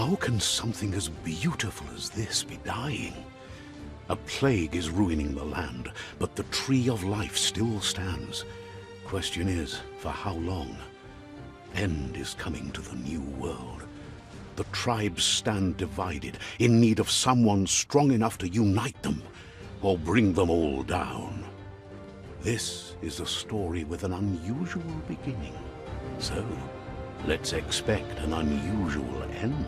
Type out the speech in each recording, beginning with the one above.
How can something as beautiful as this be dying? A plague is ruining the land, but the tree of life still stands. Question is, for how long? End is coming to the new world. The tribes stand divided, in need of someone strong enough to unite them, or bring them all down. This is a story with an unusual beginning. So, let's expect an unusual end.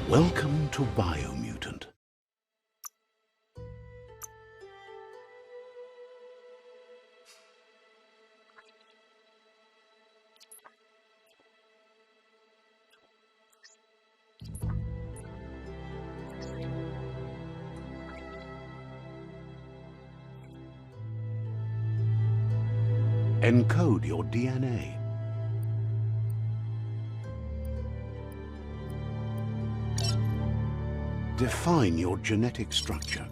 Welcome to Biomutant. Encode your DNA. Define your genetic structure.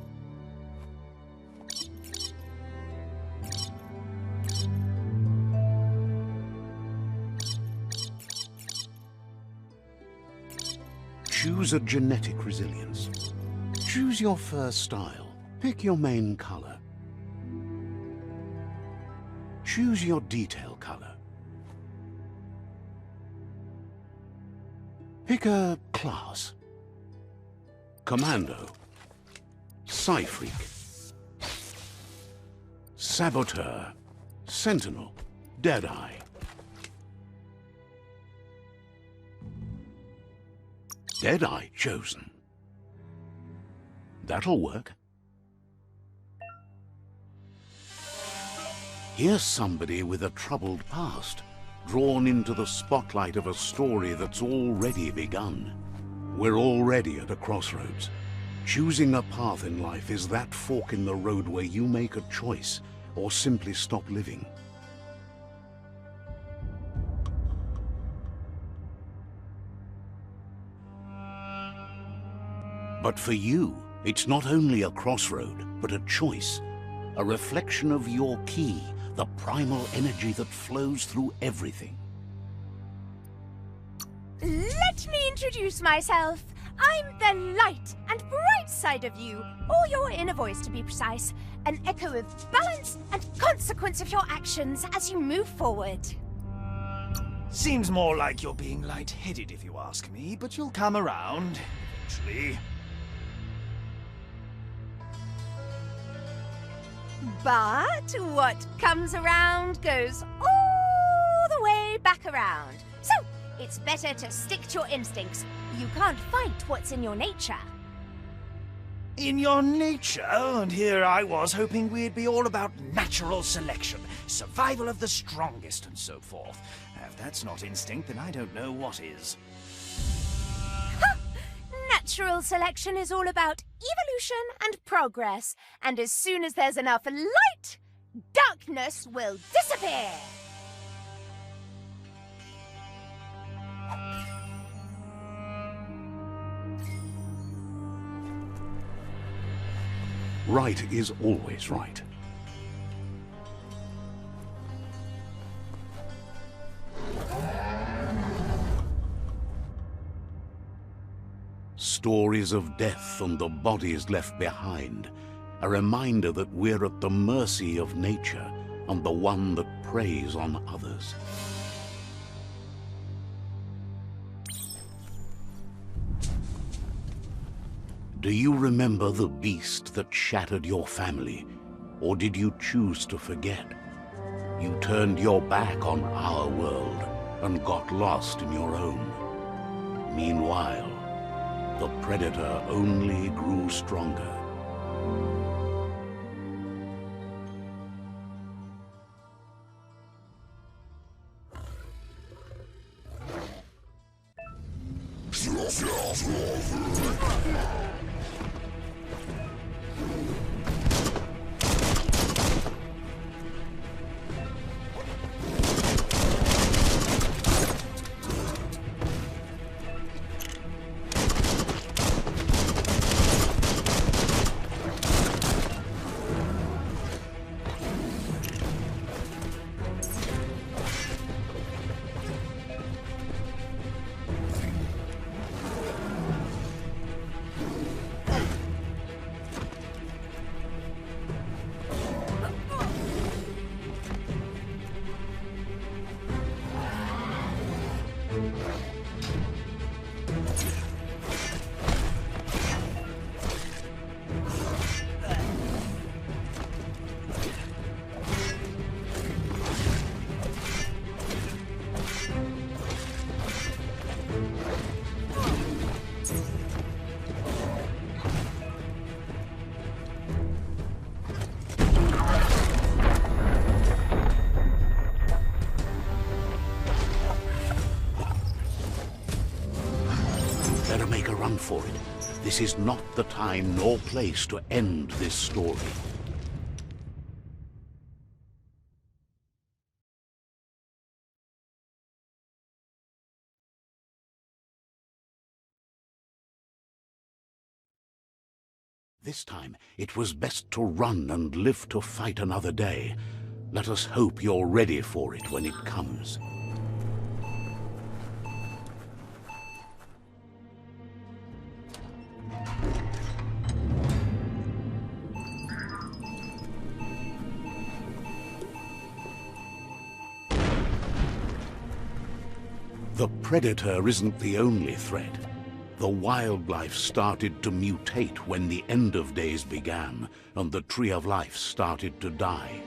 Choose a genetic resilience. Choose your fur style. Pick your main color. Choose your detail color. Pick a class. Commando, Psy-Freak, Saboteur, Sentinel, Deadeye. Deadeye chosen. That'll work. Here's somebody with a troubled past, drawn into the spotlight of a story that's already begun. We're already at a crossroads. Choosing a path in life is that fork in the road where you make a choice or simply stop living. But for you, it's not only a crossroad, but a choice. A reflection of your key, the primal energy that flows through everything. Let me introduce myself. I'm the light and bright side of you, or your inner voice to be precise, an echo of balance and consequence of your actions as you move forward. Seems more like you're being light-headed if you ask me, but you'll come around, eventually. But what comes around goes all the way back around. So, it's better to stick to your instincts. You can't fight what's in your nature. In your nature? And here I was hoping we'd be all about natural selection, survival of the strongest and so forth. If that's not instinct, then I don't know what is. Natural selection is all about evolution and progress. And as soon as there's enough light, darkness will disappear. Right is always right. Stories of death and the bodies left behind, a reminder that we're at the mercy of nature and the one that preys on others. Do you remember the beast that shattered your family, or did you choose to forget? You turned your back on our world and got lost in your own. Meanwhile, the predator only grew stronger. for it. This is not the time nor place to end this story. This time, it was best to run and live to fight another day. Let us hope you're ready for it when it comes. The Predator isn't the only threat. The wildlife started to mutate when the end of days began, and the Tree of Life started to die.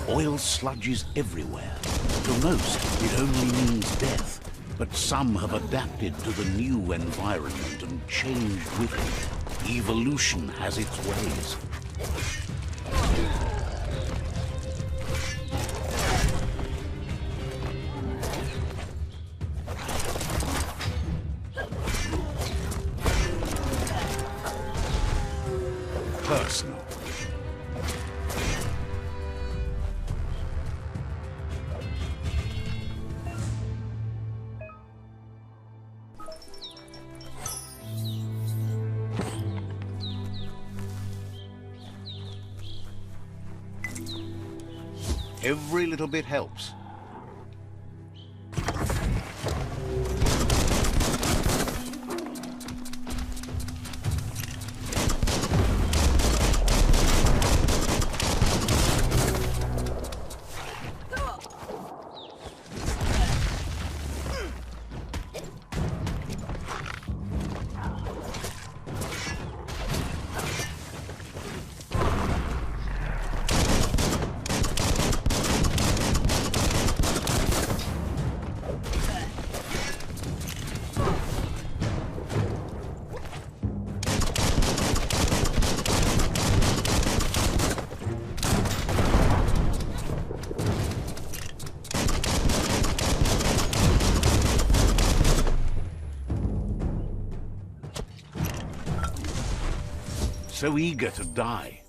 Oil sludges everywhere. To most, it only means death. But some have adapted to the new environment and changed with it. Evolution has its ways. Personal. Every little bit helps. So eager to die.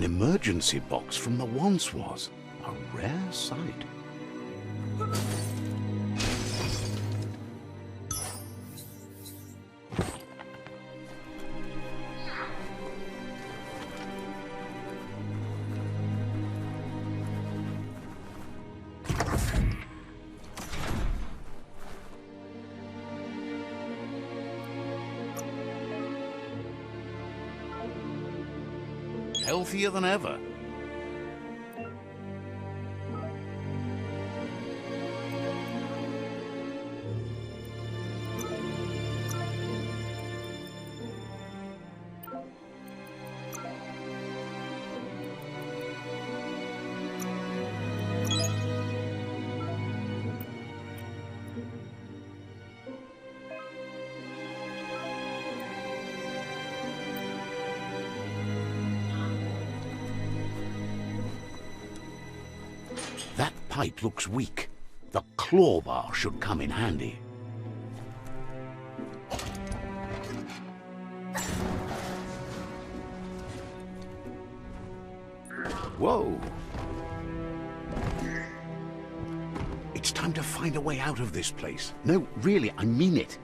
emergency box from the once was. A rare sight. Healthier than ever. That pipe looks weak. The claw bar should come in handy. Whoa! It's time to find a way out of this place. No, really, I mean it.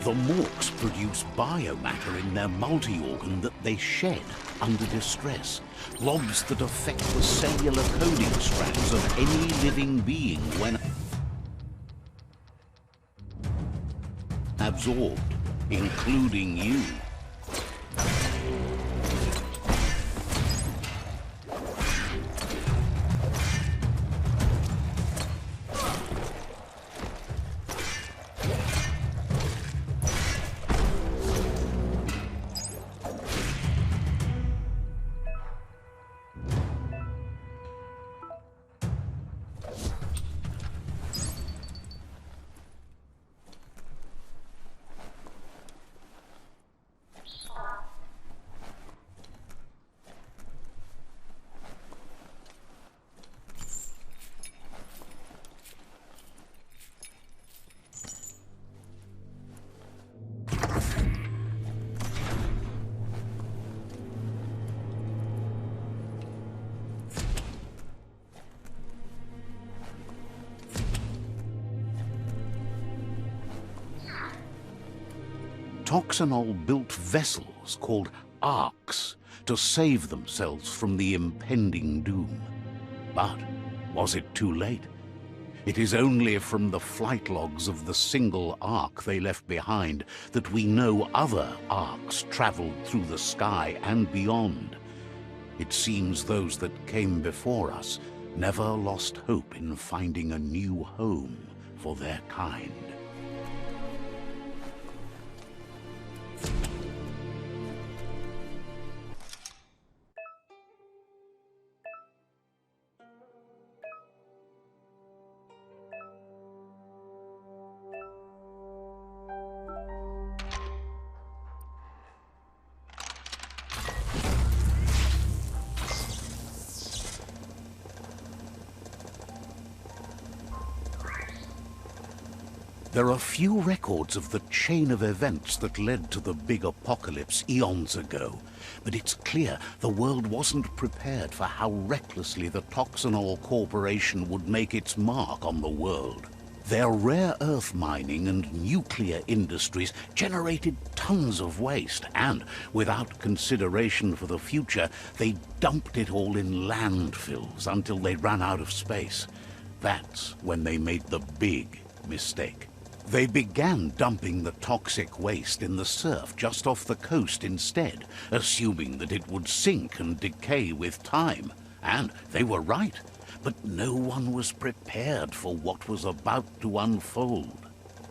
The MURKs produce biomatter in their multi-organ that they shed under distress. Blobs that affect the cellular coding strands of any living being when absorbed, including you. Toxanol built vessels called arks to save themselves from the impending doom. But was it too late? It is only from the flight logs of the single ark they left behind that we know other arks traveled through the sky and beyond. It seems those that came before us never lost hope in finding a new home for their kind. There are few records of the chain of events that led to the big apocalypse eons ago, but it's clear the world wasn't prepared for how recklessly the Toxanol Corporation would make its mark on the world. Their rare earth mining and nuclear industries generated tons of waste, and without consideration for the future, they dumped it all in landfills until they ran out of space. That's when they made the big mistake. They began dumping the toxic waste in the surf just off the coast instead, assuming that it would sink and decay with time. And they were right, but no one was prepared for what was about to unfold.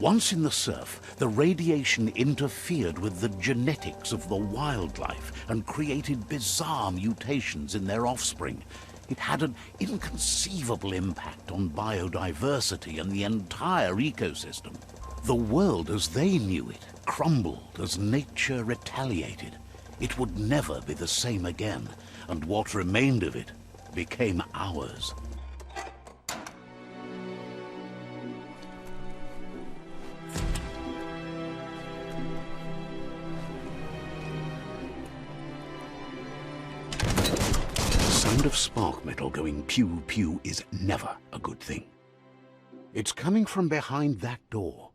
Once in the surf, the radiation interfered with the genetics of the wildlife and created bizarre mutations in their offspring. It had an inconceivable impact on biodiversity and the entire ecosystem. The world as they knew it crumbled as nature retaliated. It would never be the same again, and what remained of it became ours. The sound of spark metal going pew-pew is never a good thing. It's coming from behind that door.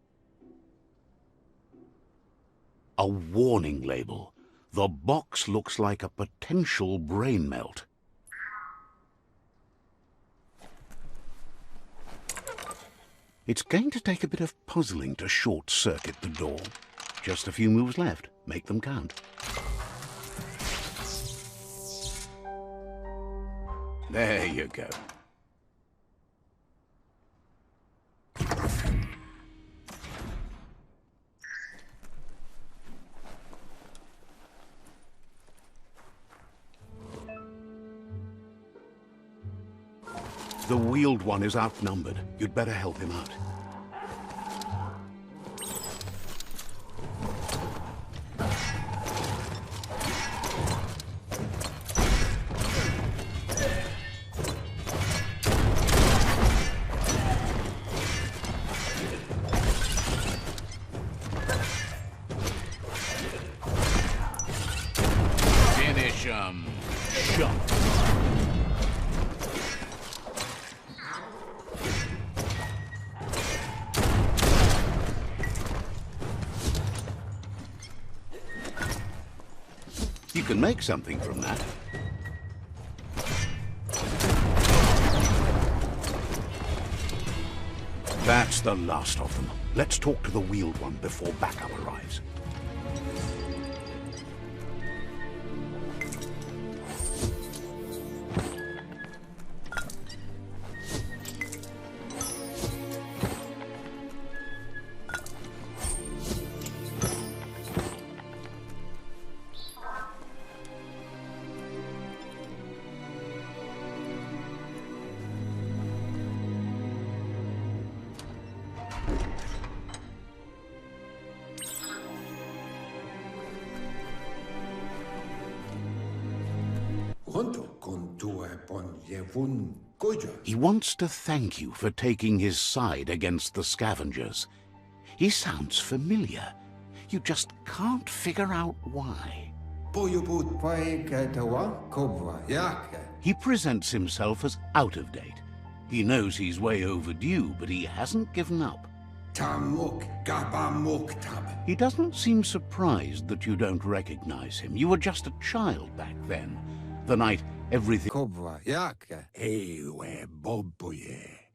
A warning label. The box looks like a potential brain melt. It's going to take a bit of puzzling to short-circuit the door. Just a few moves left. Make them count. There you go. The wheeled one is outnumbered. You'd better help him out. Finish 'em. Shut. You can make something from that. That's the last of them. Let's talk to the wheeled one before backup arrives. He wants to thank you for taking his side against the scavengers. He sounds familiar. You just can't figure out why. He presents himself as out of date. He knows he's way overdue, but he hasn't given up. He doesn't seem surprised that you don't recognize him. You were just a child back then. The night everything...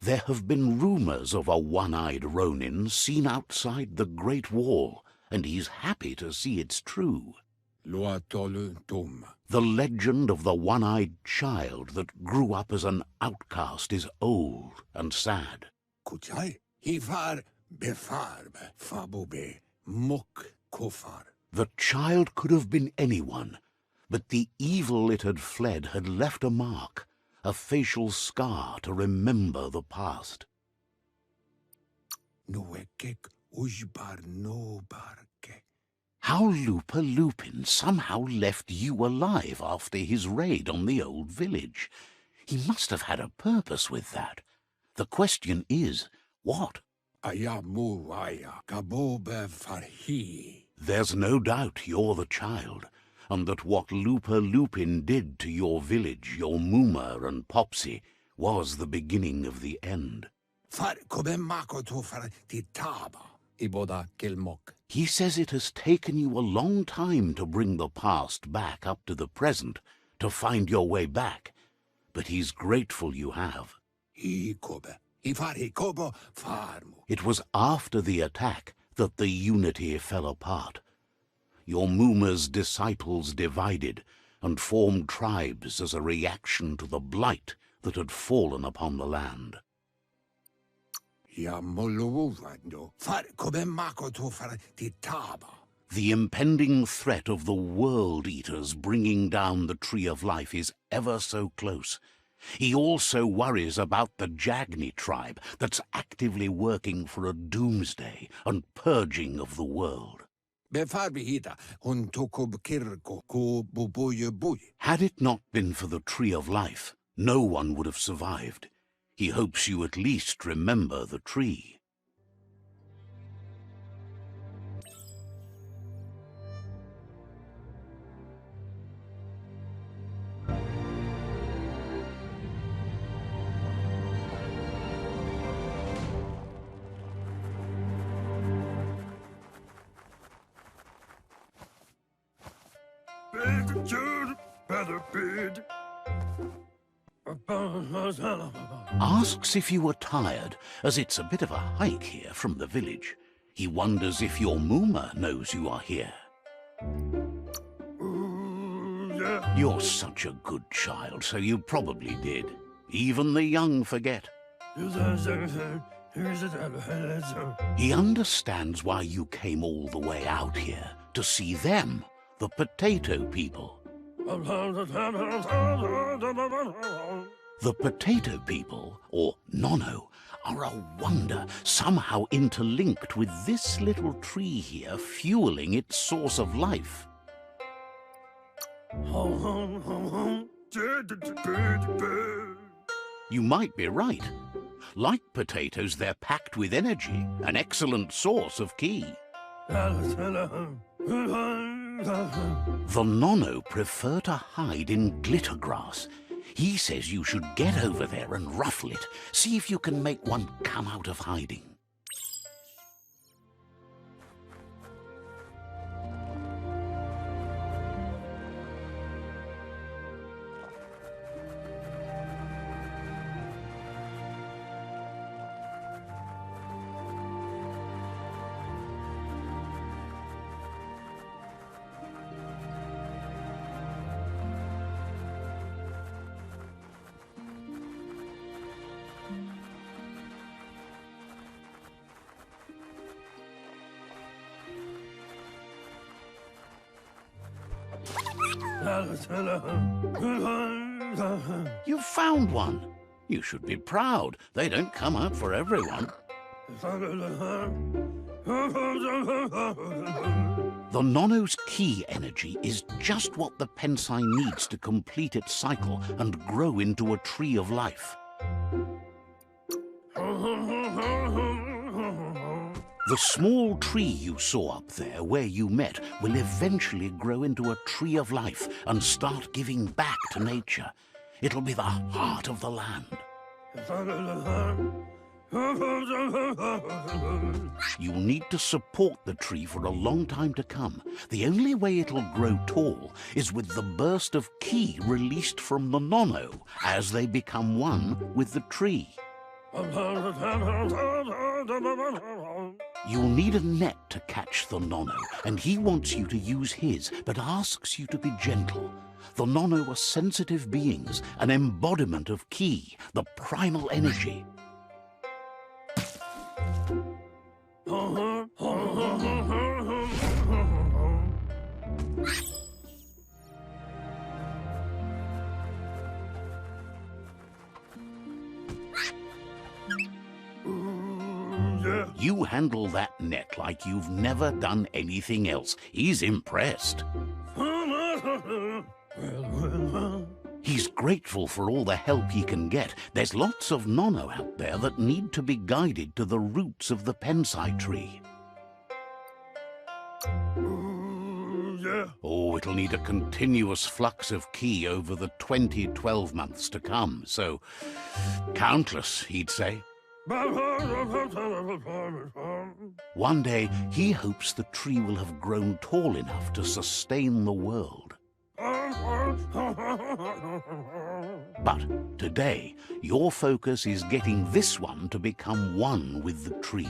There have been rumors of a one-eyed Ronin seen outside the Great Wall, and he's happy to see it's true. The legend of the one-eyed child that grew up as an outcast is old and sad. The child could have been anyone, but the evil it had fled had left a mark, a facial scar to remember the past. How LUPA Lupin somehow left you alive after his raid on the old village. He must have had a purpose with that. The question is, what? There's no doubt you're the child, and that what LUPA Lupin did to your village, your Muma and Popsy, was the beginning of the end. He says it has taken you a long time to bring the past back up to the present, to find your way back, but he's grateful you have. It was after the attack that the unity fell apart. Your Muma's disciples divided and formed tribes as a reaction to the blight that had fallen upon the land. The impending threat of the World Eaters bringing down the Tree of Life is ever so close. He also worries about the Jagni tribe that's actively working for a doomsday and purging of the world. Had it not been for the Tree of Life, no one would have survived. He hopes you at least remember the tree. Asks if you were tired, as it's a bit of a hike here from the village. He wonders if your Mooma knows you are here. You're such a good child, so you probably did. Even the young forget. He understands why you came all the way out here, to see them, the potato people. The potato people, or Nono, are a wonder, somehow interlinked with this little tree here, fueling its source of life. You might be right. Like potatoes, they're packed with energy, an excellent source of ki. The Nono prefer to hide in glitter grass. He says you should get over there and ruffle it. See if you can make one come out of hiding. You found one. You should be proud. They don't come out for everyone. The Nono's ki energy is just what the Pensai needs to complete its cycle and grow into a tree of life. The small tree you saw up there where you met will eventually grow into a tree of life and start giving back to nature. It'll be the heart of the land. You'll need to support the tree for a long time to come. The only way it'll grow tall is with the burst of ki released from the Nono as they become one with the tree. You'll need a net to catch the Nono, and he wants you to use his, but asks you to be gentle. The Nono are sensitive beings, an embodiment of ki, the primal energy. You handle that net like you've never done anything else. He's impressed. He's grateful for all the help he can get. There's lots of Nono out there that need to be guided to the roots of the Pensai tree. Oh, it'll need a continuous flux of ki over the 12 months to come, so countless, he'd say. One day, he hopes the tree will have grown tall enough to sustain the world. But today, your focus is getting this one to become one with the tree.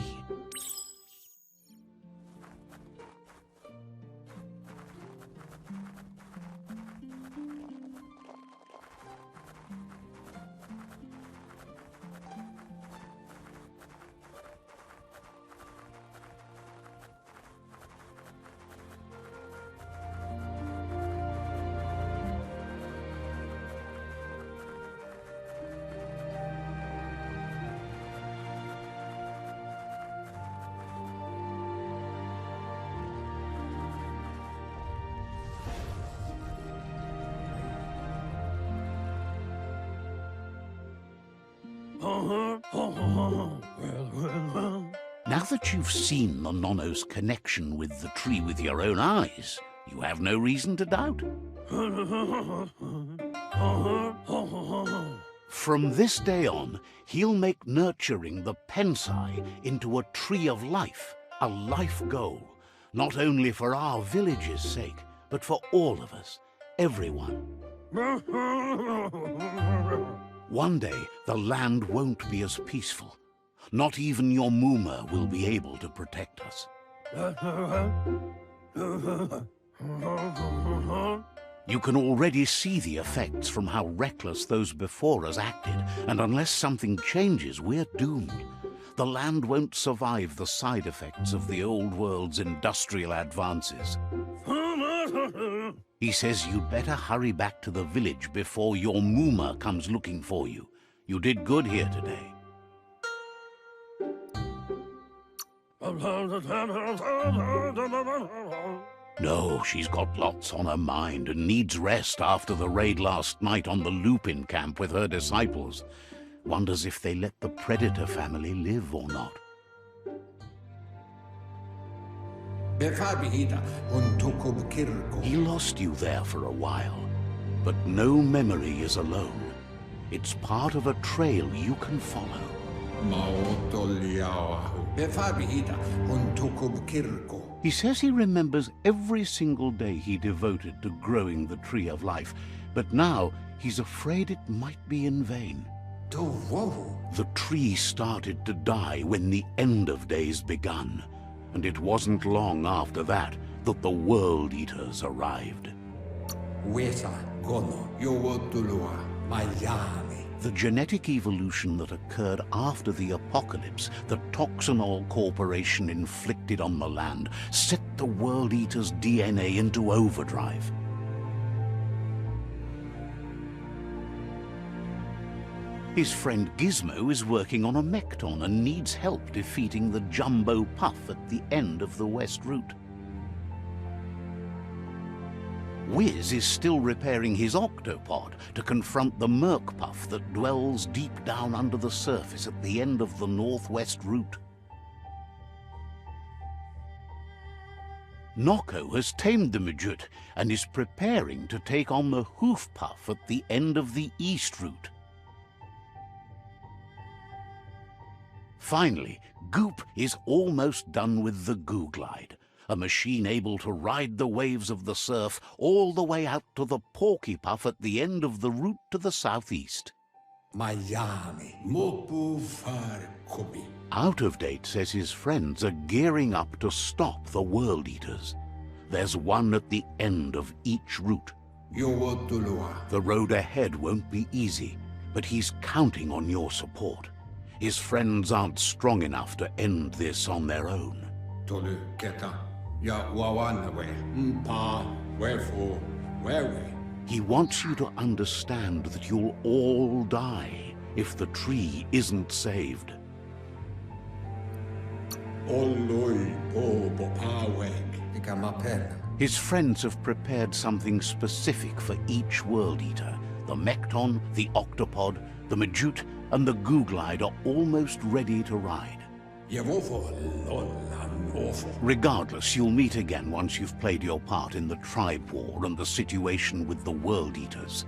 Now that you've seen the Nonno's connection with the tree with your own eyes, you have no reason to doubt. From this day on, he'll make nurturing the Pensai into a tree of life, a life goal, not only for our village's sake, but for all of us, everyone. One day, the land won't be as peaceful. Not even your Muma will be able to protect us. You can already see the effects from how reckless those before us acted, and unless something changes, we're doomed. The land won't survive the side effects of the old world's industrial advances. He says you'd better hurry back to the village before your Muma comes looking for you. You did good here today. No, she's got lots on her mind and needs rest after the raid last night on the Lupin camp with her disciples. Wonders if they let the Predator family live or not. He lost you there for a while, but no memory is alone. It's part of a trail you can follow. He says he remembers every single day he devoted to growing the Tree of Life, but now he's afraid it might be in vain. The tree started to die when the end of days begun, and it wasn't long after that that the World Eaters arrived. The genetic evolution that occurred after the apocalypse that Toxanol Corporation inflicted on the land set the World Eater's DNA into overdrive. His friend Gizmo is working on a Mekton and needs help defeating the Jumbo Puff at the end of the West Route. Wiz is still repairing his octopod to confront the MURK puff that dwells deep down under the surface at the end of the Northwest Route. Noko has tamed the Majut and is preparing to take on the HOOF puff at the end of the East Route. Finally, Goop is almost done with the Goo Glide, a machine able to ride the waves of the surf all the way out to the Porky Puff at the end of the route to the southeast. Out of Date says his friends are gearing up to stop the World Eaters. There's one at the end of each route. The road ahead won't be easy, but he's counting on your support. His friends aren't strong enough to end this on their own. He wants you to understand that you'll all die if the tree isn't saved. His friends have prepared something specific for each World Eater. The Mekton, the Octopod, the Majut, and the Goo Glide are almost ready to ride. Regardless, you'll meet again once you've played your part in the tribe war and the situation with the World Eaters.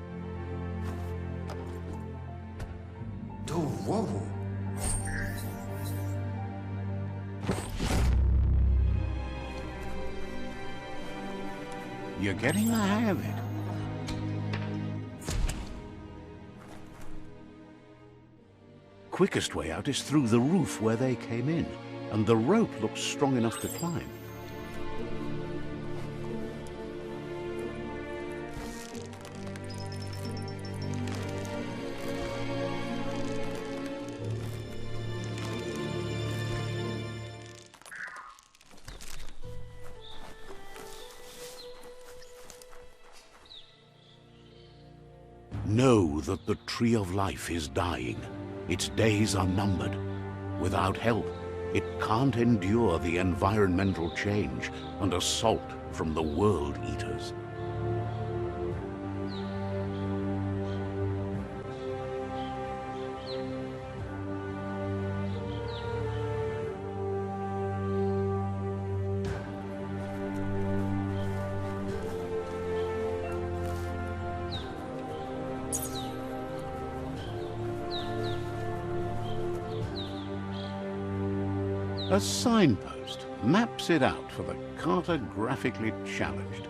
You're getting the hang of it. Quickest way out is through the roof where they came in, and the rope looks strong enough to climb. Know that the Tree of Life is dying. Its days are numbered. Without help, it can't endure the environmental change and assault from the World Eaters. A signpost maps it out for the cartographically challenged.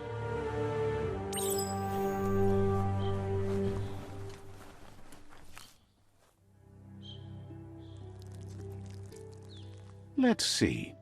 Let's see.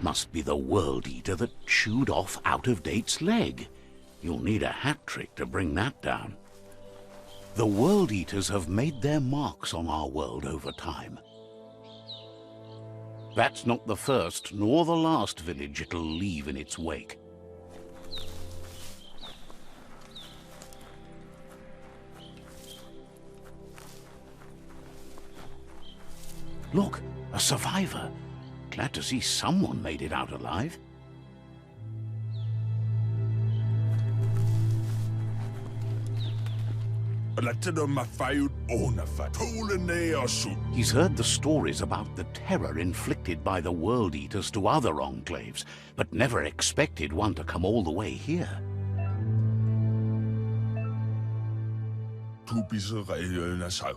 Must be the World Eater that chewed off Out-of-Date's leg. You'll need a hat trick to bring that down. The World Eaters have made their marks on our world over time. That's not the first nor the last village it'll leave in its wake. Look, a survivor. Glad to see someone made it out alive. He's heard the stories about the terror inflicted by the World Eaters to other enclaves, but never expected one to come all the way here.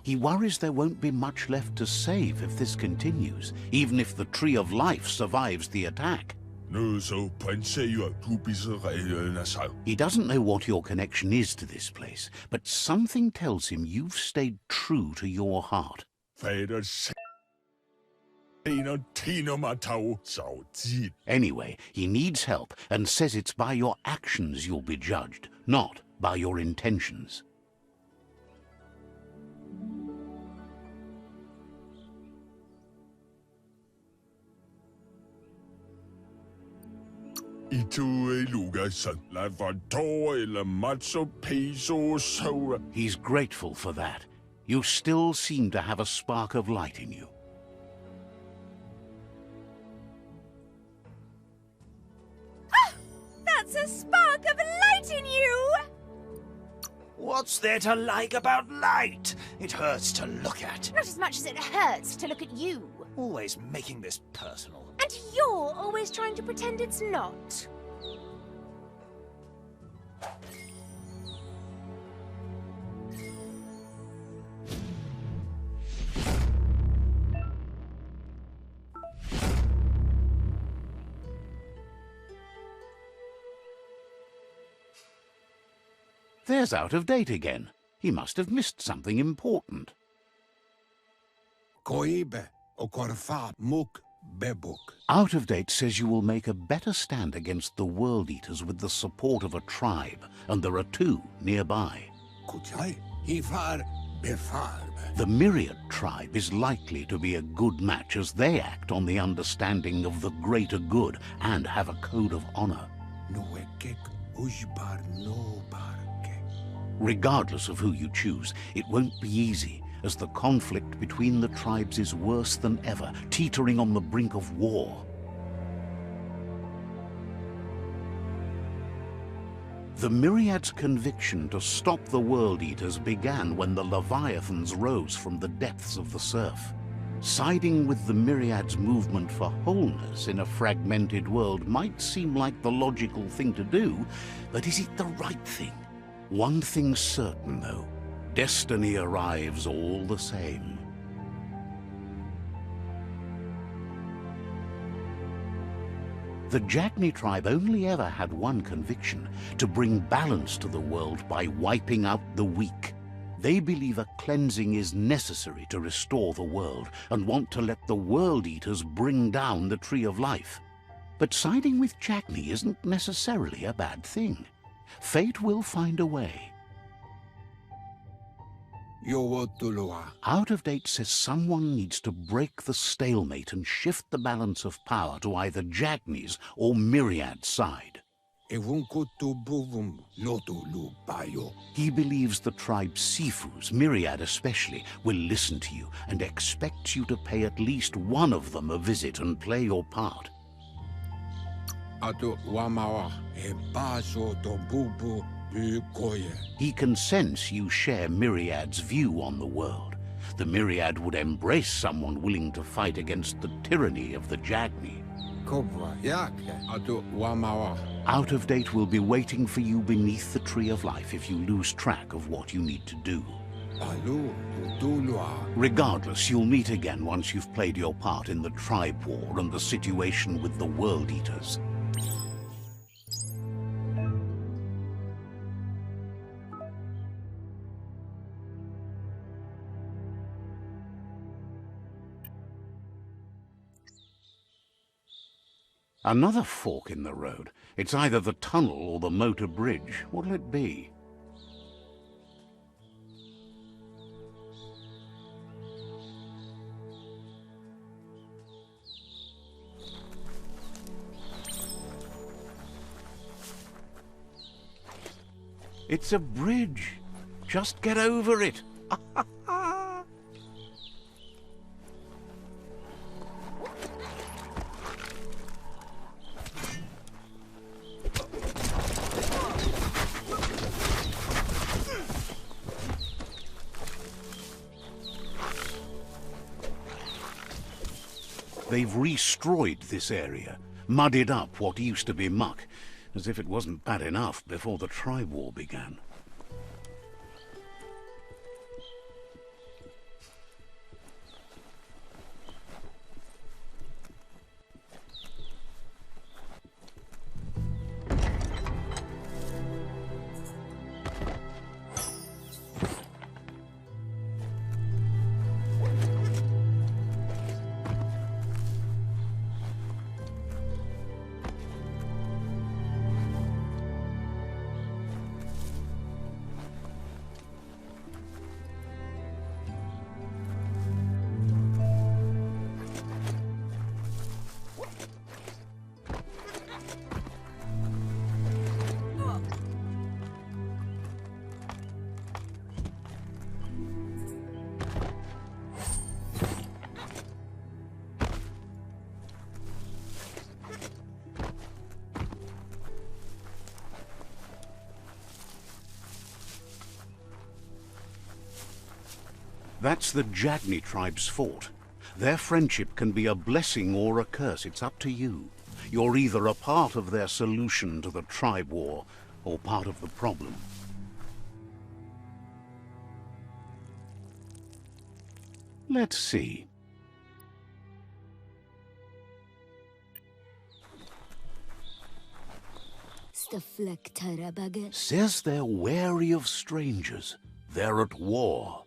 He worries there won't be much left to save if this continues, even if the Tree of Life survives the attack. He doesn't know what your connection is to this place, but something tells him you've stayed true to your heart. Anyway, he needs help and says it's by your actions you'll be judged, not by your intentions. He's grateful for that. You still seem to have a spark of light in you. Ah! That's a spark of light in you! What's there to like about light? It hurts to look at. Not as much as it hurts to look at you. Always making this personal. And you're always trying to pretend it's not. There's Out-of-Date again. He must have missed something important. Out-of-Date says you will make a better stand against the World Eaters with the support of a tribe, and there are two nearby. The Myriad tribe is likely to be a good match as they act on the understanding of the greater good and have a code of honor. Regardless of who you choose, it won't be easy, as the conflict between the tribes is worse than ever, teetering on the brink of war. The Myriad's conviction to stop the World Eaters began when the Leviathans rose from the depths of the surf. Siding with the Myriad's movement for wholeness in a fragmented world might seem like the logical thing to do, but is it the right thing? One thing's certain, though. Destiny arrives all the same. The Jagni tribe only ever had one conviction: to bring balance to the world by wiping out the weak. They believe a cleansing is necessary to restore the world, and want to let the World Eaters bring down the Tree of Life. But siding with Jagni isn't necessarily a bad thing. Fate will find a way. Out-of-Date says someone needs to break the stalemate and shift the balance of power to either Jagni's or Myriad's side. He believes the tribe Sifus, Myriad especially, will listen to you and expects you to pay at least one of them a visit and play your part. He can sense you share Myriad's view on the world. The Myriad would embrace someone willing to fight against the tyranny of the Jagni. Out of Date will be waiting for you beneath the Tree of Life if you lose track of what you need to do. Regardless, you'll meet again once you've played your part in the tribe war and the situation with the World Eaters. Another fork in the road. It's either the tunnel or the motor bridge. What'll it be? It's a bridge. Just get over it. They've restroyed this area, muddied up what used to be muck, as if it wasn't bad enough before the tribe war began. That's the Jagni tribe's fort. Their friendship can be a blessing or a curse. It's up to you. You're either a part of their solution to the tribe war or part of the problem. Let's see. Says they're wary of strangers. They're at war.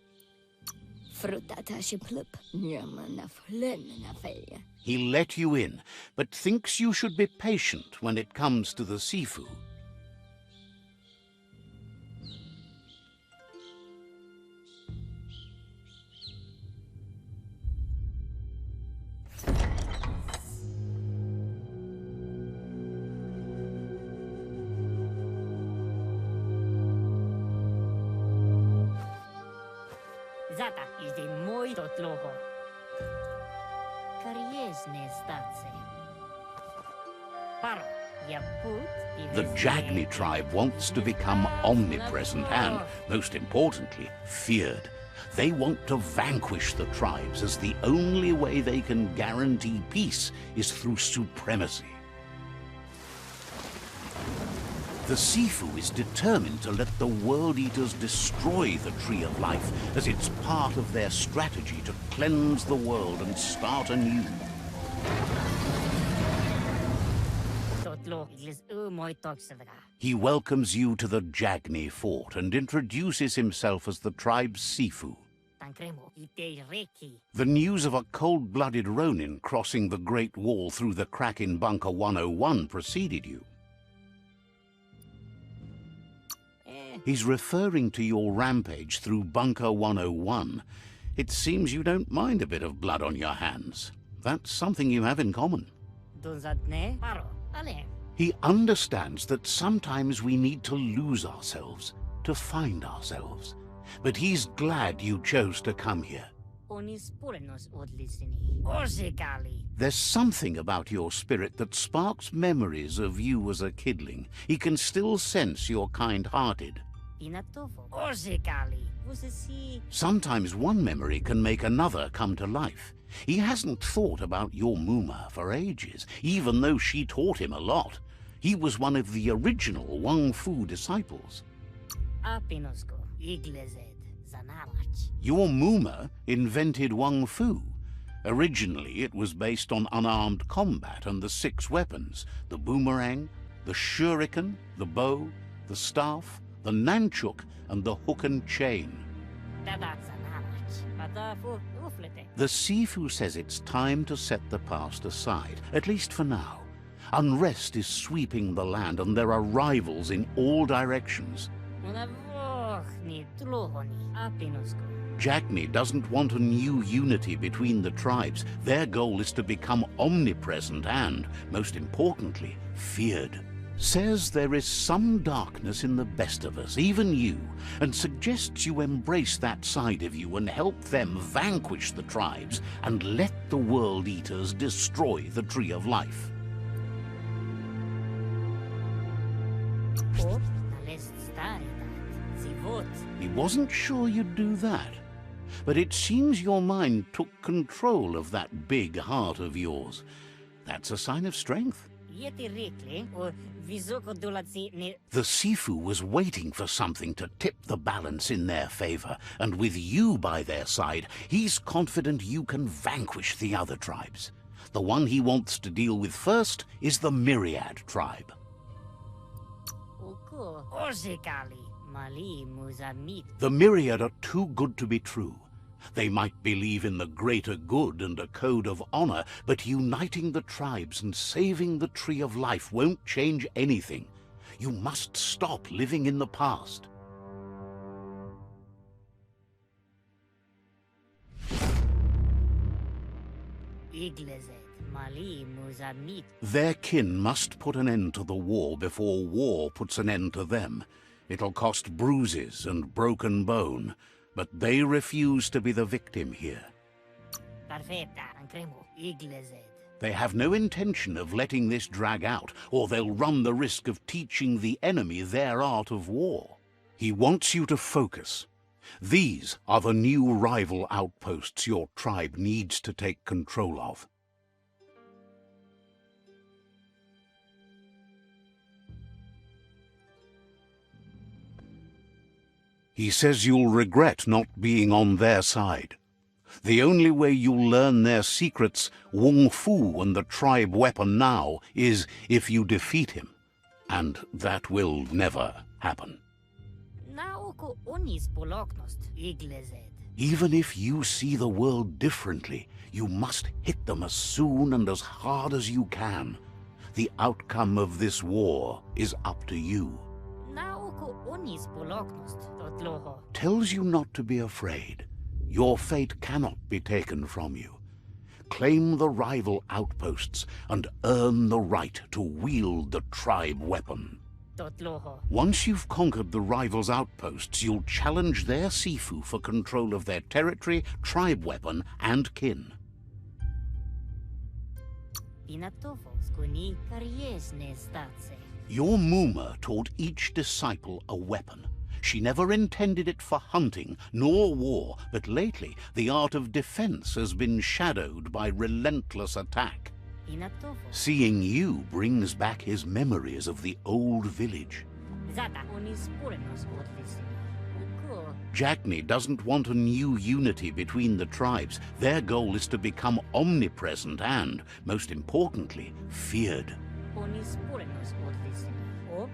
He let you in, but thinks you should be patient when it comes to the Sifu. Zata is the muy totloho. The Jagni tribe wants to become omnipresent and, most importantly, feared. They want to vanquish the tribes, as the only way they can guarantee peace is through supremacy. The Sifu is determined to let the World Eaters destroy the Tree of Life, as it's part of their strategy to cleanse the world and start anew. He welcomes you to the Jagni fort and introduces himself as the tribe's Sifu. The news of a cold-blooded Ronin crossing the Great Wall through the crack in Bunker 101 preceded you. He's referring to your rampage through Bunker 101. It seems you don't mind a bit of blood on your hands. That's something you have in common. He understands that sometimes we need to lose ourselves to find ourselves. But he's glad you chose to come here. There's something about your spirit that sparks memories of you as a kidling. He can still sense you're kind-hearted. Sometimes one memory can make another come to life. He hasn't thought about your Muma for ages, even though she taught him a lot. He was one of the original Wang Fu disciples. Your Muma invented Wang Fu. Originally, it was based on unarmed combat and the 6 weapons: the boomerang, the shuriken, the bow, the staff, the nunchuk, and the hook and chain. The Sifu says it's time to set the past aside, at least for now. Unrest is sweeping the land, and there are rivals in all directions. Jackney doesn't want a new unity between the tribes. Their goal is to become omnipresent and, most importantly, feared. Says there is some darkness in the best of us, even you, and suggests you embrace that side of you and help them vanquish the tribes and let the World Eaters destroy the Tree of Life. He wasn't sure you'd do that, but it seems your mind took control of that big heart of yours. That's a sign of strength. The Sifu was waiting for something to tip the balance in their favor, and with you by their side, he's confident you can vanquish the other tribes. The one he wants to deal with first is the Myriad tribe. The Myriad are too good to be true. They might believe in the greater good and a code of honor, but uniting the tribes and saving the Tree of Life won't change anything. You must stop living in the past. Their kin must put an end to the war before war puts an end to them. It'll cost bruises and broken bone, but they refuse to be the victim here. They have no intention of letting this drag out, or they'll run the risk of teaching the enemy their art of war. He wants you to focus. These are the new rival outposts your tribe needs to take control of. He says you'll regret not being on their side. The only way you'll learn their secrets, Wung Fu and the tribe weapon now, is if you defeat him. And that will never happen. Even if you see the world differently, you must hit them as soon and as hard as you can. The outcome of this war is up to you. Tells you not to be afraid. Your fate cannot be taken from you. Claim the rival outposts and earn the right to wield the tribe weapon. Once you've conquered the rivals' outposts, you'll challenge their Sifu for control of their territory, tribe weapon, and kin. Your Muma taught each disciple a weapon. She never intended it for hunting nor war, but lately the art of defense has been shadowed by relentless attack. Seeing you brings back his memories of the old village. Jackney doesn't want a new unity between the tribes. Their goal is to become omnipresent and, most importantly, feared.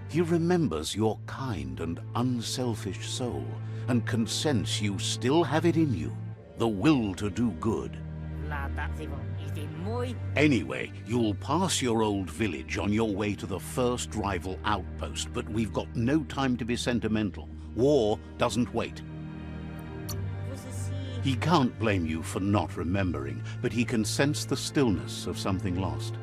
He remembers your kind and unselfish soul, and can sense you still have it in you, the will to do good. Anyway, you'll pass your old village on your way to the first rival outpost, but we've got no time to be sentimental. War doesn't wait. He can't blame you for not remembering, but he can sense the stillness of something lost.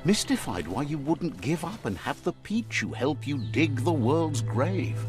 Mystified why you wouldn't give up and have the Pichu help you dig the world's grave.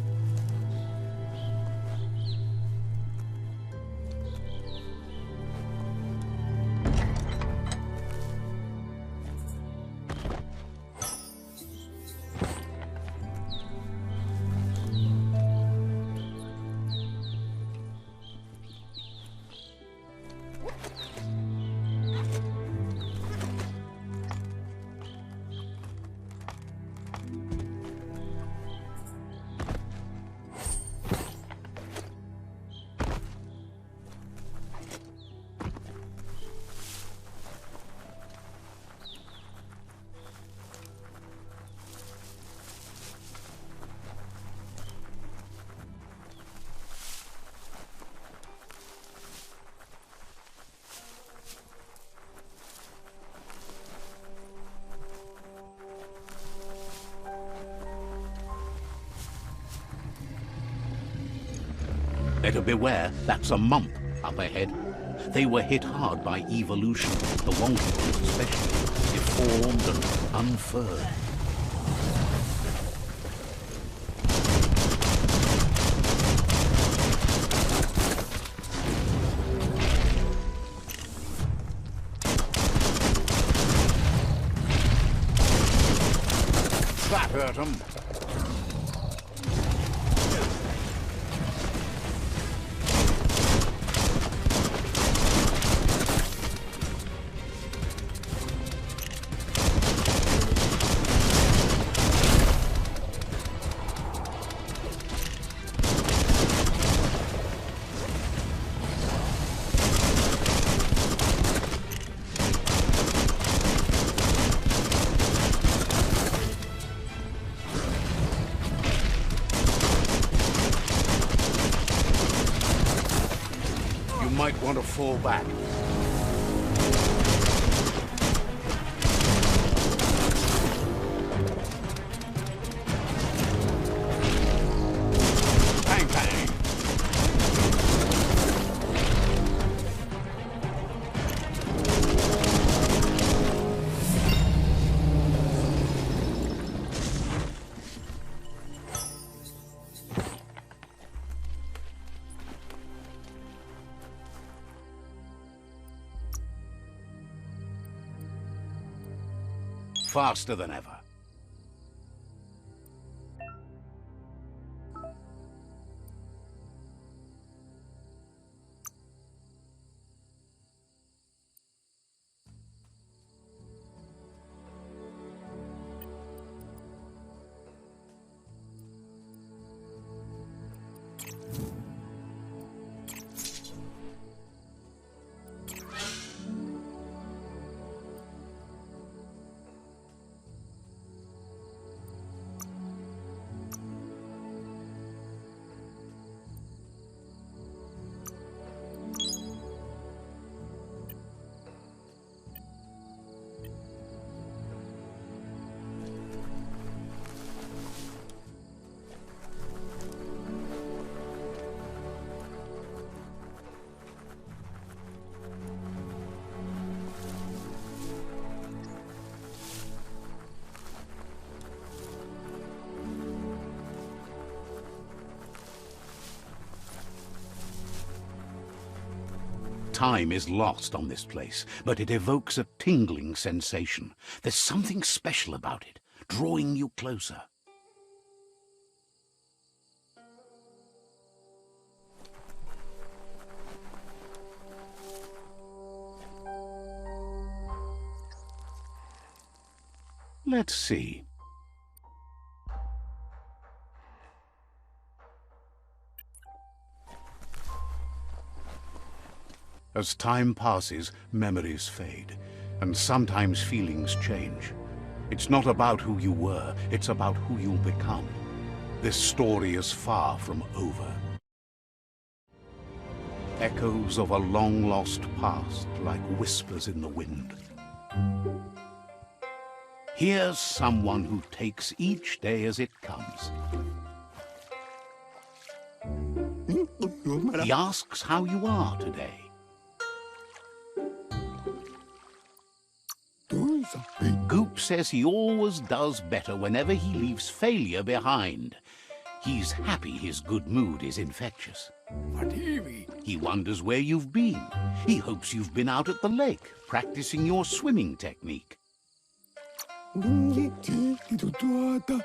Better beware, that's a mump up ahead. They were hit hard by evolution, the wonky ones especially, deformed and unfurred. That hurt them. Might want to fall back. Bang, bang. Faster than ever. Time is lost on this place, but it evokes a tingling sensation. There's something special about it, drawing you closer. Let's see. As time passes, memories fade, and sometimes feelings change. It's not about who you were, it's about who you'll become. This story is far from over. Echoes of a long-lost past, like whispers in the wind. Here's someone who takes each day as it comes. He asks how you are today. Goop says he always does better whenever he leaves failure behind. He's happy his good mood is infectious. He wonders where you've been. He hopes you've been out at the lake, practicing your swimming technique.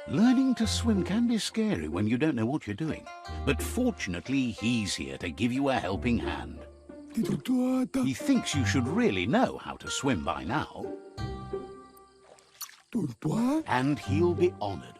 Learning to swim can be scary when you don't know what you're doing. But fortunately, he's here to give you a helping hand. He thinks you should really know how to swim by now. And he'll be honored.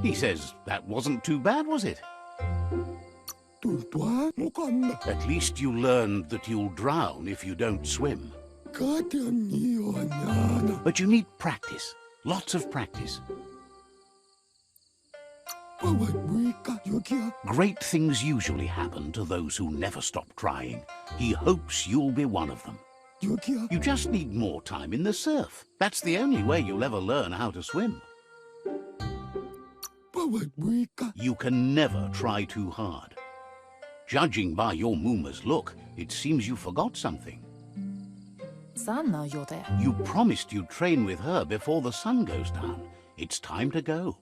He says that wasn't too bad, was it? At least you learned that you'll drown if you don't swim. But you need practice. Lots of practice. Great things usually happen to those who never stop trying. He hopes you'll be one of them. You just need more time in the surf. That's the only way you'll ever learn how to swim. You can never try too hard. Judging by your Mooma's look, it seems you forgot something. You promised you'd train with her before the sun goes down. It's time to go.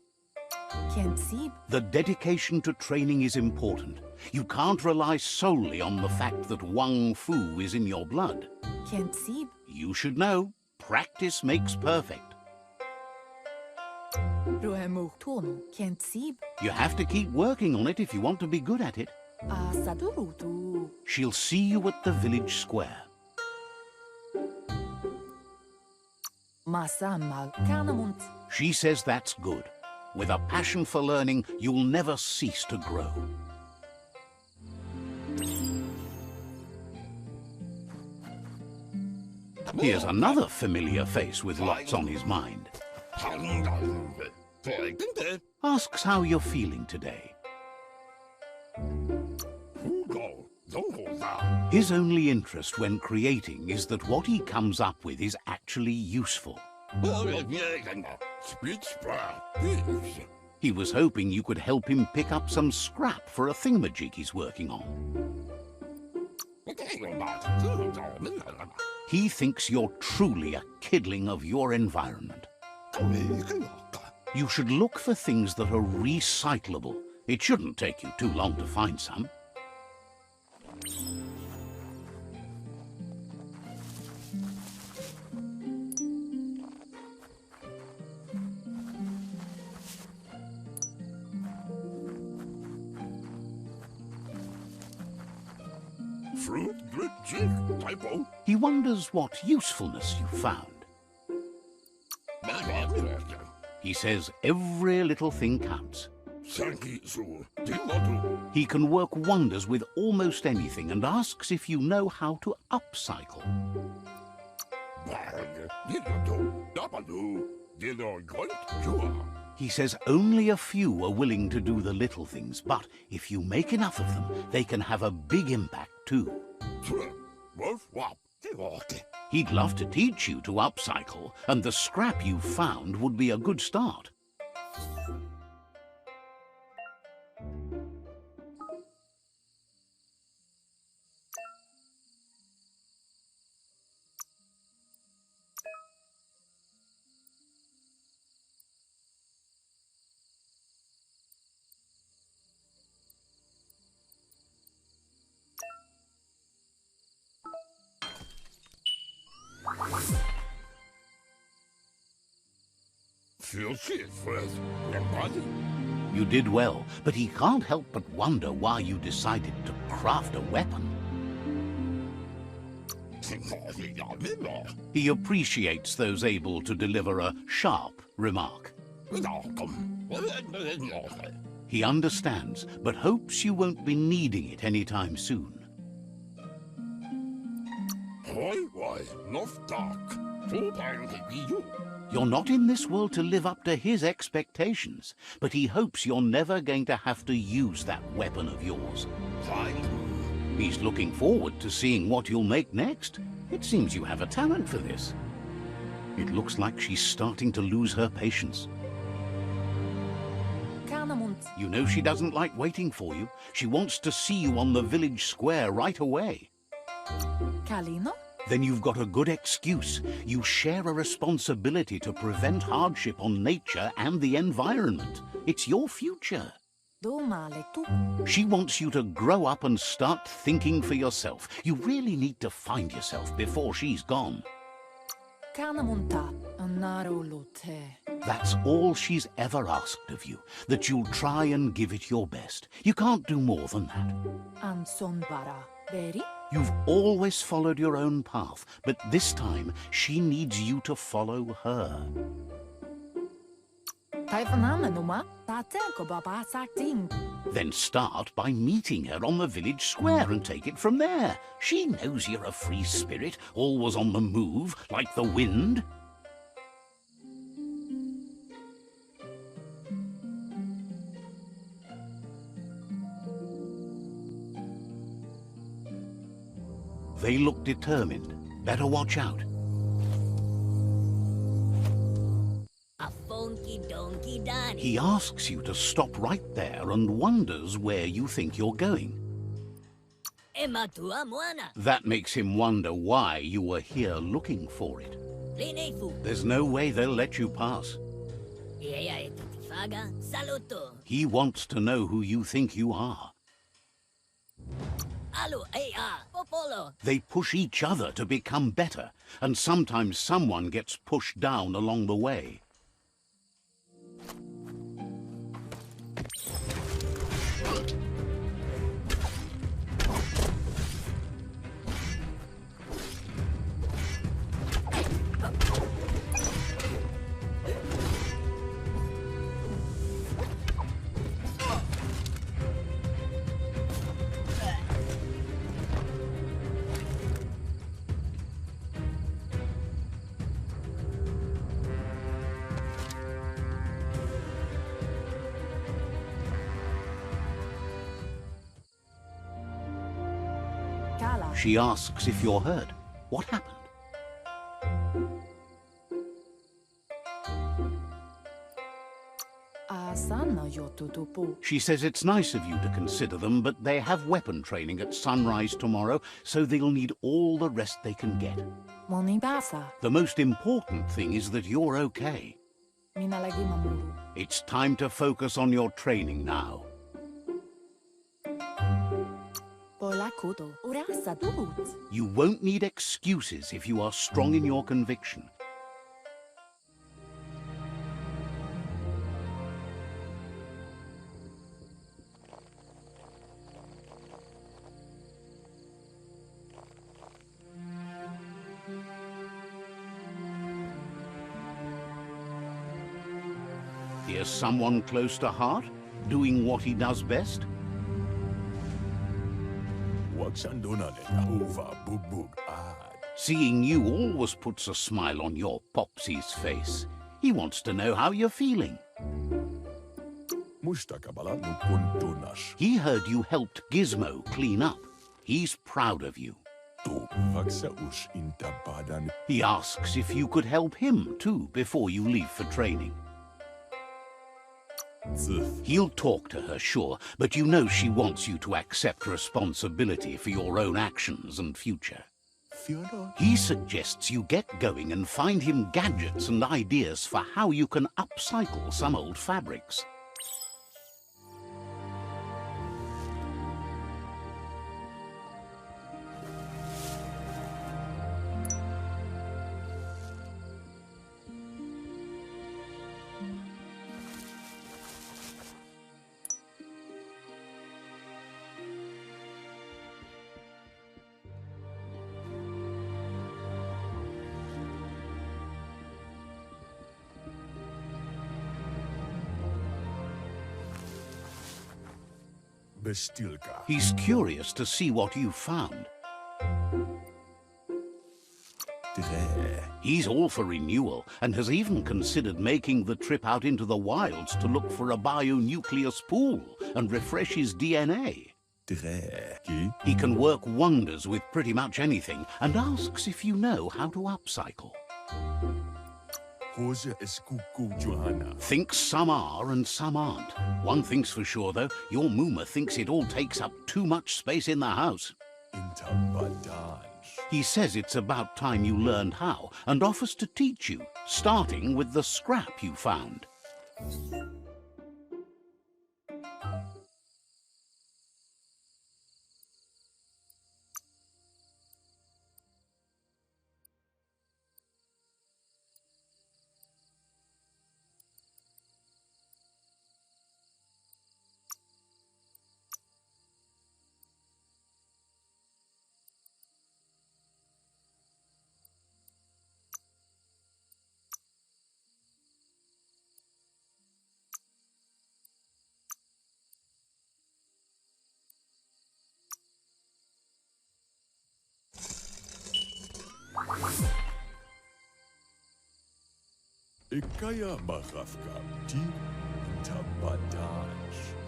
The dedication to training is important. You can't rely solely on the fact that Wang Fu is in your blood. You should know, practice makes perfect. You have to keep working on it if you want to be good at it. She'll see you at the village square. She says that's good. With a passion for learning, you'll never cease to grow. Here's another familiar face with lots on his mind. Asks how you're feeling today. His only interest when creating is that what he comes up with is actually useful. He was hoping you could help him pick up some scrap for a thingamajig he's working on. He thinks you're truly a kidling of your environment. You should look for things that are recyclable. It shouldn't take you too long to find some. He wonders what usefulness you found. He says every little thing counts. He can work wonders with almost anything and asks if you know how to upcycle. He says only a few are willing to do the little things, but if you make enough of them, they can have a big impact too. He'd love to teach you to upcycle, and the scrap you found would be a good start. You did well, but he can't help but wonder why you decided to craft a weapon. He appreciates those able to deliver a sharp remark. He understands, but hopes you won't be needing it anytime soon. You're not in this world to live up to his expectations, but he hopes you're never going to have to use that weapon of yours. He's looking forward to seeing what you'll make next. It seems you have a talent for this. It looks like she's starting to lose her patience. You know she doesn't like waiting for you. She wants to see you on the village square right away. Kalino? Then you've got a good excuse. You share a responsibility to prevent hardship on nature and the environment. It's your future. She wants you to grow up and start thinking for yourself. You really need to find yourself before she's gone. That's all she's ever asked of you, that you'll try and give it your best. You can't do more than that. You've always followed your own path, but this time she needs you to follow her. Then start by meeting her on the village square and take it from there. She knows you're a free spirit, always on the move, like the wind. They look determined. Better watch out. He asks you to stop right there and wonders where you think you're going. That makes him wonder why you were here looking for it. There's no way they'll let you pass. He wants to know who you think you are. They push each other to become better, and sometimes someone gets pushed down along the way. She asks if you're hurt. What happened? She says it's nice of you to consider them, but they have weapon training at sunrise tomorrow, so they'll need all the rest they can get. The most important thing is that you're okay. It's time to focus on your training now. You won't need excuses if you are strong in your conviction. Here's someone close to heart, doing what he does best. Seeing you always puts a smile on your Popsy's face. He wants to know how you're feeling. He heard you helped Gizmo clean up. He's proud of you. He asks if you could help him too before you leave for training. He'll talk to her, sure, but you know she wants you to accept responsibility for your own actions and future. He suggests you get going and find him gadgets and ideas for how you can upcycle some old fabrics. He's curious to see what you found. He's all for renewal and has even considered making the trip out into the wilds to look for a bionucleus pool and refresh his DNA. He can work wonders with pretty much anything and asks if you know how to upcycle. Thinks some are and some aren't. One thing's for sure, though, your Muma thinks it all takes up too much space in the house. He says it's about time you learned how and offers to teach you, starting with the scrap you found.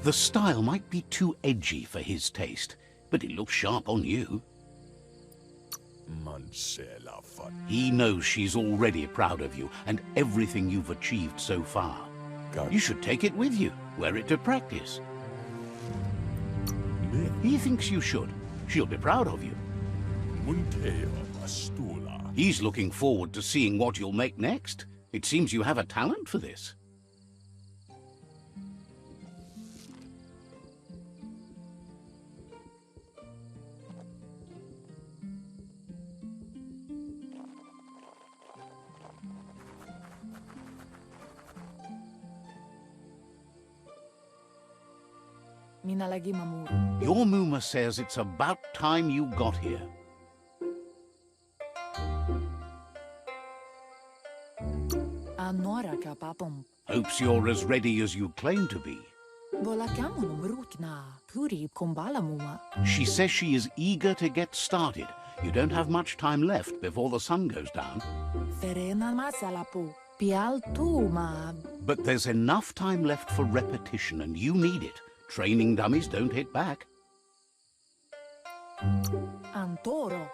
The style might be too edgy for his taste, but it looks sharp on you. He knows she's already proud of you and everything you've achieved so far. You should take it with you, wear it to practice. He thinks you should. She'll be proud of you. He's looking forward to seeing what you'll make next. It seems you have a talent for this. Your Muma says it's about time you got here. Hopes you're as ready as you claim to be. She says she is eager to get started. You don't have much time left before the sun goes down. But there's enough time left for repetition, and you need it. Training dummies don't hit back.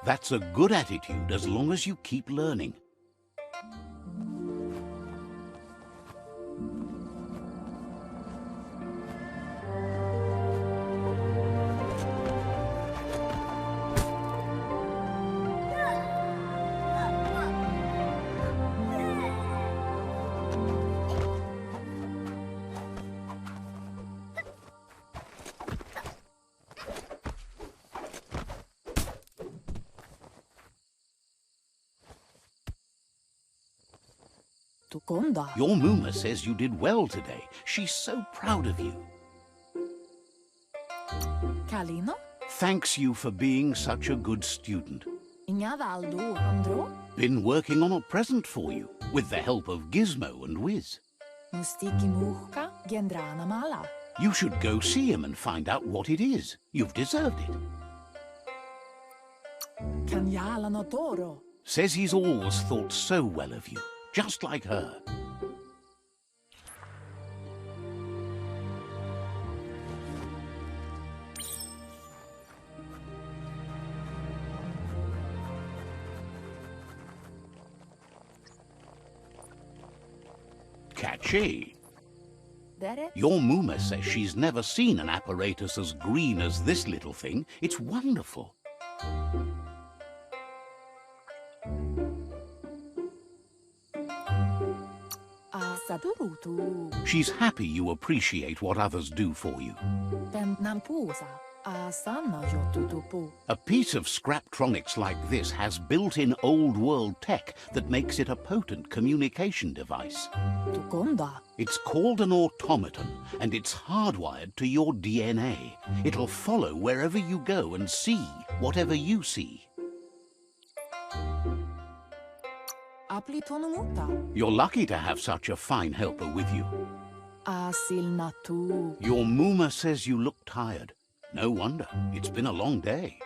That's a good attitude as long as you keep learning. Your Muma says you did well today. She's so proud of you. Thanks you for being such a good student. Been working on a present for you, with the help of Gizmo and Wiz. You should go see him and find out what it is. You've deserved it. Says he's always thought so well of you. Just like her. Catchy. Your Muma says she's never seen an apparatus as green as this little thing. It's wonderful. She's happy you appreciate what others do for you. A piece of Scraptronics like this has built-in old-world tech that makes it a potent communication device. It's called an automaton, and it's hardwired to your DNA. It'll follow wherever you go and see whatever you see. You're lucky to have such a fine helper with you. Your Muma says you look tired. No wonder. It's been a long day.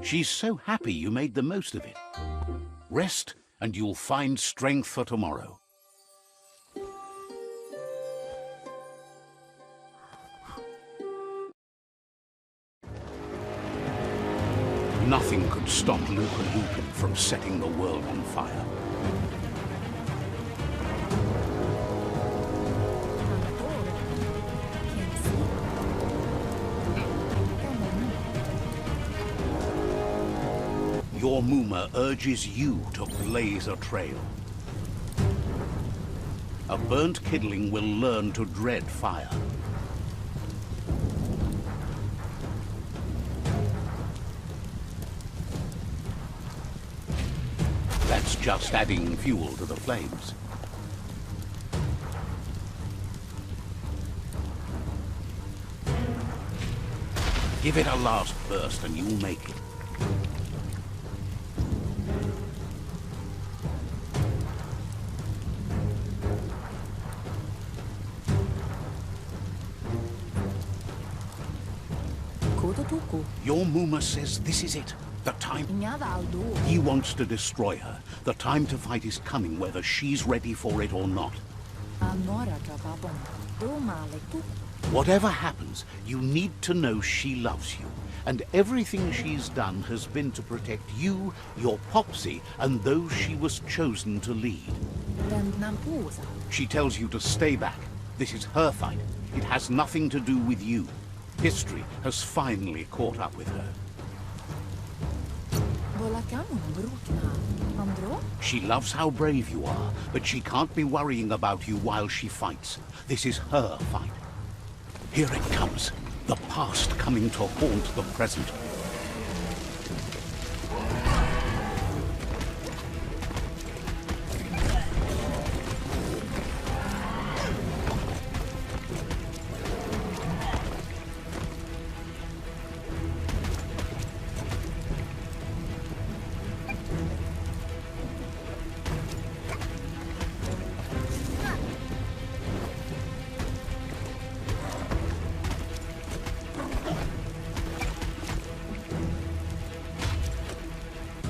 She's so happy you made the most of it. Rest, and you'll find strength for tomorrow. Nothing could stop LUPIN from setting the world on fire. Your Muma urges you to blaze a trail. A burnt kidling will learn to dread fire. That's just adding fuel to the flames. Give it a last burst and you'll make it. Your Muma says this is it. The time. He wants to destroy her. The time to fight is coming, whether she's ready for it or not. Whatever happens, you need to know she loves you. And everything she's done has been to protect you, your Popsy, and those she was chosen to lead. She tells you to stay back. This is her fight. It has nothing to do with you. History has finally caught up with her. She loves how brave you are, but she can't be worrying about you while she fights. This is her fight. Here it comes. The past coming to haunt the present.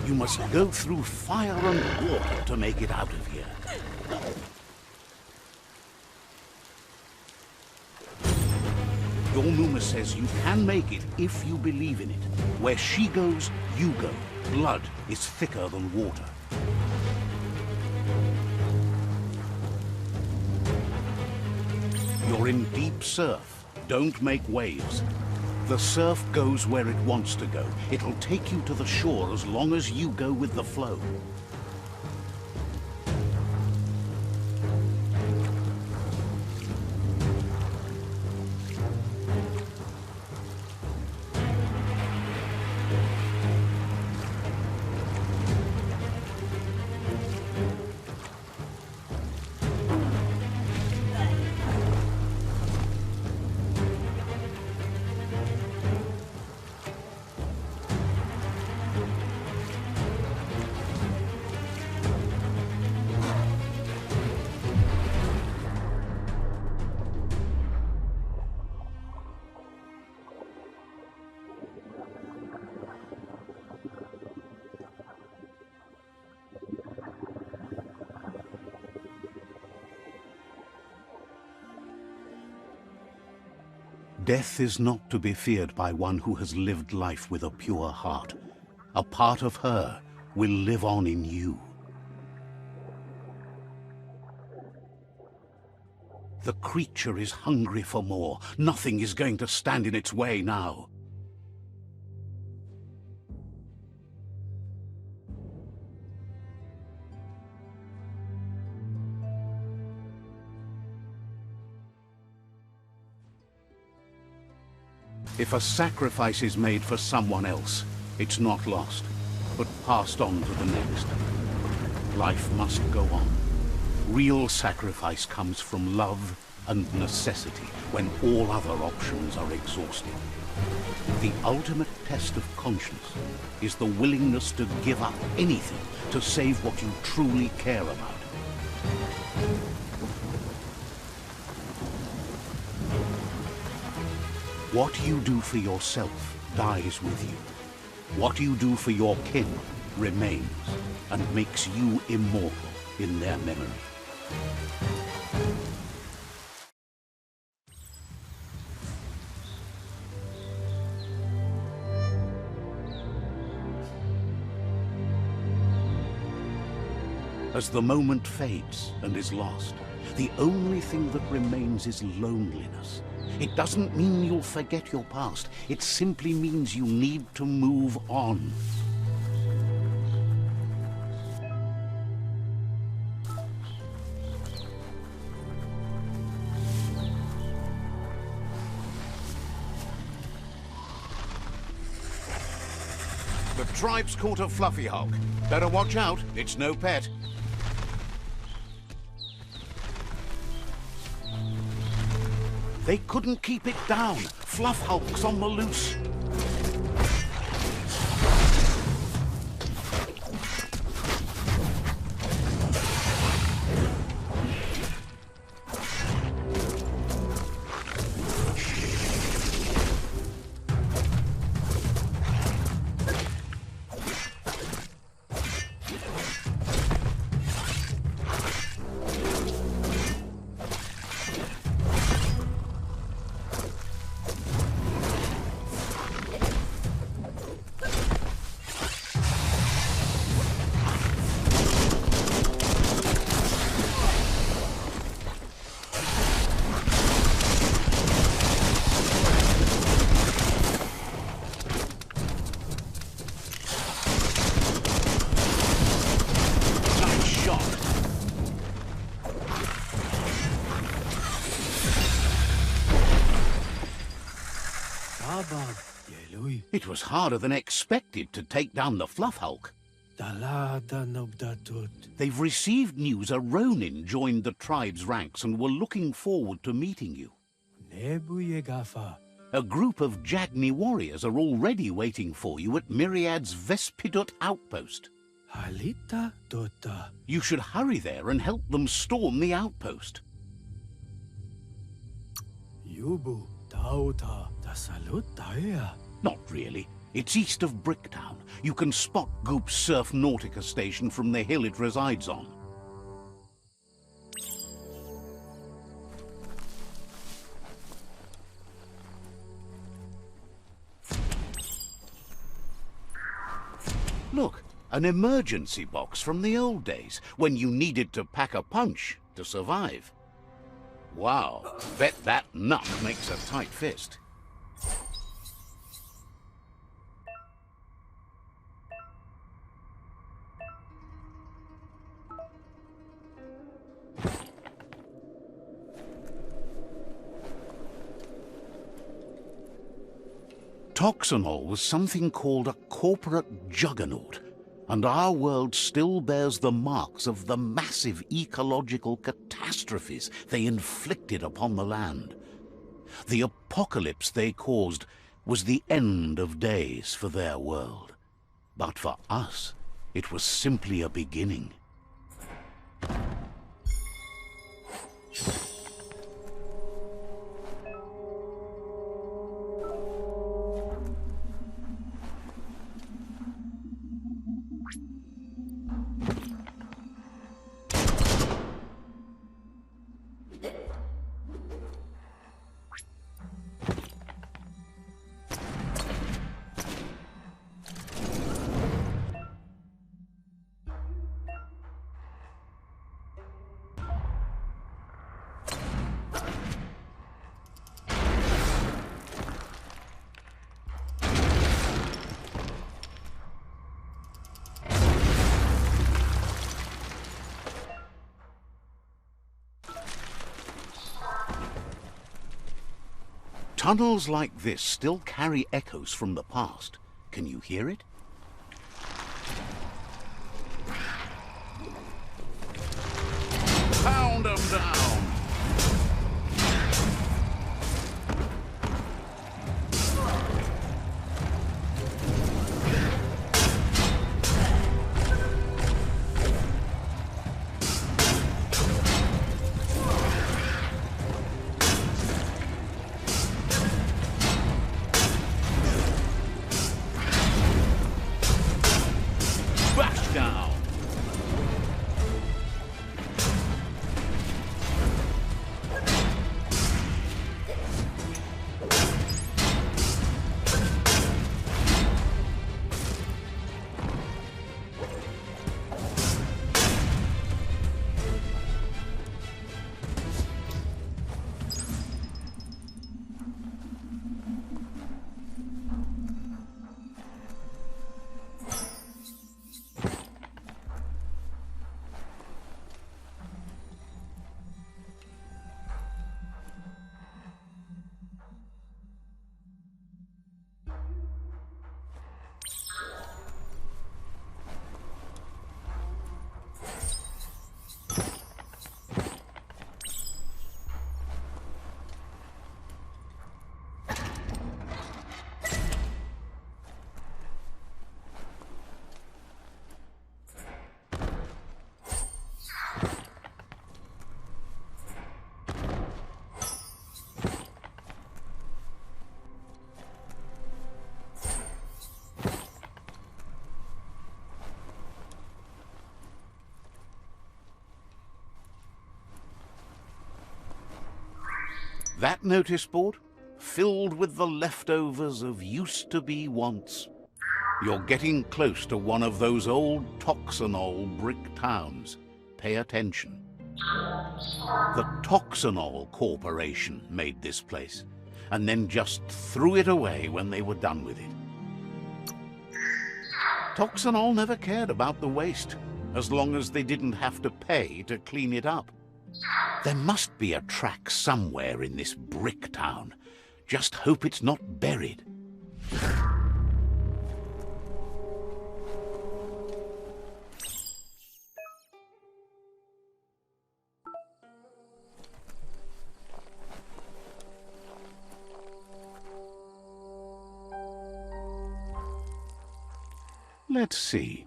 You must go through fire and water to make it out of here. Your Muma says you can make it if you believe in it. Where she goes, you go. Blood is thicker than water. You're in deep surf. Don't make waves. The surf goes where it wants to go. It'll take you to the shore as long as you go with the flow. Death is not to be feared by one who has lived life with a pure heart. A part of her will live on in you. The creature is hungry for more. Nothing is going to stand in its way now. If a sacrifice is made for someone else, it's not lost, but passed on to the next. Life must go on. Real sacrifice comes from love and necessity when all other options are exhausted. The ultimate test of conscience is the willingness to give up anything to save what you truly care about. What you do for yourself dies with you. What you do for your kin remains and makes you immortal in their memory. As the moment fades and is lost, the only thing that remains is loneliness. It doesn't mean you'll forget your past. It simply means you need to move on. The tribe's caught a fluffy hulk. Better watch out, it's no pet. They couldn't keep it down. Fluff Hulk's on the loose. It was harder than expected to take down the Fluff Hulk. They've received news a Ronin joined the tribe's ranks and were looking forward to meeting you. A group of Jagni warriors are already waiting for you at Myriad's Vespidut outpost. You should hurry there and help them storm the outpost. Not really. It's east of Bricktown. You can spot Goop's Surf Nautica station from the hill it resides on. Look, an emergency box from the old days, when you needed to pack a punch to survive. Wow, bet that nut makes a tight fist. Toxanol was something called a corporate juggernaut, and our world still bears the marks of the massive ecological catastrophes they inflicted upon the land. The apocalypse they caused was the end of days for their world. But for us, it was simply a beginning. Tunnels like this still carry echoes from the past. Can you hear it? Pound 'em down! That notice board? Filled with the leftovers of used-to-be wants. You're getting close to one of those old Toxanol brick towns. Pay attention. The Toxanol Corporation made this place, and then just threw it away when they were done with it. Toxanol never cared about the waste, as long as they didn't have to pay to clean it up. There must be a track somewhere in this brick town. Just hope it's not buried. Let's see.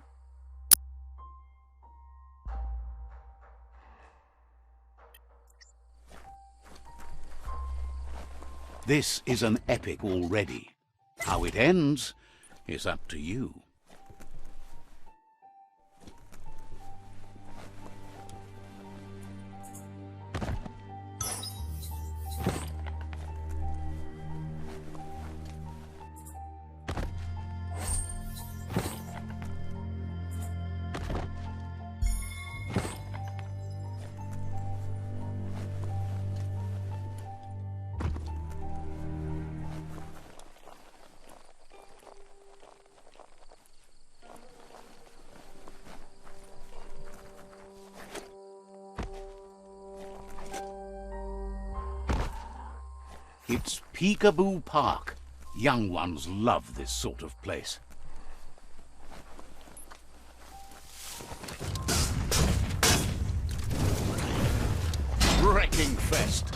This is an epic already. How it ends is up to you. It's Peekaboo Park. Young ones love this sort of place. Wrecking Fest.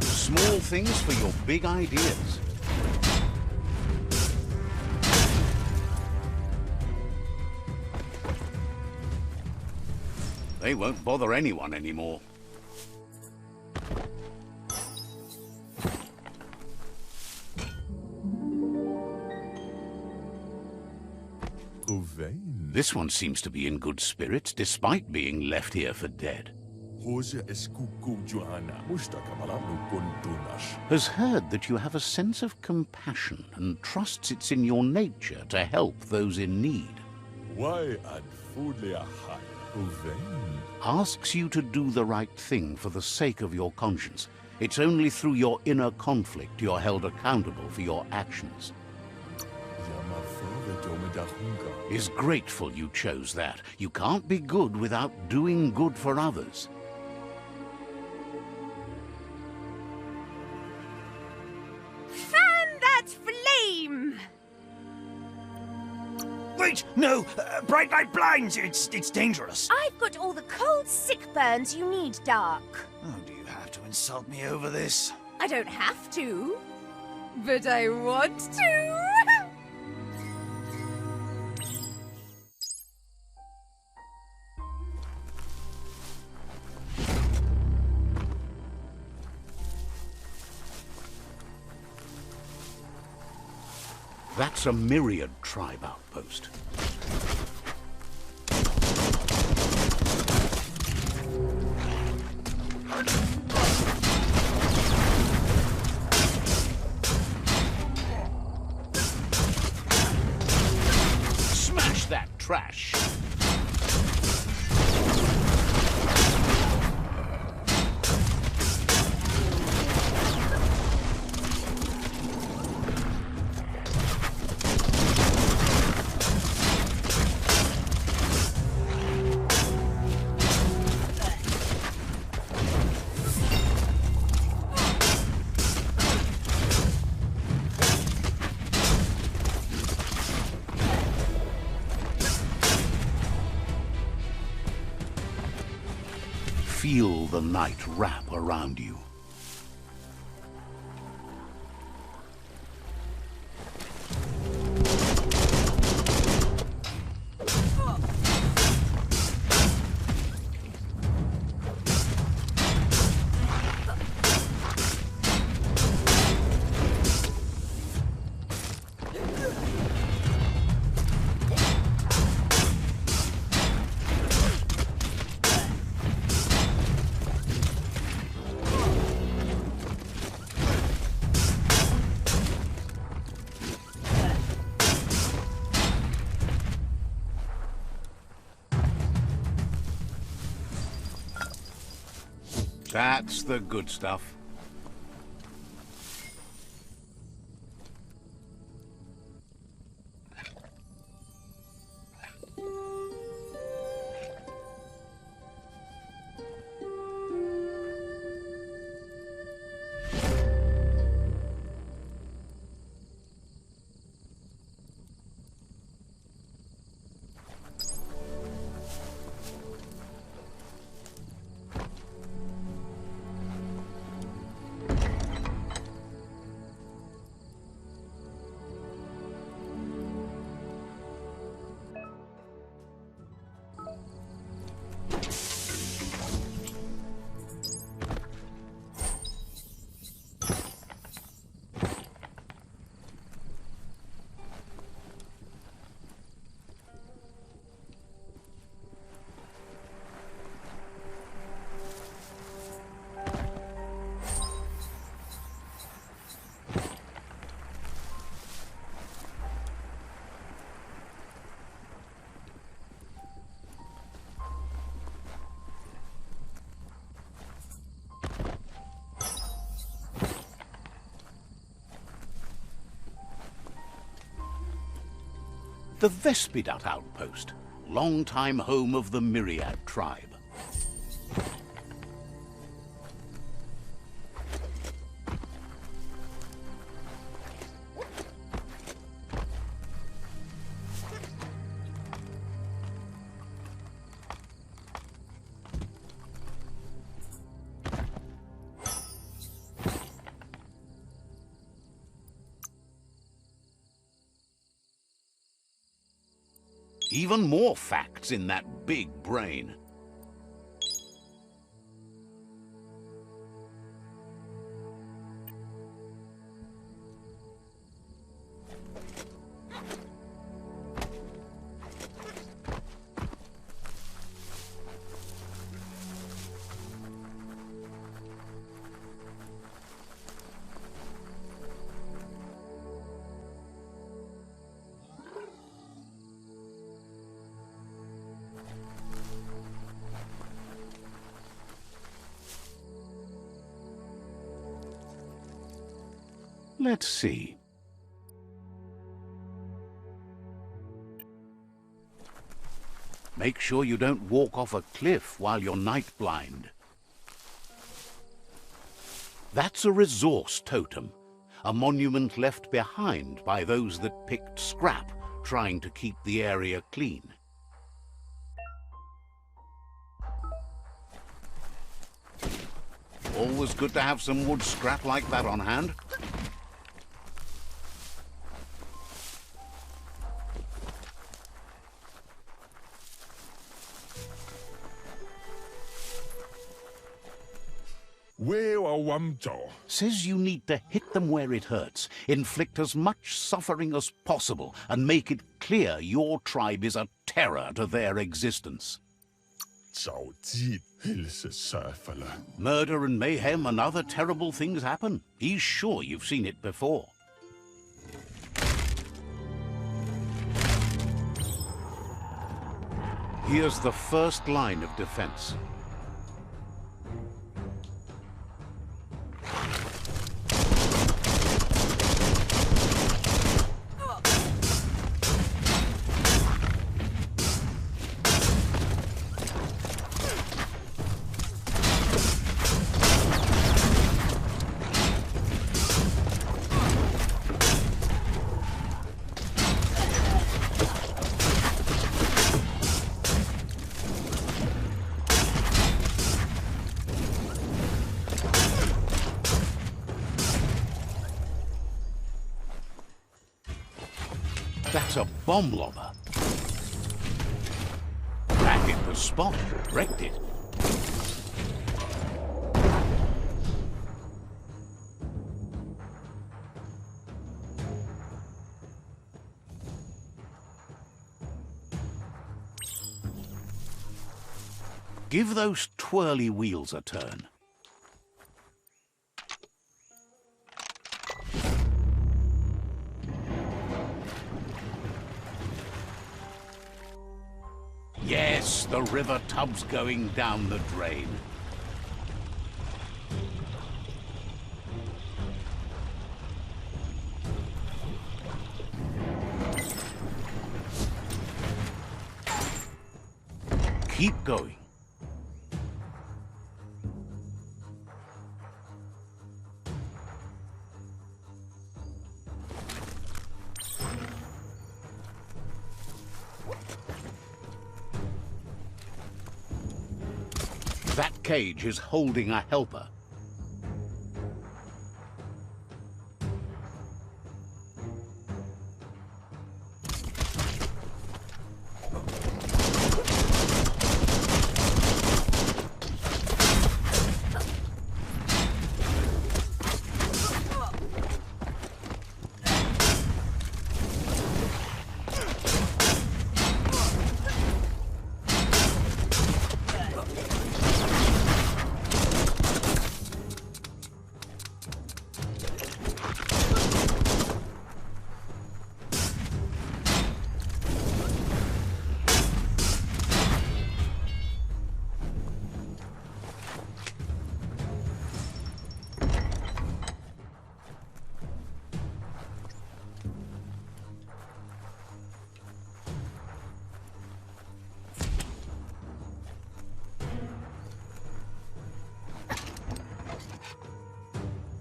Small things for your big ideas. They won't bother anyone anymore. This one seems to be in good spirits despite being left here for dead. Has heard that you have a sense of compassion and trusts it's in your nature to help those in need. Asks you to do the right thing for the sake of your conscience. It's only through your inner conflict you're held accountable for your actions. Is grateful you chose that. You can't be good without doing good for others. Fan that flame! Wait, no! Bright light blinds! It's dangerous! I've got all the cold sick burns you need, Dark. Oh, do you have to insult me over this? I don't have to, but I want to. That's a Myriad tribe outpost. Smash that trash! Feel the night wrap around you. That's the good stuff. The Vespidat outpost, long-time home of the Myriad tribe. Even more facts in that big brain. Let's see. Make sure you don't walk off a cliff while you're night blind. That's a resource totem, a monument left behind by those that picked scrap, trying to keep the area clean. Always good to have some wood scrap like that on hand. Says you need to hit them where it hurts, inflict as much suffering as possible, and make it clear your tribe is a terror to their existence. Murder and mayhem and other terrible things happen. He's sure you've seen it before. Here's the first line of defense. That's a bomb lobber. That hit the spot, wrecked it. Give those twirly wheels a turn. Yes, the river tub's going down the drain. Keep going. That cage is holding a helper.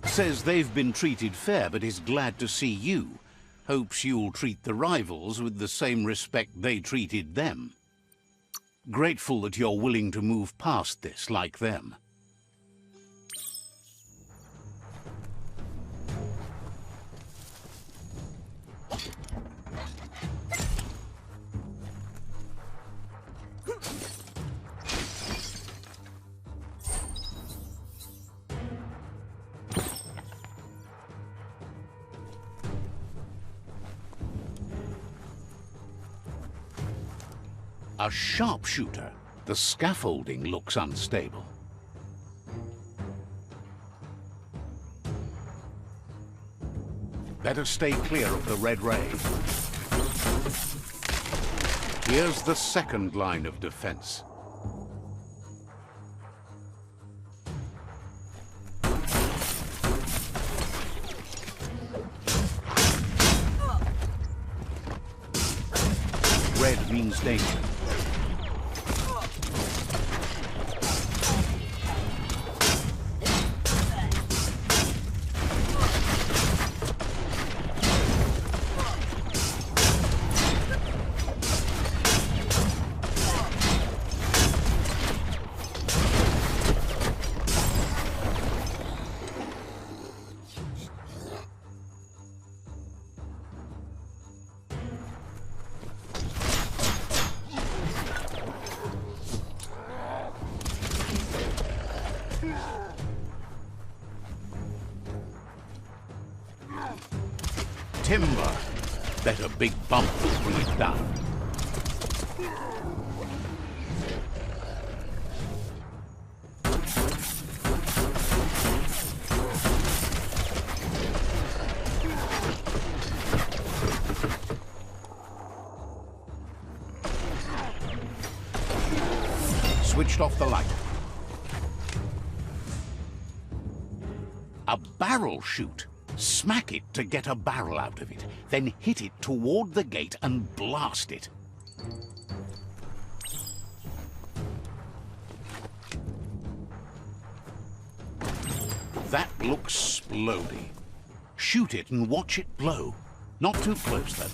Says they've been treated fair, but is glad to see you. Hopes you'll treat the rivals with the same respect they treated them. Grateful that you're willing to move past this like them. A sharpshooter. The scaffolding looks unstable. Better stay clear of the red ray. Here's the second line of defense. Red means danger. Timber. Bet a big bump will bring it down. Switched off the light. A barrel shoot. Smack it to get a barrel out of it, then hit it toward the gate and blast it. That looks splody. Shoot it and watch it blow. Not too close, though.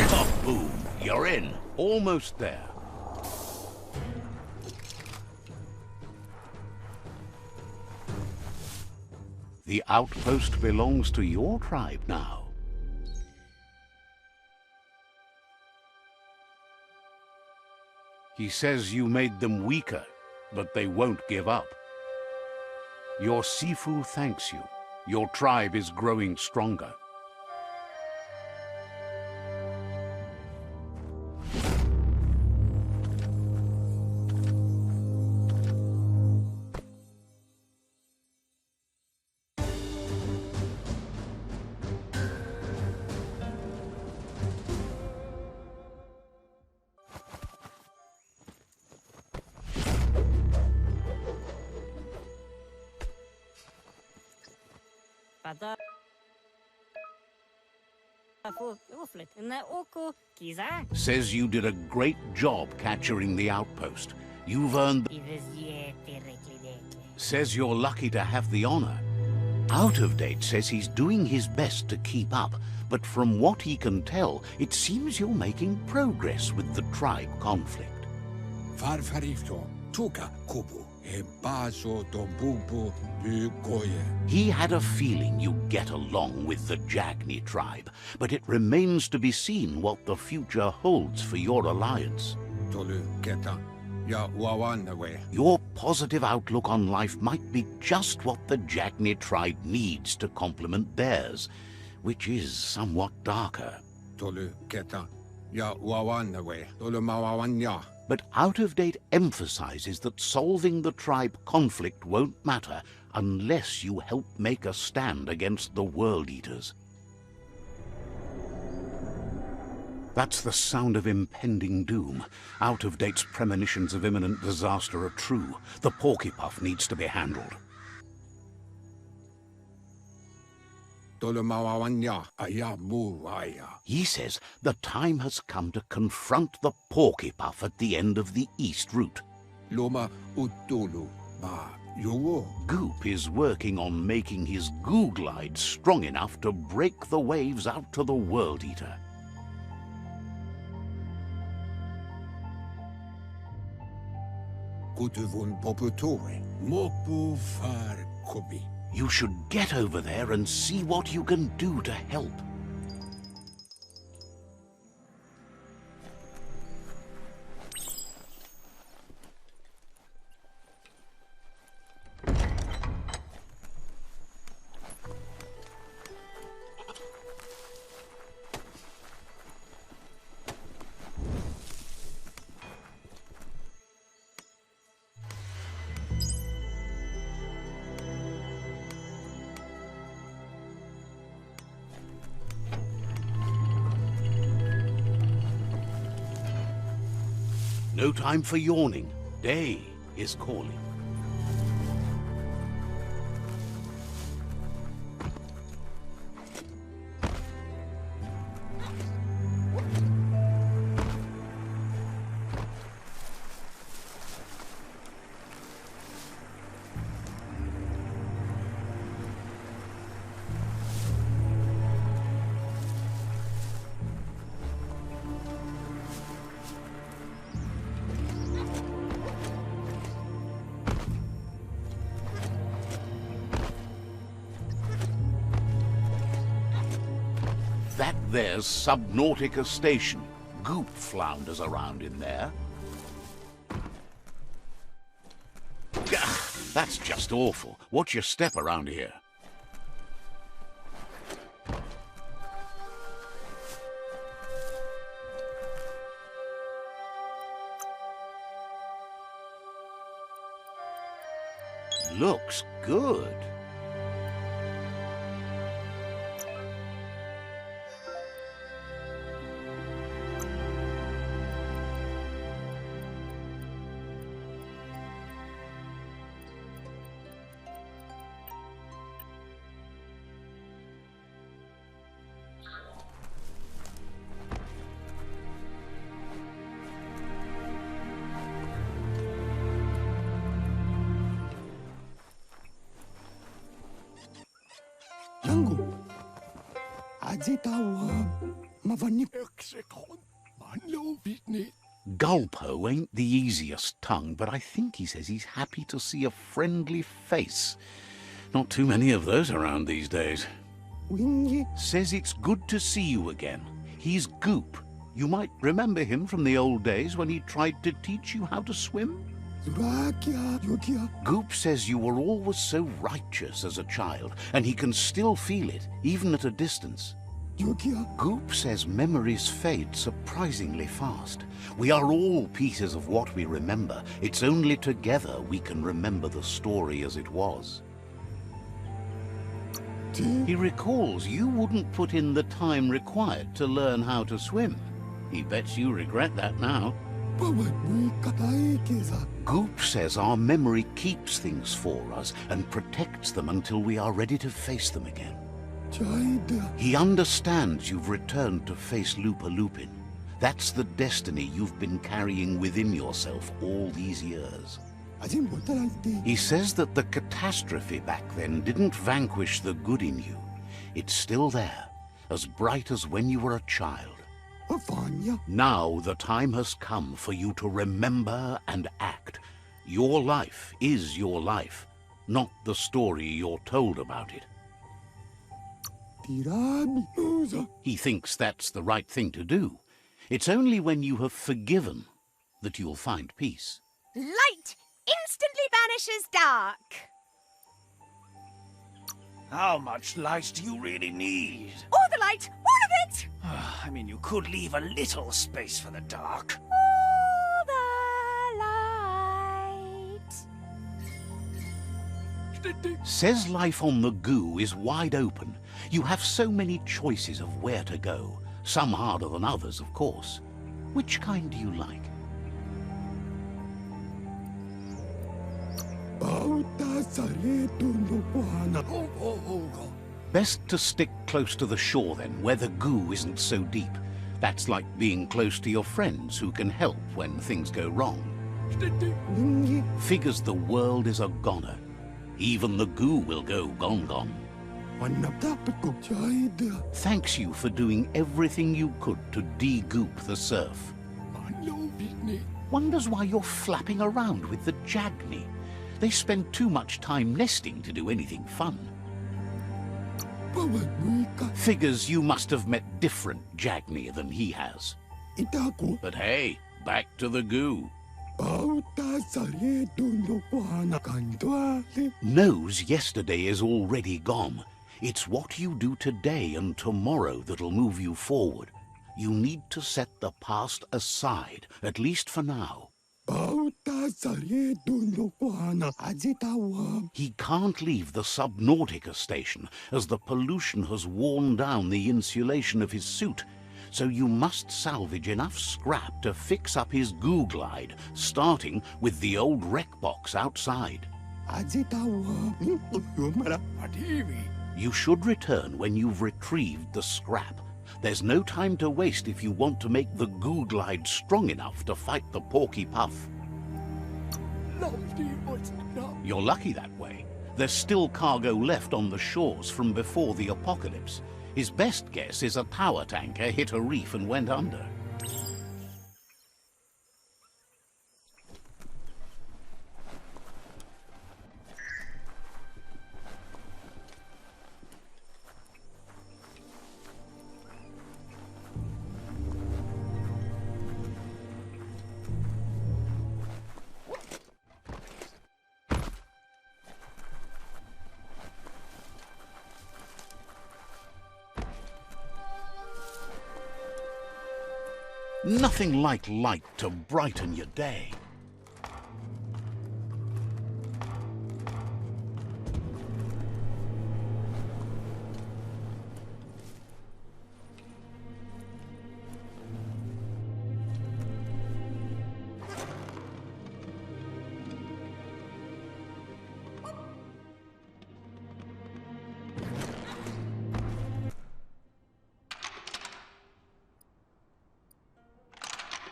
Kaboom! You're in. Almost there. The outpost belongs to your tribe now. He says you made them weaker, but they won't give up. Your Sifu thanks you. Your tribe is growing stronger. Says you did a great job capturing the outpost. You've earned... Says you're lucky to have the honor. Out of Date says he's doing his best to keep up, but from what he can tell, it seems you're making progress with the tribe conflict. He had a feeling you'd get along with the Jagni tribe, but it remains to be seen what the future holds for your alliance. Your positive outlook on life might be just what the Jagni tribe needs to complement theirs, which is somewhat darker. But Out of Date emphasizes that solving the tribe conflict won't matter unless you help make a stand against the World Eaters. That's the sound of impending doom. Out of Date's premonitions of imminent disaster are true. The Porky Puff needs to be handled. He says the time has come to confront the Porky Puff at the end of the East Route. Goop is working on making his goo glide strong enough to break the waves out to the World Eater. You should get over there and see what you can do to help. No time for yawning. Day is calling. That there's Subnautica Station. Goop flounders around in there. Gah, that's just awful. Watch your step around here. Looks good. Gulpo ain't the easiest tongue, but I think he says he's happy to see a friendly face. Not too many of those around these days. Says it's good to see you again. He's Goop. You might remember him from the old days when he tried to teach you how to swim. Goop says you were always so righteous as a child, and he can still feel it, even at a distance. Goop says memories fade surprisingly fast. We are all pieces of what we remember. It's only together we can remember the story as it was. He recalls you wouldn't put in the time required to learn how to swim. He bets you regret that now. Goop says our memory keeps things for us and protects them until we are ready to face them again. He understands you've returned to face LUPIN. That's the destiny you've been carrying within yourself all these years. He says that the catastrophe back then didn't vanquish the good in you. It's still there, as bright as when you were a child. Now the time has come for you to remember and act. Your life is your life, not the story you're told about it. He thinks that's the right thing to do. It's only when you have forgiven that you'll find peace. Light instantly banishes dark. How much light do you really need? All the light, all of it! I mean, you could leave a little space for the dark. All the light. Says life on the goo is wide open. You have so many choices of where to go. Some harder than others, of course. Which kind do you like? Best to stick close to the shore then, where the goo isn't so deep. That's like being close to your friends who can help when things go wrong. Figures the world is a goner. Even the goo will go gone. Thanks you for doing everything you could to de-goop the surf. Wonders why you're flapping around with the Jagni. They spend too much time nesting to do anything fun. Figures you must have met different Jagni than he has. But hey, back to the goo. Knows yesterday is already gone. It's what you do today and tomorrow that'll move you forward. You need to set the past aside, at least for now. He can't leave the Subnautica station, as the pollution has worn down the insulation of his suit. So you must salvage enough scrap to fix up his goo glide, starting with the old wreck box outside. You should return when you've retrieved the scrap. There's no time to waste if you want to make the goo glide strong enough to fight the Porky Puff. You're lucky that way. There's still cargo left on the shores from before the apocalypse. His best guess is a power tanker hit a reef and went under. Nothing like light to brighten your day.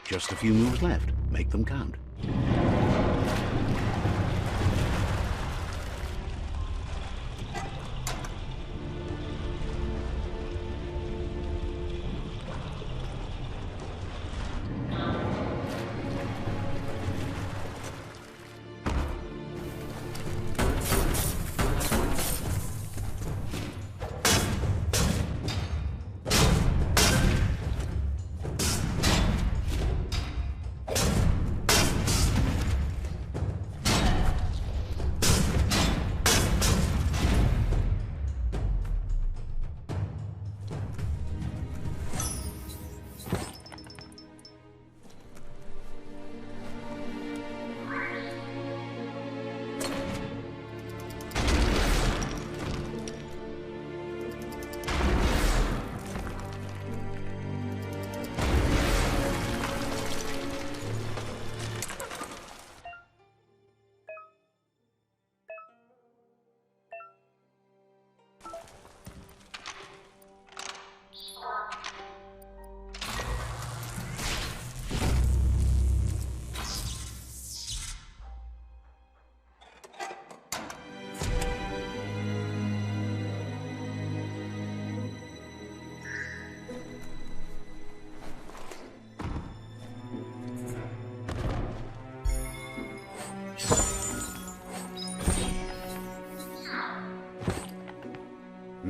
Just a few moves left. Make them count.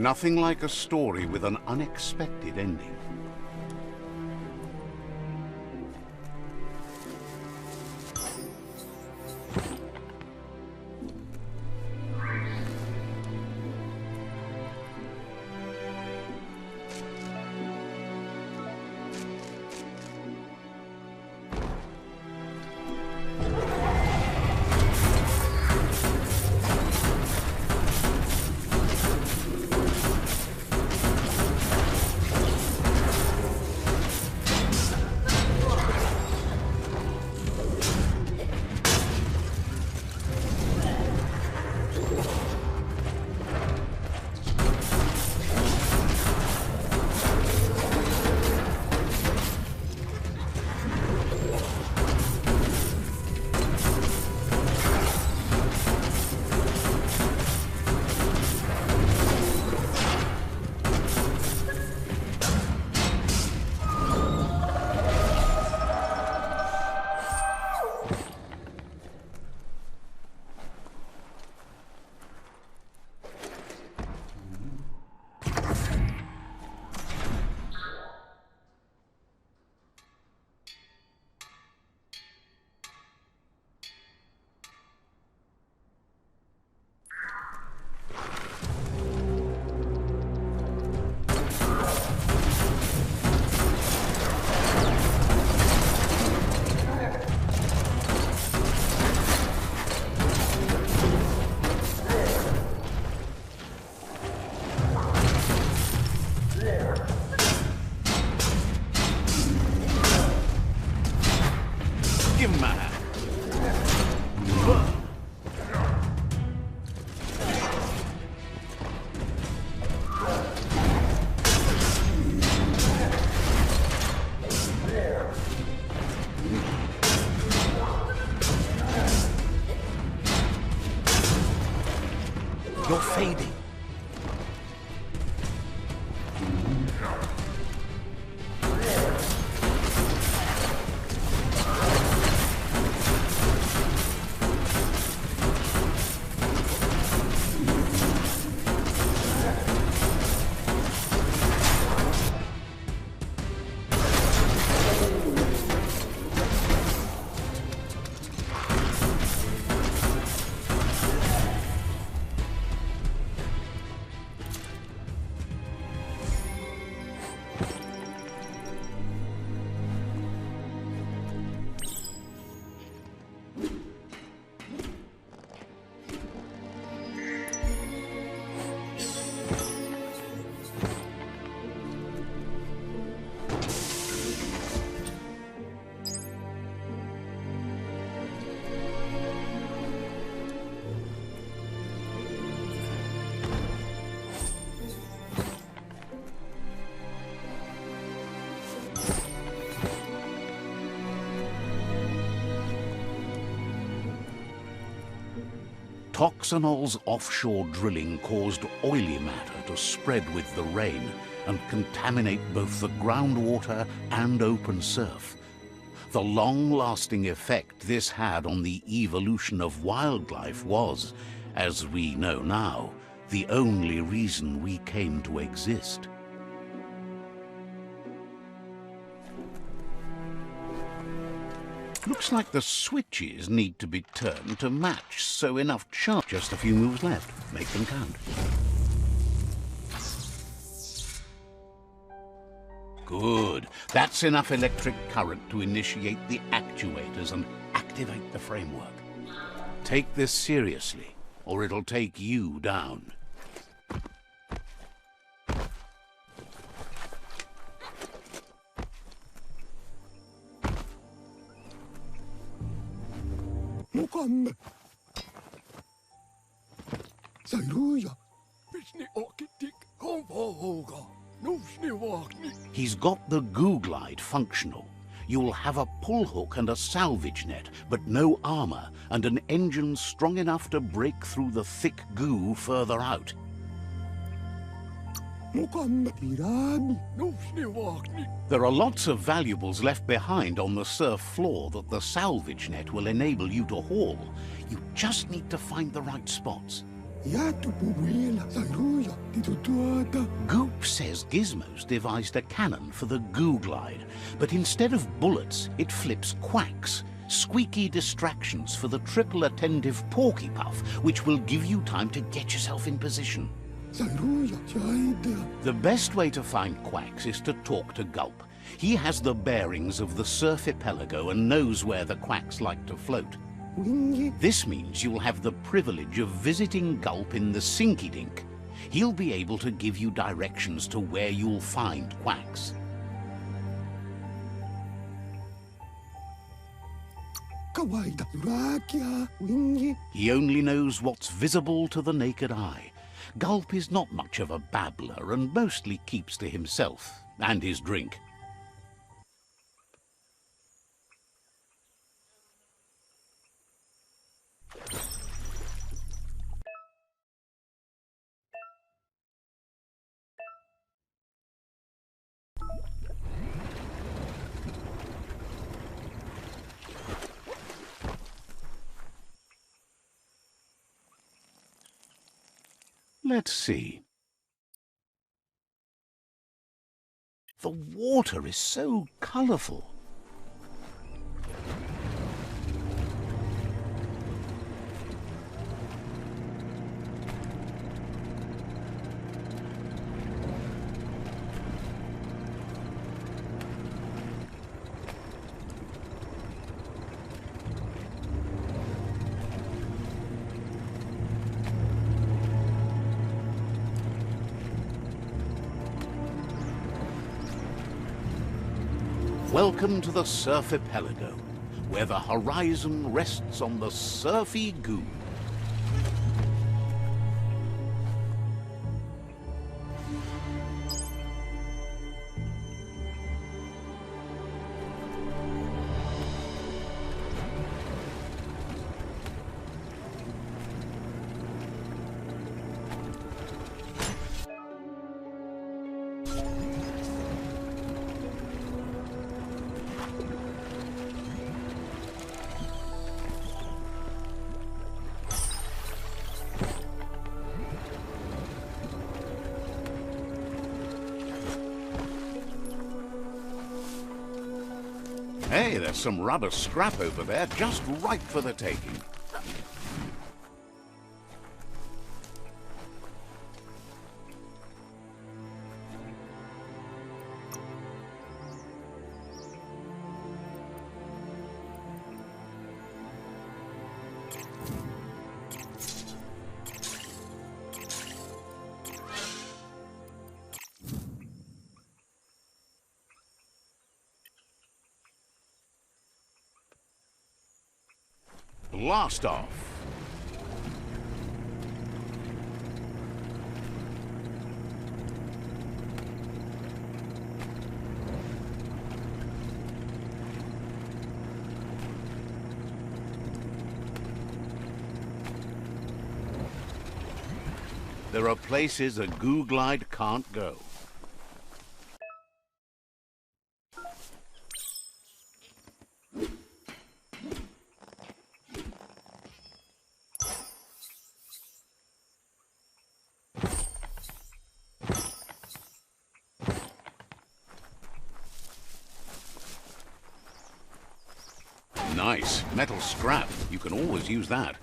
Nothing like a story with an unexpected ending. You're fading. Toxanol's offshore drilling caused oily matter to spread with the rain and contaminate both the groundwater and open surf. The long-lasting effect this had on the evolution of wildlife was, as we know now, the only reason we came to exist. Looks like the switches need to be turned to match, so enough charge. Just a few moves left. Make them count. Good. That's enough electric current to initiate the actuators and activate the framework. Take this seriously, or it'll take you down. He's got the goo glide functional. You'll have a pull hook and a salvage net, but no armor, and an engine strong enough to break through the thick goo further out. There are lots of valuables left behind on the surf floor that the salvage net will enable you to haul. You just need to find the right spots. Goop says Gizmo's devised a cannon for the goo glide, but instead of bullets, it flips quacks, squeaky distractions for the triple attentive Porky Puff, which will give you time to get yourself in position. The best way to find quacks is to talk to Gulp. He has the bearings of the Surf Archipelago and knows where the quacks like to float. This means you'll have the privilege of visiting Gulp in the Sinky Dink. He'll be able to give you directions to where you'll find quacks. He only knows what's visible to the naked eye. Gulp is not much of a babbler and mostly keeps to himself and his drink. Let's see. The water is so colourful. Welcome to the Surf Archipelago, where the horizon rests on the surfy goo. Hey, there's some rubber scrap over there, just right for the taking. Blast off. There are places a goo glide can't go. Nice. Metal scrap. You can always use that.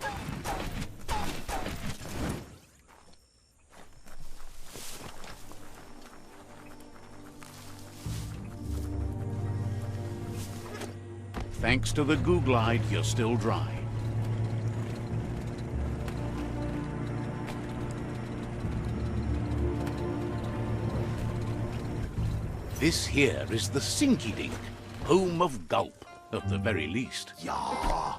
Thanks to the goo glide, you're still dry. This here is the Sinky Dink, home of Gulp, at the very least. Yeah.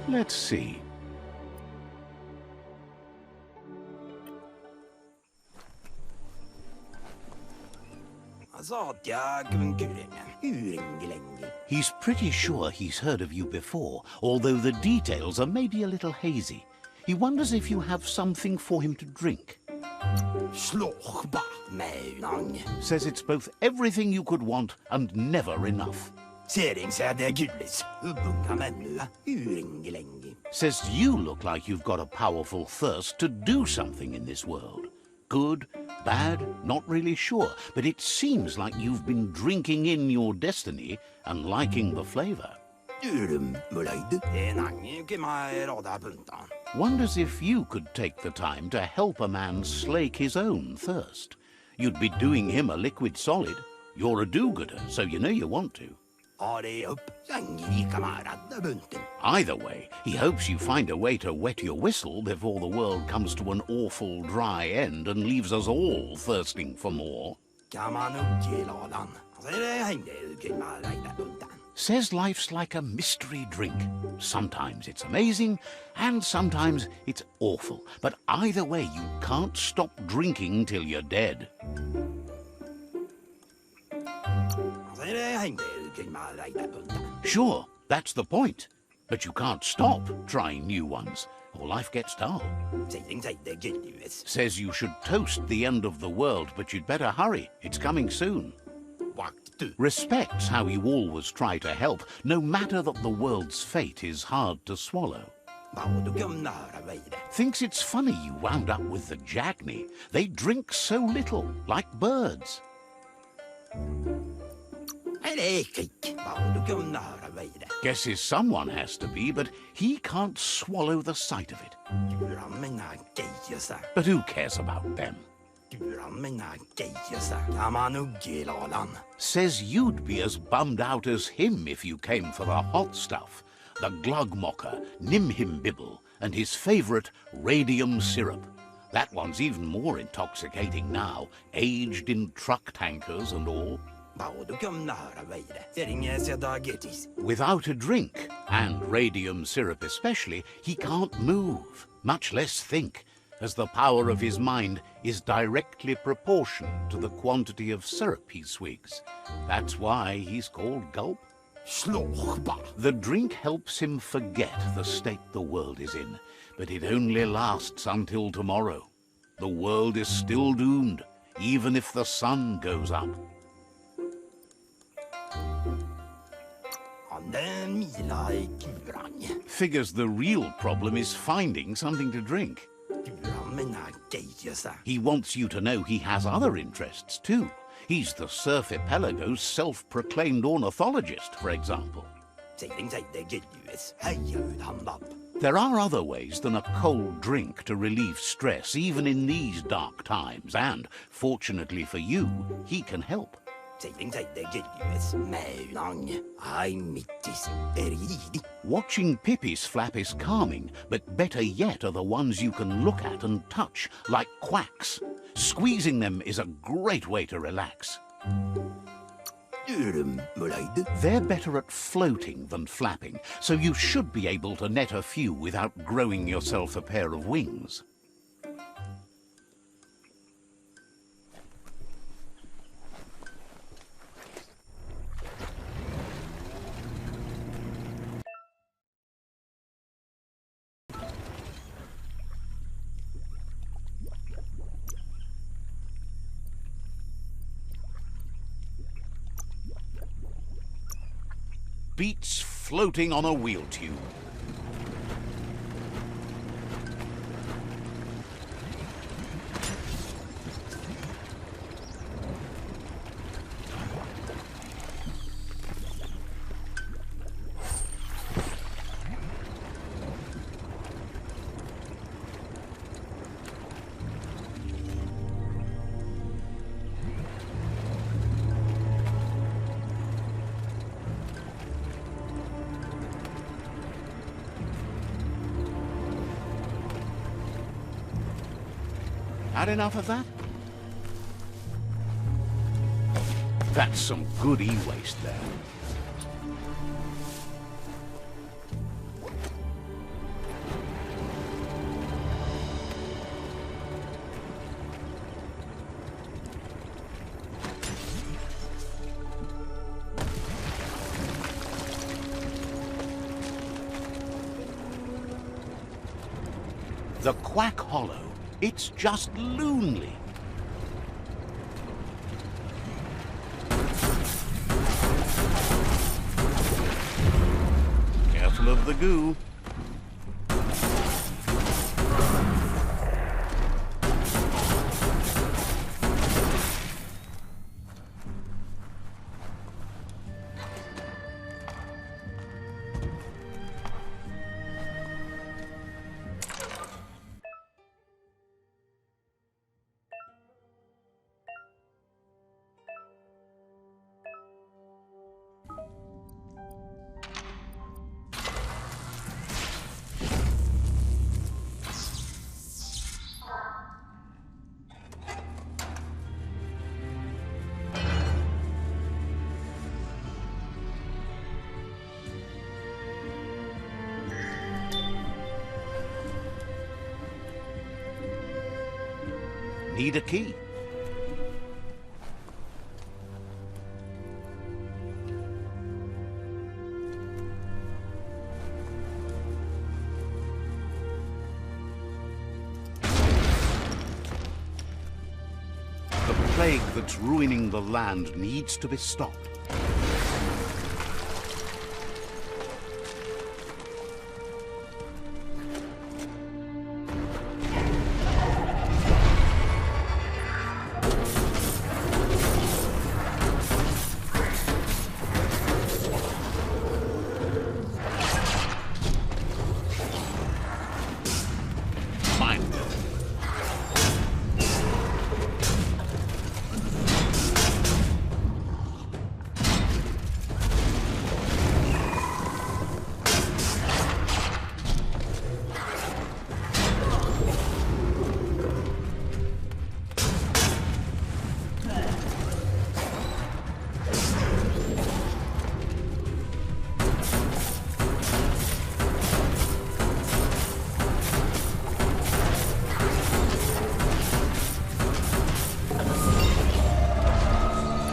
Let's see. He's pretty sure he's heard of you before, although the details are maybe a little hazy. He wonders if you have something for him to drink. Slåchba meunang. Says it's both everything you could want and never enough. Seringsæde gullis. Ubunga menua. Uringelengi. Says you look like you've got a powerful thirst to do something in this world. Good, bad, not really sure, but it seems like you've been drinking in your destiny and liking the flavor. Muløyde. Enang kema roda buntan. Wonders if you could take the time to help a man slake his own thirst. You'd be doing him a liquid solid. You're a do-gooder, so you know you want to. Either way, he hopes you find a way to wet your whistle before the world comes to an awful dry end and leaves us all thirsting for more. Says life's like a mystery drink. Sometimes it's amazing, and sometimes it's awful. But either way, you can't stop drinking till you're dead. Sure, that's the point. But you can't stop trying new ones, or life gets dull. Says you should toast the end of the world, but you'd better hurry. It's coming soon. Respects how you always try to help, no matter that the world's fate is hard to swallow. Thinks it's funny you wound up with the Jagni. They drink so little, like birds. Guesses someone has to be, but he can't swallow the sight of it. But who cares about them? Says you'd be as bummed out as him if you came for the hot stuff. The glugmocker, Nimhimbibble, and his favourite radium syrup. That one's even more intoxicating now, aged in truck tankers and all. Without a drink, and radium syrup especially, he can't move, much less think, as the power of his mind is directly proportional to the quantity of syrup he swigs. That's why he's called Gulp. The drink helps him forget the state the world is in, but it only lasts until tomorrow. The world is still doomed, even if the sun goes up. Figures the real problem is finding something to drink. He wants you to know he has other interests too. He's the Surfipelago's self-proclaimed ornithologist, for example. There are other ways than a cold drink to relieve stress, even in these dark times, and, fortunately for you, he can help. Watching Pippi's flap is calming, but better yet are the ones you can look at and touch, like quacks. Squeezing them is a great way to relax. They're better at floating than flapping, so you should be able to net a few without growing yourself a pair of wings. Beats floating on a wheel tube. Had enough of that? That's some good e-waste there. The Quack Hollow It's just loonly. Careful of the goo. Need a key. The plague that's ruining the land needs to be stopped.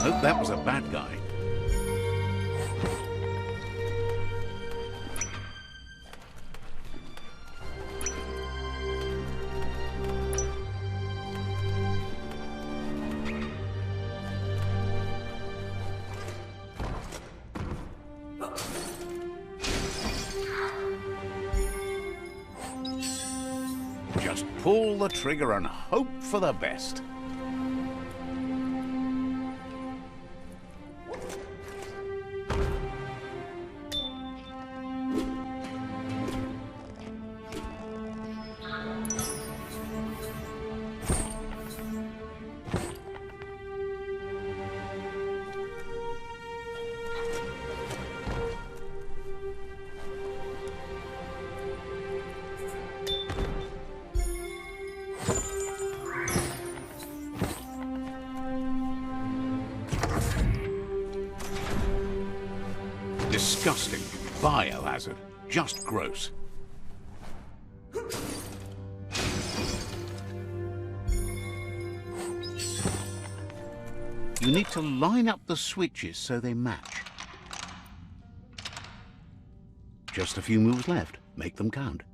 Hope that was a bad guy. Just pull the trigger and hope for the best. Disgusting. Biohazard. Just gross. You need to line up the switches so they match. Just a few moves left. Make them count.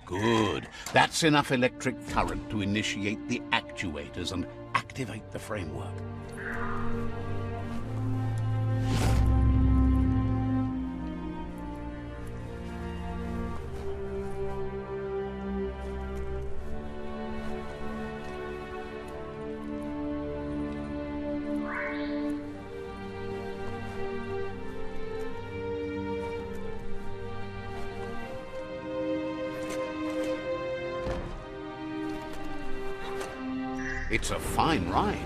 Good. That's enough electric current to initiate the actuators and activate the framework. It's a fine ride.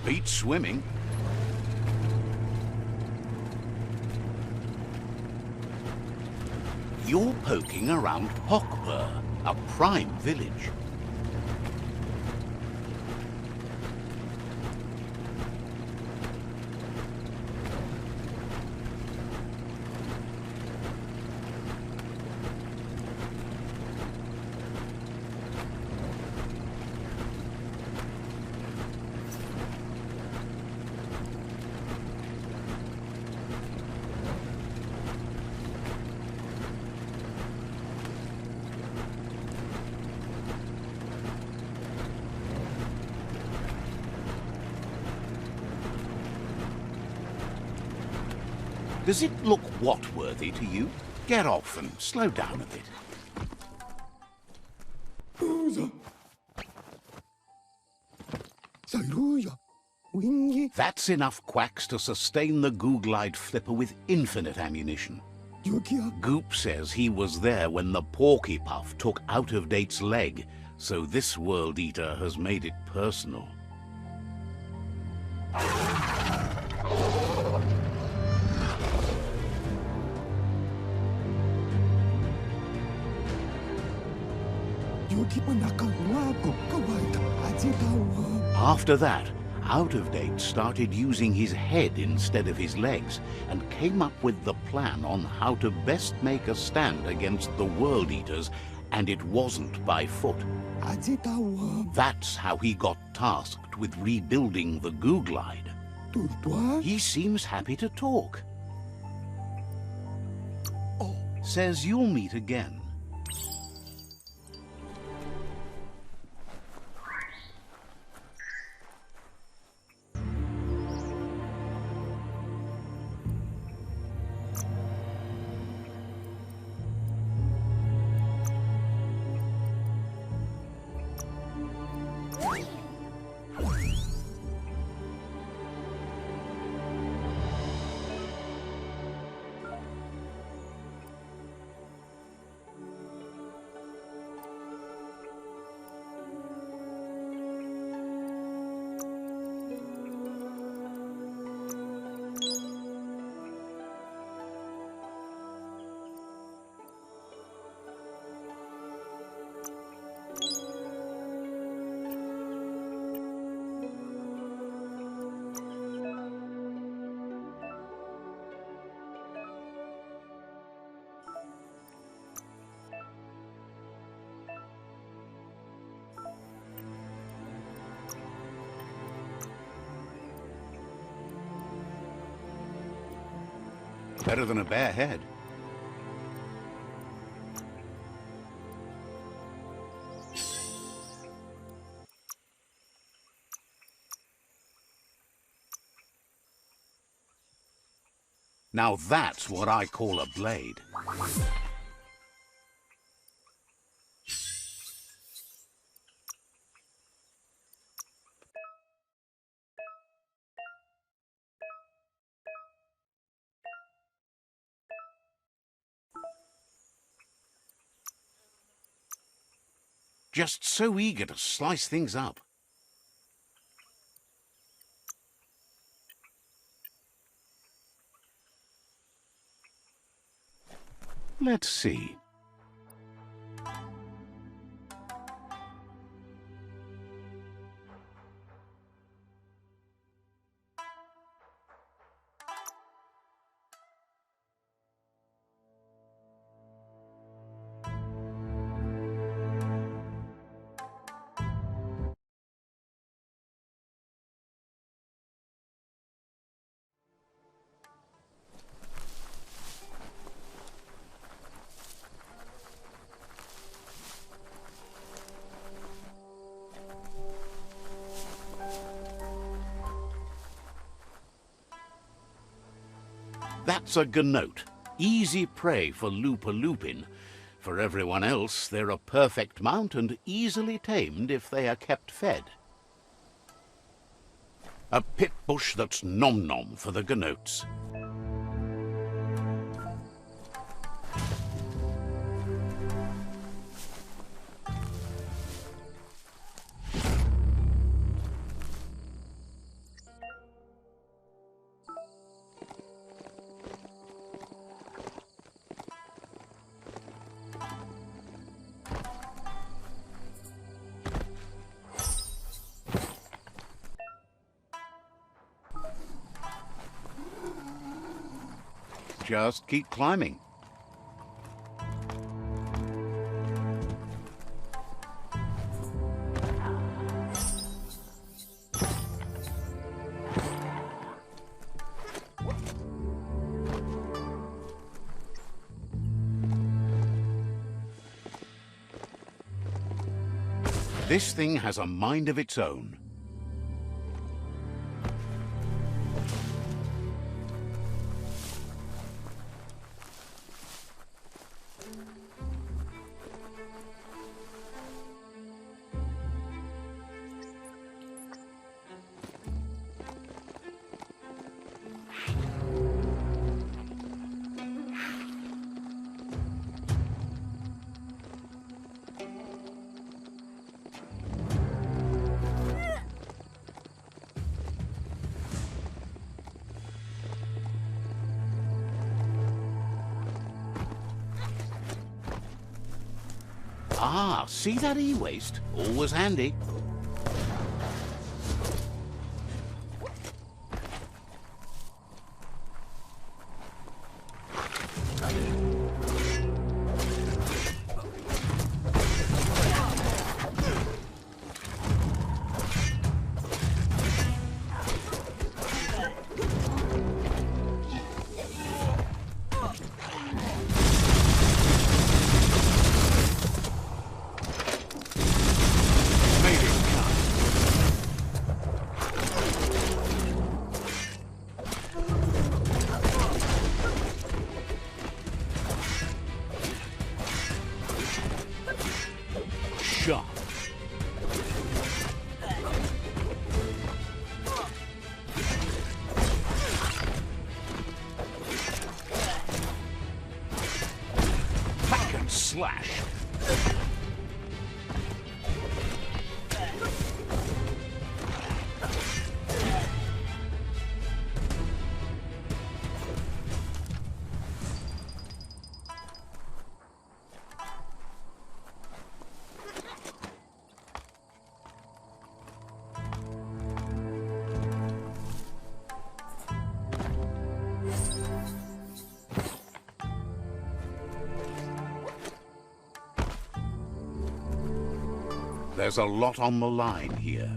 Beats swimming. You're poking around PORKY, a prime village. Does it look what-worthy to you? Get off and slow down a bit. That's enough quacks to sustain the Googlide flipper with infinite ammunition. Goop says he was there when the Porky Puff took Out-of-Date's leg, so this World Eater has made it personal. After that, Out-of-Date started using his head instead of his legs and came up with the plan on how to best make a stand against the World Eaters, and it wasn't by foot. That's how he got tasked with rebuilding the Googlide. He seems happy to talk. Says you'll meet again. Better than a bare head. Now that's what I call a blade. Just so eager to slice things up. Let's see. That's a gnote. Easy prey for LUPIN. For everyone else, they're a perfect mount and easily tamed if they are kept fed. A pit bush that's nom-nom for the gnotes. Just keep climbing. This thing has a mind of its own. Ah, see that e-waste? Always handy. Slash. There's a lot on the line here.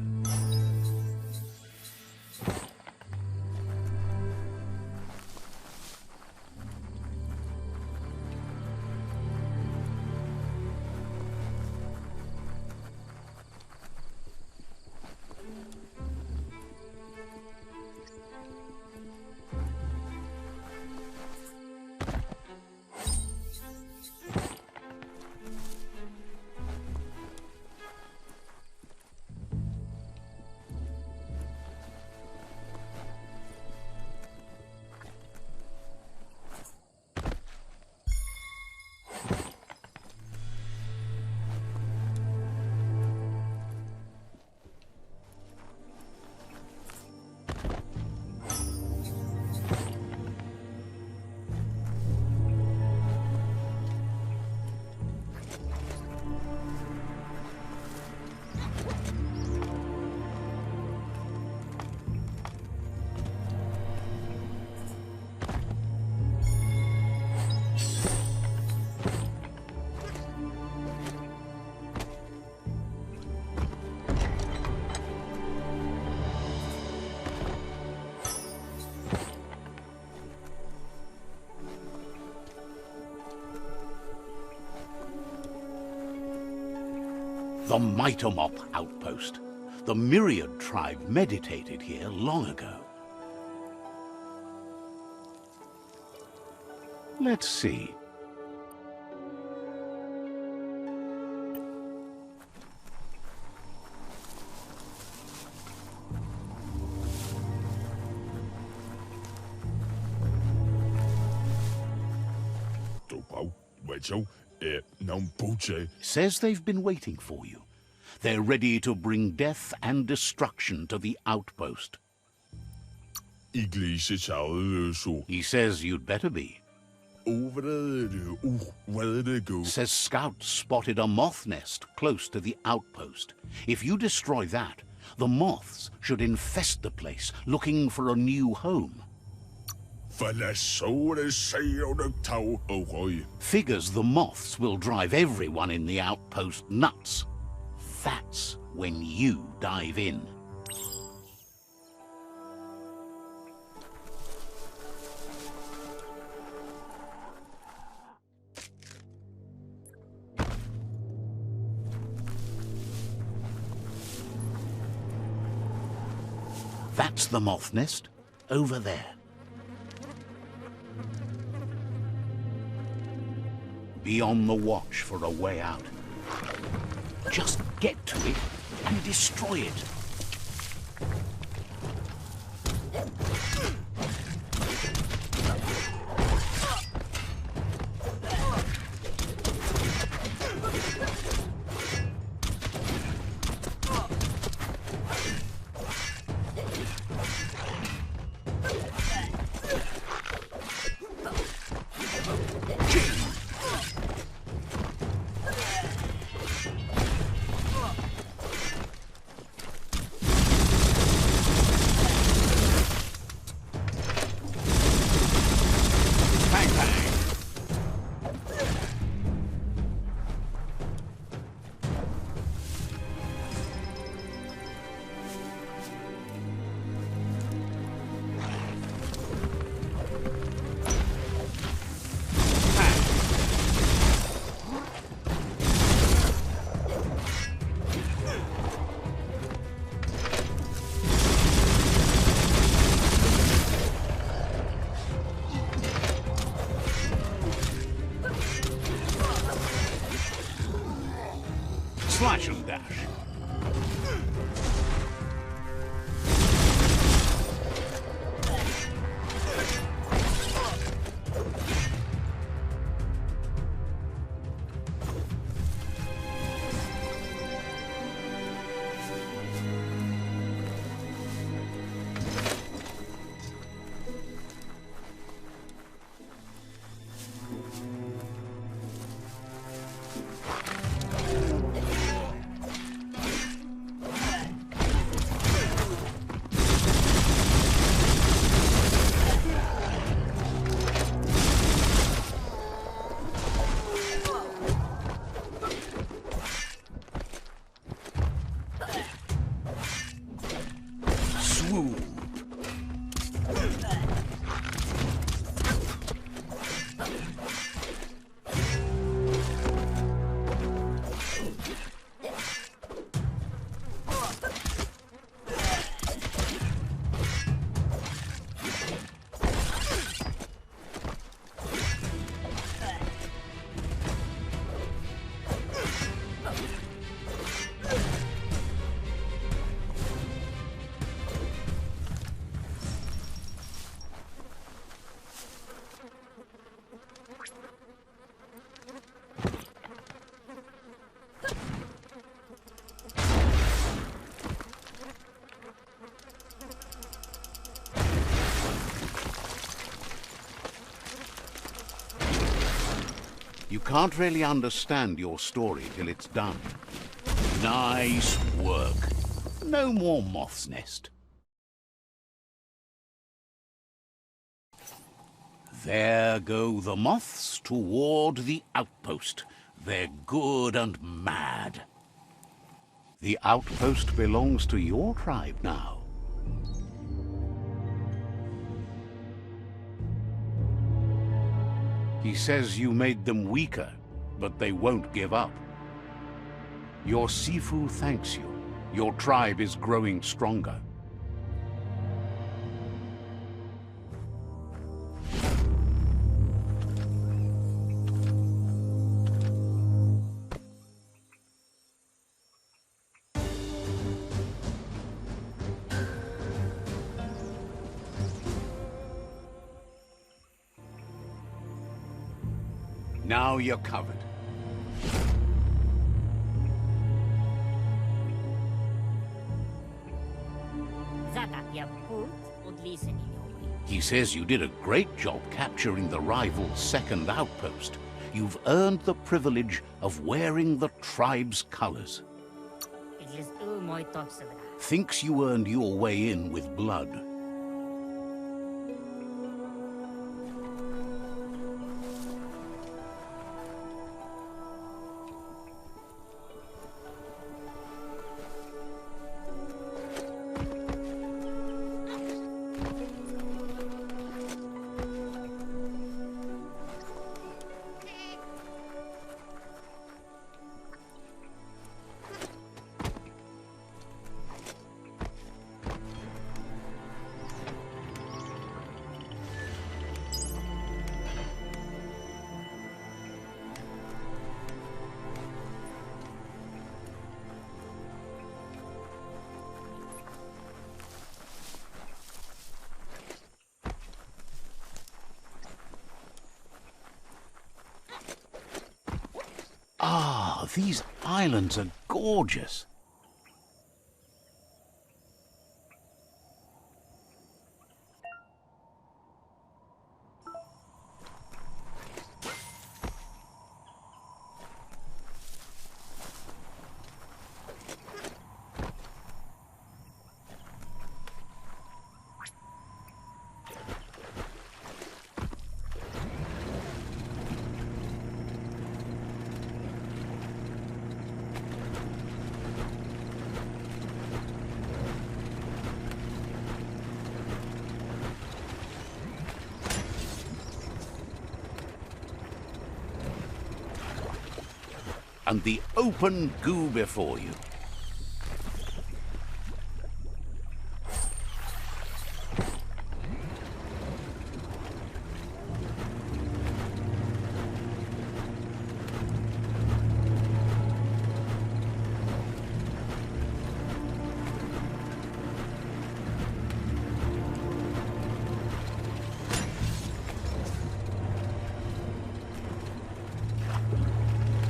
The Mitomop outpost. The Myriad tribe meditated here long ago. Let's see. Says they've been waiting for you. They're ready to bring death and destruction to the outpost. He says you'd better be. Says scouts spotted a moth nest close to the outpost. If you destroy that, the moths should infest the place, looking for a new home. Figures the moths will drive everyone in the outpost nuts. That's when you dive in. That's the moth nest, over there. Be on the watch for a way out. Just get to it and destroy it. Slash and dash. You can't really understand your story till it's done. Nice work. No more moth's nest. There go the moths toward the outpost. They're good and mad. The outpost belongs to your tribe now. He says you made them weaker, but they won't give up. Your Sifu thanks you. Your tribe is growing stronger. Now you're covered. He says you did a great job capturing the rival's second outpost. You've earned the privilege of wearing the tribe's colors. Thinks you earned your way in with blood. these islands are gorgeous. And the open goo before you.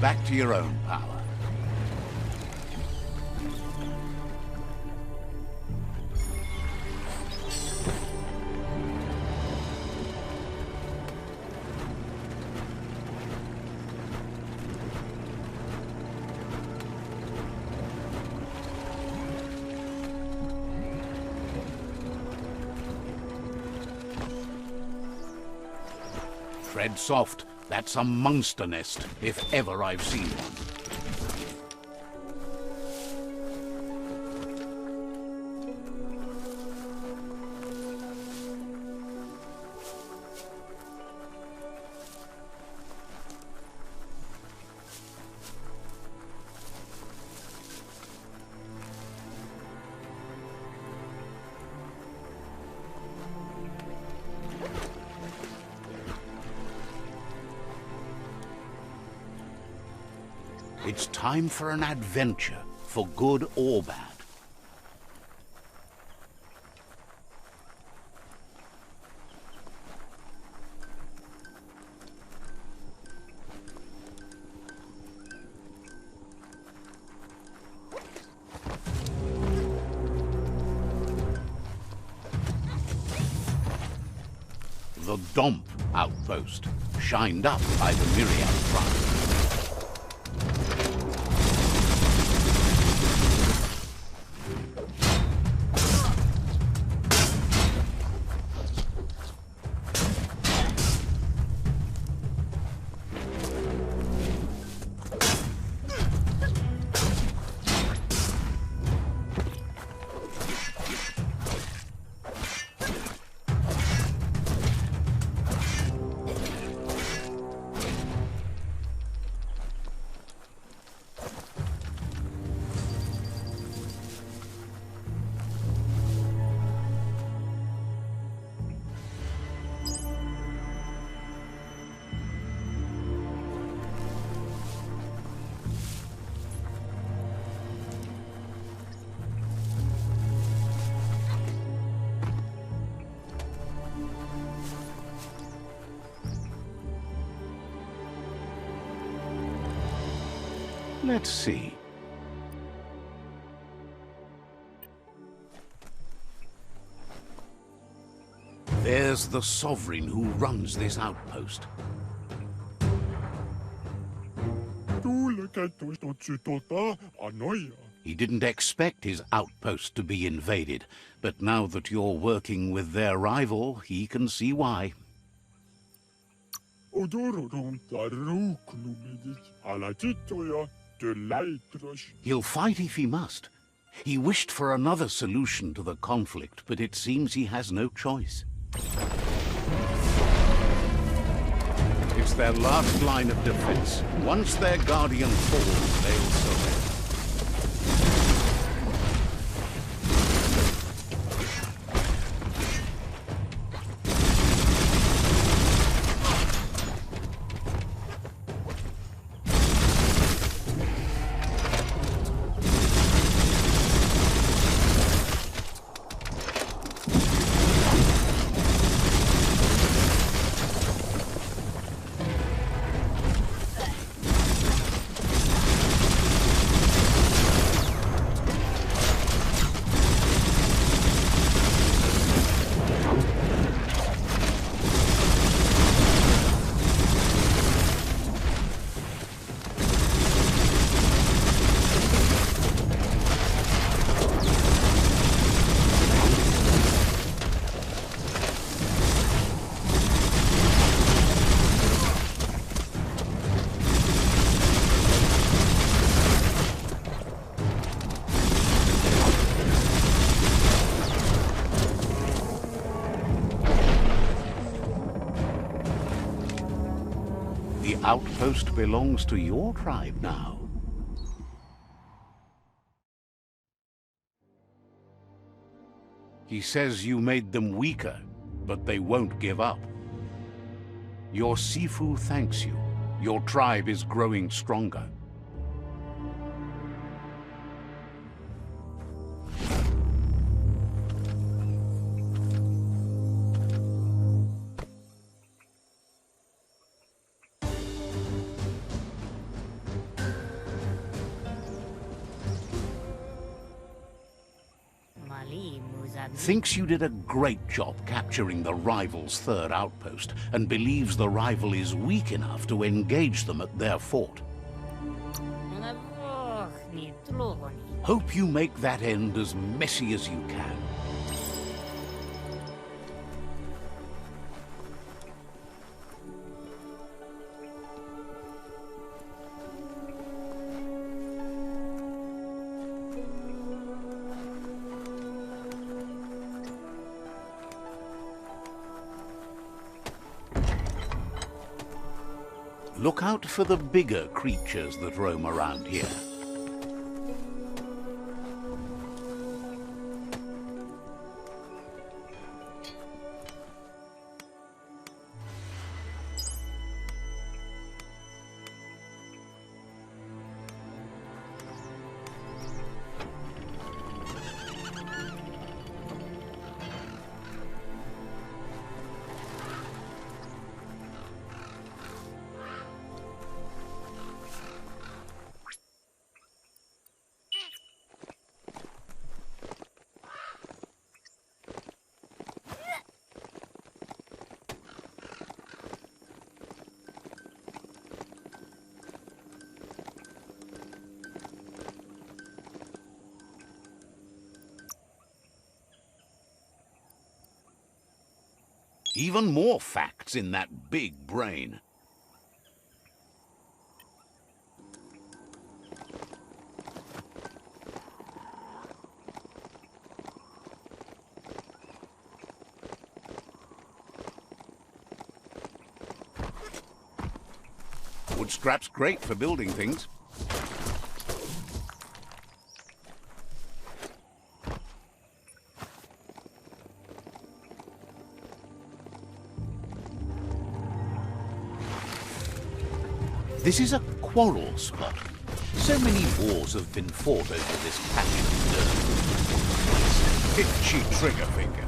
Back to your own power. Tread soft. That's a monster nest, if ever I've seen one. It's time for an adventure, for good or bad. The Domp outpost, shined up by the Myriad Prime. Let's see. There's the Sovereign who runs this outpost. He didn't expect his outpost to be invaded, but now that you're working with their rival, he can see why. He'll fight if he must. He wished for another solution to the conflict, but it seems he has no choice. It's their last line of defense. Once their Guardian falls, they'll surrender. outpost belongs to your tribe now. He says you made them weaker, but they won't give up. Your Sifu thanks you. Your tribe is growing stronger. Thinks you did a great job capturing the rival's third outpost, and believes the rival is weak enough to engage them at their fort. Hope you make that end as messy as you can. Look out for the bigger creatures that roam around here. Even more facts in that big brain. Wood scrap's great for building things. This is a quarrel spot. So many wars have been fought over this patch of dirt. Itchy trigger finger.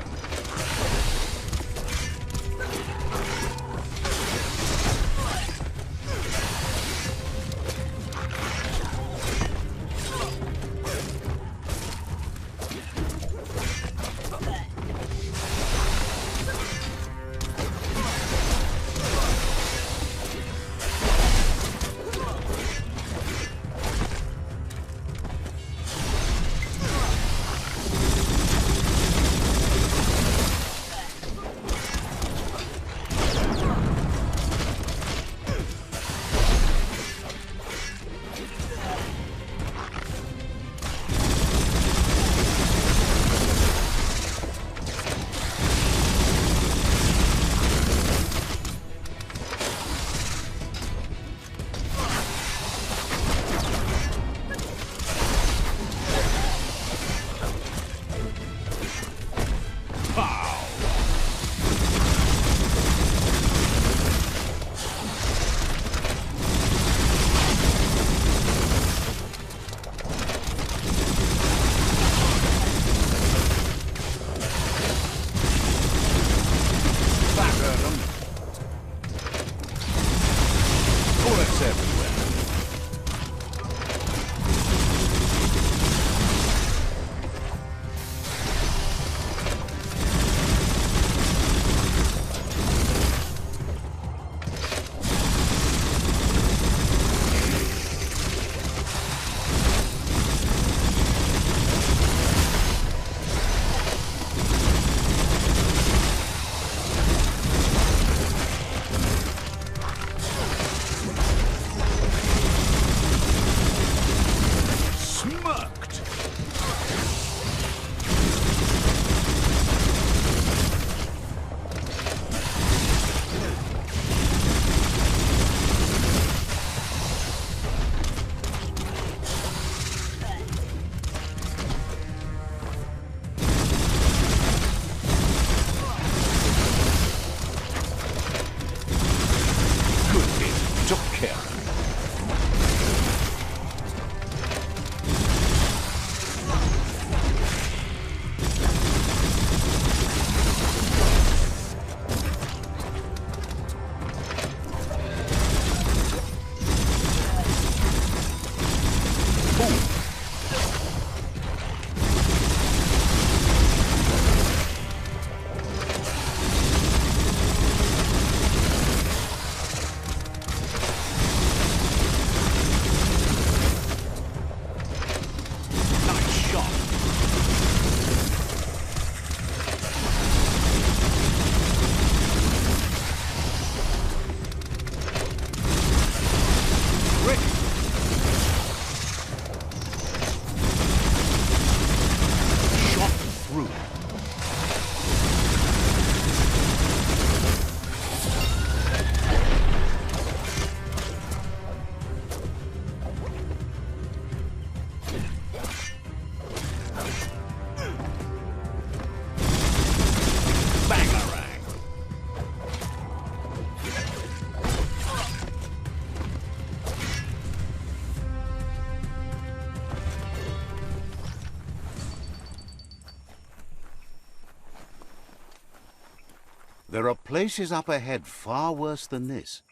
There are places up ahead far worse than this.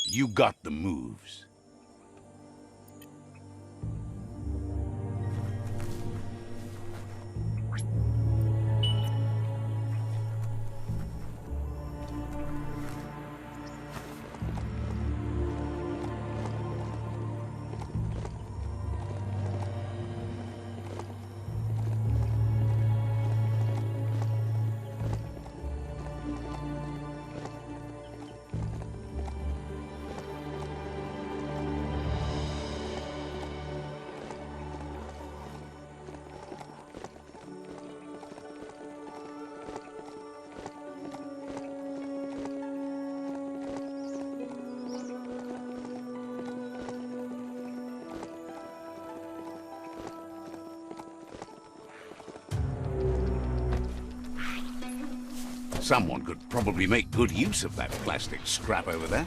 You got the moves. Someone could probably make good use of that plastic scrap over there.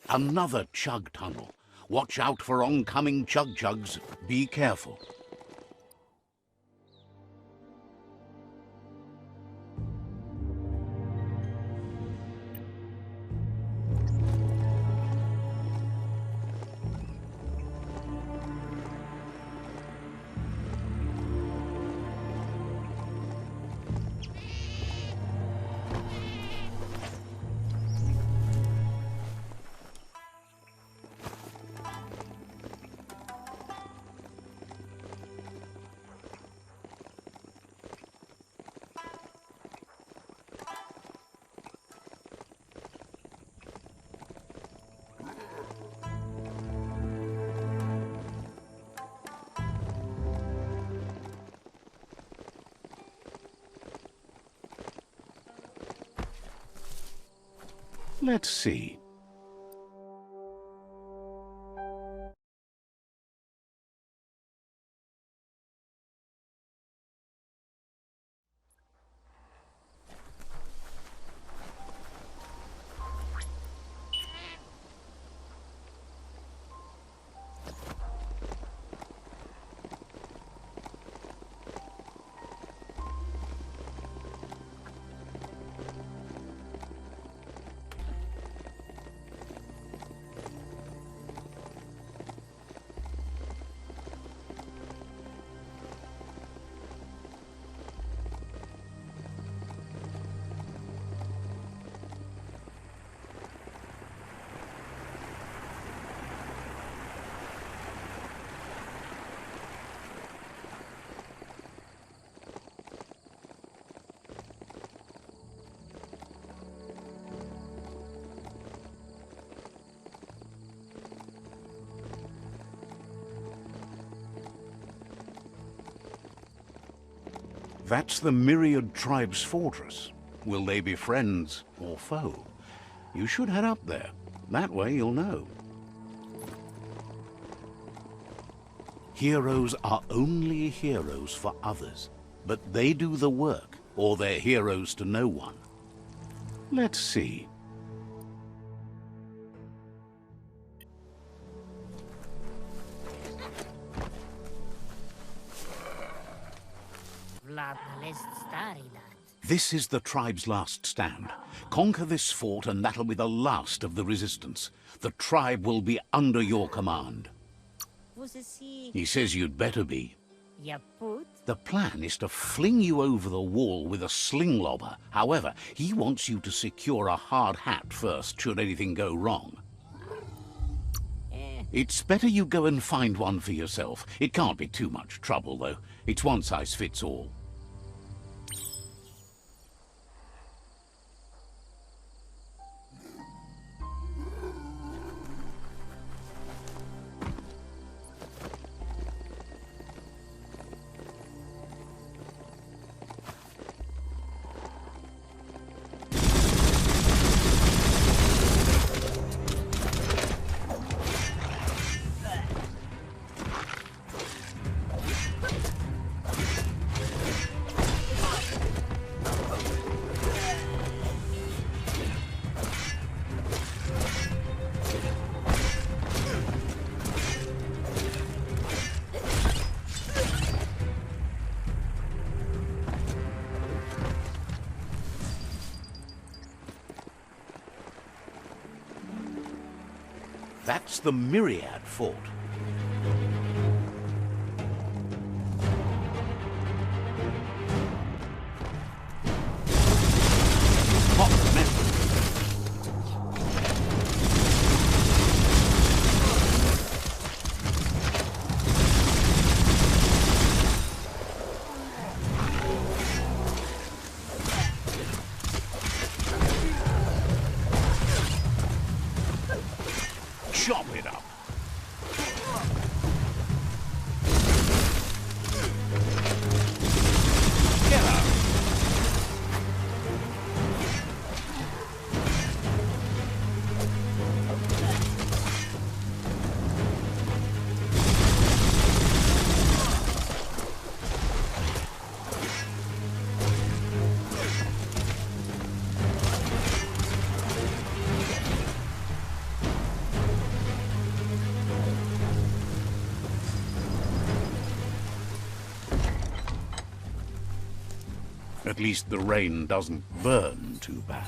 Another chug tunnel. Watch out for oncoming chug-chugs. Be careful. Let's see. That's the Myriad Tribe's fortress. Will they be friends or foe? You should head up there. That way you'll know. Heroes are only heroes for others, but they do the work, or they're heroes to no one. Let's see. This is the tribe's last stand. Conquer this fort and that'll be the last of the resistance. The tribe will be under your command. He says you'd better be. The plan is to fling you over the wall with a sling lobber. However, he wants you to secure a hard hat first, should anything go wrong. It's better you go and find one for yourself. It can't be too much trouble, though. It's one size fits all. That's the Myriad Fort. Hot metal. Chop it up. Get up. At least the rain doesn't burn too bad.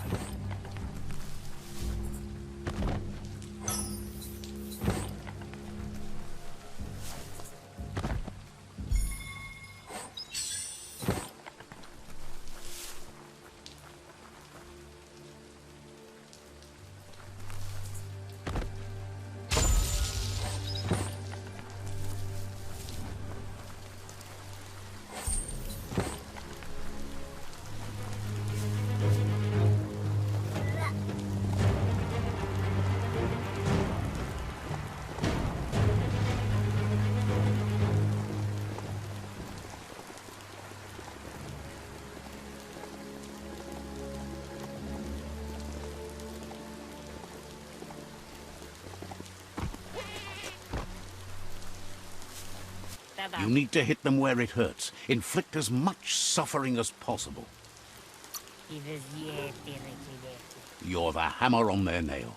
You need to hit them where it hurts. Inflict as much suffering as possible. You're the hammer on their nail.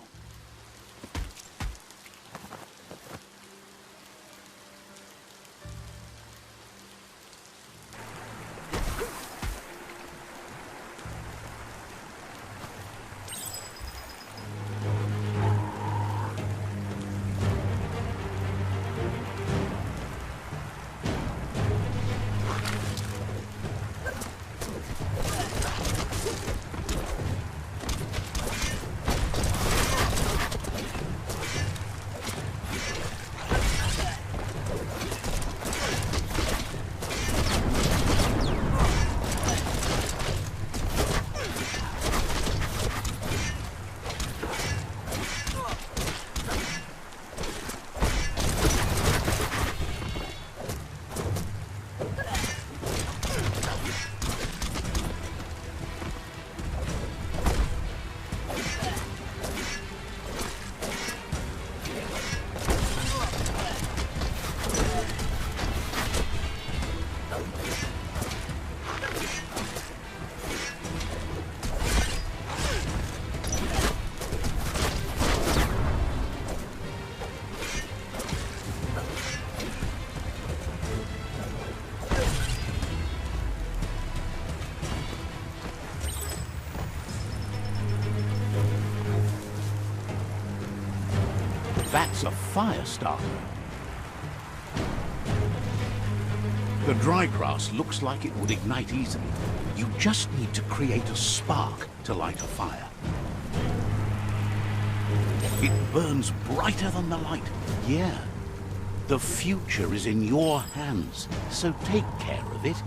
It's a fire starter. The dry grass looks like it would ignite easily. You just need to create a spark to light a fire. It burns brighter than the light. Yeah. The future is in your hands, so take care of it.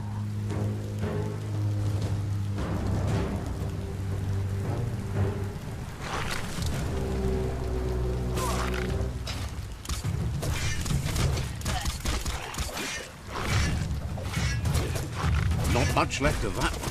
Not much left of that one.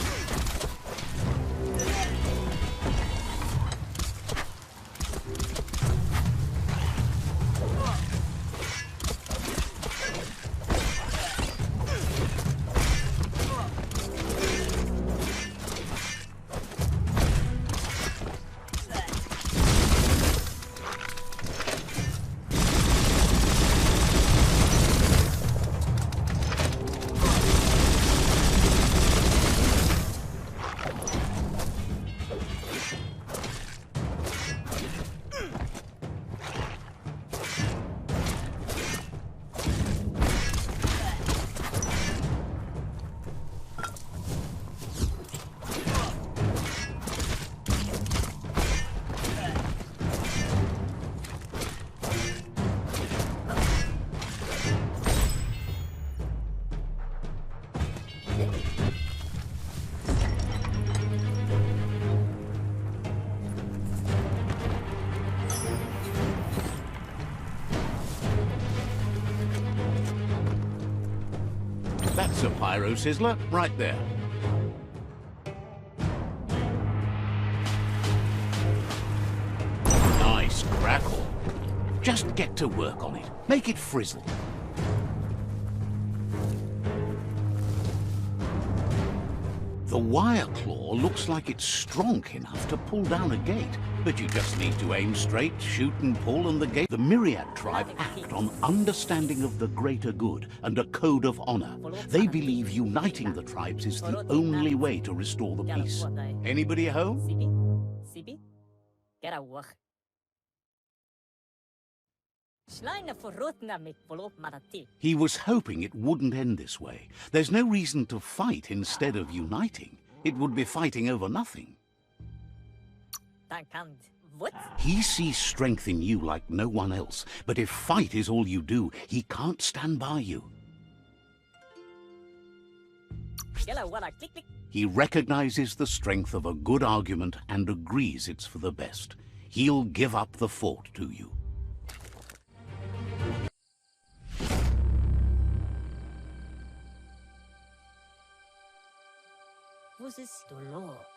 That's a pyro sizzler right there. Nice crackle. Just get to work on it. Make it frizzle. The wire claw looks like it's strong enough to pull down a gate, but you just need to aim straight, shoot and pull, and the gate... The Myriad tribe act on understanding of the greater good and a code of honor. They believe uniting the tribes is the only way to restore the peace. Anybody home? Sibi? Get a work. He was hoping it wouldn't end this way. There's no reason to fight instead of uniting. It would be fighting over nothing. He sees strength in you like no one else, but if fight is all you do, he can't stand by you. He recognizes the strength of a good argument and agrees it's for the best. He'll give up the fort to you.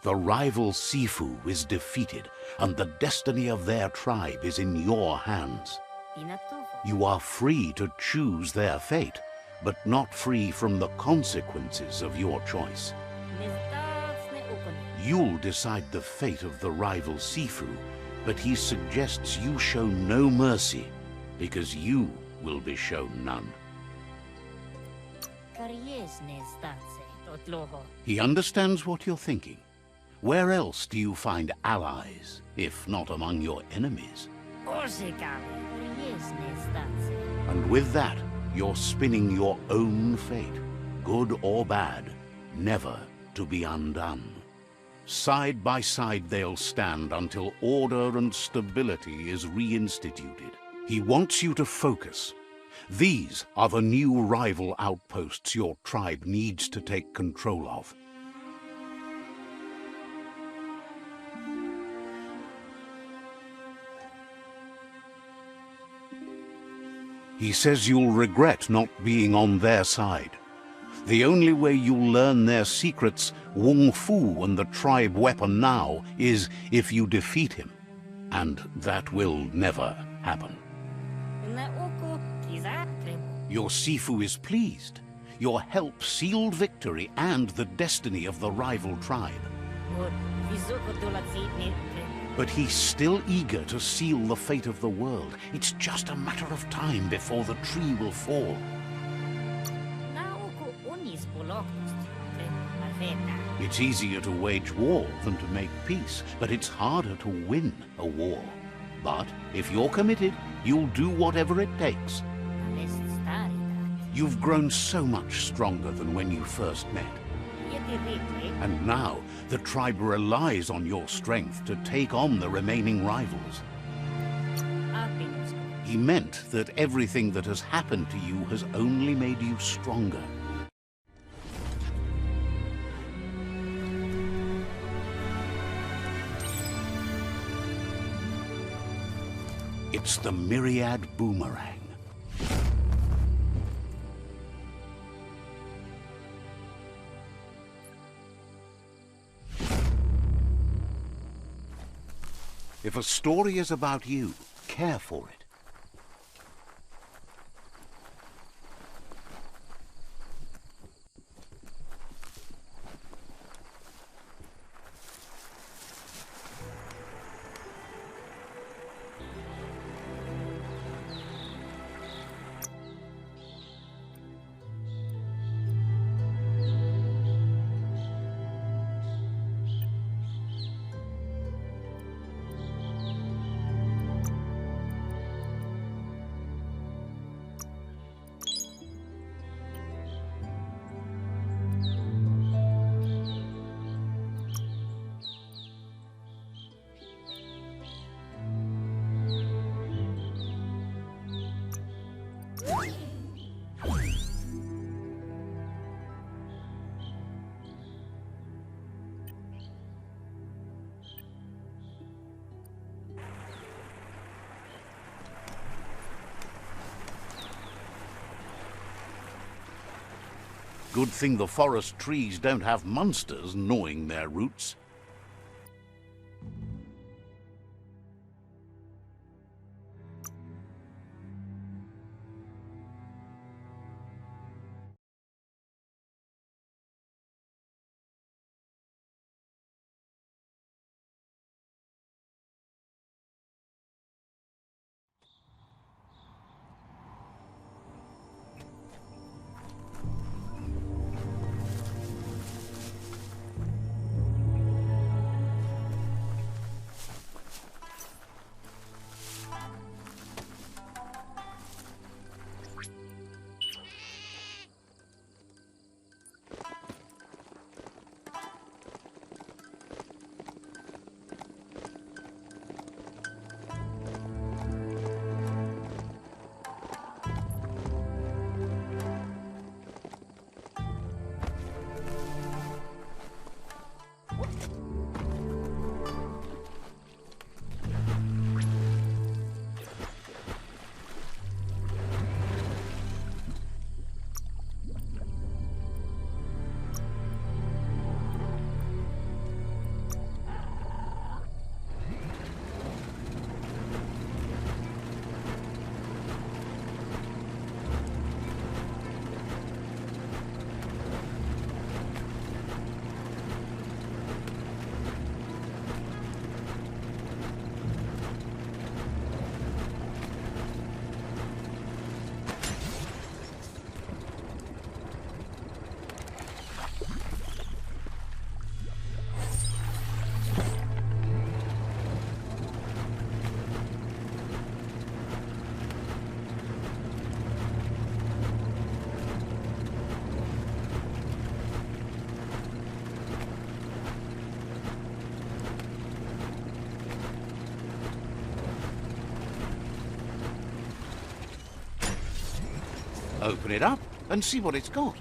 The rival Sifu is defeated, and the destiny of their tribe is in your hands. You are free to choose their fate, but not free from the consequences of your choice. You'll decide the fate of the rival Sifu, but he suggests you show no mercy, because you will be shown none. He understands what you're thinking. Where else do you find allies, if not among your enemies? And with that, you're spinning your own fate, good or bad, never to be undone. Side by side they'll stand until order and stability is reinstituted. He wants you to focus. These are the new rival outposts your tribe needs to take control of. He says you'll regret not being on their side. The only way you'll learn their secrets, Wung Fu and the tribe weapon now, is if you defeat him. And that will never happen. Your Sifu is pleased. Your help sealed victory and the destiny of the rival tribe. But he's still eager to seal the fate of the world. It's just a matter of time before the tree will fall. It's easier to wage war than to make peace, but it's harder to win a war. But if you're committed, you'll do whatever it takes. You've grown so much stronger than when you first met. And now, the tribe relies on your strength to take on the remaining rivals. He meant that everything that has happened to you has only made you stronger. It's the Myriad Boomerang. If a story is about you, care for it. Good thing the forest trees don't have monsters gnawing their roots. Open it up and see what it's got.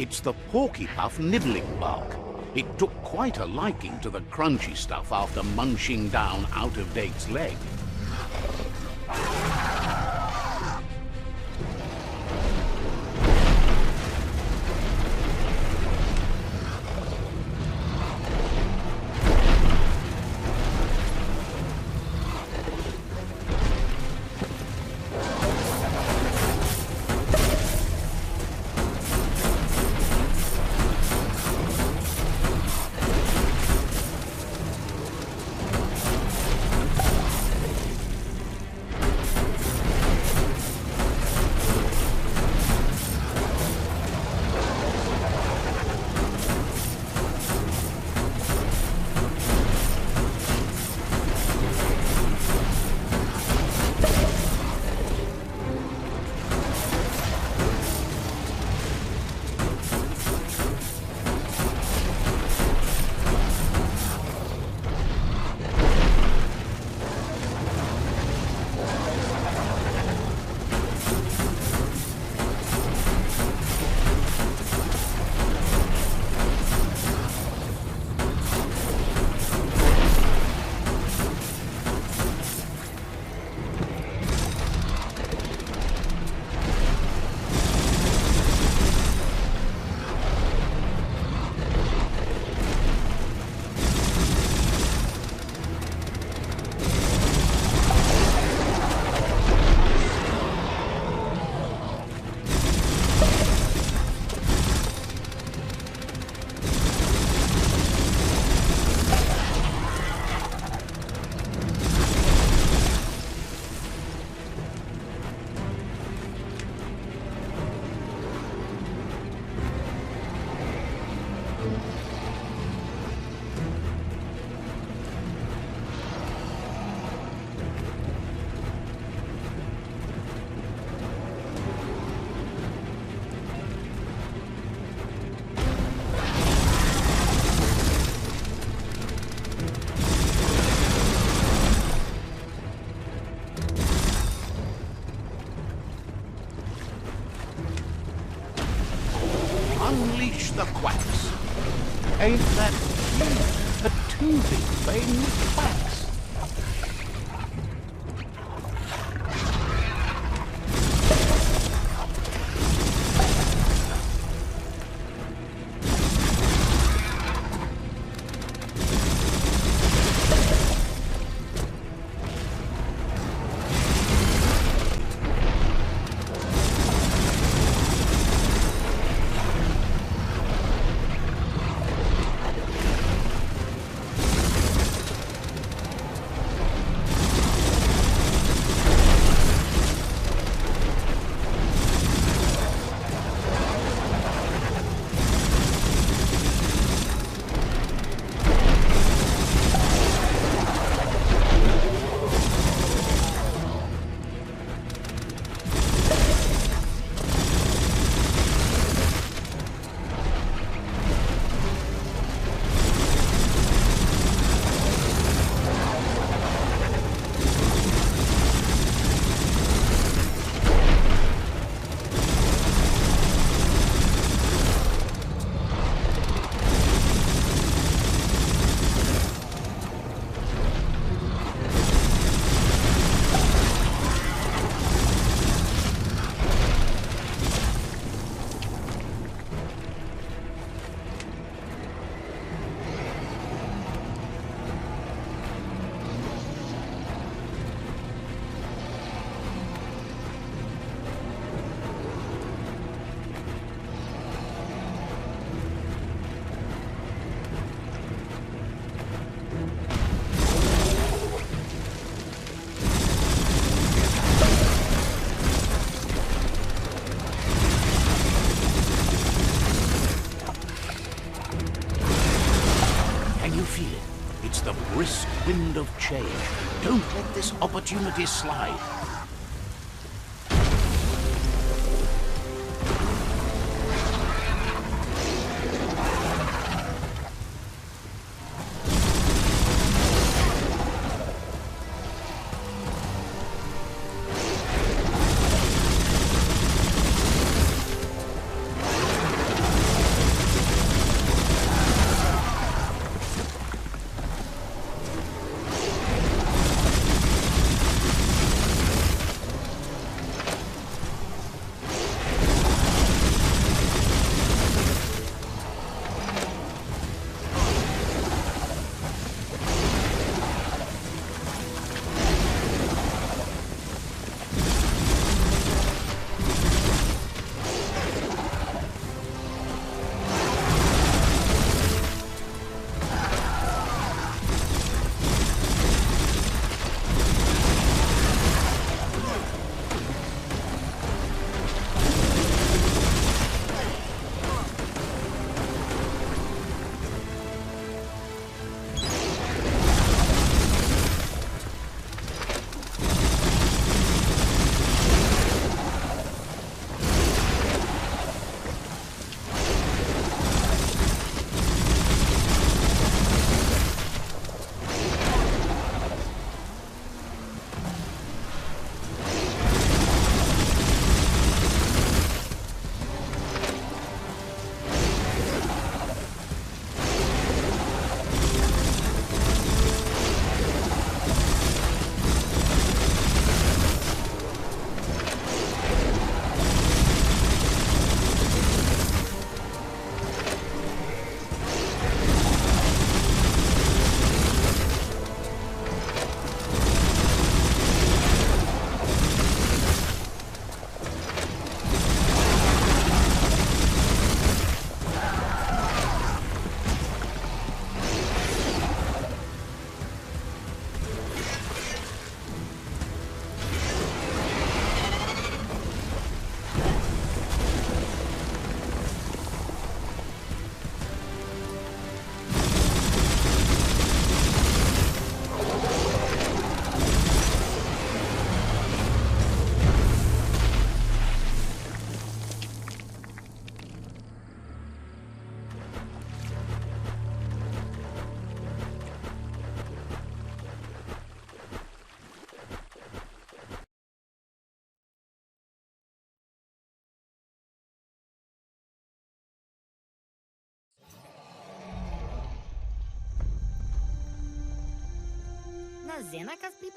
It's the Porky Puff nibbling bark. It took quite a liking to the crunchy stuff after munching down Out-of-Date's leg. Unleash the quacks. Ain't that cute? A toothing thing with quacks. Brisk wind of change. Don't let this opportunity slide.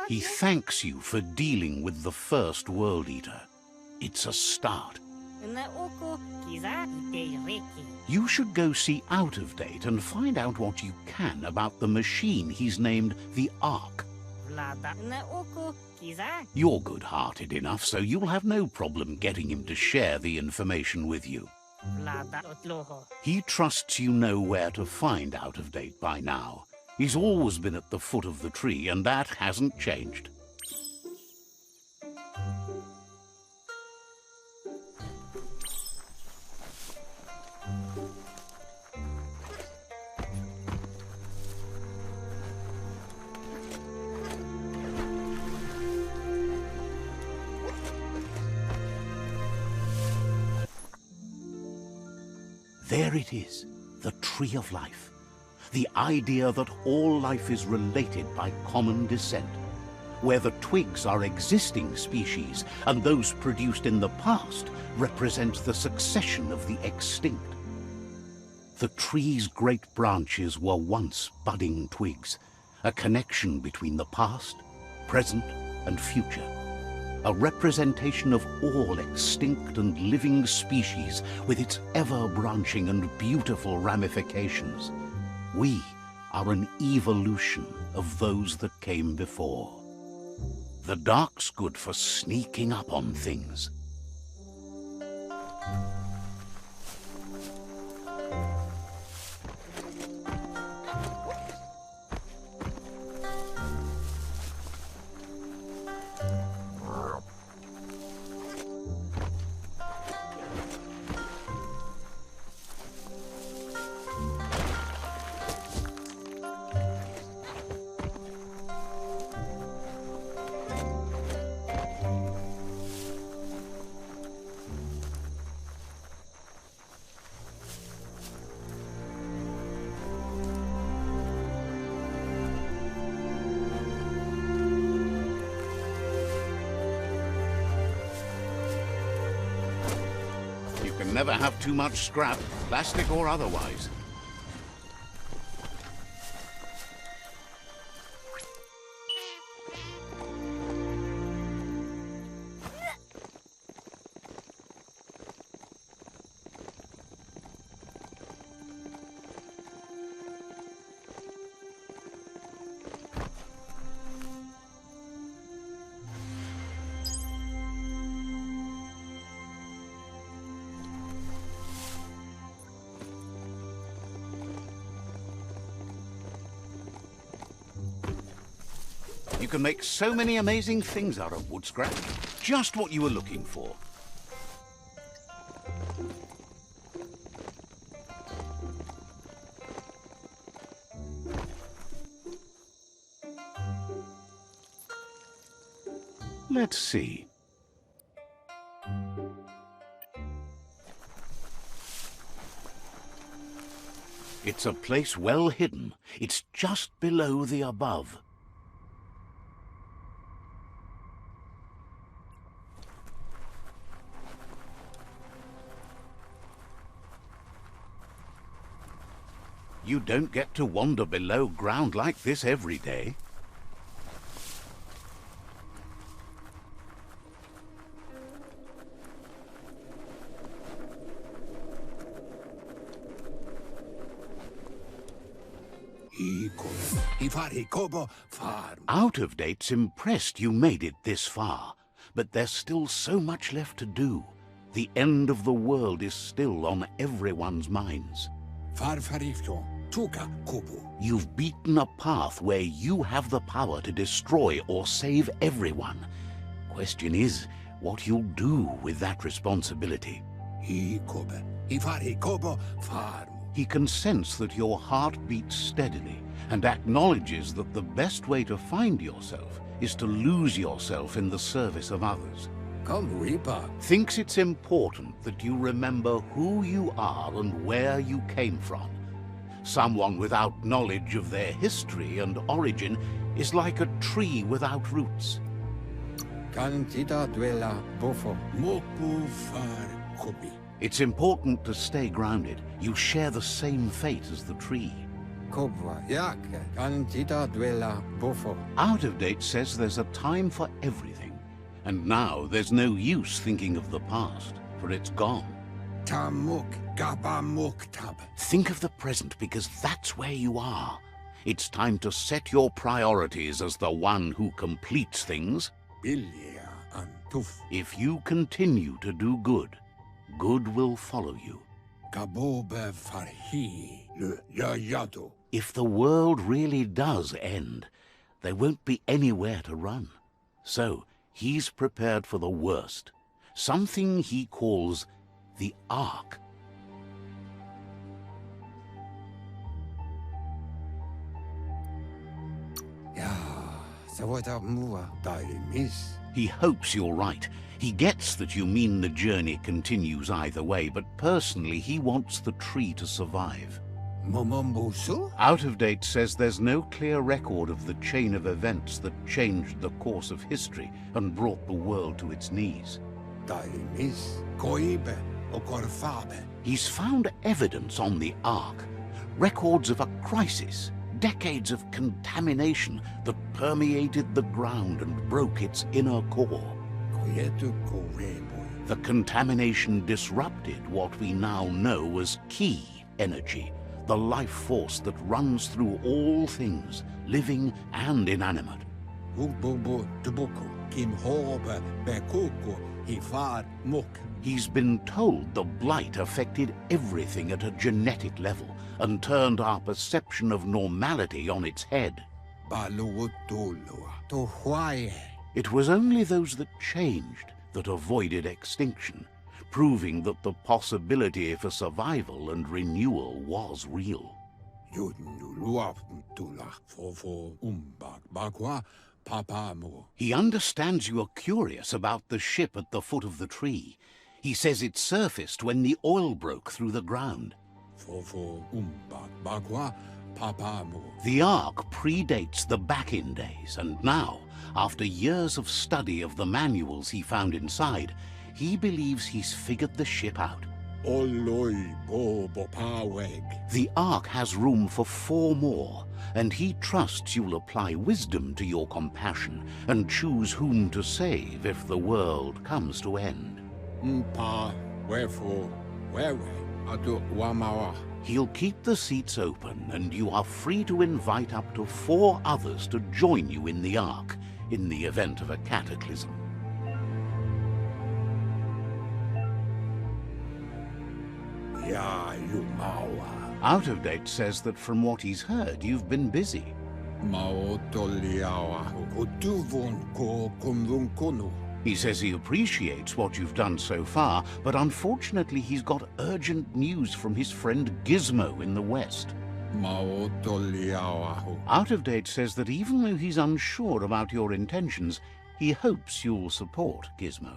He thanks you for dealing with the first World Eater. It's a start. You should go see Out of Date and find out what you can about the machine he's named the Ark. You're good-hearted enough, so you'll have no problem getting him to share the information with you. He trusts you know where to find Out of Date by now. He's always been at the foot of the tree, and that hasn't changed. There it is, the Tree of Life. The idea that all life is related by common descent, where the twigs are existing species and those produced in the past represent the succession of the extinct. The tree's great branches were once budding twigs, a connection between the past, present, and future. A representation of all extinct and living species with its ever-branching and beautiful ramifications. We are an evolution of those that came before. The dark's good for sneaking up on things. Never have too much scrap, plastic or otherwise. You can make so many amazing things out of wood scrap. Just what you were looking for. Let's see. It's a place well hidden. It's just below the above. You don't get to wander below ground like this every day. Out of Date's impressed you made it this far, but there's still so much left to do. The end of the world is still on everyone's minds. You've beaten a path where you have the power to destroy or save everyone. Question is, what you'll do with that responsibility. He can sense that your heart beats steadily and acknowledges that the best way to find yourself is to lose yourself in the service of others. Thinks it's important that you remember who you are and where you came from. Someone without knowledge of their history and origin is like a tree without roots. It's important to stay grounded. You share the same fate as the tree. Out of Date says there's a time for everything. And now there's no use thinking of the past, for it's gone. Think of the present, because that's where you are. It's time to set your priorities as the one who completes things. If you continue to do good, good will follow you. If the world really does end, there won't be anywhere to run. So he's prepared for the worst, something he calls the Ark. He hopes you're right. He gets that you mean the journey continues either way, but personally he wants the tree to survive. Out of Date says there's no clear record of the chain of events that changed the course of history and brought the world to its knees. He's found evidence on the Ark, records of a crisis, decades of contamination that permeated the ground and broke its inner core. The contamination disrupted what we now know as Ki energy, the life force that runs through all things, living and inanimate. He's been told the blight affected everything at a genetic level and turned our perception of normality on its head. It was only those that changed that avoided extinction, proving that the possibility for survival and renewal was real. He understands you are curious about the ship at the foot of the tree. He says it surfaced when the oil broke through the ground. The Ark predates the back-in days, and now, after years of study of the manuals he found inside, he believes he's figured the ship out. The Ark has room for 4 more, and he trusts you'll apply wisdom to your compassion and choose whom to save if the world comes to end. He'll keep the seats open, and you are free to invite up to 4 others to join you in the Ark in the event of a cataclysm. Out of Date says that from what he's heard, you've been busy. He says he appreciates what you've done so far, but unfortunately he's got urgent news from his friend Gizmo in the West. Out of Date says that even though he's unsure about your intentions, he hopes you'll support Gizmo.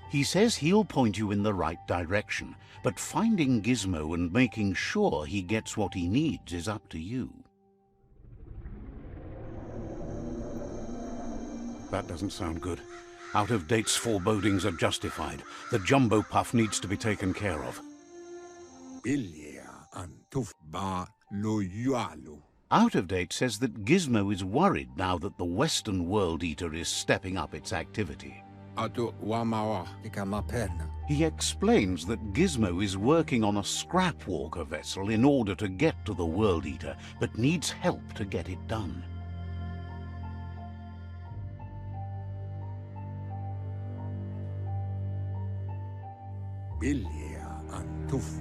He says he'll point you in the right direction, but finding Gizmo and making sure he gets what he needs is up to you. That doesn't sound good. Out of Date's forebodings are justified. The jumbo puff needs to be taken care of. Out of Date says that Gizmo is worried now that the Western World Eater is stepping up its activity. He explains that Gizmo is working on a scrap walker vessel in order to get to the World Eater, but needs help to get it done.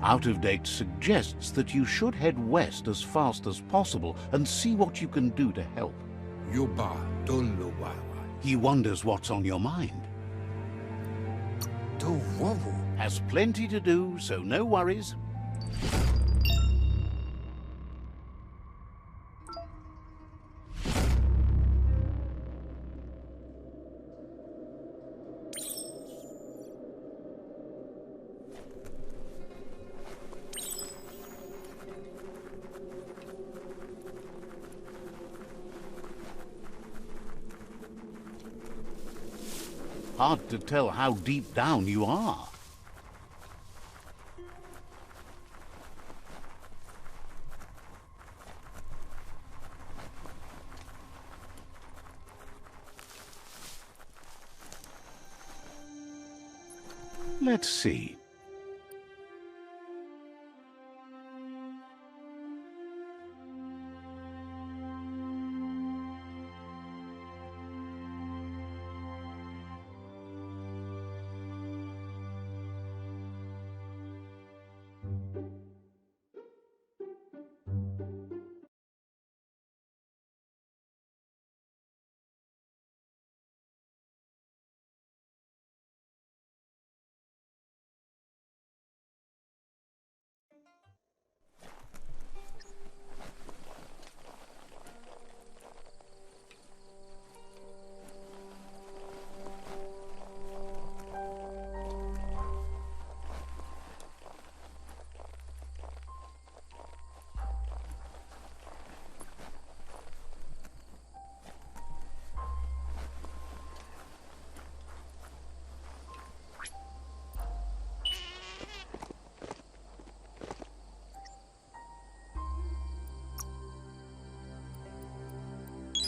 Out of Date suggests that you should head west as fast as possible and see what you can do to help. He wonders what's on your mind. Has plenty to do, so no worries. Hard to tell how deep down you are. Let's see.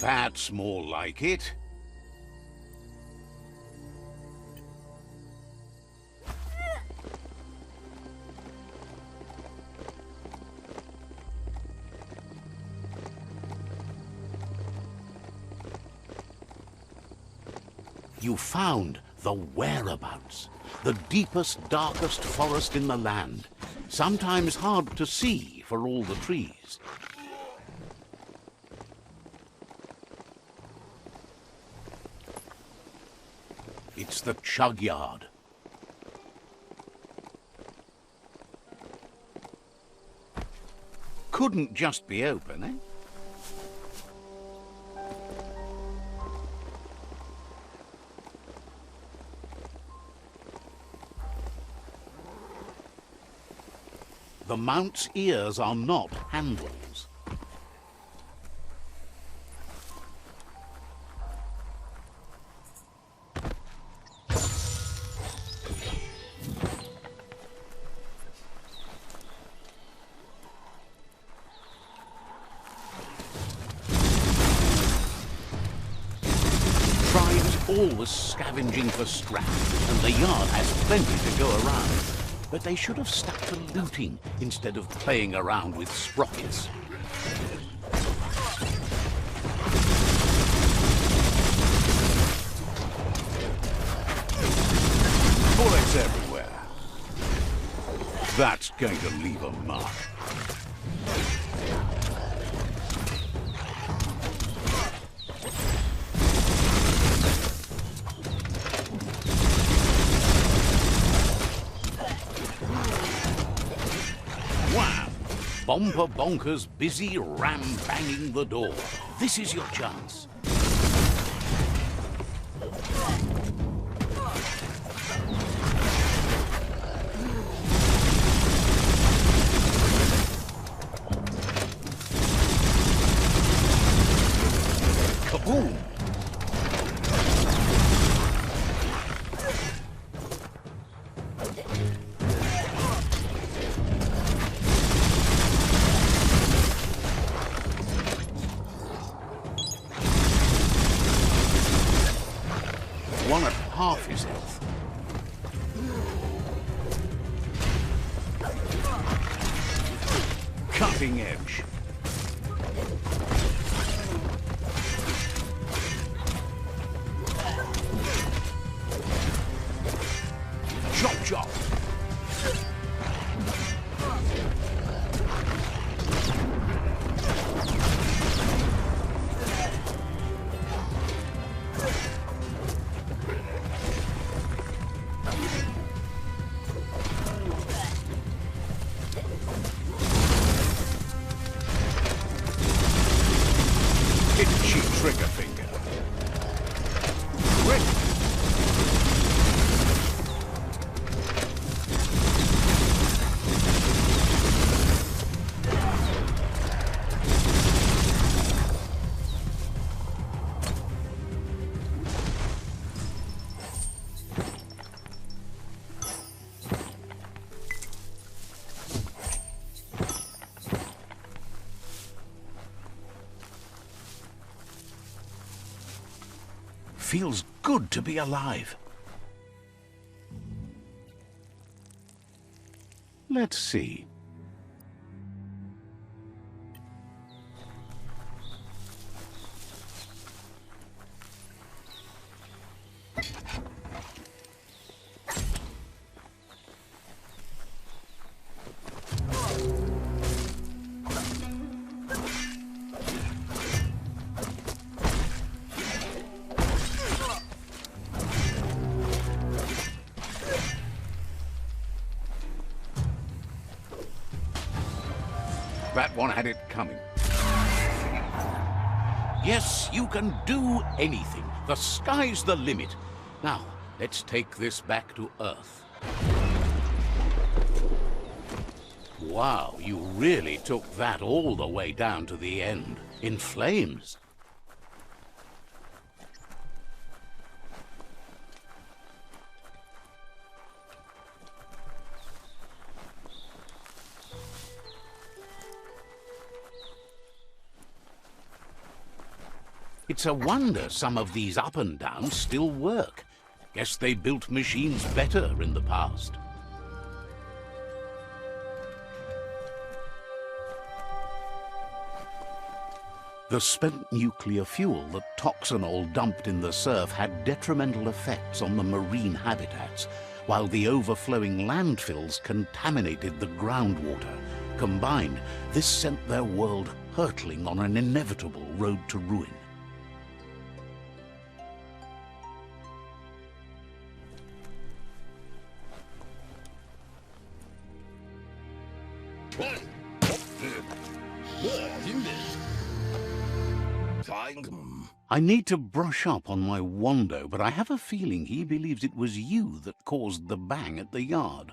That's more like it. You found the whereabouts, the deepest, darkest forest in the land, sometimes hard to see for all the trees. It's the chug yard. Couldn't just be open, eh? The mount's ears are not handles. Always scavenging for scrap, and the yard has plenty to go around. But they should have stuck to looting instead of playing around with sprockets. Bullets everywhere. That's going to leave a mark. Bomper Bonker's busy ram-banging the door. This is your chance. Kaboom! One at half his health. Cutting edge. Chop chop. Itchy trigger finger. Quick. Feels good to be alive. Let's see. That one had it coming. Yes, you can do anything. The sky's the limit. Now, let's take this back to Earth. Wow, you really took that all the way down to the end. In flames. It's a wonder some of these up and downs still work. Guess they built machines better in the past. The spent nuclear fuel that Toxanol dumped in the surf had detrimental effects on the marine habitats, while the overflowing landfills contaminated the groundwater. Combined, this sent their world hurtling on an inevitable road to ruin. I need to brush up on my Wando, but I have a feeling he believes it was you that caused the bang at the yard.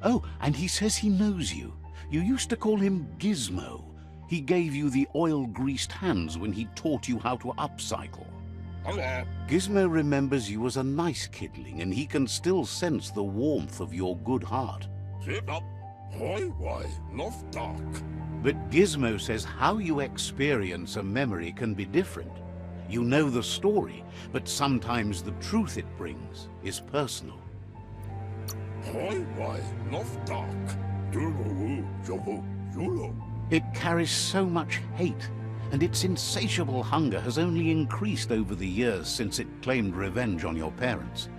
Oh, and he says he knows you. You used to call him Gizmo. He gave you the oil-greased hands when he taught you how to upcycle. Gizmo remembers you as a nice kidling, and he can still sense the warmth of your good heart. But Gizmo says how you experience a memory can be different. You know the story, but sometimes the truth it brings is personal. It carries so much hate, and its insatiable hunger has only increased over the years since it claimed revenge on your parents.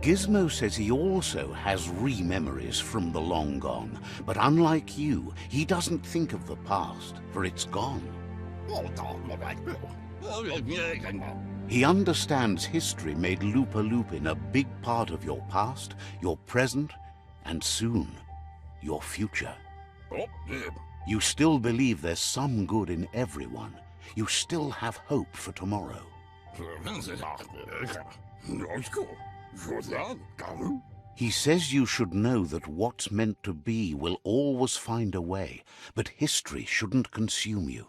Gizmo says he also has re-memories from the long gone, but unlike you, he doesn't think of the past, for it's gone. He understands history made LUPIN a big part of your past, your present, and soon, your future. You still believe there's some good in everyone. You still have hope for tomorrow. He says you should know that what's meant to be will always find a way, but history shouldn't consume you.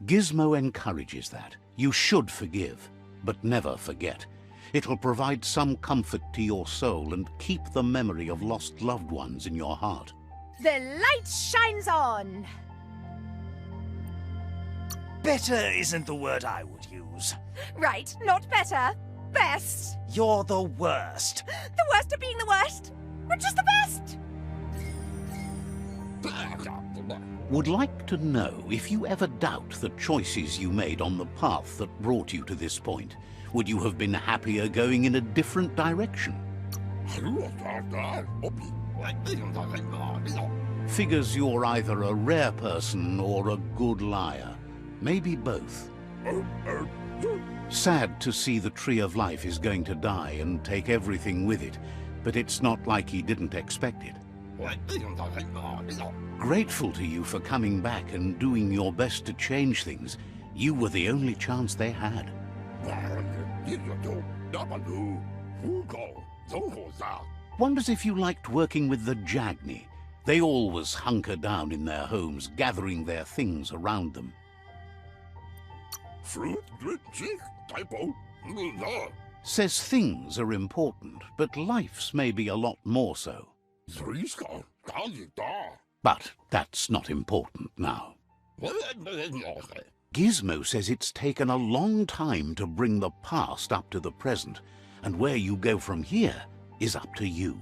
Gizmo encourages that. You should forgive, but never forget. It'll provide some comfort to your soul and keep the memory of lost loved ones in your heart. The light shines on! Better isn't the word I would use. Right, not better. Best. You're the worst. The worst of being the worst. We're just the best. Would like to know if you ever doubt the choices you made on the path that brought you to this point. Would you have been happier going in a different direction? Figures you're either a rare person or a good liar. Maybe both. Sad to see the Tree of Life is going to die and take everything with it, but it's not like he didn't expect it. Grateful to you for coming back and doing your best to change things. You were the only chance they had. Wonders if you liked working with the Jagni. They always hunker down in their homes, gathering their things around them. Says things are important, but life's maybe a lot more so. But that's not important now. Gizmo says it's taken a long time to bring the past up to the present, and where you go from here is up to you.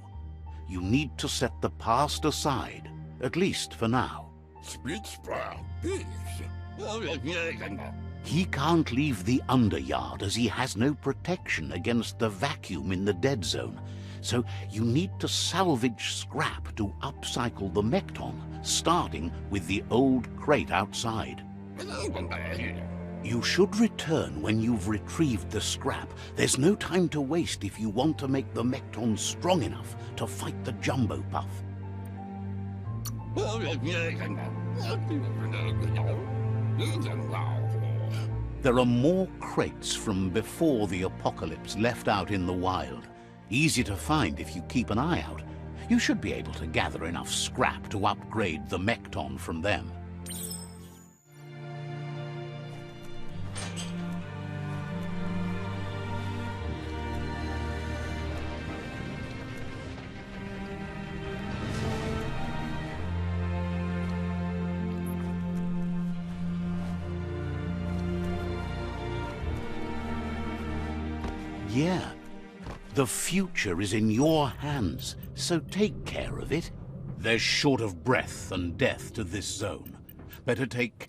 You need to set the past aside, at least for now. He can't leave the underyard as he has no protection against the vacuum in the dead zone, so you need to salvage scrap to upcycle the Mekton, starting with the old crate outside. You should return when you've retrieved the scrap. There's no time to waste if you want to make the Mekton strong enough to fight the Jumbo Puff. There are more crates from before the apocalypse left out in the wild. Easy to find if you keep an eye out. You should be able to gather enough scrap to upgrade the Mekton from them. Yeah, the future is in your hands, so take care of it. They're short of breath and death to this zone. Better take...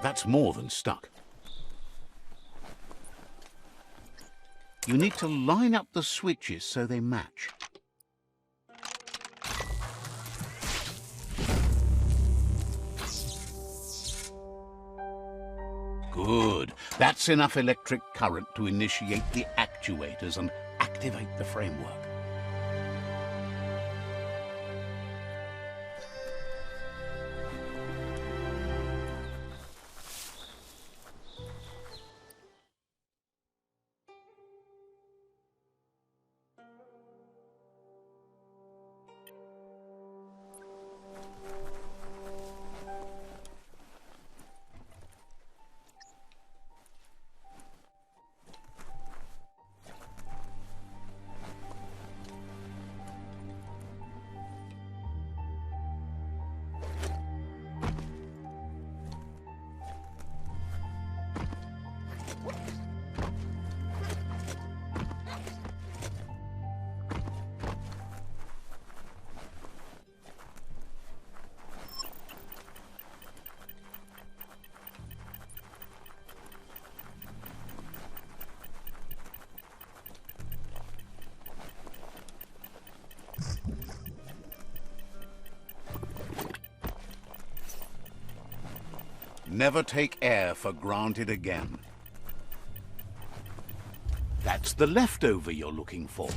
That's more than stuck. You need to line up the switches so they match. Good. That's enough electric current to initiate the actuators and activate the framework. Never take air for granted again. That's the leftover you're looking for.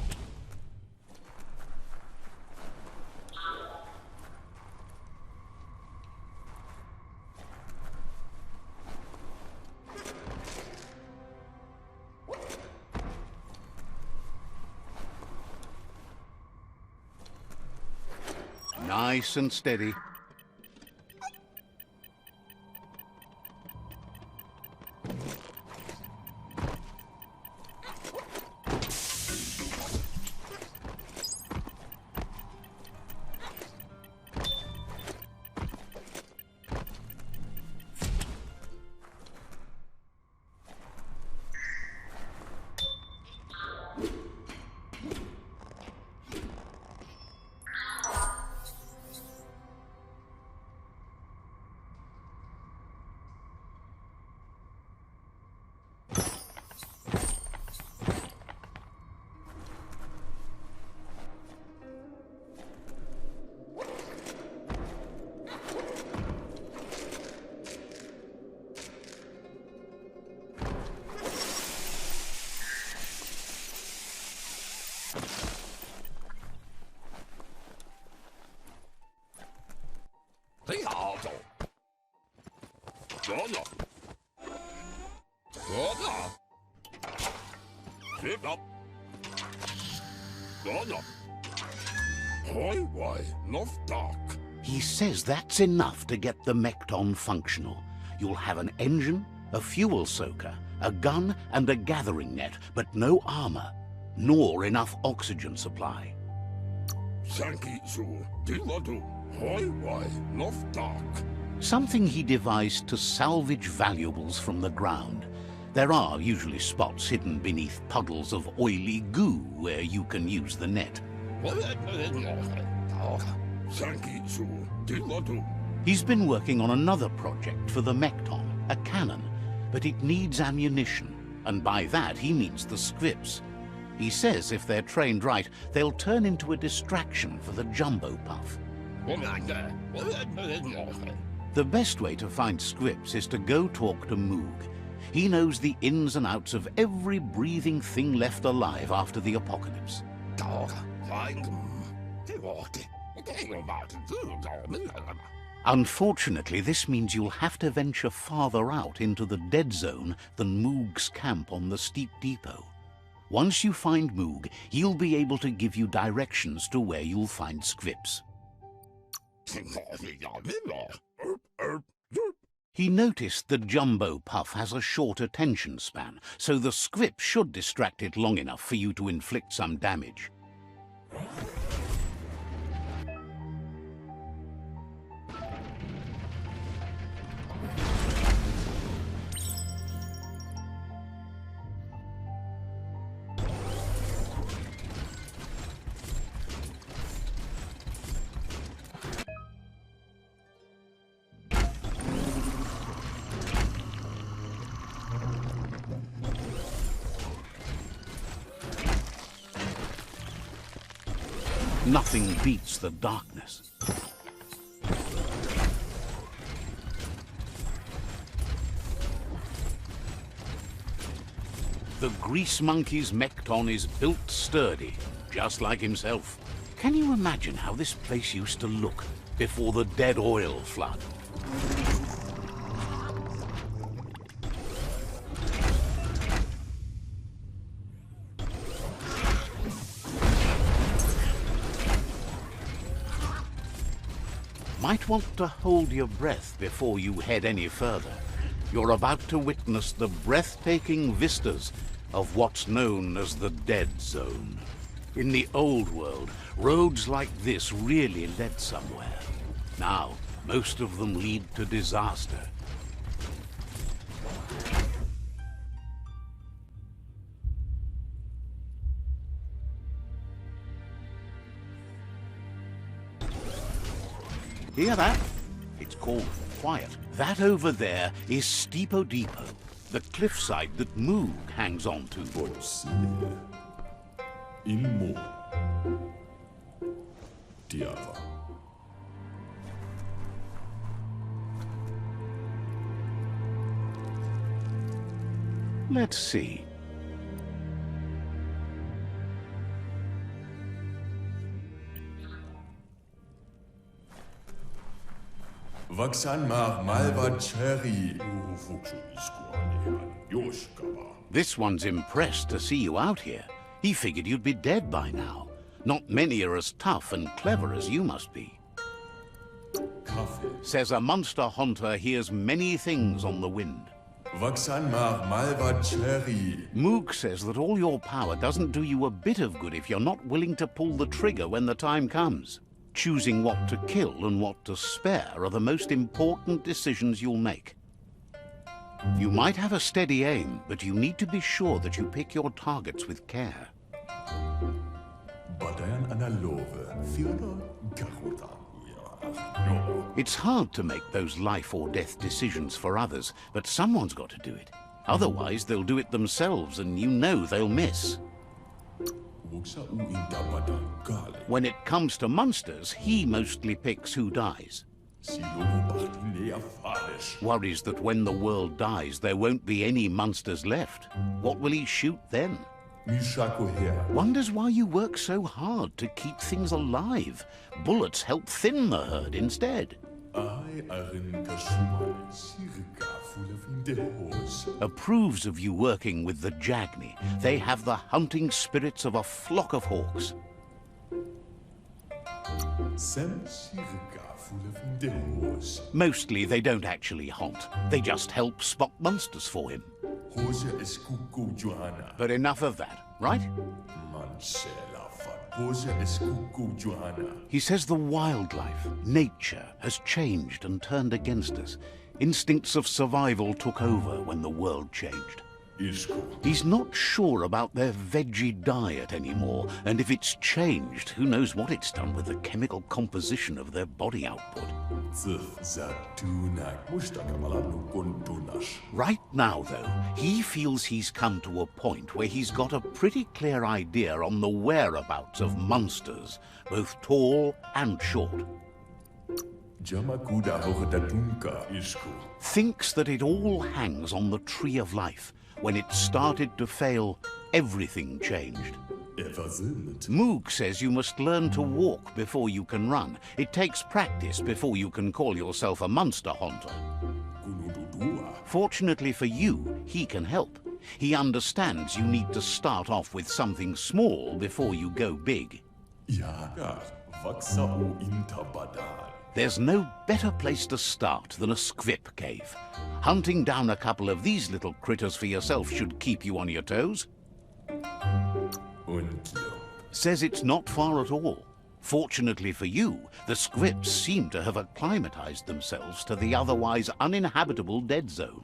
Nice and steady. He says that's enough to get the Mekton functional. You'll have an engine, a fuel soaker, a gun, and a gathering net, but no armor, nor enough oxygen supply. Something he devised to salvage valuables from the ground. There are usually spots hidden beneath puddles of oily goo where you can use the net. He's been working on another project for the Mekton, a cannon, but it needs ammunition, and by that he means the scripts. He says if they're trained right, they'll turn into a distraction for the jumbo puff. The best way to find scripts is to go talk to Moog. He knows the ins and outs of every breathing thing left alive after the apocalypse. Unfortunately, this means you'll have to venture farther out into the dead zone than Moog's camp on the steep depot. Once you find Moog, he'll be able to give you directions to where you'll find scripts. He noticed the jumbo puff has a short attention span, so the script should distract it long enough for you to inflict some damage. Nothing beats the darkness. The Grease Monkey's Mekton is built sturdy, just like himself. Can you imagine how this place used to look before the dead oil flood? Might want to hold your breath before you head any further. You're about to witness the breathtaking vistas of what's known as the Dead Zone. In the old world, roads like this really led somewhere. Now, most of them lead to disaster. Hear that? It's called quiet. That over there is Steepo Depot, the cliffside that Moog hangs on to. Let's see. This one's impressed to see you out here. He figured you'd be dead by now. Not many are as tough and clever as you must be. Says a monster hunter hears many things on the wind. Moog says that all your power doesn't do you a bit of good if you're not willing to pull the trigger when the time comes. Choosing what to kill and what to spare are the most important decisions you'll make. You might have a steady aim, but you need to be sure that you pick your targets with care. It's hard to make those life or death decisions for others, but someone's got to do it. Otherwise, they'll do it themselves, and you know they'll miss. When it comes to monsters, he mostly picks who dies. Worries that when the world dies, there won't be any monsters left. What will he shoot then? Wonders why you work so hard to keep things alive. Bullets help thin the herd instead. Approves of you working with the Jagni. They have the hunting spirits of a flock of hawks. Mostly they don't actually hunt. They just help spot monsters for him. But enough of that, right? He says the wildlife, nature, has changed and turned against us. Instincts of survival took over when the world changed. He's not sure about their veggie diet anymore, and if it's changed, who knows what it's done with the chemical composition of their body output. Right now, though, he feels he's come to a point where he's got a pretty clear idea on the whereabouts of monsters, both tall and short. Thinks that it all hangs on the Tree of Life. When it started to fail, everything changed. Moog says you must learn to walk before you can run. It takes practice before you can call yourself a monster hunter. Fortunately for you, he can help. He understands you need to start off with something small before you go big. There's no better place to start than a squip cave. Hunting down a couple of these little critters for yourself should keep you on your toes. Says it's not far at all. Fortunately for you, the squips seem to have acclimatized themselves to the otherwise uninhabitable dead zone.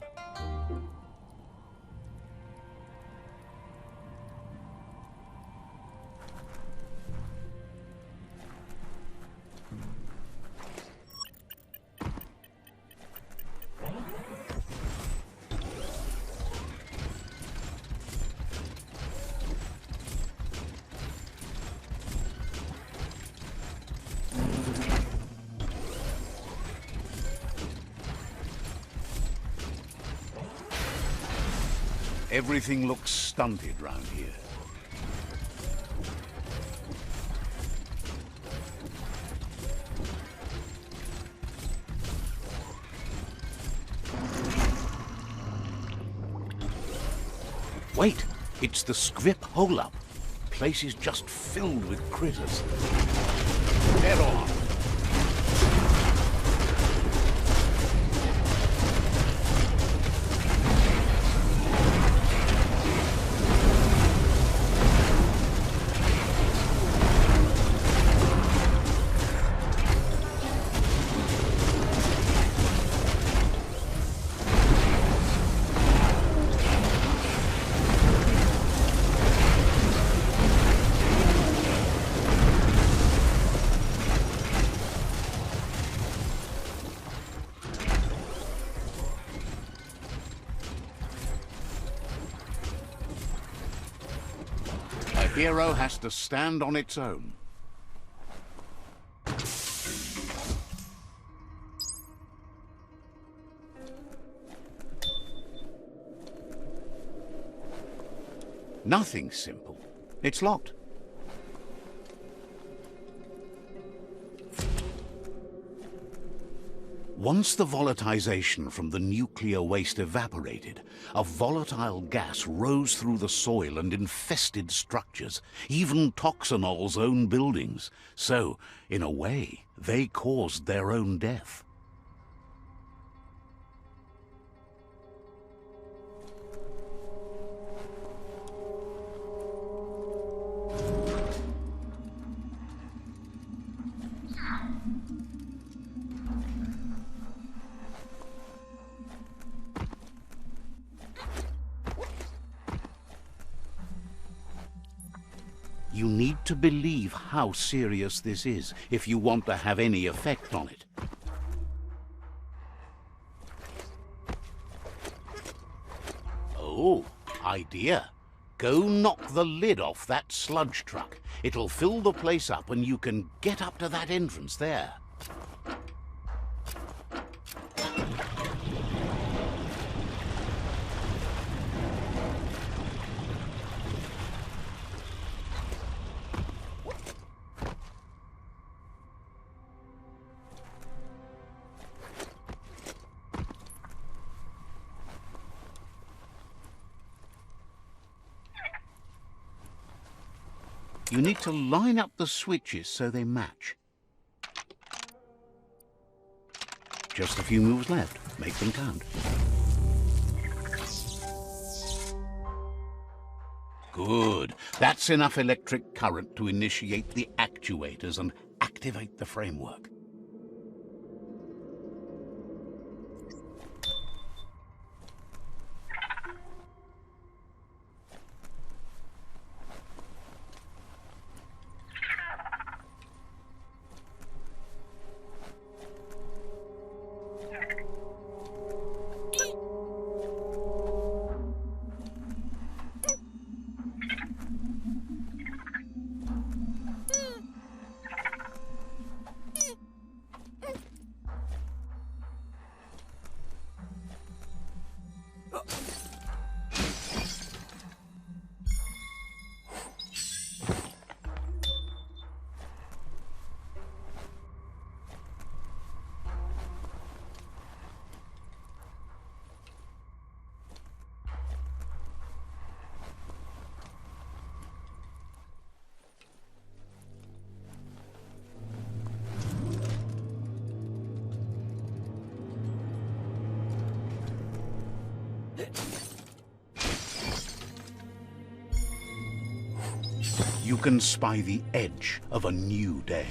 Everything looks stunted round here. Wait, it's the squip hole-up. Place is just filled with critters. Head on. Hero has to stand on its own. Nothing's simple. It's locked. Once the volatilization from the nuclear waste evaporated, a volatile gas rose through the soil and infested structures, even Toxanol's own buildings. So, in a way, they caused their own death. You need to believe how serious this is if you want to have any effect on it. Oh, idea. Go knock the lid off that sludge truck. It'll fill the place up and you can get up to that entrance there. You need to line up the switches so they match. Just a few moves left. Make them count. Good. That's enough electric current to initiate the actuators and activate the framework. You can spy the edge of a new day.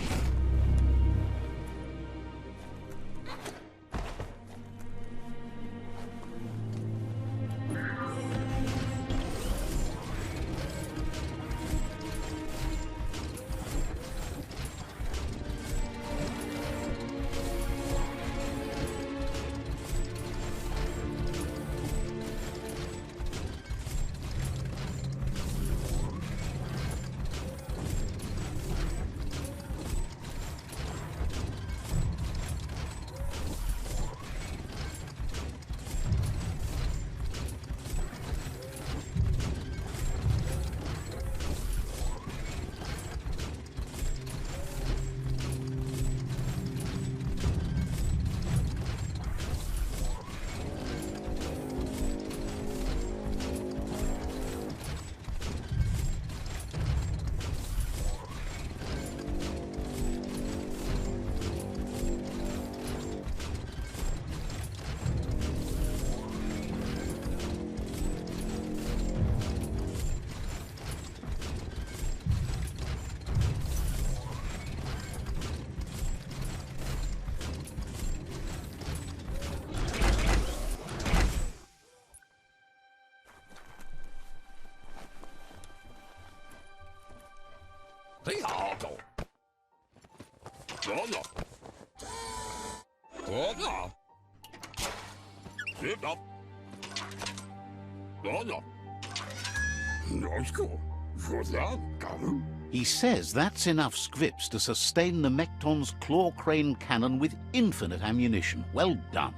He says that's enough scripts to sustain the Mekton's claw crane cannon with infinite ammunition. Well done.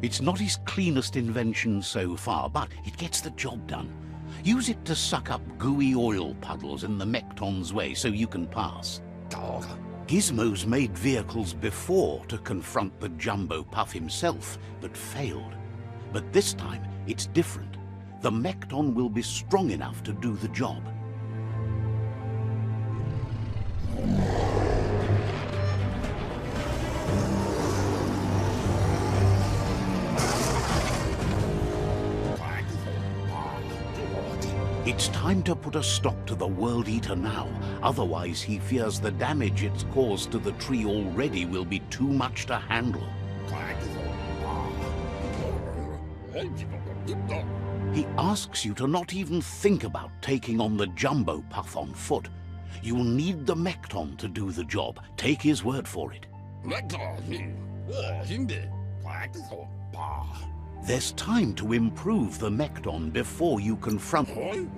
It's not his cleanest invention so far, but it gets the job done. Use it to suck up gooey oil puddles in the Mekton's way so you can pass. Gizmo's made vehicles before to confront the Jumbo Puff himself, but failed. But this time, it's different. The Mekton will be strong enough to do the job. It's time to put a stop to the World Eater now. Otherwise, he fears the damage it's caused to the tree already will be too much to handle. He asks you to not even think about taking on the Jumbo Puff on foot. You'll need the Mekton to do the job. Take his word for it. There's time to improve the Mekton before you confront him.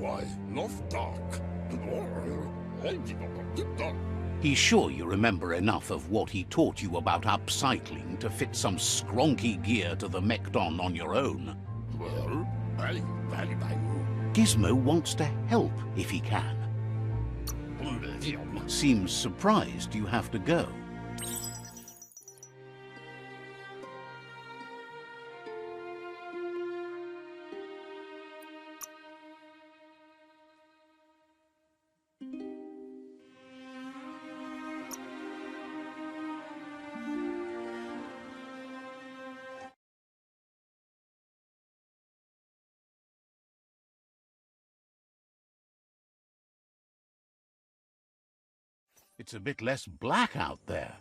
He's sure you remember enough of what he taught you about upcycling to fit some skronky gear to the Mekton on your own. Gizmo wants to help if he can. Seems surprised you have to go. It's a bit less black out there.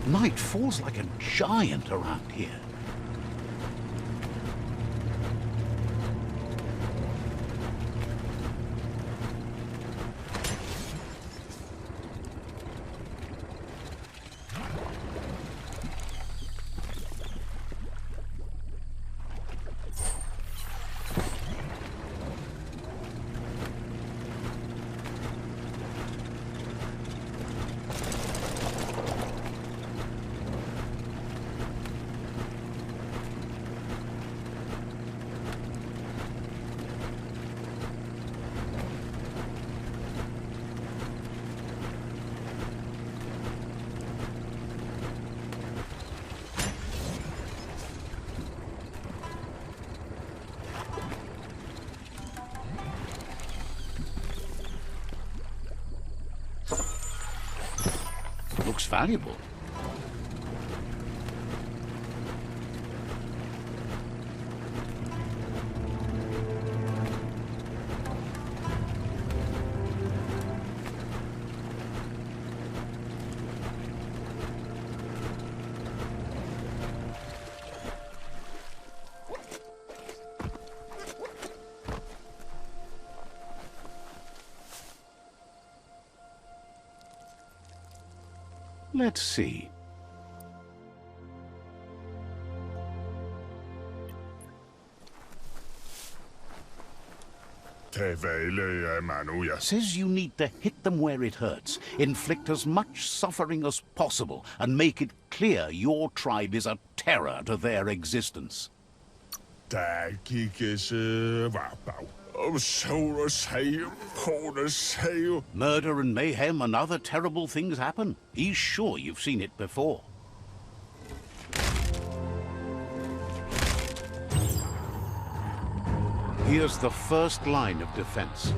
Night falls like a giant around here. Looks valuable. Let's see. Says you need to hit them where it hurts, inflict as much suffering as possible, and make it clear your tribe is a terror to their existence. Murder and mayhem and other terrible things happen. He's sure you've seen it before. Here's the first line of defense.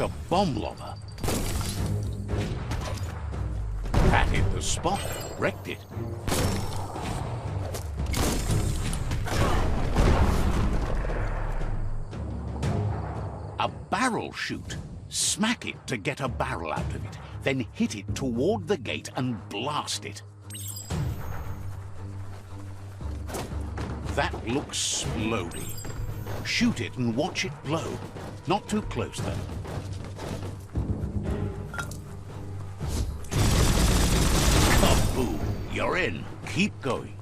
a bomb lobber. That hit the spot, wrecked it. A barrel shoot. Smack it to get a barrel out of it, then hit it toward the gate and blast it. That looks splody. Shoot it and watch it blow. Not too close, though. Kaboom! You're in. Keep going.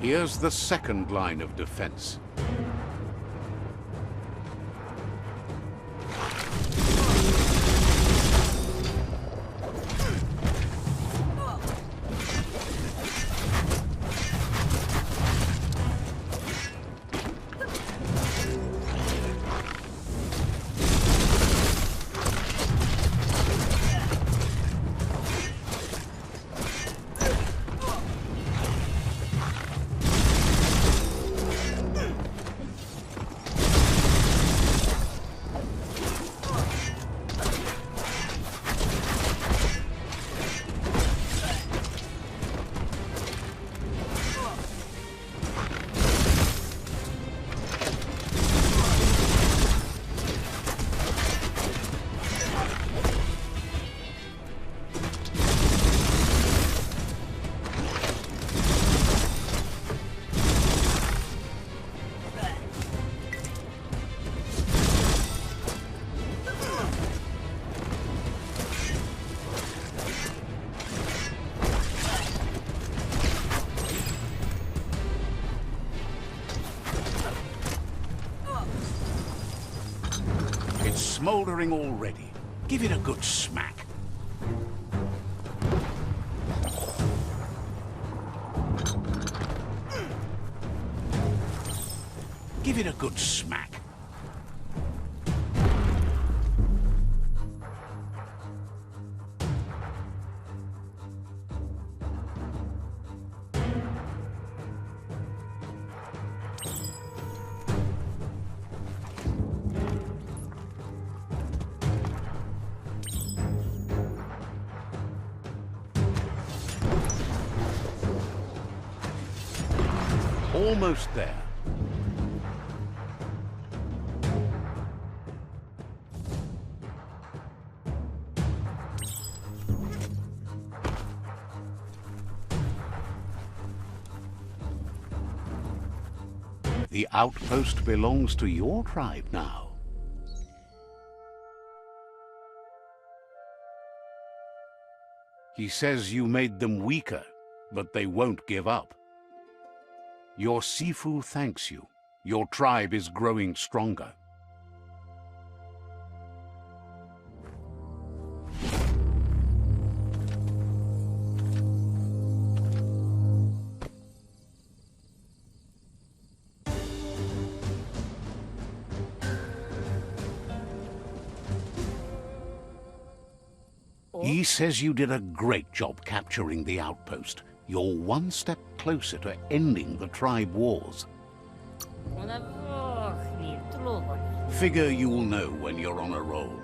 Here's the second line of defense. Smoldering already. Give it a good smack. Give it a good smack. Almost there. The outpost belongs to your tribe now. He says you made them weaker, but they won't give up. Your Sifu thanks you. Your tribe is growing stronger. He says you did a great job capturing the outpost. You're one step closer to ending the tribe wars. Figure you'll know when you're on a roll.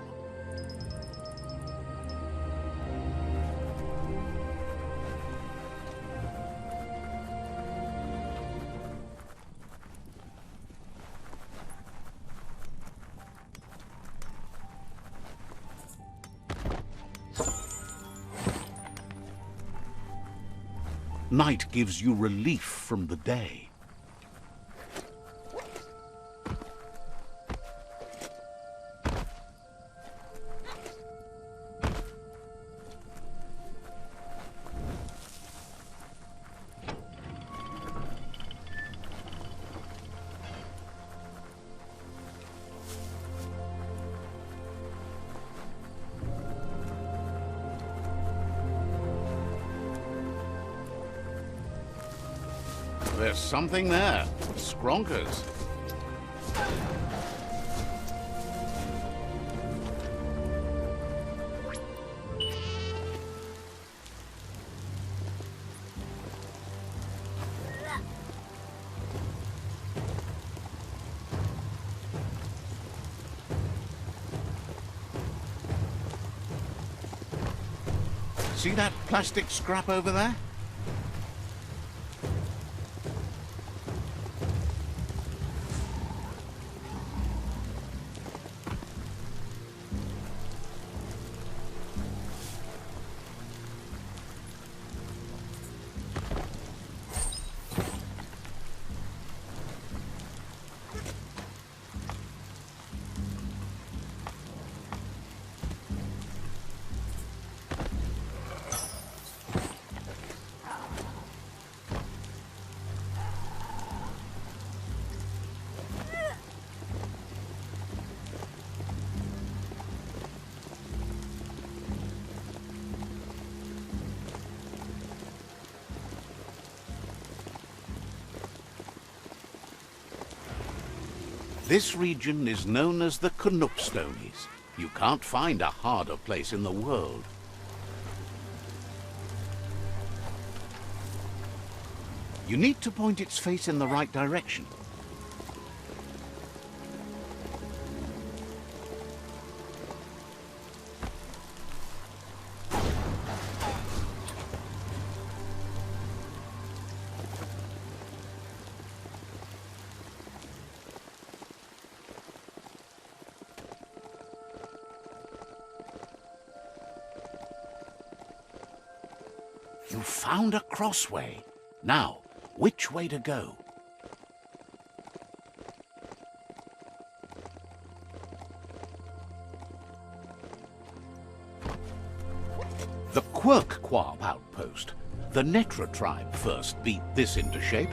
Night gives you relief from the day. There's something there. Skronkers. See that plastic scrap over there? This region is known as the Canuckstonies. You can't find a harder place in the world. You need to point its face in the right direction. You found a crossway. Now, which way to go? The Quirk-Quab outpost. The Netra tribe first beat this into shape.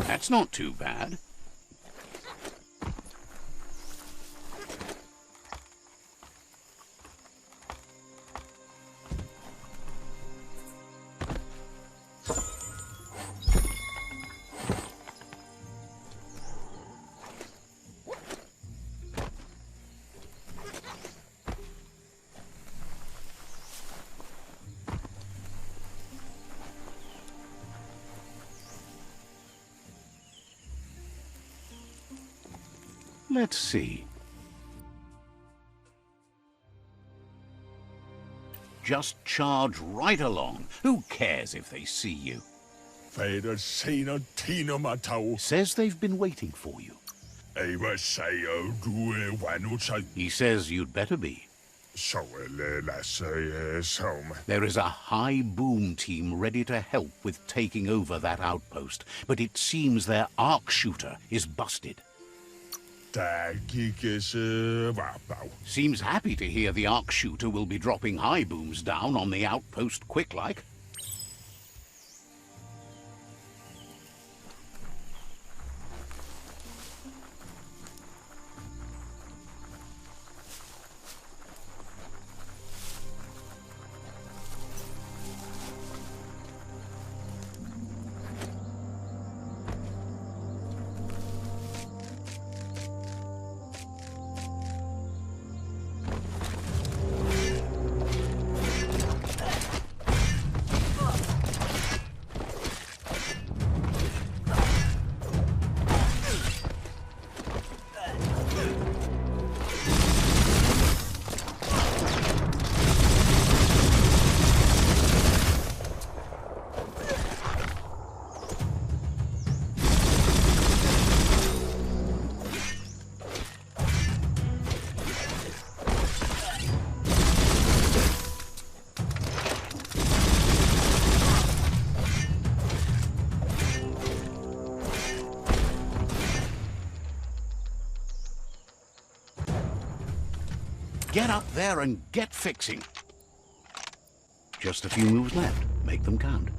That's not too bad. Let's see. Just charge right along. Who cares if they see you? Says they've been waiting for you. He says you'd better be. There is a high boom team ready to help with taking over that outpost, but it seems their arc shooter is busted. Seems happy to hear the arc shooter will be dropping high booms down on the outpost quick-like. Get up there and get fixing. Just a few moves left. Make them count.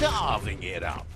carving it up.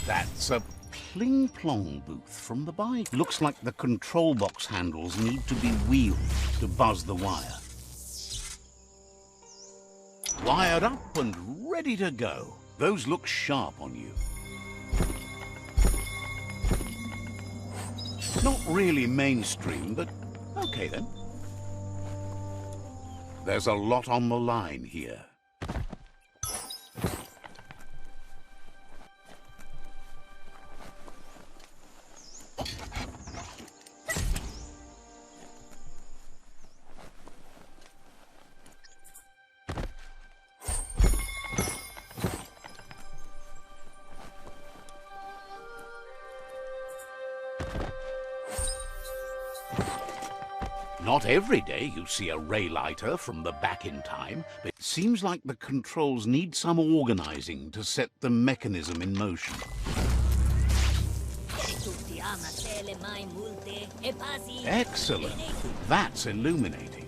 That's a pling-plong booth from the bike. Looks like the control box handles need to be wheeled to buzz the wire. Wired up and ready to go. Those look sharp on you. Not really mainstream, but okay then. There's a lot on the line here. Not every day you see a ray lighter from the back in time, but it seems like the controls need some organizing to set the mechanism in motion. Excellent. That's illuminating.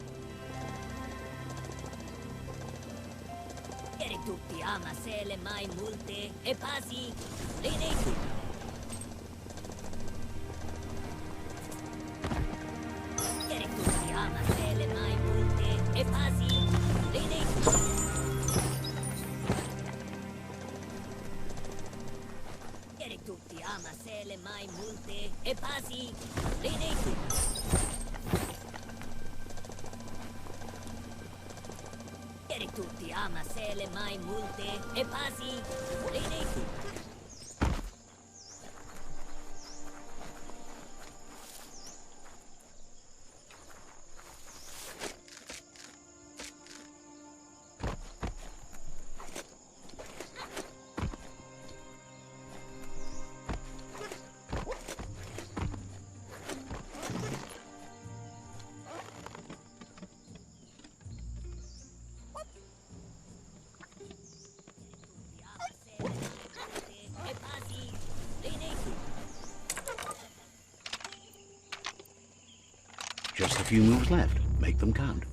Just a few moves left. Make them count.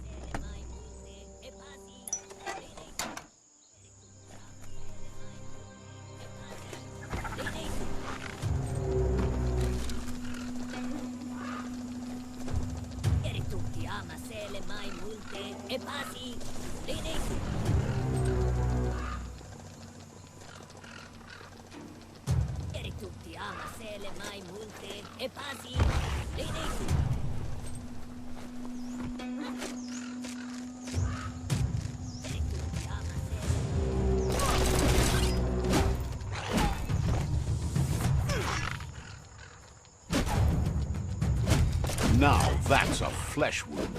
Now that's a flesh wound.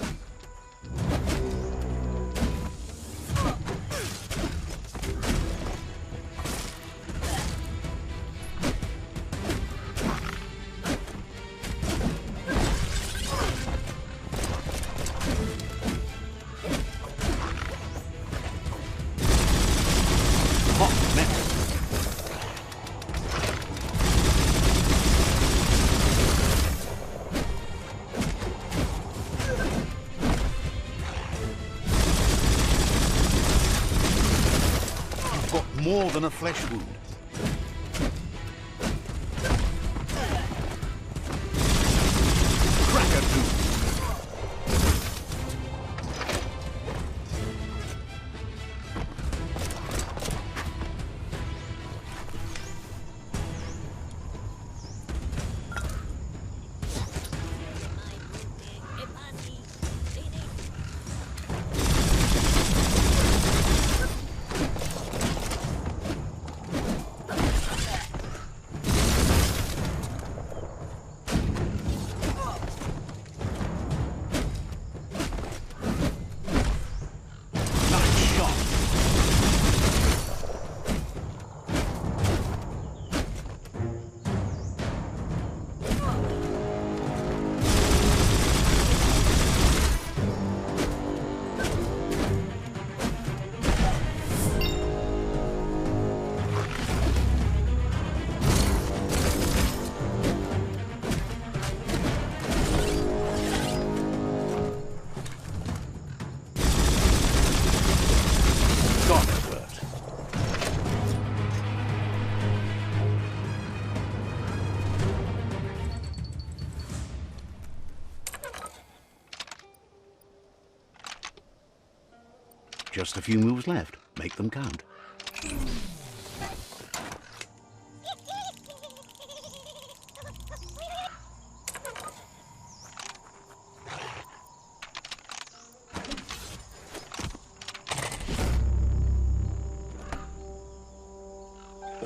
more than a flesh wound. Cracker tooth. Just a few moves left. Make them count.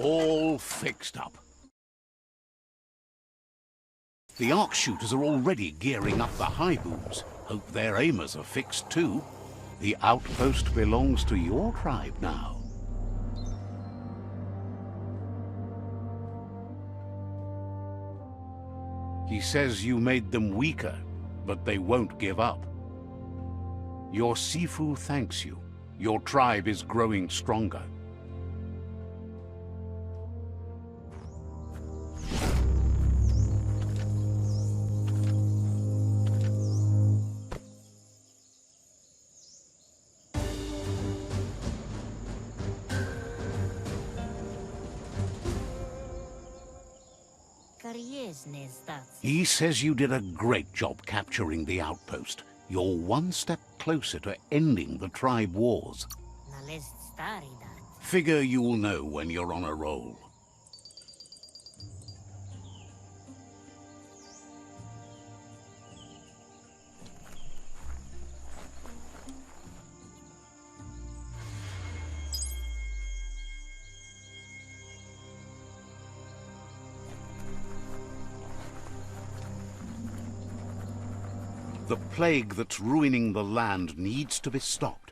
All fixed up. The arc shooters are already gearing up the high booms. Hope their aimers are fixed too. The outpost belongs to your tribe now. He says you made them weaker, but they won't give up. Your Sifu thanks you. Your tribe is growing stronger. He says you did a great job capturing the outpost. You're one step closer to ending the tribe wars. Figure you'll know when you're on a roll. The plague that's ruining the land needs to be stopped.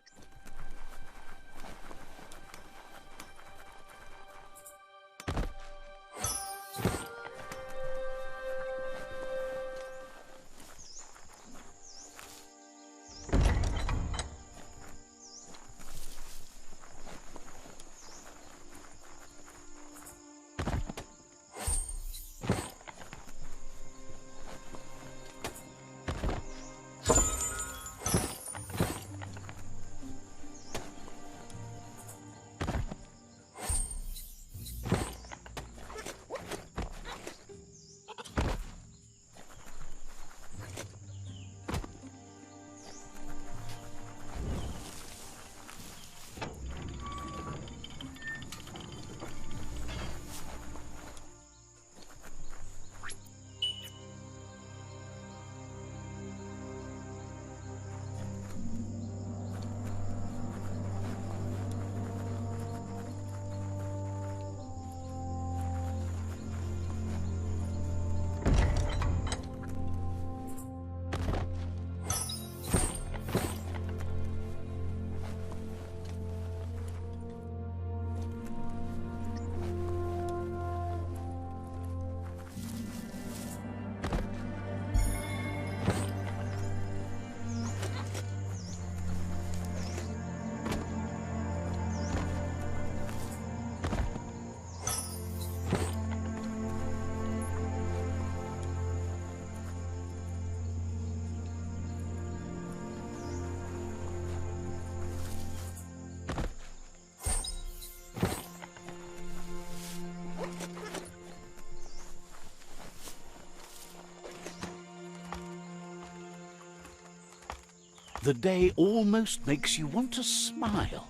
The day almost makes you want to smile.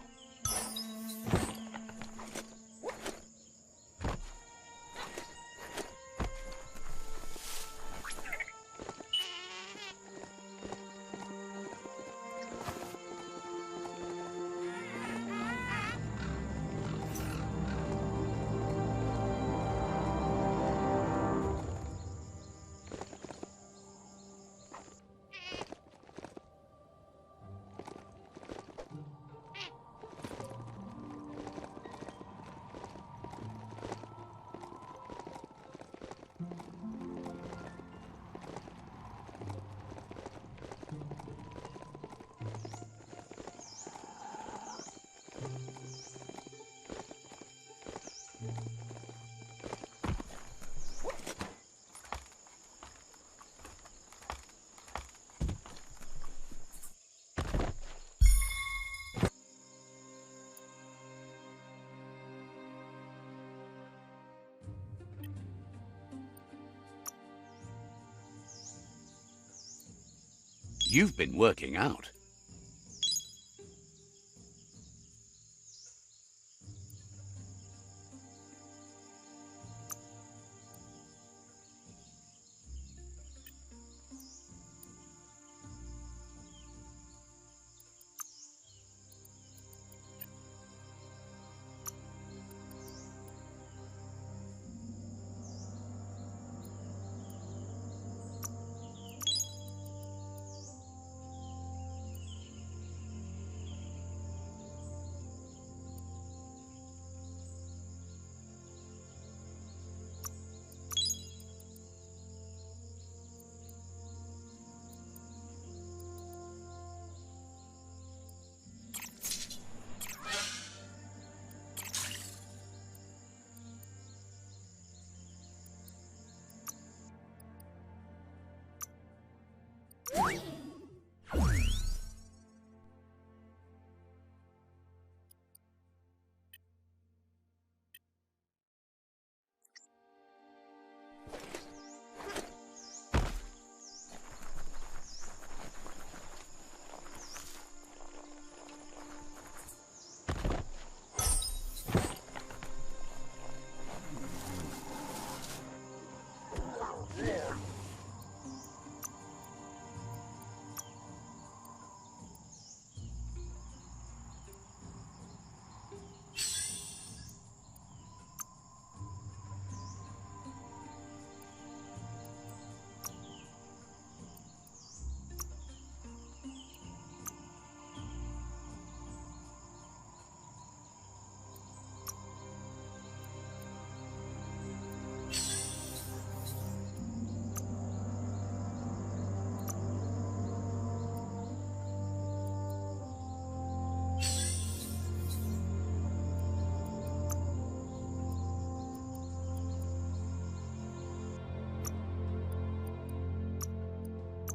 You've been working out.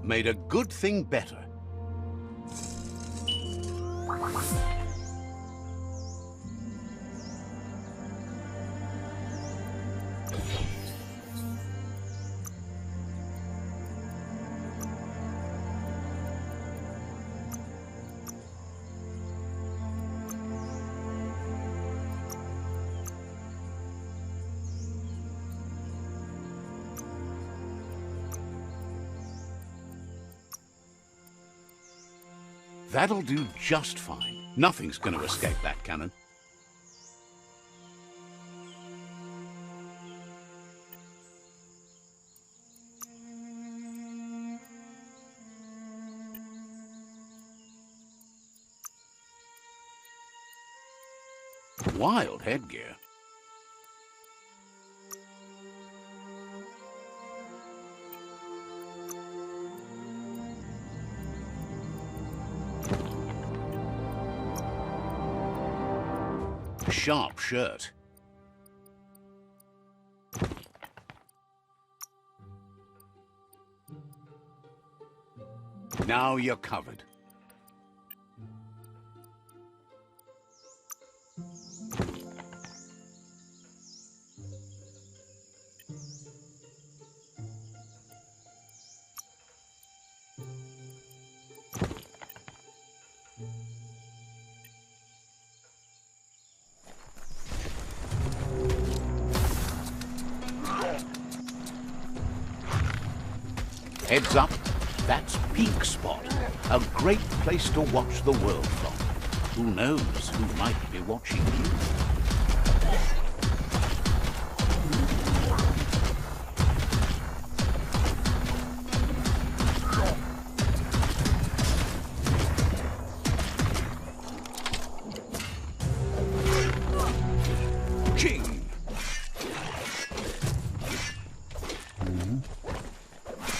Made a good thing better. That'll do just fine. Nothing's going to escape that cannon. Wild headgear. Sharp shirt. Now you're covered. Heads up, that's Peak Spot, a great place to watch the world from. Who knows who might be watching you?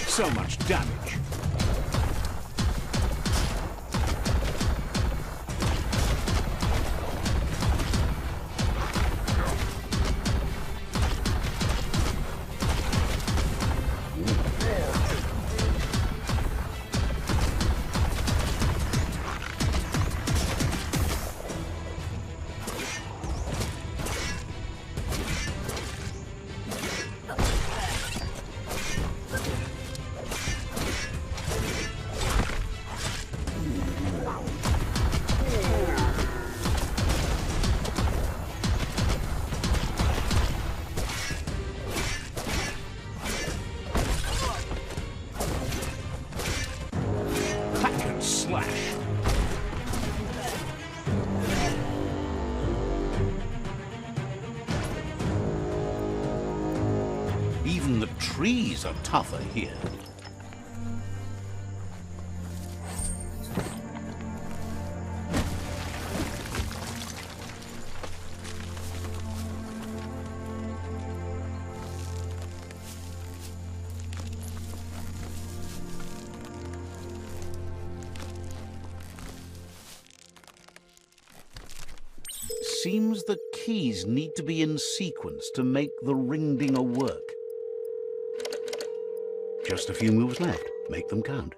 So much damage. Even the trees are tougher here. Seems the keys need to be in sequence to make the ring-dinger work. Just a few moves left. Make them count.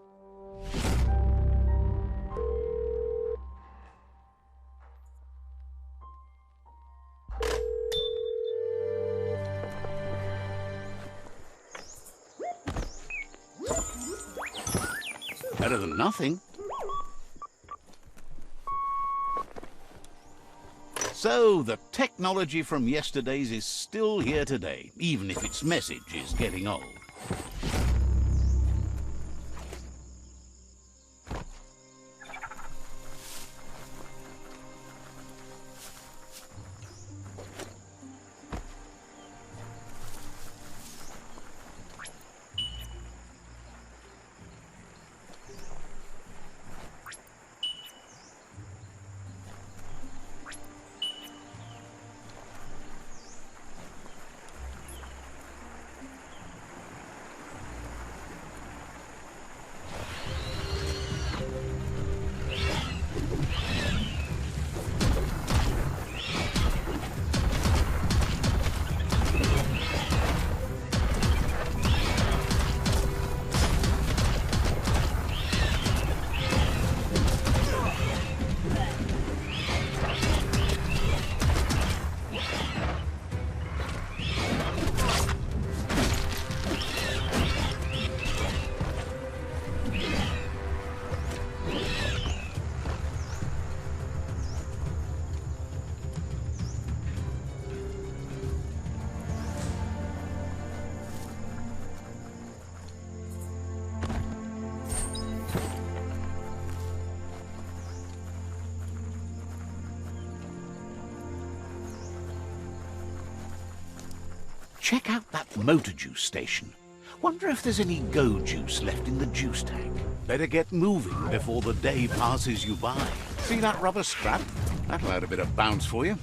Better than nothing. So, the technology from yesterday's is still here today, even if its message is getting old. Check out that motor juice station. Wonder if there's any go juice left in the juice tank. Better get moving before the day passes you by. See that rubber strap? That'll add a bit of bounce for you.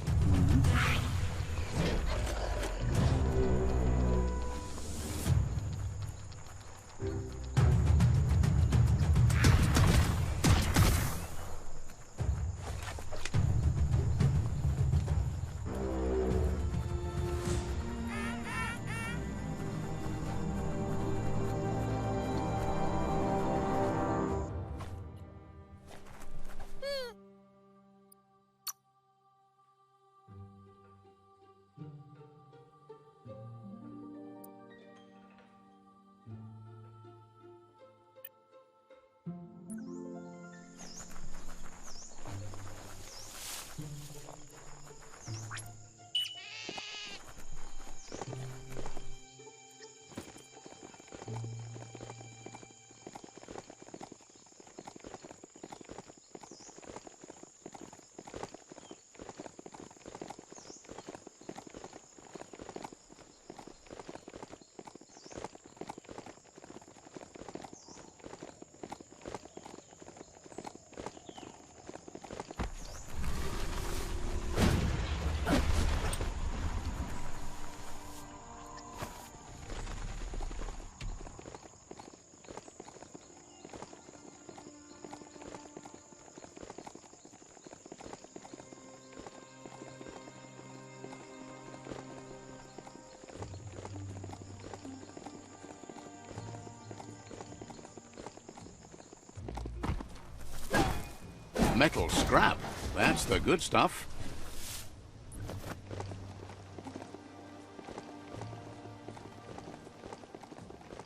Metal scrap. That's the good stuff.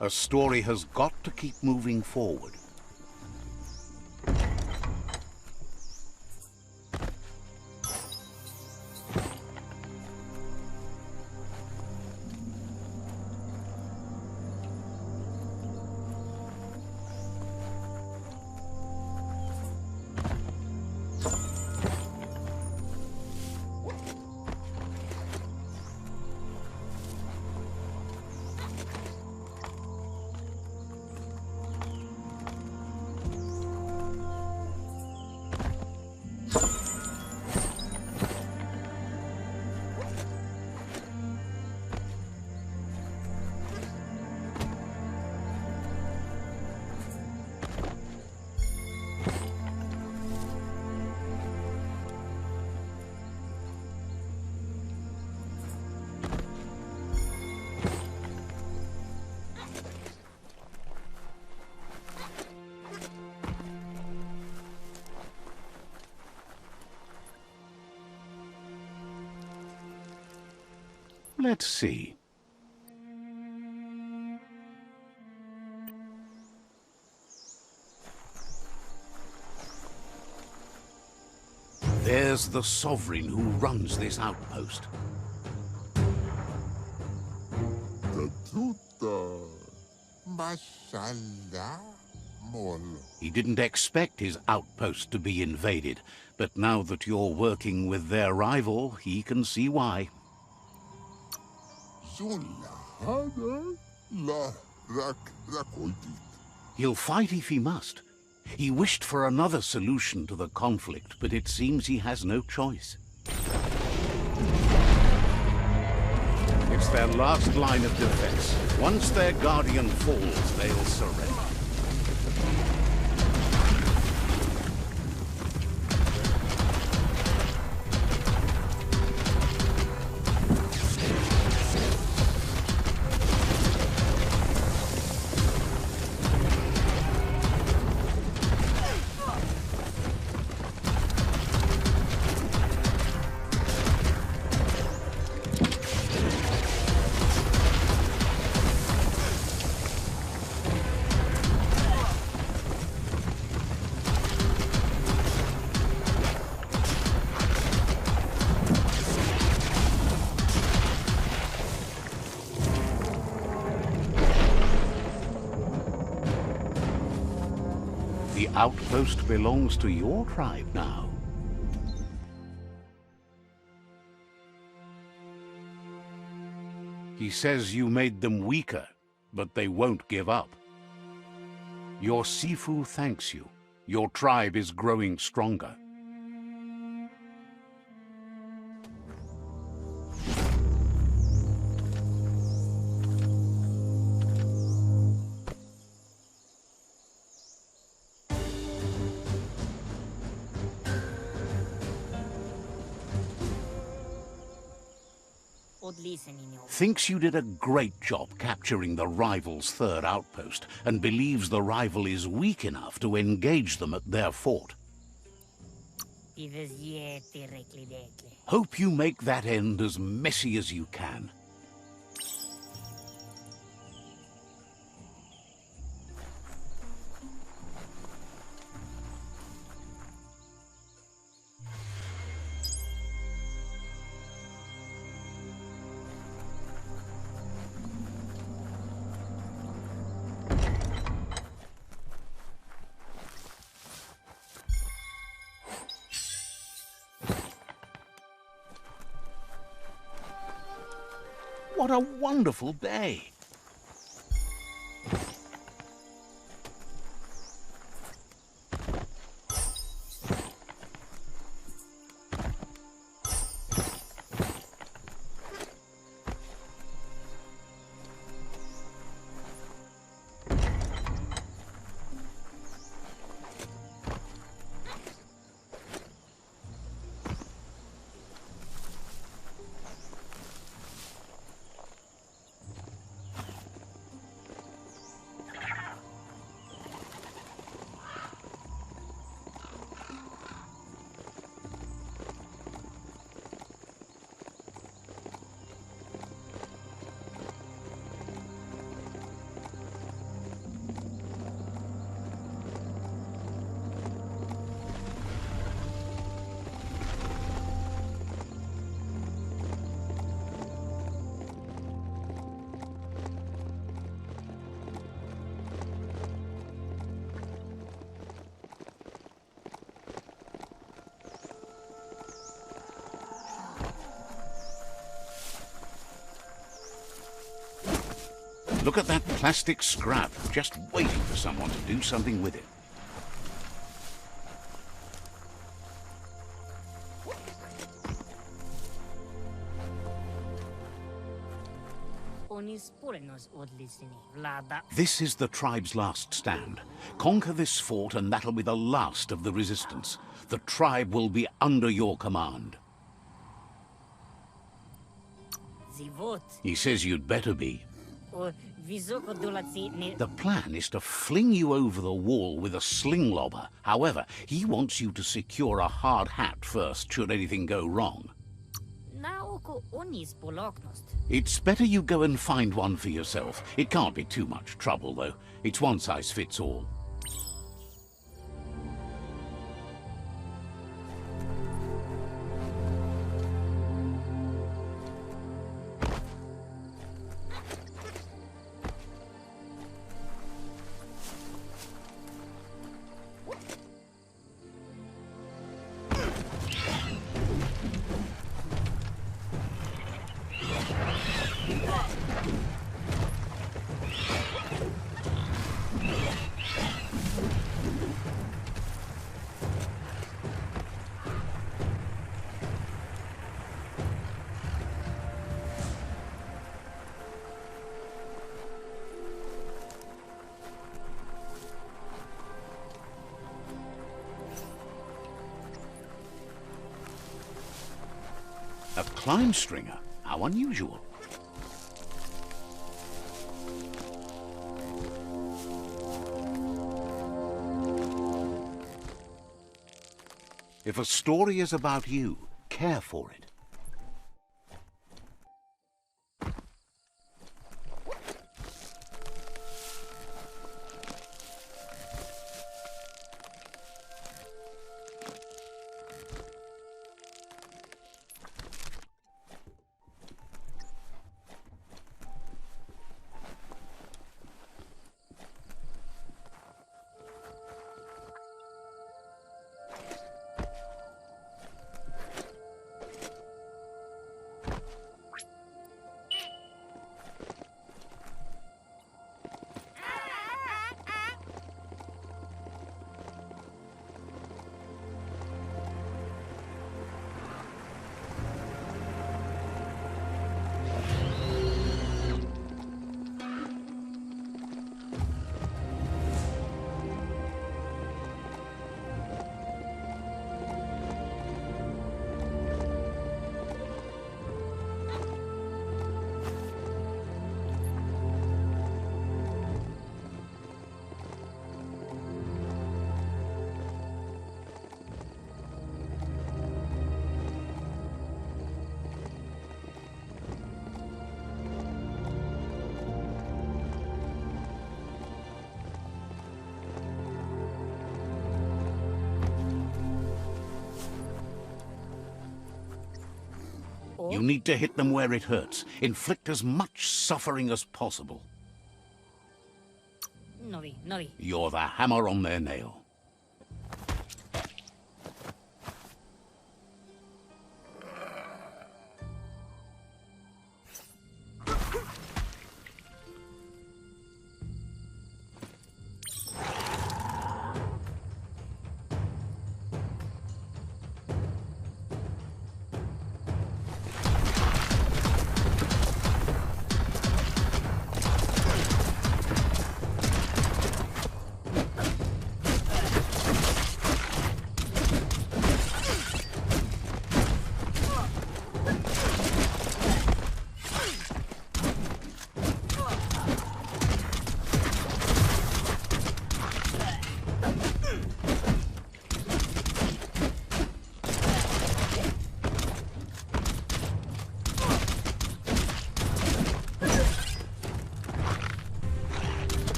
A story has got to keep moving forward. Let's see. There's the Sovereign who runs this outpost. He didn't expect his outpost to be invaded, but now that you're working with their rival, he can see why. He'll fight if he must. He wished for another solution to the conflict, but it seems he has no choice. It's their last line of defense. Once their guardian falls, they'll surrender. The outpost belongs to your tribe now. He says you made them weaker, but they won't give up. Your Sifu thanks you. Your tribe is growing stronger. Thinks you did a great job capturing the rival's third outpost, and believes the rival is weak enough to engage them at their fort. Hope you make that end as messy as you can. What a wonderful day! Look at that plastic scrap, just waiting for someone to do something with it. This is the tribe's last stand. Conquer this fort and that'll be the last of the resistance. The tribe will be under your command. He says you'd better be. The plan is to fling you over the wall with a sling lobber. However, he wants you to secure a hard hat first, should anything go wrong. It's better you go and find one for yourself. It can't be too much trouble, though. It's one size fits all. A climb stringer? How unusual. If a story is about you, care for it. You need to hit them where it hurts. Inflict as much suffering as possible. You're the hammer on their nail.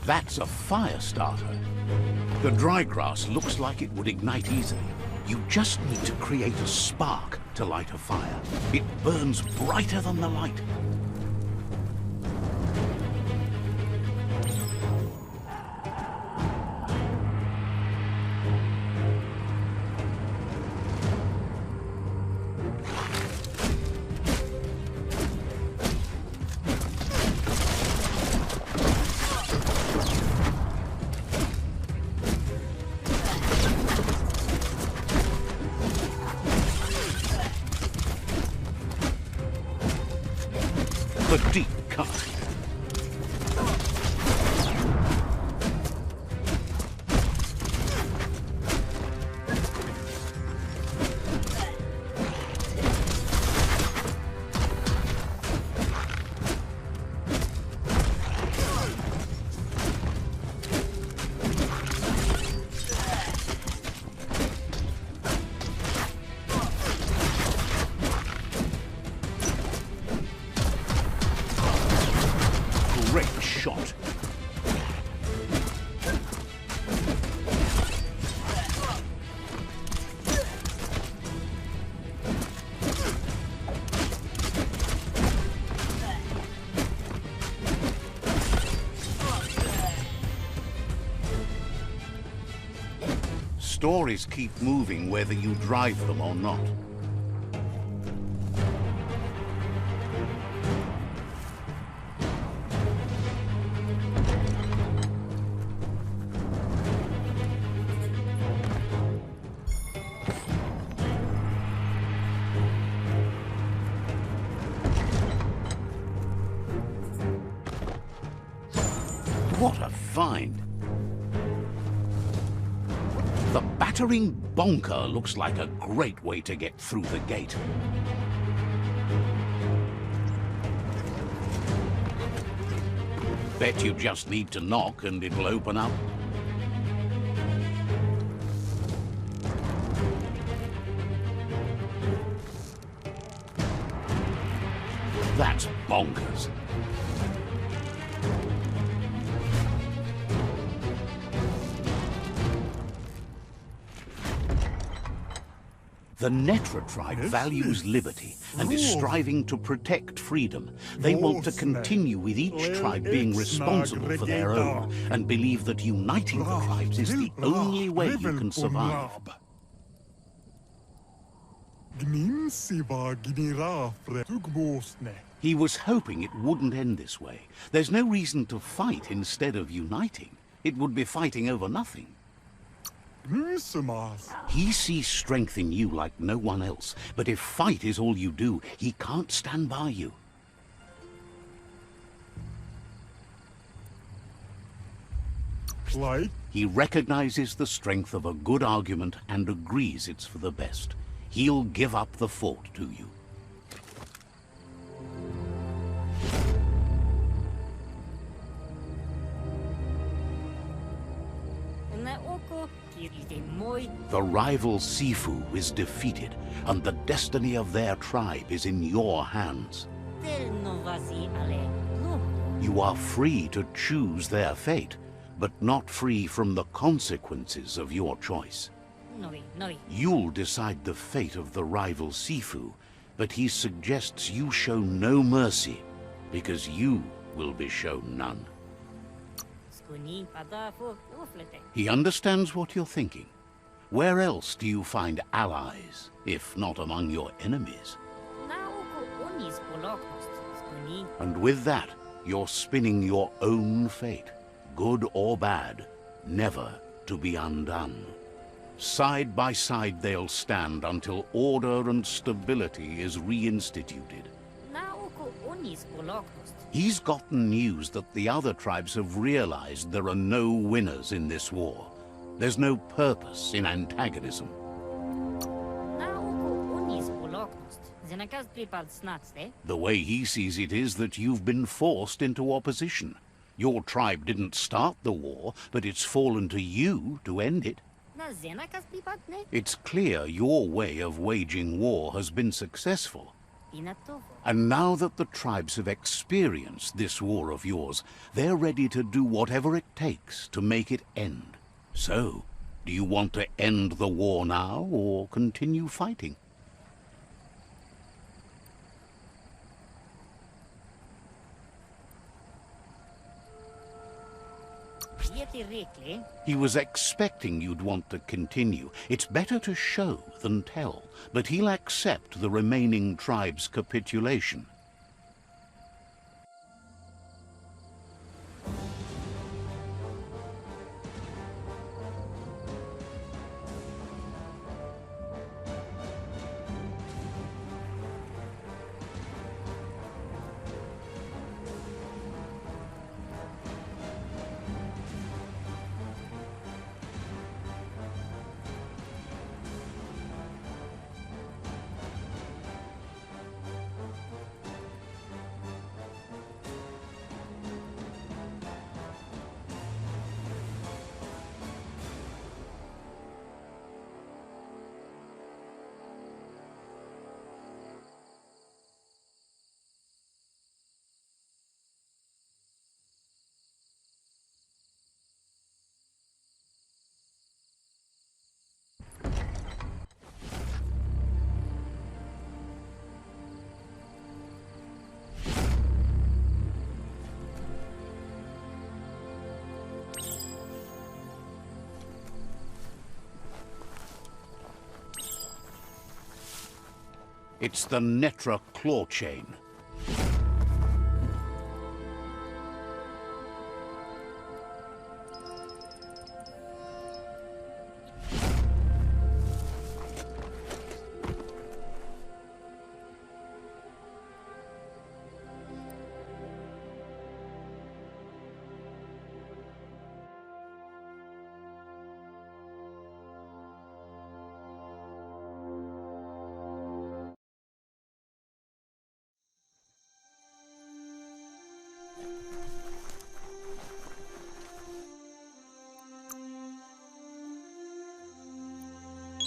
That's a fire starter. The dry grass looks like it would ignite easily. You just need to create a spark to light a fire. It burns brighter than the light. The deep cut. Great shot. Stories keep moving whether you drive them or not. What a find! The battering bonker looks like a great way to get through the gate. Bet you just need to knock and it'll open up. That's bonkers. The Netra tribe values liberty and is striving to protect freedom. They want to continue with each tribe being responsible for their own and believe that uniting the tribes is the only way you can survive. He was hoping it wouldn't end this way. There's no reason to fight instead of uniting. It would be fighting over nothing. He sees strength in you like no one else, but if fight is all you do, he can't stand by you. He recognizes the strength of a good argument and agrees it's for the best. He'll give up the fort to you. The rival Sifu is defeated, and the destiny of their tribe is in your hands. You are free to choose their fate, but not free from the consequences of your choice. You'll decide the fate of the rival Sifu, but he suggests you show no mercy, because you will be shown none. He understands what you're thinking. Where else do you find allies, if not among your enemies? And with that, you're spinning your own fate, good or bad, never to be undone. Side by side they'll stand until order and stability is reinstituted. He's gotten news that the other tribes have realized there are no winners in this war. There's no purpose in antagonism. The way he sees it is that you've been forced into opposition. Your tribe didn't start the war, but it's fallen to you to end it. It's clear your way of waging war has been successful. And now that the tribes have experienced this war of yours, they're ready to do whatever it takes to make it end. So, do you want to end the war now, or continue fighting? He was expecting you'd want to continue. It's better to show than tell, but he'll accept the remaining tribe's capitulation. It's the Netra claw chain.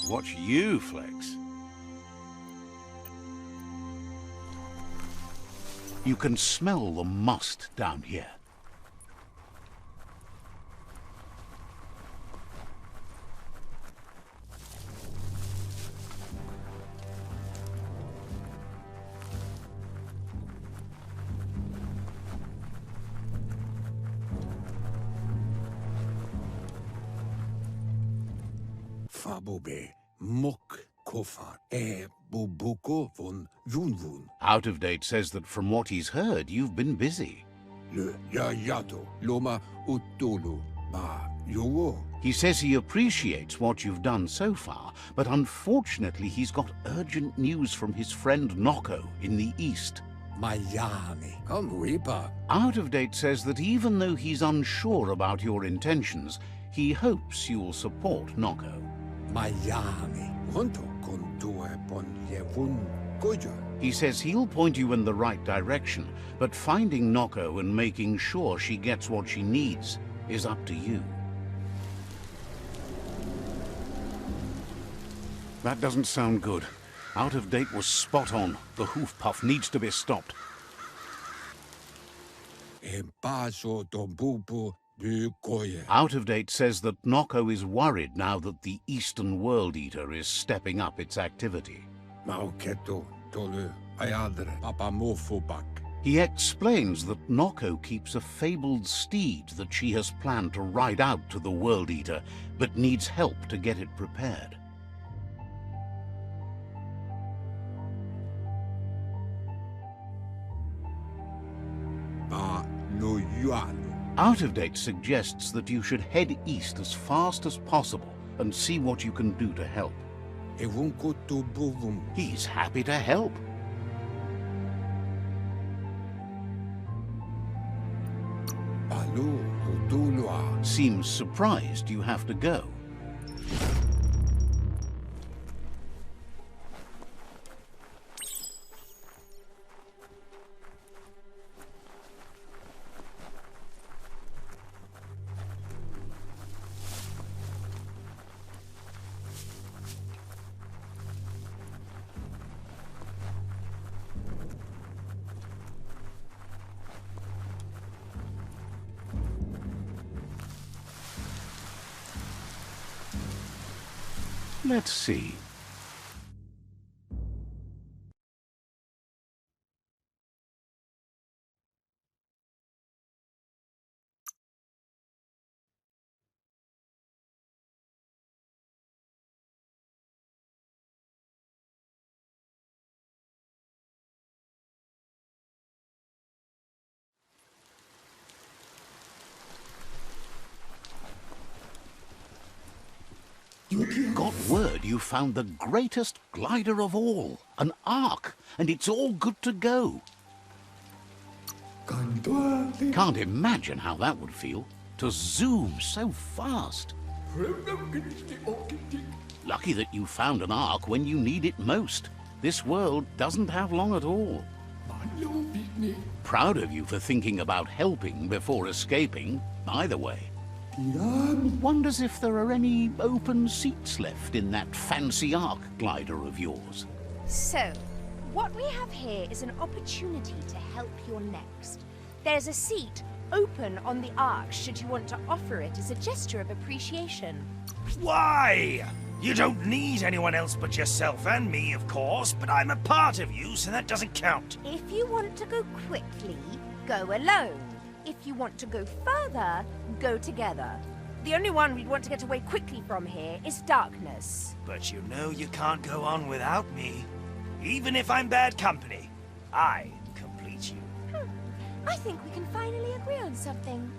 Watch you flex. You can smell the must down here. Fabobe, MURK, Kofa, Bubuko, von Vunvun. Out of Date says that from what he's heard, you've been busy. Le Yayato, Loma Utulu, Ma Yowo. He says he appreciates what you've done so far, but unfortunately he's got urgent news from his friend Noko in the east. Miami, come Reaper. Out of Date says that even though he's unsure about your intentions, he hopes you'll support Noko. Miami, Honto, Kontue, Pon Yevun, Gojo. He says he'll point you in the right direction, but finding Noko and making sure she gets what she needs is up to you. That doesn't sound good. Out of Date was spot on. The hoof puff needs to be stopped. Empaso Dombubu, Bukoye. Out of Date says that Noko is worried now that the Eastern World Eater is stepping up its activity. Mauketo, Tolu, Ayadre, Papamofobak. He explains that Noko keeps a fabled steed that she has planned to ride out to the World Eater, but needs help to get it prepared. Ba no yuan. Out of Date suggests that you should head east as fast as possible and see what you can do to help. Evunko to buvum. He's happy to help. Balu, Udulua. Seems surprised you have to go. Let's see. Got word you found the greatest glider of all, an ark, and it's all good to go. Can't imagine how that would feel, to zoom so fast. Lucky that you found an ark when you need it most. This world doesn't have long at all. Proud of you for thinking about helping before escaping, either way. Wonders if there are any open seats left in that fancy ark glider of yours. So, what we have here is an opportunity to help your next. There's a seat open on the ark should you want to offer it as a gesture of appreciation. Why? You don't need anyone else but yourself and me, of course, but I'm a part of you, so that doesn't count. If you want to go quickly, go alone. If you want to go further, go together. The only one we'd want to get away quickly from here is darkness. But you know you can't go on without me. Even if I'm bad company, I complete you. I think we can finally agree on something.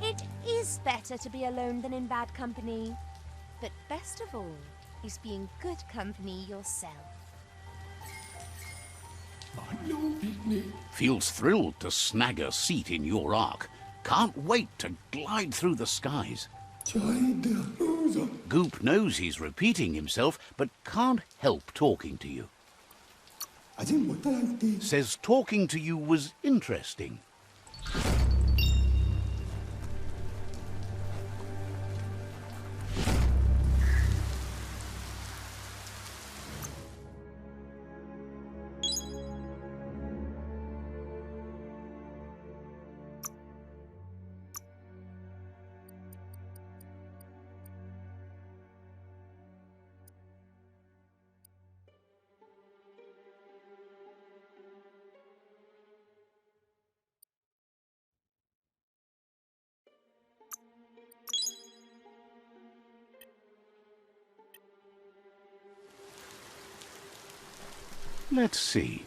It is better to be alone than in bad company. But best of all is being good company yourself. Feels thrilled to snag a seat in your ark. Can't wait to glide through the skies. Goop knows he's repeating himself, but can't help talking to you. Says talking to you was interesting. Let's see.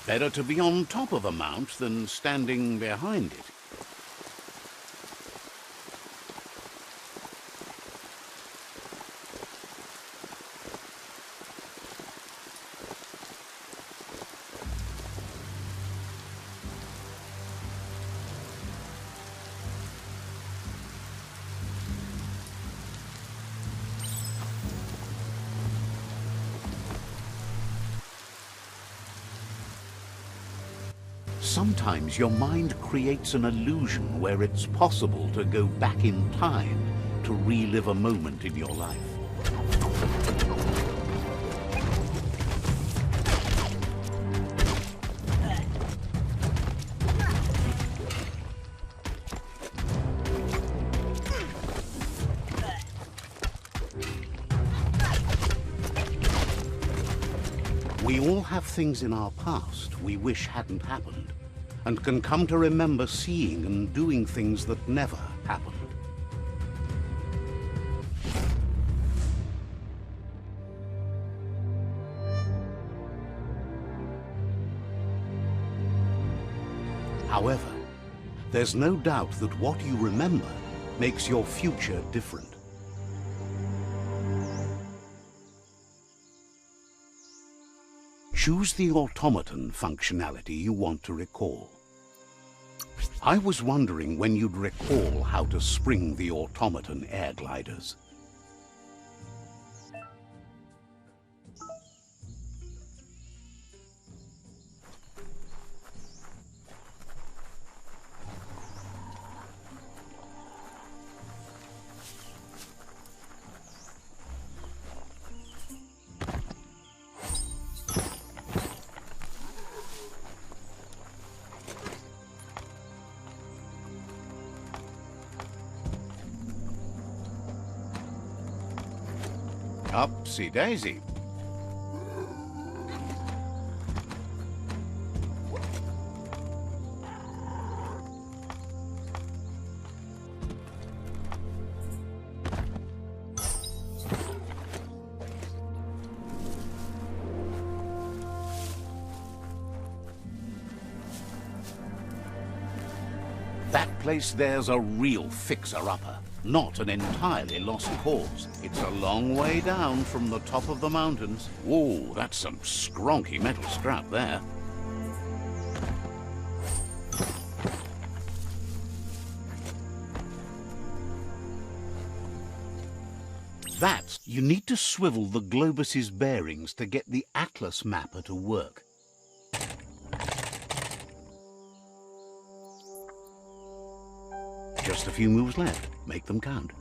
Better to be on top of a mount than standing behind it. Sometimes your mind creates an illusion where it's possible to go back in time to relive a moment in your life. We all have things in our past we wish hadn't happened, and can come to remember seeing and doing things that never happened. However, there's no doubt that what you remember makes your future different. Choose the automaton functionality you want to recall. I was wondering when you'd recall how to spring the automaton air gliders. Upsy daisy. That place there's a real fixer-upper. Not an entirely lost cause. It's a long way down from the top of the mountains. Whoa, that's some skronky metal scrap there. You need to swivel the globus's bearings to get the atlas mapper to work. Just a few moves left. Make them count.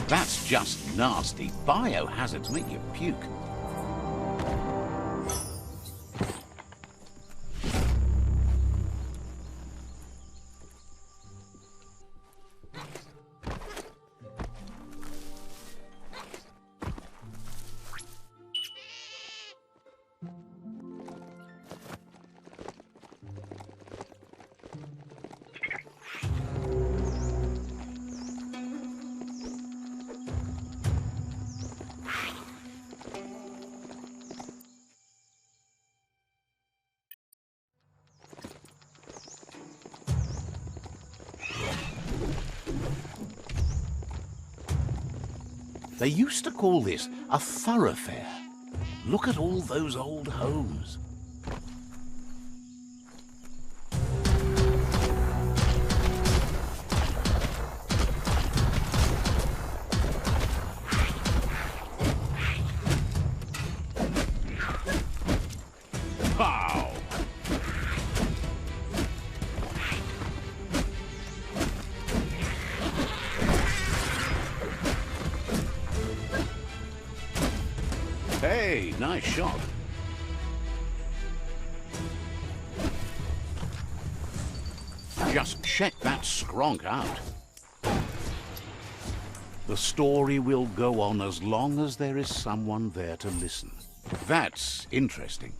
That's just nasty. Biohazards make you puke. They used to call this a thoroughfare. Look at all those old homes. Wow! Hey, nice shot. Just check that skronk out. The story will go on as long as there is someone there to listen. That's interesting.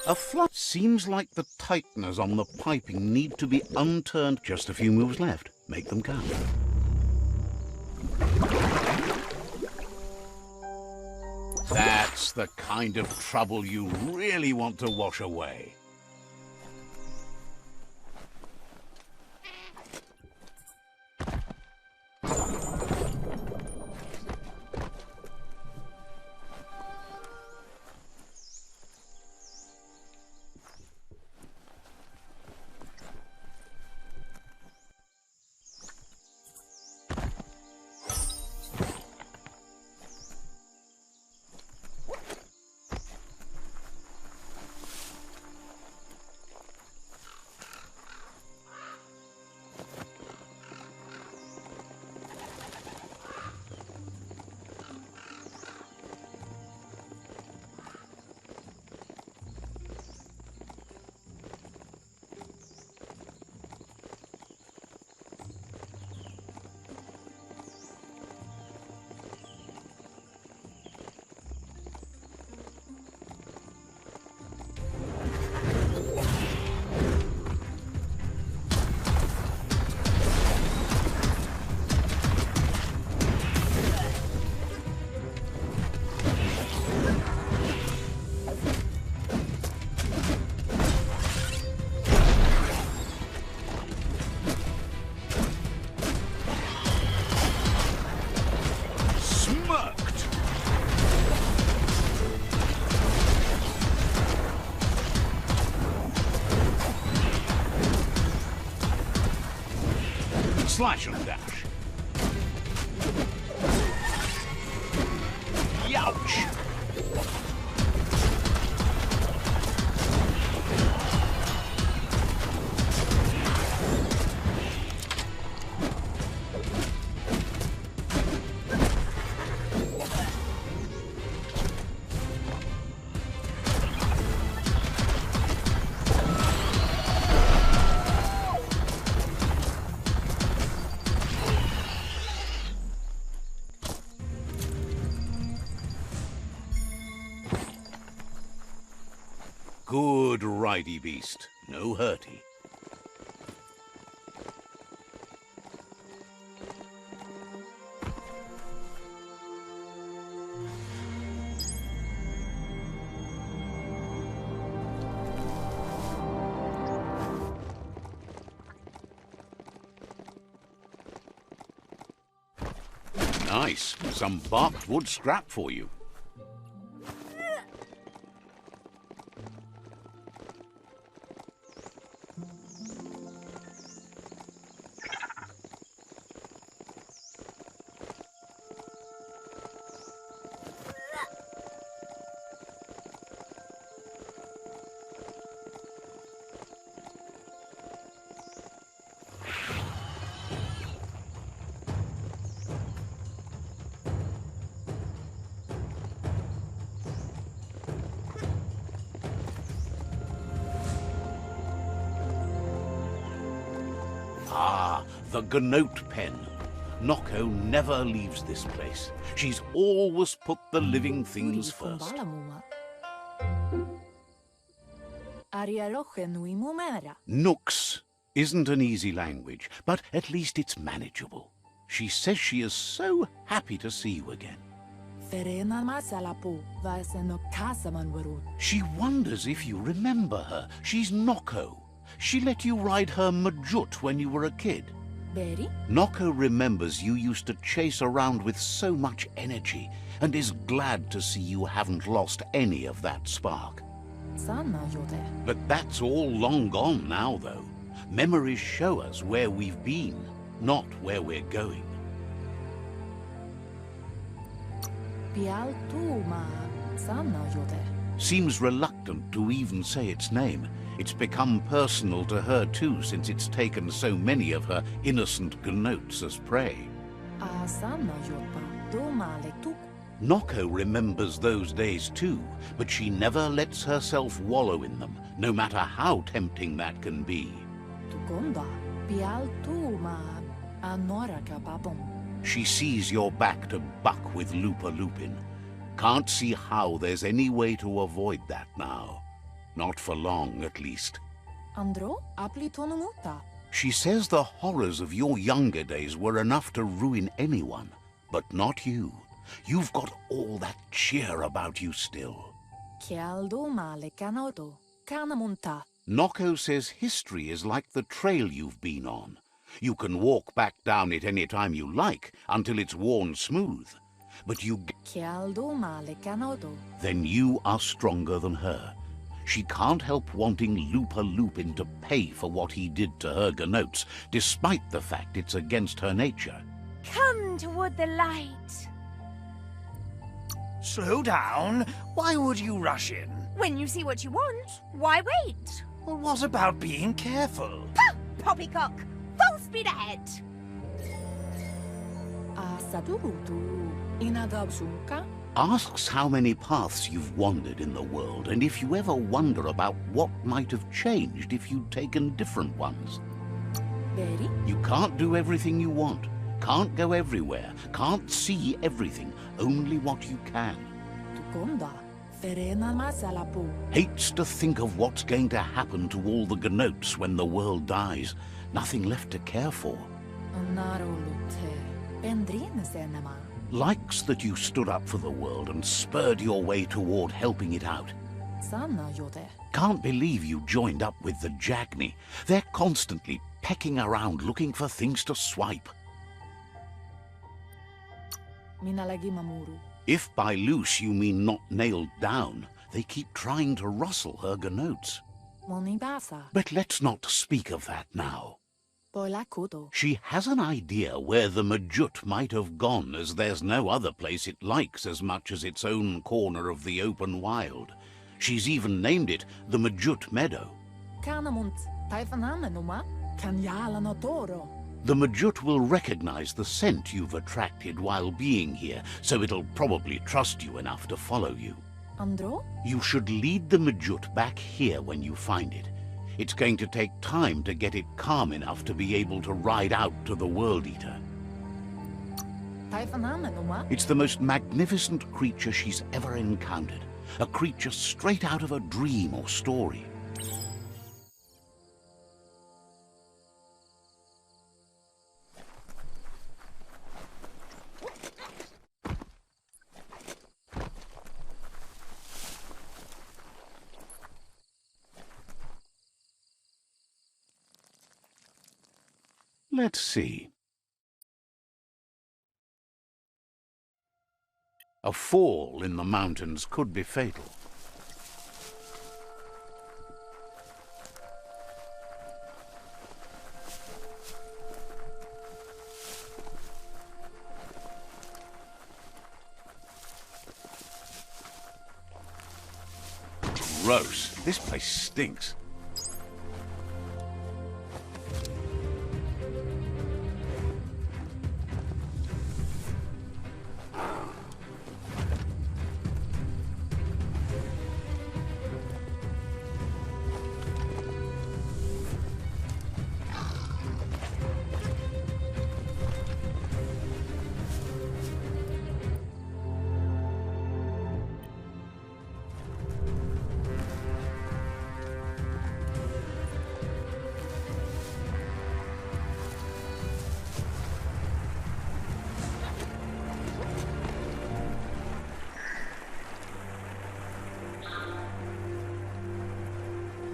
A flush seems like the tighteners on the piping need to be unturned. Just a few moves left. Make them count. That's the kind of trouble you really want to wash away. Slash and dash. Youch! Good ridey beast. No hurty. Nice. Some barked wood scrap for you. Ah, the Gnote pen. Noko never leaves this place. She's always put the living things first. Nooks isn't an easy language, but at least it's manageable. She says she is so happy to see you again. She wonders if you remember her. She's Noko. She let you ride her Majut when you were a kid. Noko remembers you used to chase around with so much energy and is glad to see you haven't lost any of that spark. But that's all long gone now, though. Memories show us where we've been, not where we're going. Seems reluctant to even say its name. It's become personal to her too, since it's taken so many of her innocent Gnotes as prey. Noko remembers those days too, but she never lets herself wallow in them, no matter how tempting that can be. She sees you're back to buck with LUPIN. Can't see how there's any way to avoid that now. Not for long, at least. She says the horrors of your younger days were enough to ruin anyone, but not you. You've got all that cheer about you still. Noko says history is like the trail you've been on. You can walk back down it any time you like, until it's worn smooth. But then you are stronger than her. She can't help wanting LUPIN to pay for what he did to her Gnotes, despite the fact it's against her nature. Come toward the light. Slow down. Why would you rush in? When you see what you want, why wait? Well, what about being careful? Pah! Poppycock! Full speed ahead! Asks how many paths you've wandered in the world, and if you ever wonder about what might have changed if you'd taken different ones. You can't do everything you want, can't go everywhere, can't see everything, only what you can. Hates to think of what's going to happen to all the Gnotes when the world dies. Nothing left to care for. Likes that you stood up for the world and spurred your way toward helping it out. Can't believe you joined up with the Jagni. They're constantly pecking around looking for things to swipe. If by loose you mean not nailed down, they keep trying to rustle her Gnotes. But let's not speak of that now. Boilakudo. She has an idea where the Majut might have gone, as there's no other place it likes as much as its own corner of the open wild. She's even named it the Majut Meadow. Kanamunt, Taifanamenuma, Kanyala no Toro. The Majut will recognize the scent you've attracted while being here, so it'll probably trust you enough to follow you. Andro? You should lead the Majut back here when you find it. It's going to take time to get it calm enough to be able to ride out to the World Eater. Taifanamenuma? It's the most magnificent creature she's ever encountered. A creature straight out of a dream or story. Let's see. A fall in the mountains could be fatal. Gross. This place stinks.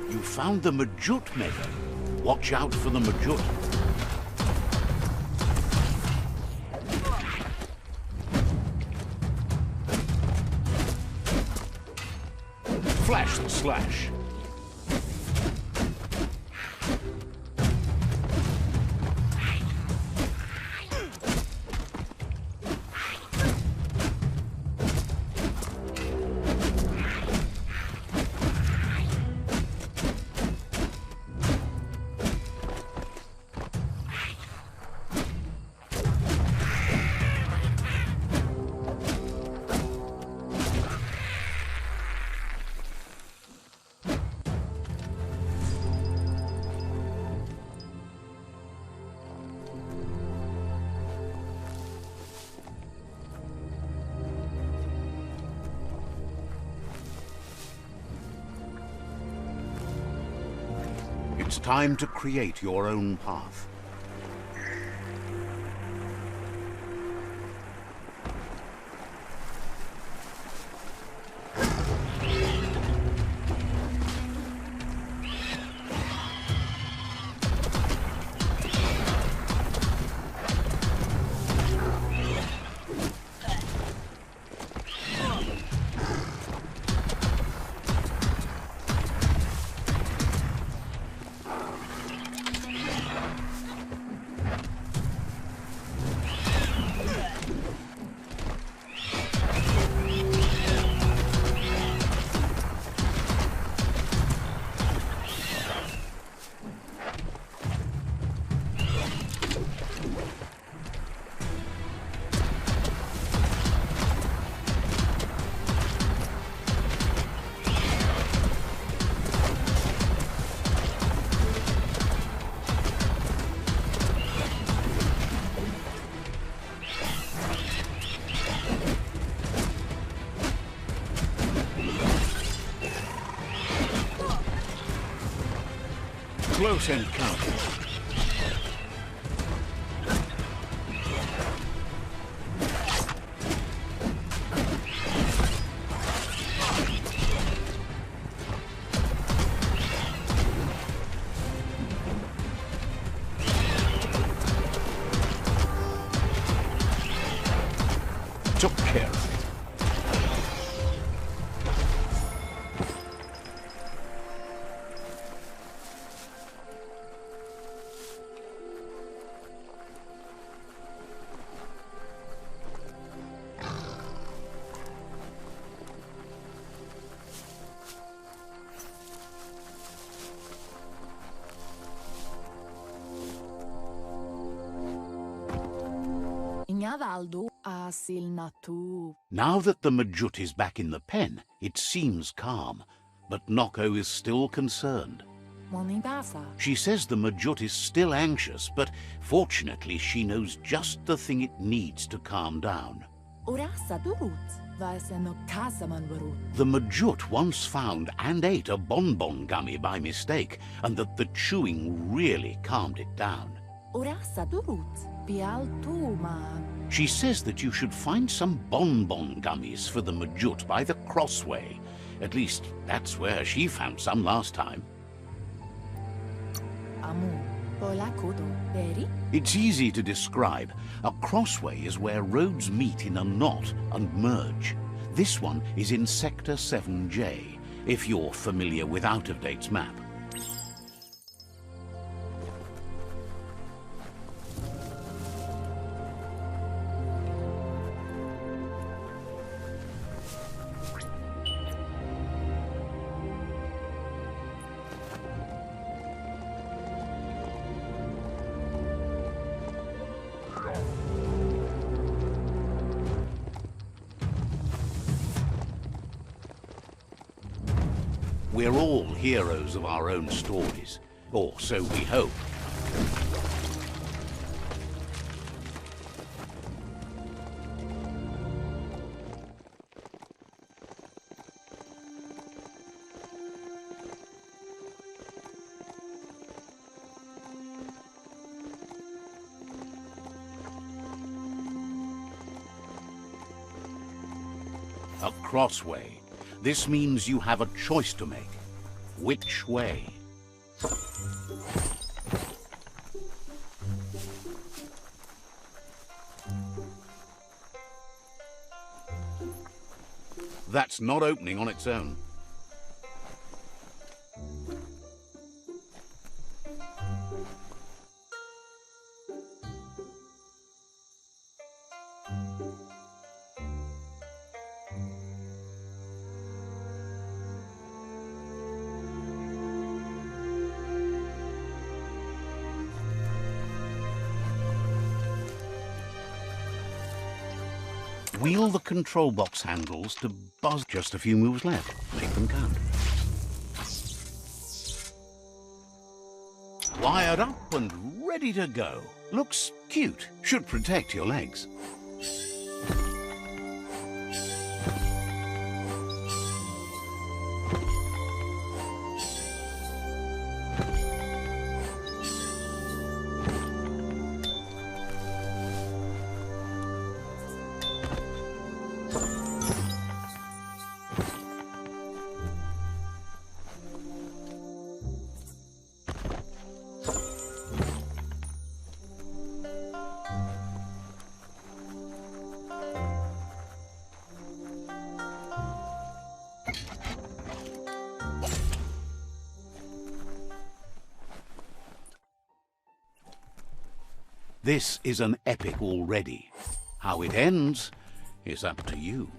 You found the Majut Meadow. Watch out for the Majut. Flash the slash. It's time to create your own path. Close encounter. Took care of it. Avaldo asil natu. Now that the Majut is back in the pen, it seems calm, but Noko is still concerned. Monidasa. She says the Majut is still anxious, but fortunately she knows just the thing it needs to calm down. Orasa durut. Vaiseno kasaman varut. The Majut once found and ate a bonbon gummy by mistake, and that the chewing really calmed it down. Orasa durut. Pial tuma. She says that you should find some bonbon gummies for the Majut by the crossway. At least, that's where she found some last time. Amu. Polakodo. Beri. It's easy to describe. A crossway is where roads meet in a knot and merge. This one is in Sector 7J, if you're familiar with Out-of-Date's map. We're all heroes of our own stories, or so we hope. A crossway. This means you have a choice to make. Which way? That's not opening on its own. Wheel the control box handles to buzz. Just a few moves left. Make them count. Wired up and ready to go. Looks cute. Should protect your legs. This is an epic already. How it ends is up to you.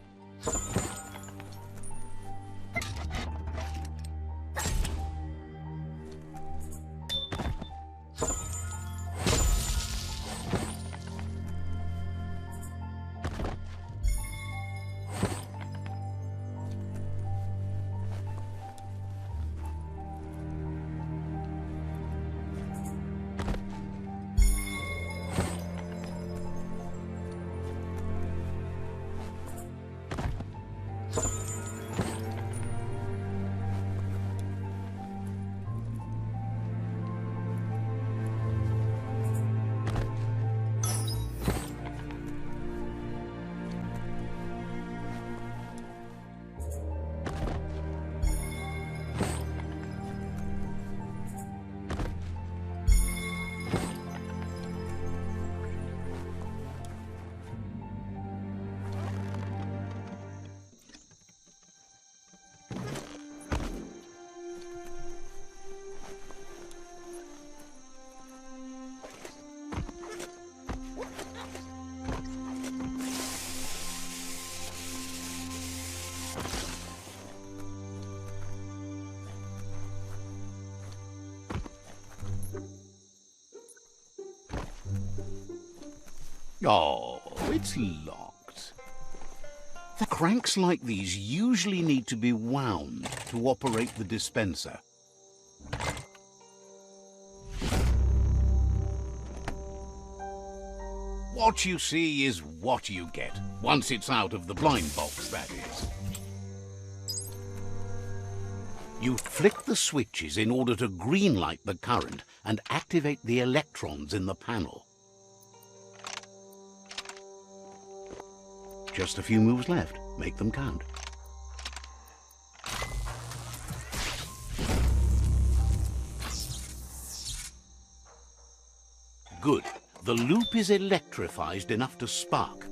Oh, it's locked. The cranks like these usually need to be wound to operate the dispenser. What you see is what you get, once it's out of the blind box, that is. You flick the switches in order to green-light the current and activate the electrons in the panel. Just a few moves left. Make them count. Good. The loop is electrified enough to spark.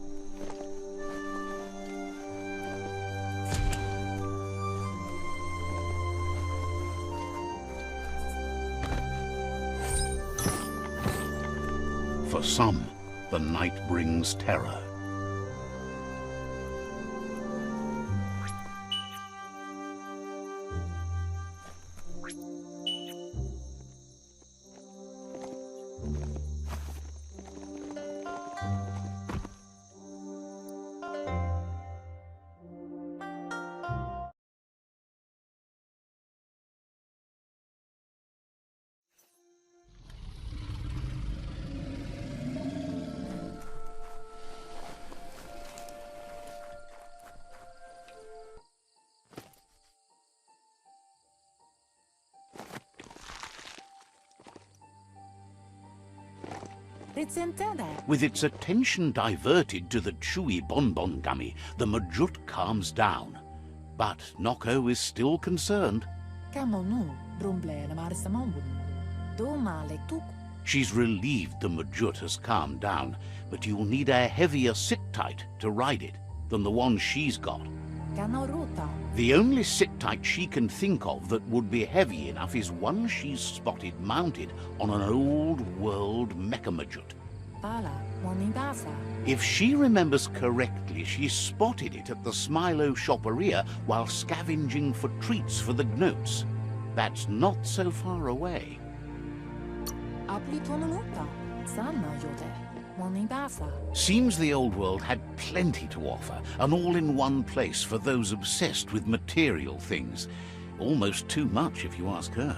For some, the night brings terror. With its attention diverted to the chewy bonbon gummy, the Majut calms down. But Noko is still concerned. She's relieved the Majut has calmed down, but you'll need a heavier sit-tight to ride it than the one she's got. The only sit-tight she can think of that would be heavy enough is one she's spotted mounted on an old-world mecha-Majut. If she remembers correctly, she spotted it at the Smilo Shopperia while scavenging for treats for the Gnotes. That's not so far away. Seems the old world had plenty to offer, an all-in-one place for those obsessed with material things. Almost too much, if you ask her.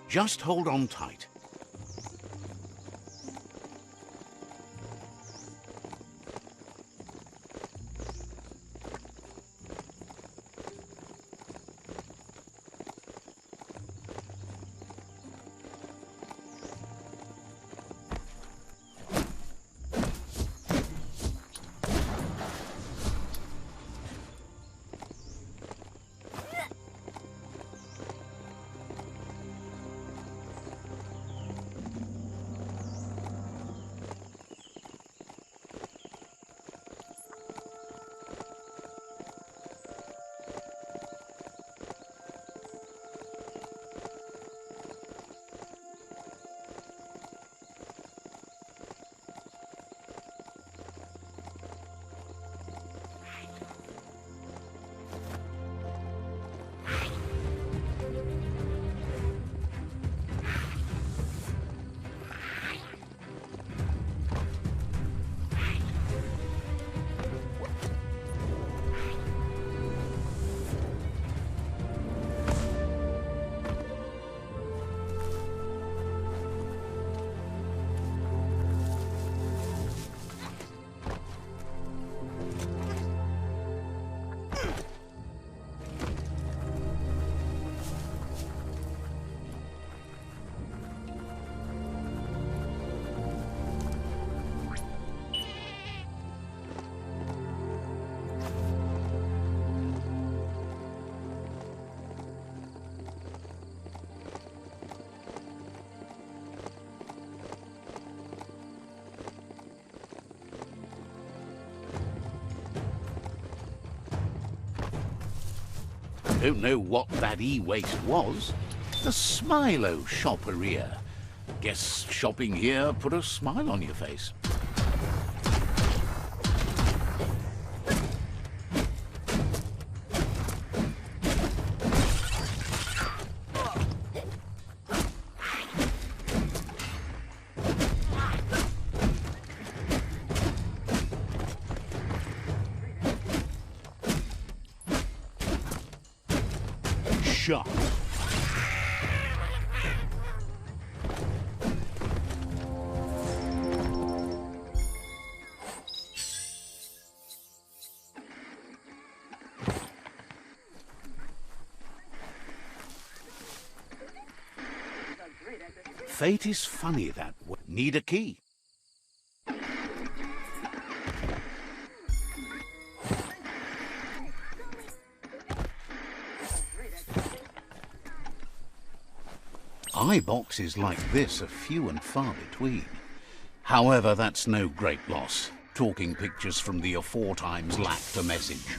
Just hold on tight. Don't know what that e-waste was. The Smilo shopperia. Guess shopping here put a smile on your face. Shot. Fate is funny that way. Need a key. Eye boxes like this are few and far between. However, that's no great loss. Talking pictures from the aforetimes lacked a message.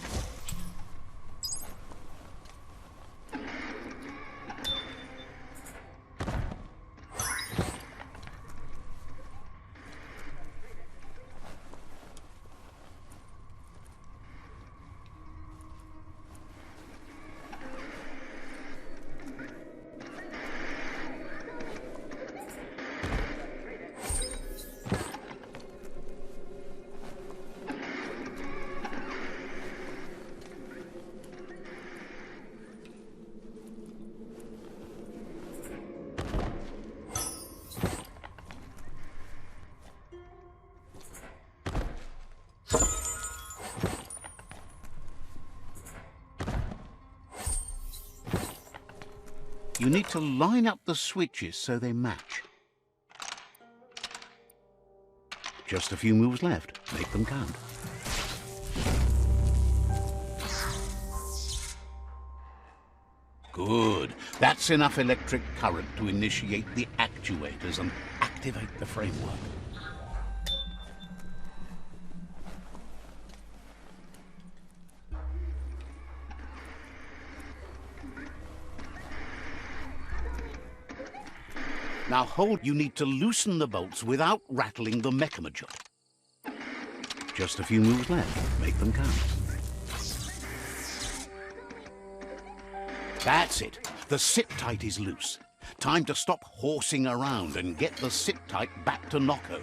You need to line up the switches so they match. Just a few moves left. Make them count. Good. That's enough electric current to initiate the actuators and activate the framework. Now hold, you need to loosen the bolts without rattling the mechamojet. Just a few moves left. Make them count. That's it. The sit-tight is loose. Time to stop horsing around and get the sit-tight back to Nocco.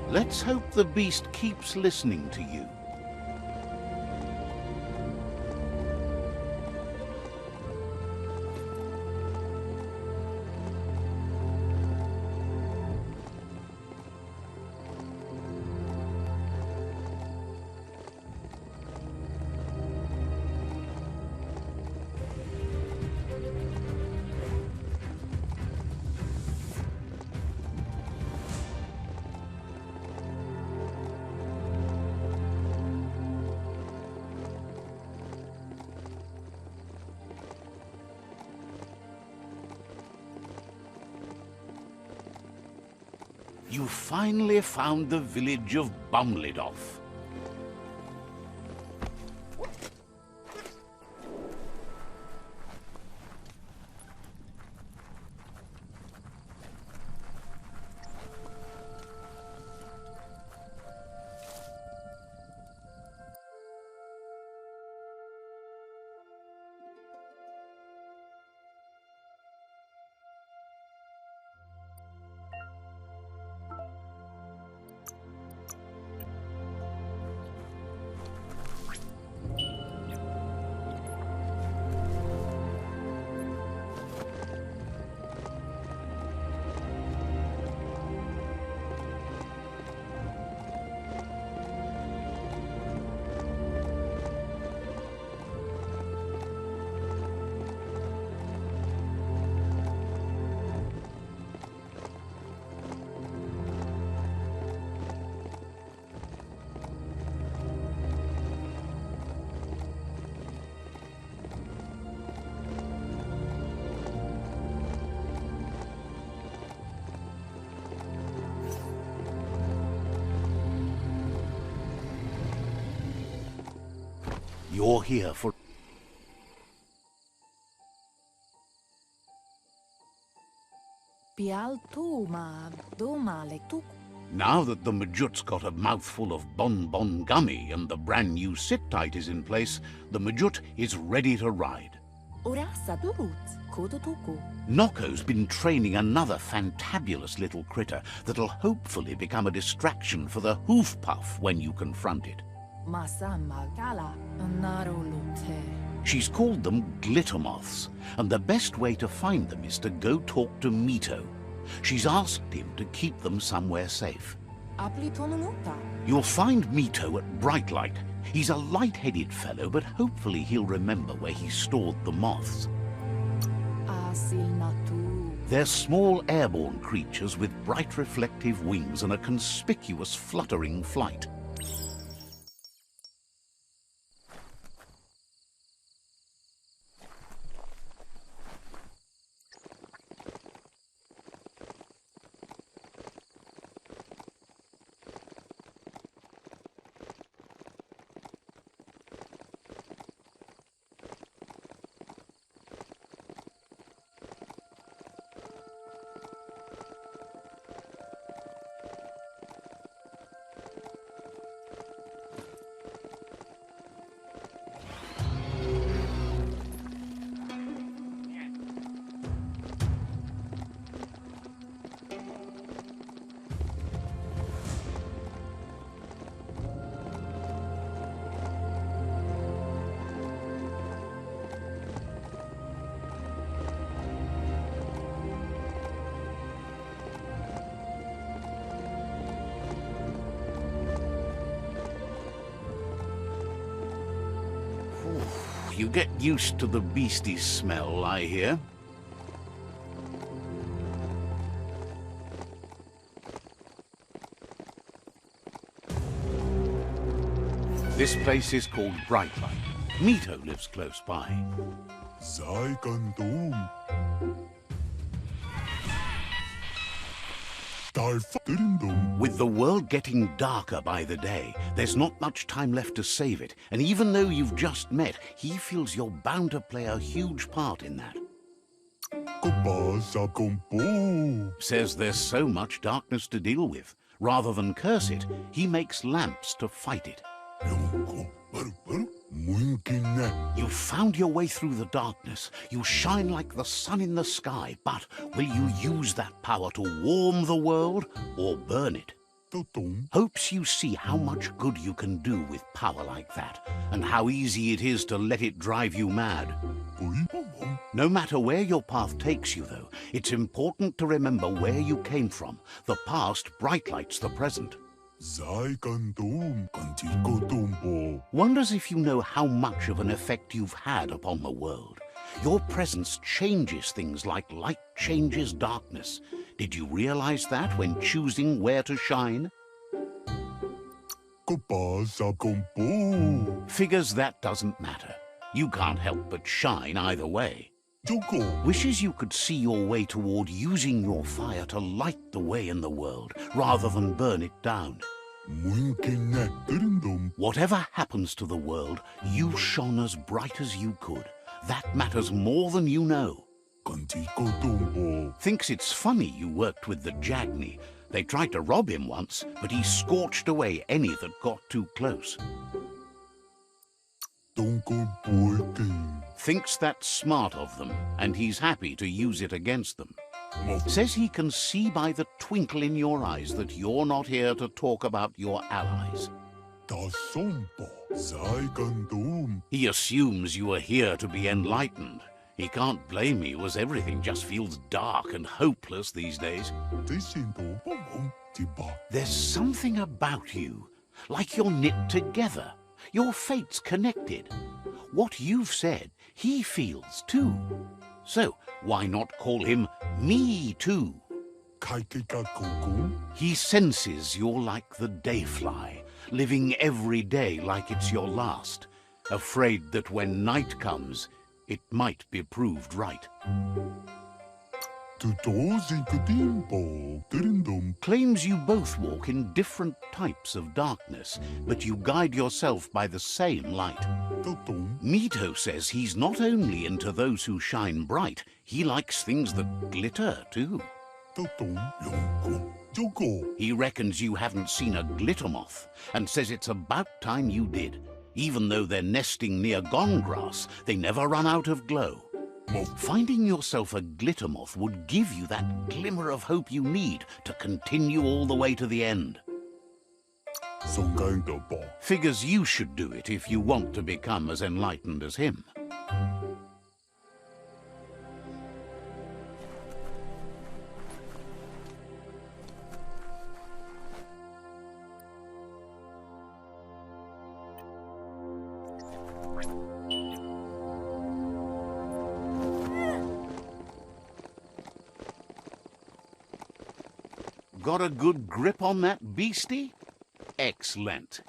Let's hope the beast keeps listening to you. You finally found the village of Bumlidoff. You're here for... Pial tu ma domale tu. Now that the Majut's got a mouthful of bonbon gummy and the brand new sit-tight is in place, the Majut is ready to ride. Orasa durut, kodotuku. Nocco's been training another fantabulous little critter that'll hopefully become a distraction for the hoof puff when you confront it. Masama gala, narolute. She's called them glitter moths, and the best way to find them is to go talk to Mito. She's asked him to keep them somewhere safe. Aplitonunuta. You'll find Mito at Brightlight. He's a light-headed fellow, but hopefully he'll remember where he stored the moths. Asilnatu. They're small airborne creatures with bright reflective wings and a conspicuous fluttering flight. You get used to the beastly smell, I hear. This place is called Brightlight. Mito lives close by. With the world getting darker by the day, there's not much time left to save it, and even though you've just met, he feels you're bound to play a huge part in that. Says there's so much darkness to deal with. Rather than curse it, he makes lamps to fight it. You've found your way through the darkness. You shine like the sun in the sky, but will you use that power to warm the world or burn it? Hopes you see how much good you can do with power like that, and how easy it is to let it drive you mad. No matter where your path takes you, though, it's important to remember where you came from. The past brightlights the present. Wonders if you know how much of an effect you've had upon the world. Your presence changes things like light changes darkness. Did you realize that when choosing where to shine? Figures that doesn't matter. You can't help but shine either way. Wishes you could see your way toward using your fire to light the way in the world, rather than burn it down. Whatever happens to the world, you shone as bright as you could. That matters more than you know. Thinks it's funny you worked with the Jagni. They tried to rob him once, but he scorched away any that got too close. Thinks that's smart of them, and he's happy to use it against them. Says he can see by the twinkle in your eyes that you're not here to talk about your allies. He assumes you are here to be enlightened. He can't blame you, as everything just feels dark and hopeless these days. There's something about you, like you're knit together. Your fate's connected. What you've said, he feels too. So, why not call him Me Too? He senses you're like the dayfly, living every day like it's your last, afraid that when night comes, it might be proved right. Claims you both walk in different types of darkness, but you guide yourself by the same light. Mito says he's not only into those who shine bright, he likes things that glitter too. He reckons you haven't seen a glitter moth, and says it's about time you did. Even though they're nesting near gone grass, they never run out of glow. Finding yourself a glitter moth would give you that glimmer of hope you need to continue all the way to the end. Figures you should do it if you want to become as enlightened as him. Got a good grip on that beastie? Excellent.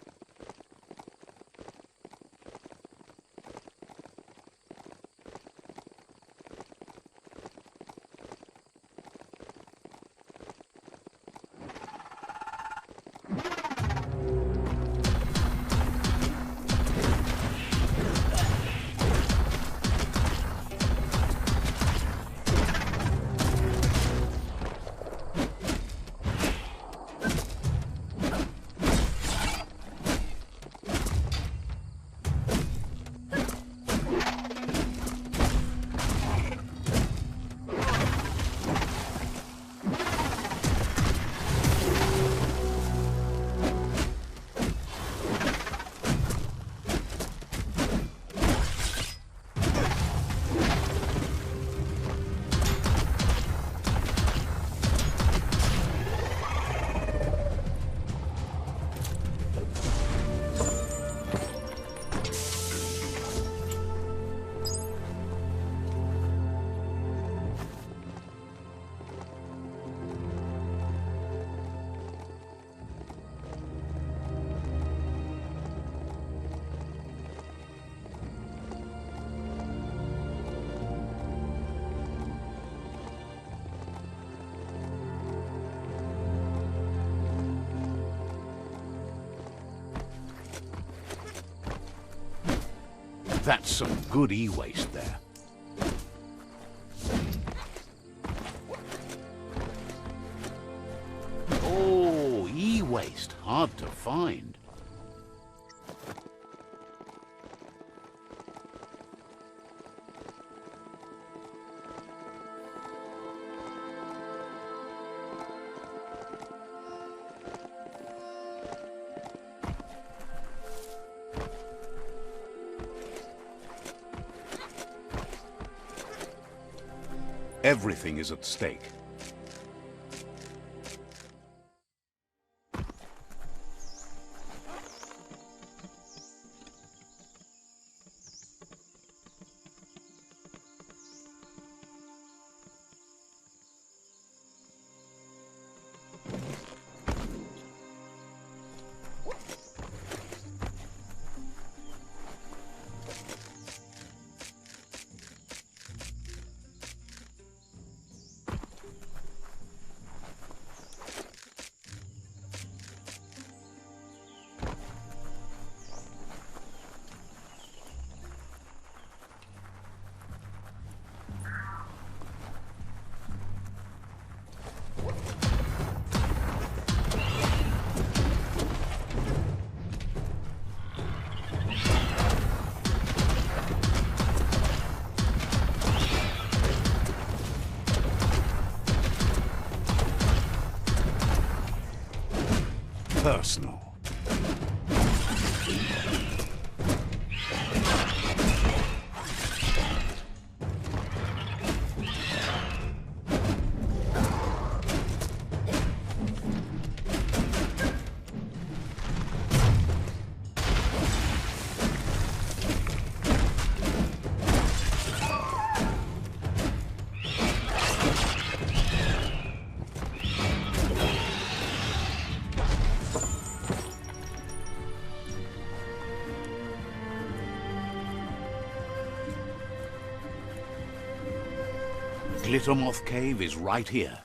That's some good e-waste there. Oh, e-waste, hard to find. Everything is at stake. Personal. Glittermoth Cave is right here.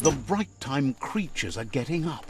The bright time creatures are getting up.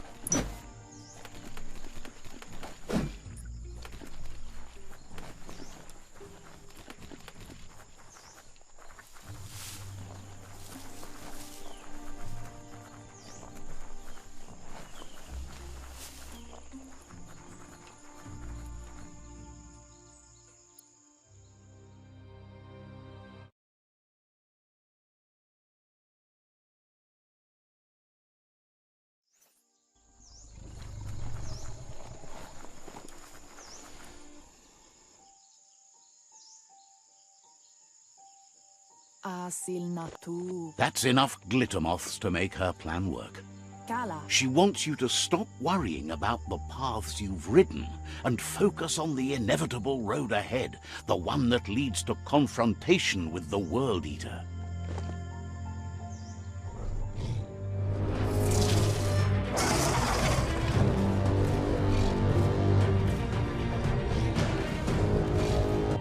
Asil natu. That's enough glittermoths to make her plan work. Kala. She wants you to stop worrying about the paths you've ridden and focus on the inevitable road ahead, the one that leads to confrontation with the World Eater.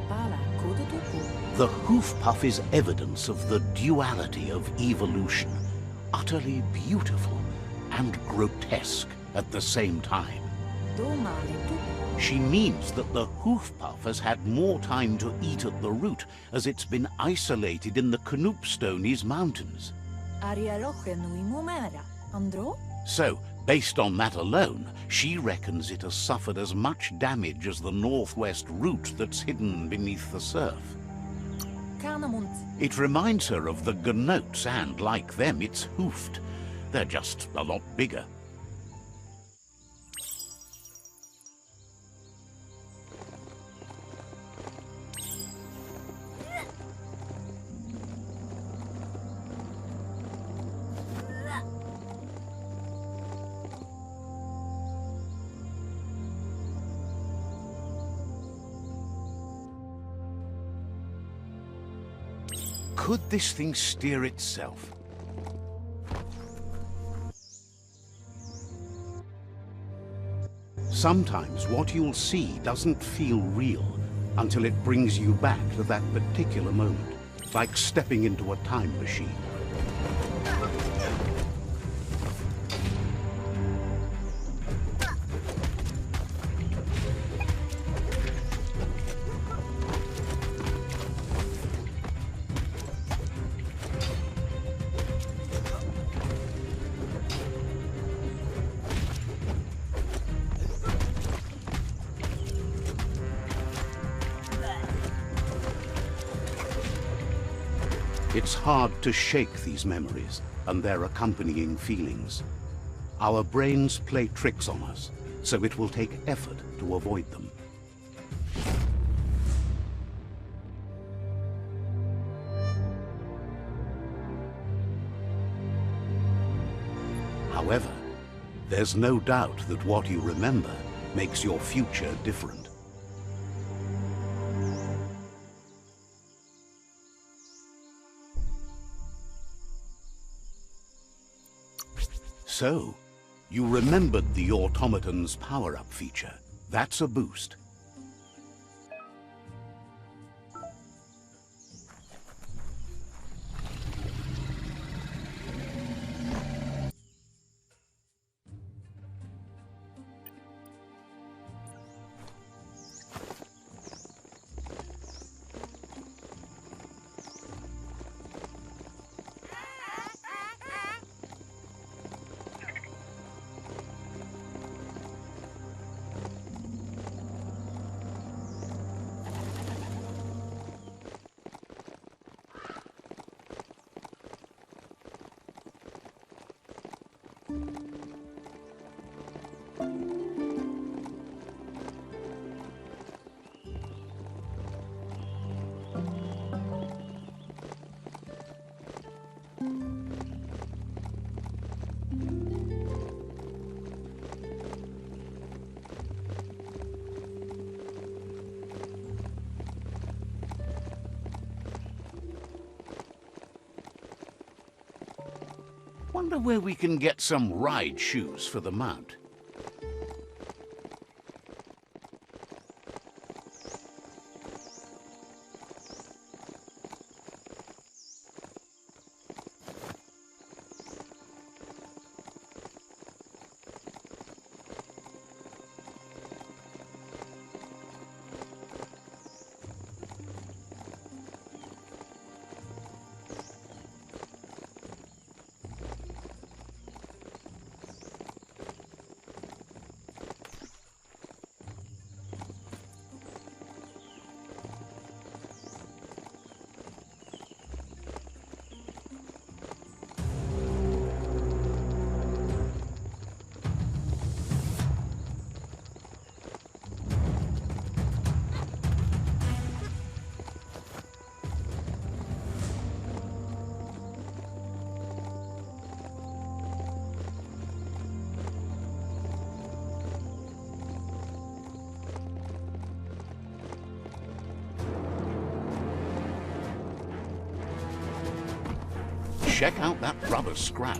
Pala kudutuku. The hoof puff is evidence of the duality of evolution, utterly beautiful and grotesque at the same time. Domali tuku. She means that the hoof puff has had more time to eat at the root as it's been isolated in the Knoopstonies Mountains. Arialoche nui mumera. Andro? So, based on that alone, she reckons it has suffered as much damage as the northwest root that's hidden beneath the surf. Kanamunt. It reminds her of the gnotes and, like them, it's hoofed. They're just a lot bigger. Could this thing steer itself? Sometimes what you'll see doesn't feel real until it brings you back to that particular moment, like stepping into a time machine. It's hard to shake these memories and their accompanying feelings. Our brains play tricks on us, so it will take effort to avoid them. However, there's no doubt that what you remember makes your future different. So, you remembered the automaton's power-up feature. That's a boost. Wonder where we can get some ride shoes for the mount. Check out that rubber scrap.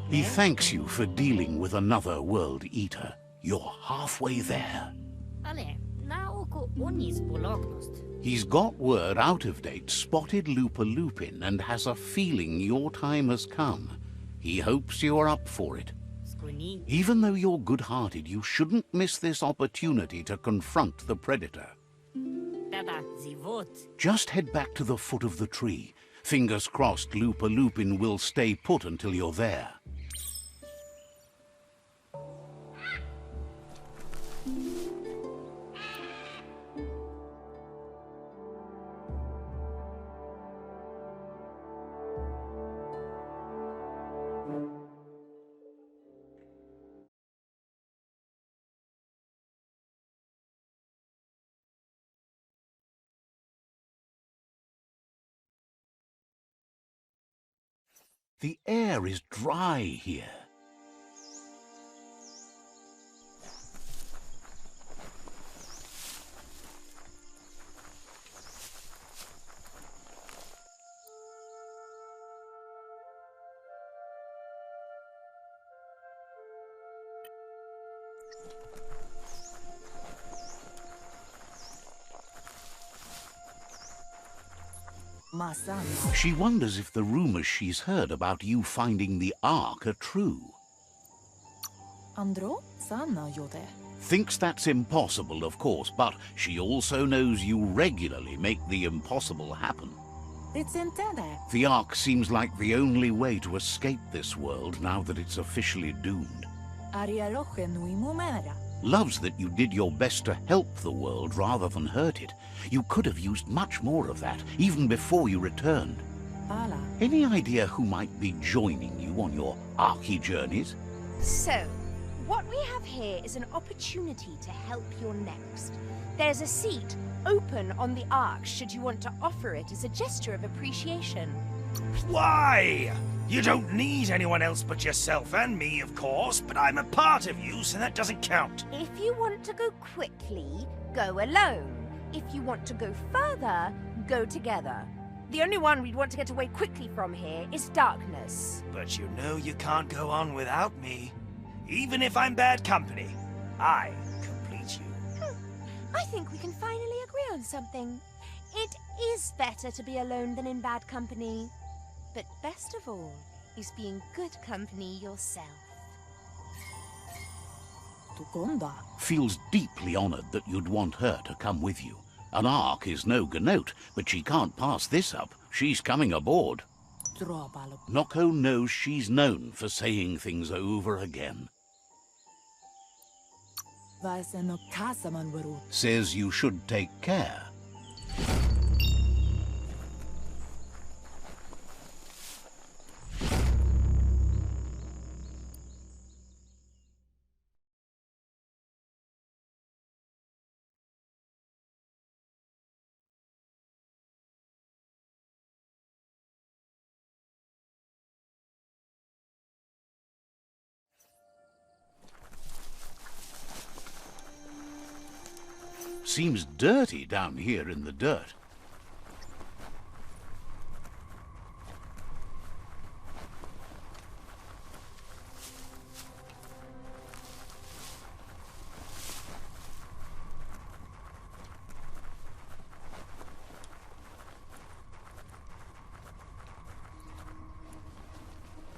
He thanks you for dealing with another world eater. You're halfway there. Ale, na oko oni spolognost. He's got word Out of Date spotted LUPIN and has a feeling your time has come. He hopes you're up for it. Skuni, Even though you're good-hearted, you shouldn't miss this opportunity to confront the predator. tada zivot. Just head back to the foot of the tree. Fingers crossed LUPIN will stay put until you're there. The air is dry here. Masana. She wonders if the rumors she's heard about you finding the Ark are true. Andro? Sana yode. Thinks that's impossible, of course, but she also knows you regularly make the impossible happen. It's intended. The Ark seems like the only way to escape this world now that it's officially doomed. Aria roche nui mumera. Loves that you did your best to help the world rather than hurt it. You could have used much more of that, even before you returned. Ala. Any idea who might be joining you on your Arky journeys? So, what we have here is an opportunity to help your next. There's a seat open on the Ark should you want to offer it as a gesture of appreciation. Why? You don't need anyone else but yourself and me, of course, but I'm a part of you, so that doesn't count. If you want to go quickly, go alone. If you want to go further, go together. The only one we'd want to get away quickly from here is darkness. But you know you can't go on without me. Even if I'm bad company, I complete you. I think we can finally agree on something. It is better to be alone than in bad company. But best of all is being good company yourself. Tukonda. Feels deeply honored that you'd want her to come with you. An Ark is no ganote, but she can't pass this up. She's coming aboard. Drobalo. Noko knows she's known for saying things over again. Vaiseno kasaman verut. Says you should take care. Seems dirty down here in the dirt.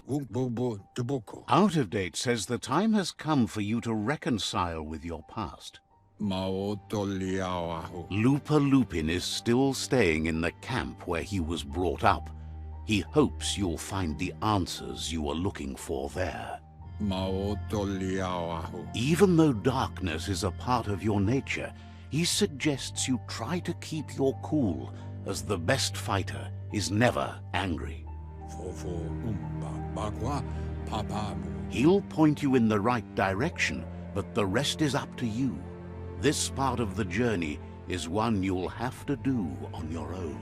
Bobo Toboko. Out of Date says the time has come for you to reconcile with your past. Maotoliawaho. LUPIN is still staying in the camp where he was brought up. He hopes you'll find the answers you are looking for there. Maotoliawaho. Even though darkness is a part of your nature, he suggests you try to keep your cool, as the best fighter is never angry. Fofo umpa bagwa papamu. He'll point you in the right direction, but the rest is up to you. This part of the journey is one you'll have to do on your own.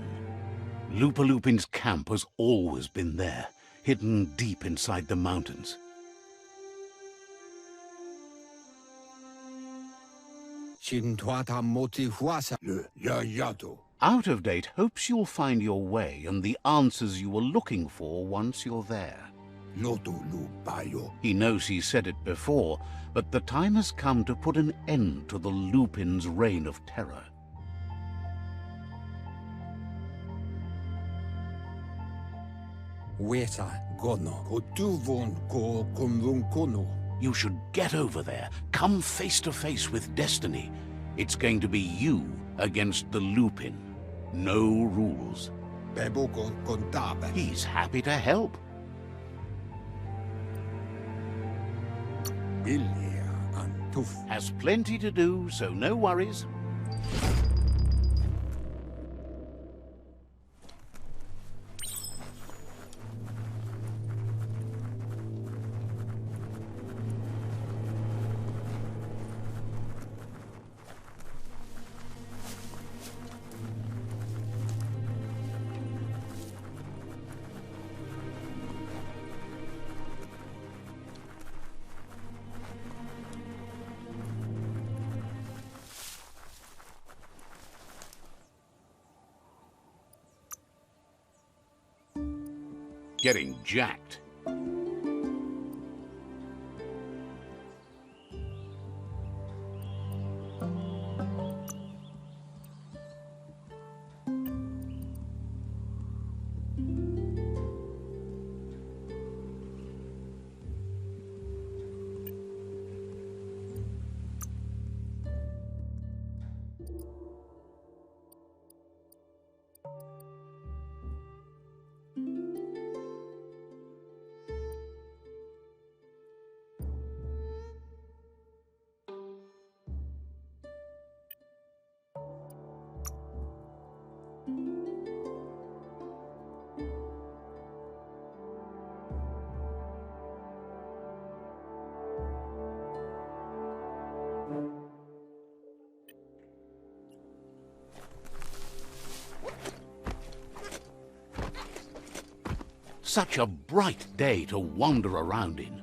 LUPIN's camp has always been there, hidden deep inside the mountains. Chintwata moti huasa le yayato. Out of Date hopes you'll find your way and the answers you were looking for once you're there. Loto Lupayo. He knows he said it before, but the time has come to put an end to the Lupin's reign of terror. Weta Gono. Kotuvon ko konvunkono. You should get over there. Come face to face with destiny. It's going to be you against the Lupin. No rules. Beboko kontabe. He's happy to help. Bilia and Tuf. Has plenty to do, so no worries. Getting jacked. Such a bright day to wander around in.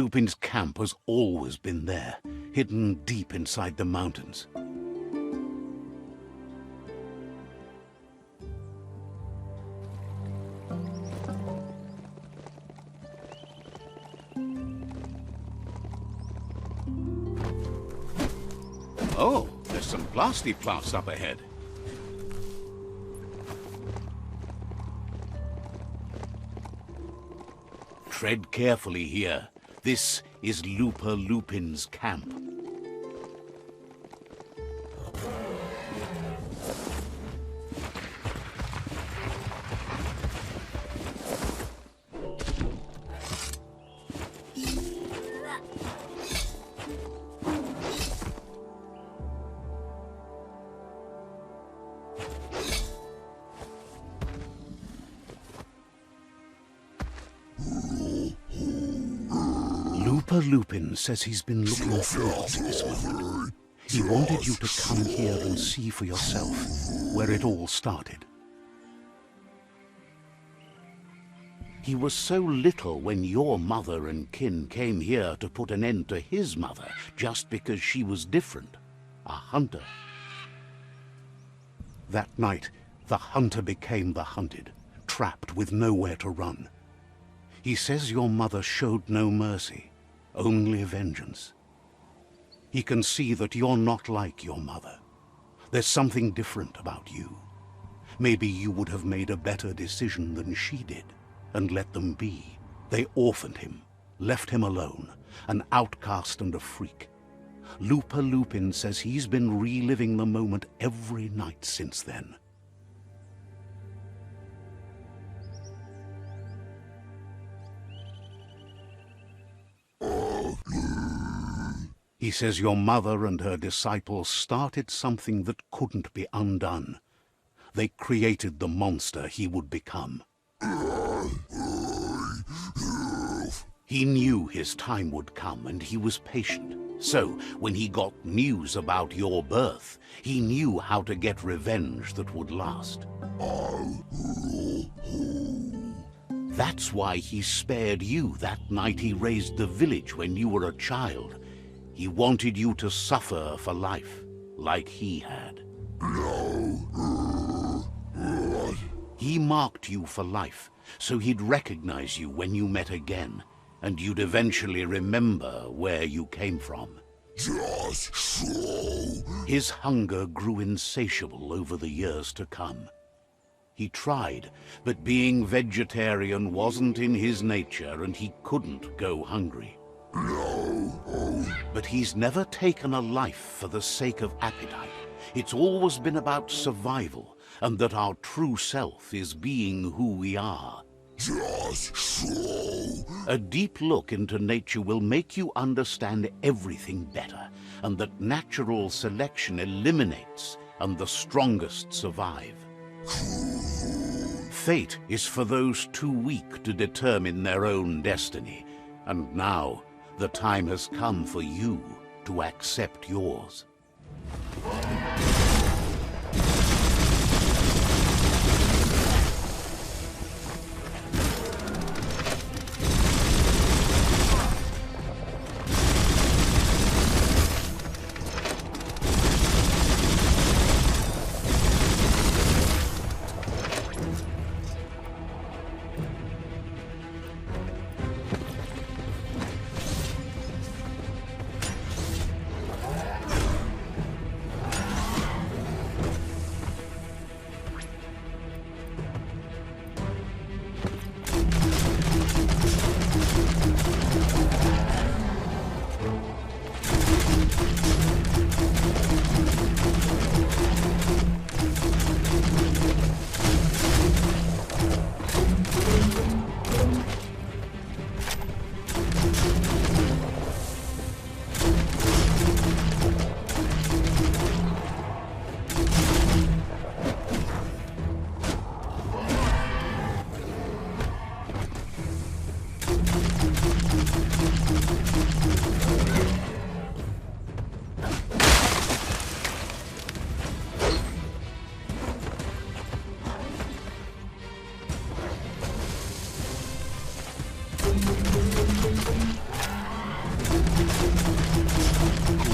Lupin's camp has always been there, hidden deep inside the mountains. Oh, there's some plasti-plas up ahead. Tread carefully here. This is Lupin's camp. Lupin says he's been looking forward to this moment. He wanted you to come here and see for yourself where it all started. He was so little when your mother and kin came here to put an end to his mother just because she was different, a hunter. That night, the hunter became the hunted, trapped with nowhere to run. He says your mother showed no mercy. Only vengeance. He can see that you're not like your mother. There's something different about you. Maybe you would have made a better decision than she did, and let them be. They orphaned him, left him alone, an outcast and a freak. LUPIN says he's been reliving the moment every night since then. He says your mother and her disciples started something that couldn't be undone. They created the monster he would become. He knew his time would come, and he was patient. So, when he got news about your birth, he knew how to get revenge that would last. That's why he spared you that night he raised the village when you were a child. He wanted you to suffer for life, like he had. He marked you for life, so he'd recognize you when you met again, and you'd eventually remember where you came from. Just so. His hunger grew insatiable over the years to come. He tried, but being vegetarian wasn't in his nature, and he couldn't go hungry. But he's never taken a life for the sake of appetite. It's always been about survival, and that our true self is being who we are. Just so. A deep look into nature will make you understand everything better, and that natural selection eliminates, and the strongest survive. Fate is for those too weak to determine their own destiny, and now the time has come for you to accept yours.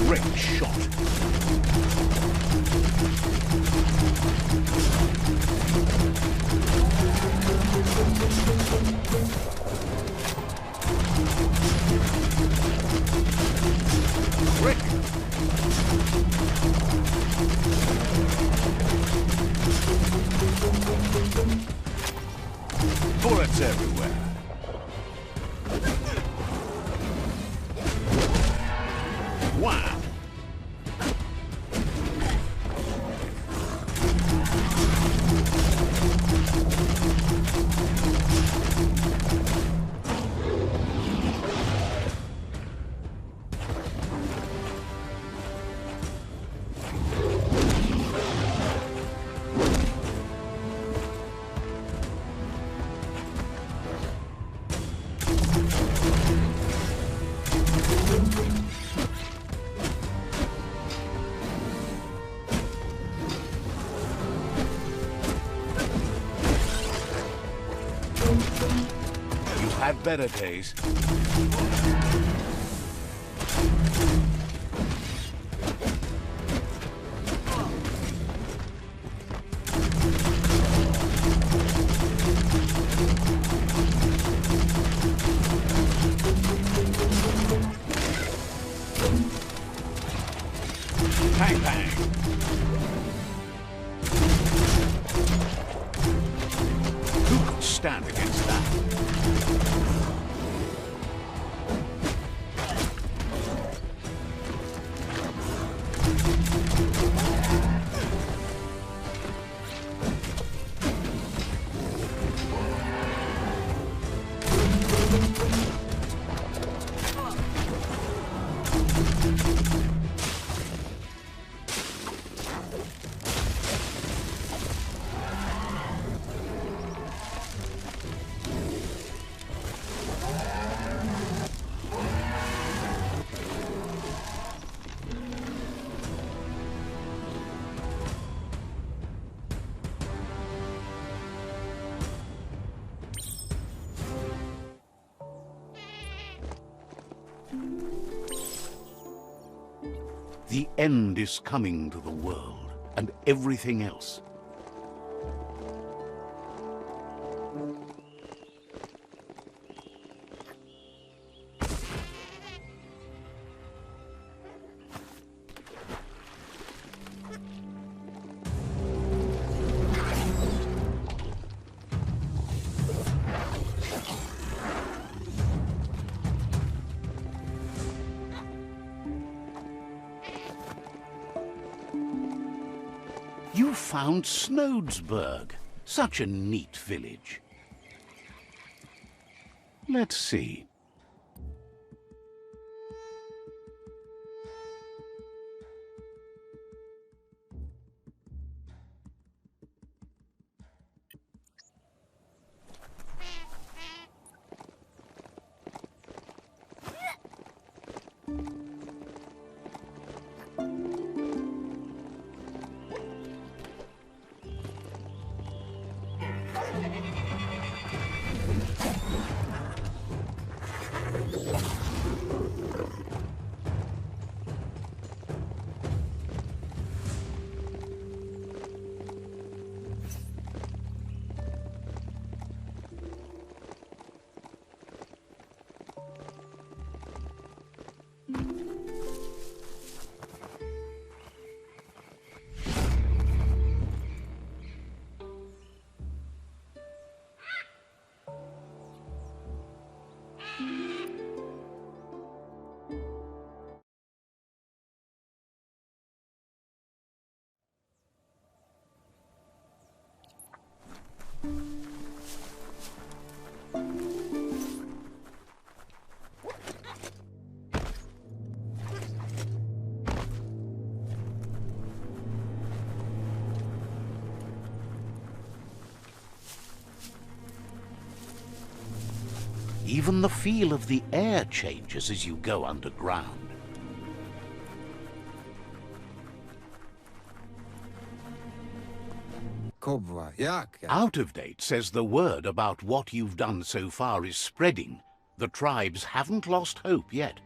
Great shot. Rick. Bullets everywhere. Wow. You've had better days. Bang, bang. stand against that? The end is coming to the world, and everything else. You found Snodesburg. Such a neat village. Let's see. Even the feel of the air changes as you go underground. Out of Date says the word about what you've done so far is spreading. The tribes haven't lost hope yet.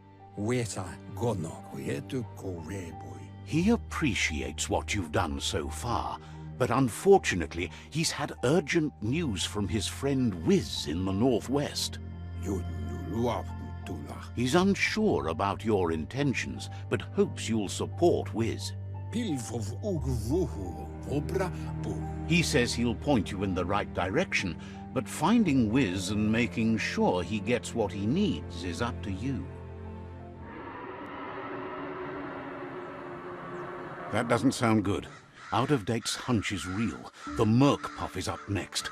He appreciates what you've done so far, but unfortunately he's had urgent news from his friend Wiz in the northwest. He's unsure about your intentions, but hopes you'll support Wiz. He says he'll point you in the right direction, but finding Wiz and making sure he gets what he needs is up to you. That doesn't sound good. Out of Date's hunch is real. The MURK puff is up next.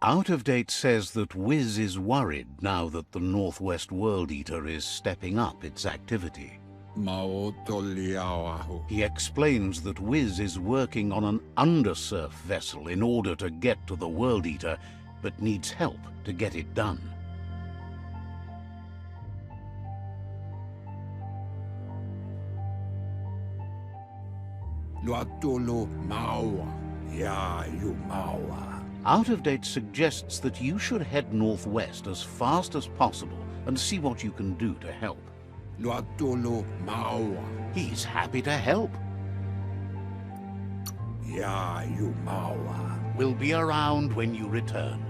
Out of Date says that Wiz is worried now that the Northwest World Eater is stepping up its activity. He explains that Wiz is working on an undersurf vessel in order to get to the World Eater, but needs help to get it done. Out of Date suggests that you should head northwest as fast as possible and see what you can do to help. He's happy to help. We'll be around when you return.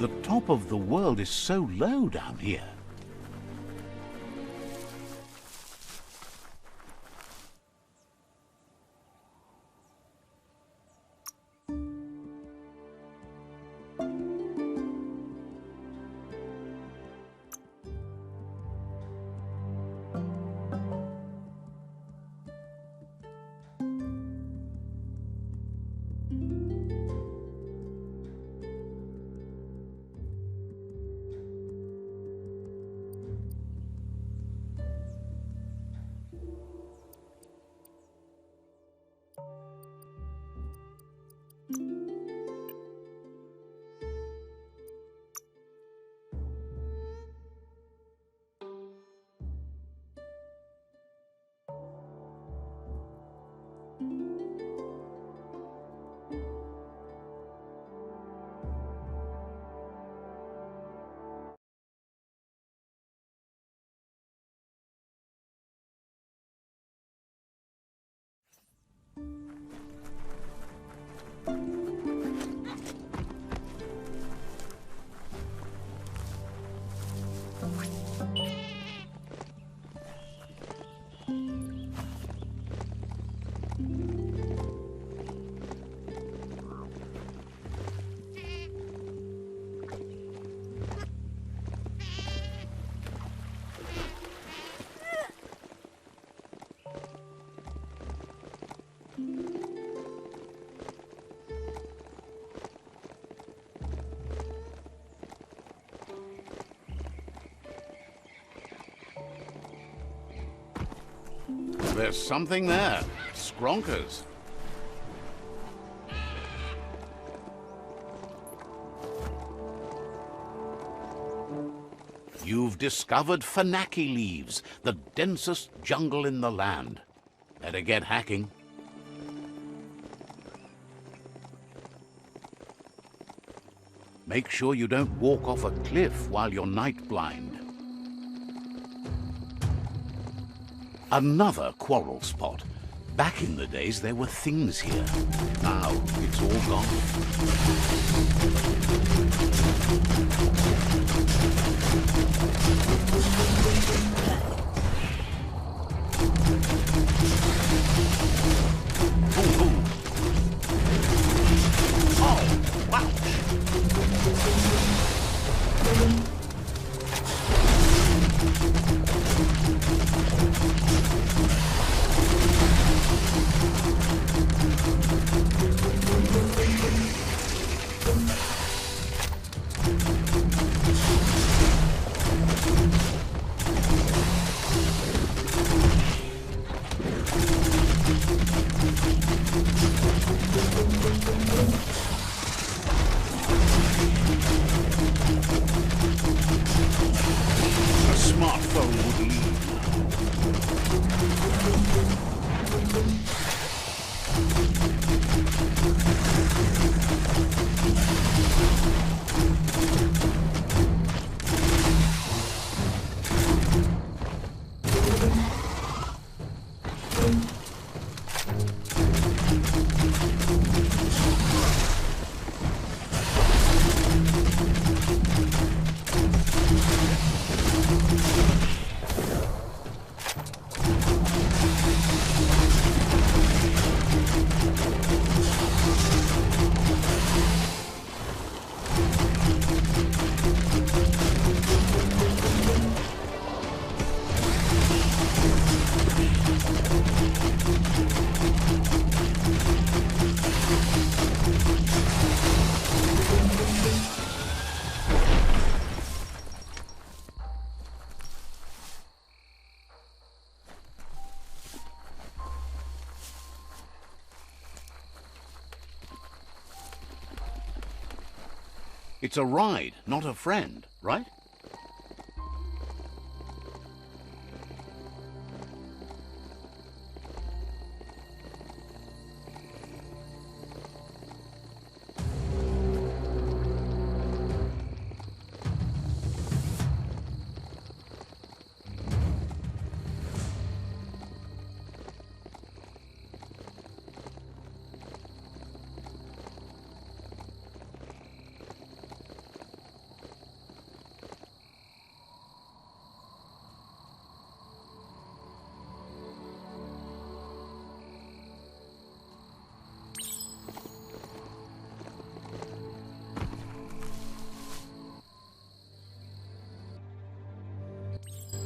The top of the world is so low down here. There's something there. Skronkers. You've discovered Fanaki leaves, the densest jungle in the land. Better get hacking. Make sure you don't walk off a cliff while you're night blind. Another quarrel spot. Back in the days, there were things here. Now, it's all gone. Ooh, ooh. Oh, wow. A smartphone would leave It's a ride, not a friend, right?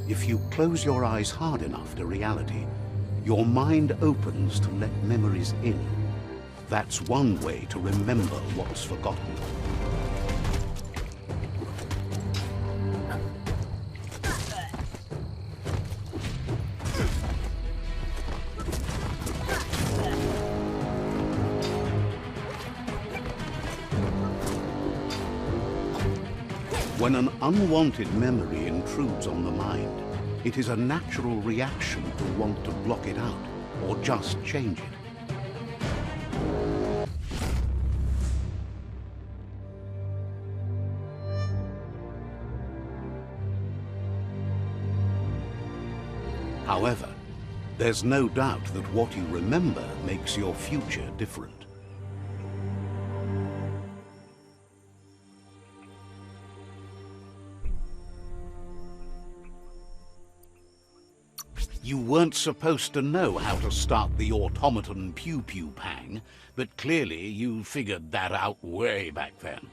If you close your eyes hard enough to reality, your mind opens to let memories in. That's one way to remember what's forgotten. When an unwanted memory intrudes on the mind, it is a natural reaction to want to block it out, or just change it. However, there's no doubt that what you remember makes your future different. You weren't supposed to know how to start the automaton pew-pew pang, but clearly you figured that out way back then.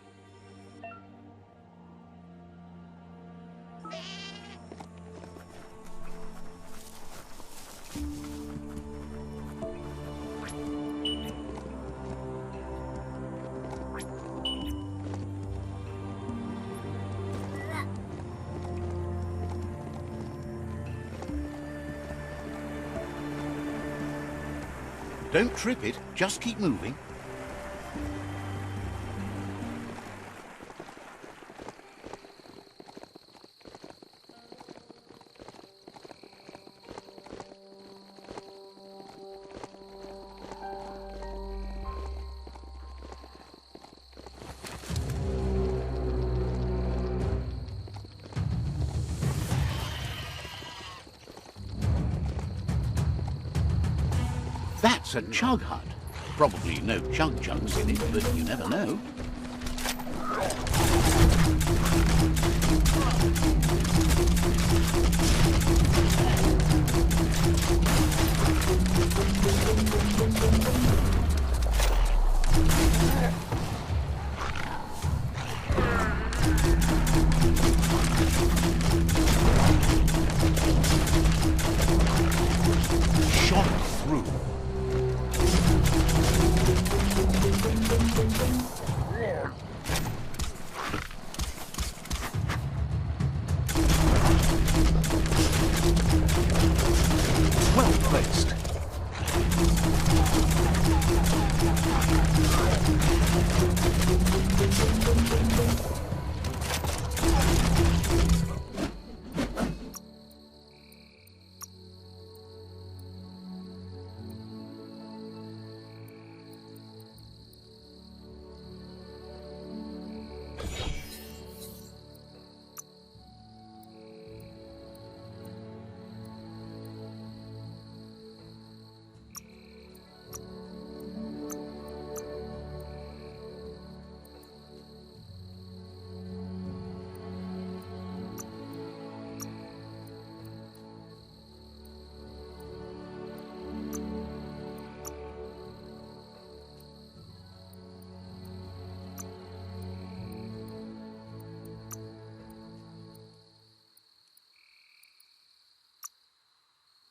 Don't trip it, just keep moving. That's a chug hut. Probably no chug-chugs in it, but you never know. Shot through. Well placed.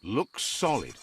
Looks solid.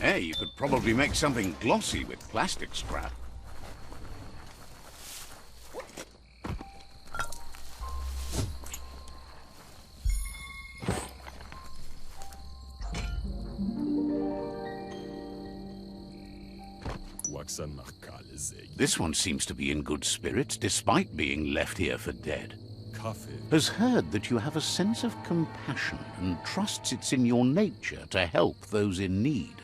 Hey, you could probably make something glossy with plastic scrap. This one seems to be in good spirits, despite being left here for dead. Has heard that you have a sense of compassion and trusts it's in your nature to help those in need.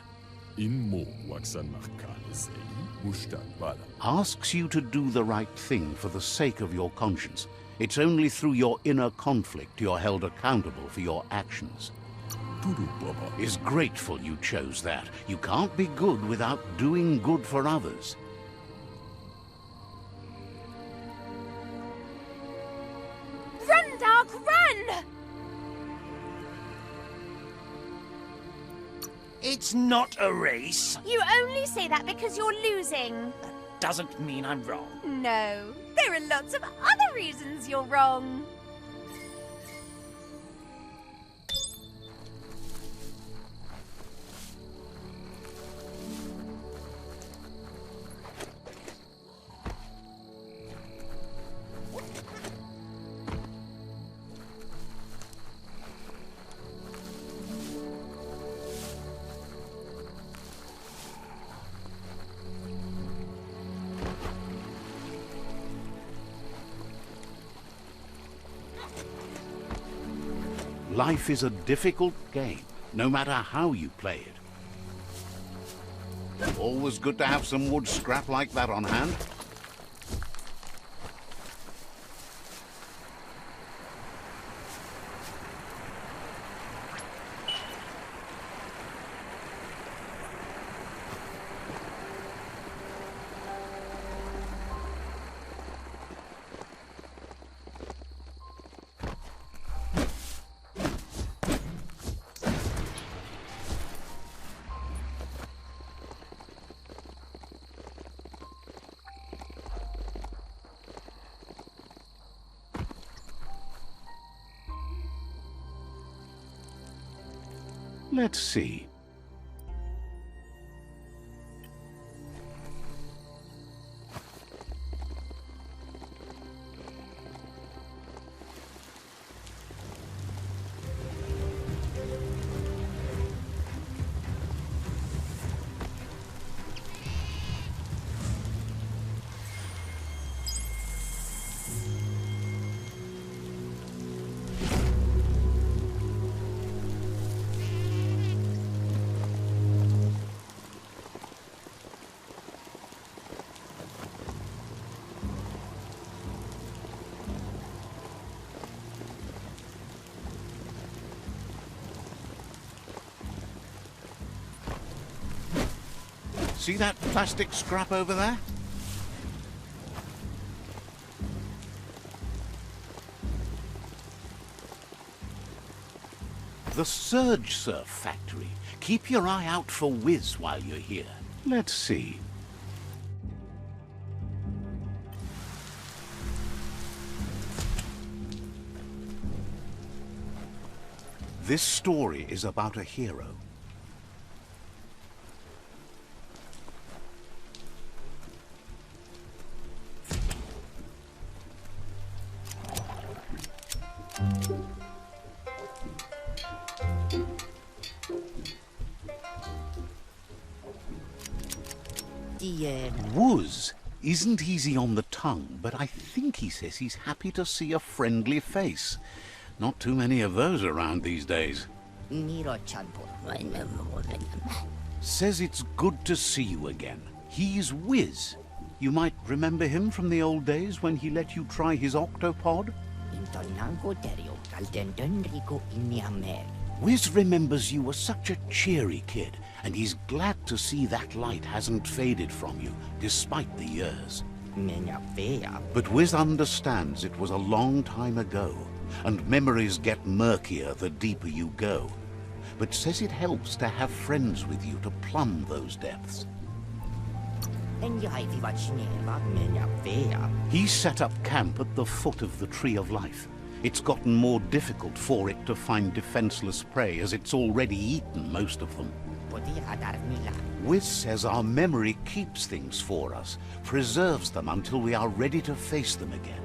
Asks you to do the right thing for the sake of your conscience. It's only through your inner conflict you're held accountable for your actions. Is grateful you chose that. You can't be good without doing good for others. Run, Dark, run! It's not a race. You only say that because you're losing. Doesn't mean I'm wrong. No, there are lots of other reasons you're wrong. Life is a difficult game, no matter how you play it. Always good to have some wood scrap like that on hand. Let's see. See that plastic scrap over there? The Surge Surf Factory. Keep your eye out for Wiz while you're here. Let's see. This story is about a hero. Wuz isn't easy on the tongue, but I think he says he's happy to see a friendly face. Not too many of those around these days. Says it's good to see you again. He's Wiz. You might remember him from the old days when he let you try his octopod? Wiz remembers you were such a cheery kid, and he's glad to see that light hasn't faded from you, despite the years. But Wiz understands it was a long time ago, and memories get murkier the deeper you go. But says it helps to have friends with you to plumb those depths. He set up camp at the foot of the Tree of Life. It's gotten more difficult for it to find defenseless prey, as it's already eaten most of them. Wiz says our memory keeps things for us, preserves them until we are ready to face them again.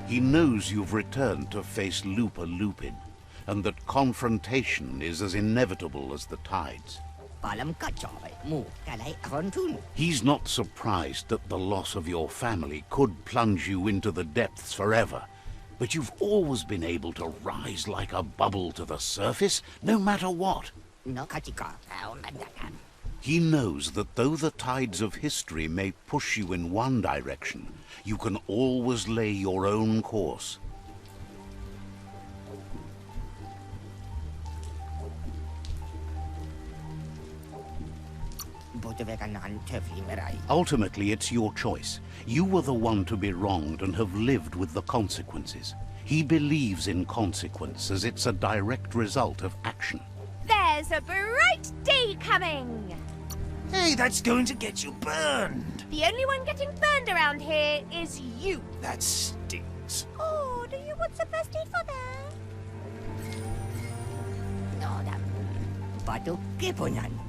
He knows you've returned to face LUPIN, and that confrontation is as inevitable as the tides. He's not surprised that the loss of your family could plunge you into the depths forever, but you've always been able to rise like a bubble to the surface, no matter what. He knows that though the tides of history may push you in one direction, you can always lay your own course. Ultimately, it's your choice. You were the one to be wronged and have lived with the consequences. He believes in consequence as it's a direct result of action. There's a bright day coming! Hey, that's going to get you burned! The only one getting burned around here is you. That stings. Oh, do you want some first aid for that?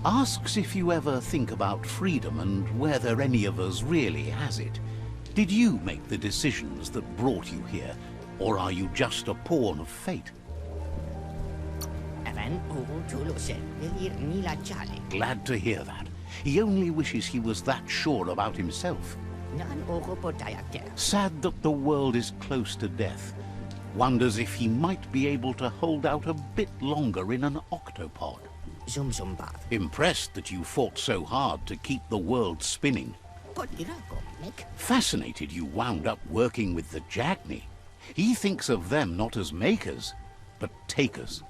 Asks if you ever think about freedom and whether any of us really has it. Did you make the decisions that brought you here, or are you just a pawn of fate? Glad to hear that. He only wishes he was that sure about himself. Sad that the world is close to death. Wonders if he might be able to hold out a bit longer in an octopod. Impressed that you fought so hard to keep the world spinning. Fascinated you wound up working with the Jagni. He thinks of them not as makers, but takers.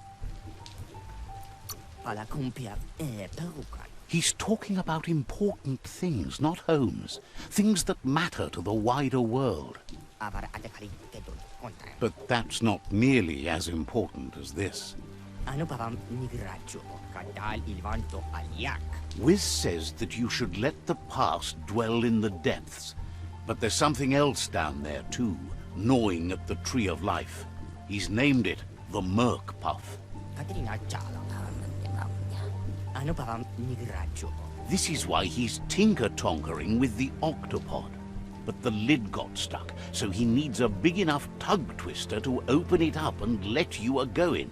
He's talking about important things, not homes. Things that matter to the wider world. But that's not nearly as important as this. Wiz says that you should let the past dwell in the depths. But there's something else down there too, gnawing at the Tree of Life. He's named it the MURK Puff. This is why he's tinker-tonkering with the octopod. But the lid got stuck, so he needs a big enough tug twister to open it up and let you a-go-in.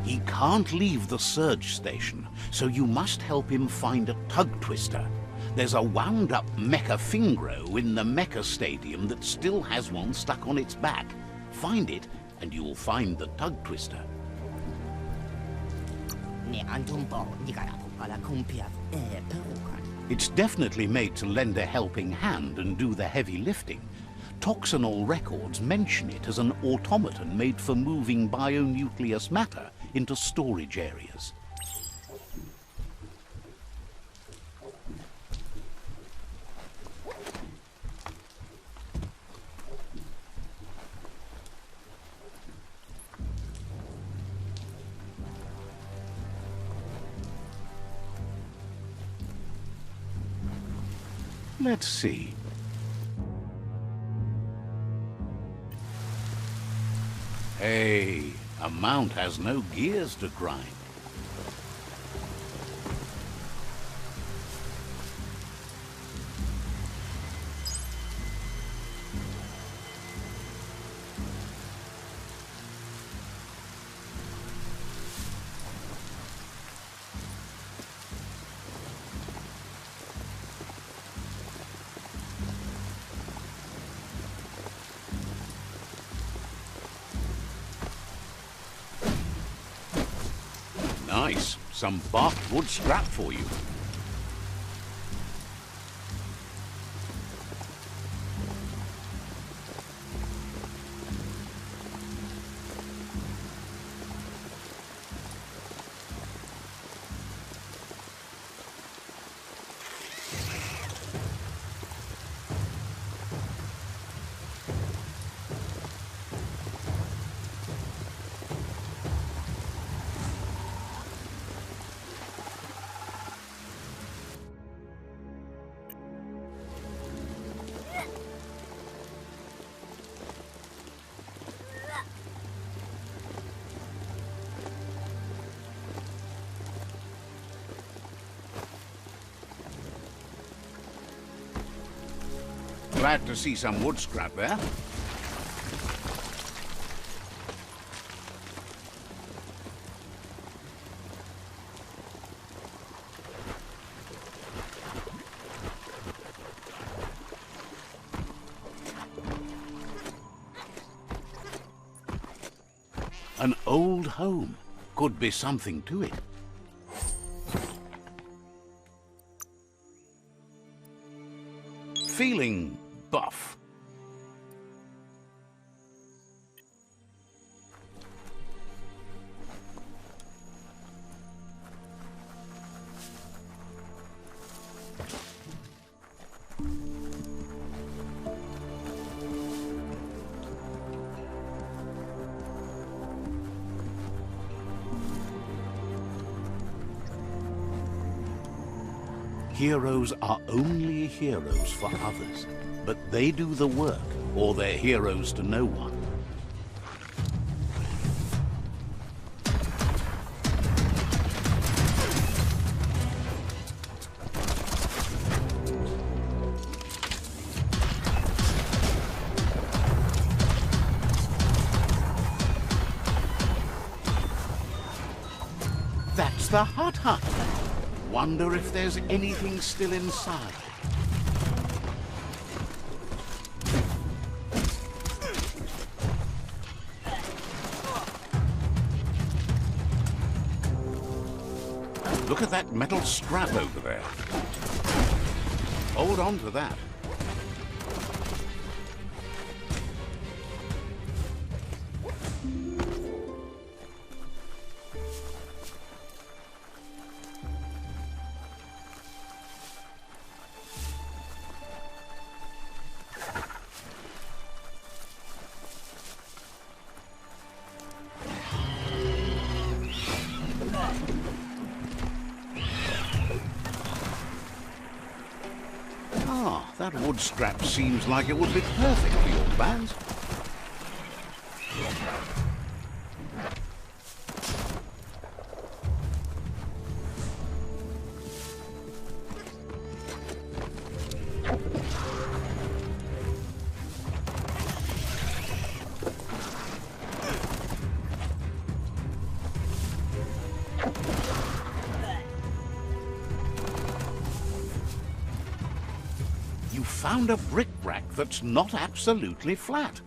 He can't leave the surge station, so you must help him find a tug twister. There's a wound-up mecha Fingro in the mecha stadium that still has one stuck on its back. Find it, and you'll find the tug twister. It's definitely made to lend a helping hand and do the heavy lifting. Toxinol records mention it as an automaton made for moving bionucleus matter into storage areas. Let's see. Hey, a mount has no gears to grind. Nice. Some barked wood scrap for you. Glad to see some wood scrap there. An old home. Could be something to it. Feeling buff. Heroes are only heroes for others, but they do the work, or they're heroes to no one. That's the hut. Wonder if there's anything still inside. Look at that metal strap over there. Hold on to that. That wood scrap seems like it would be perfect for your plans. Found a bric-brac that's not absolutely flat.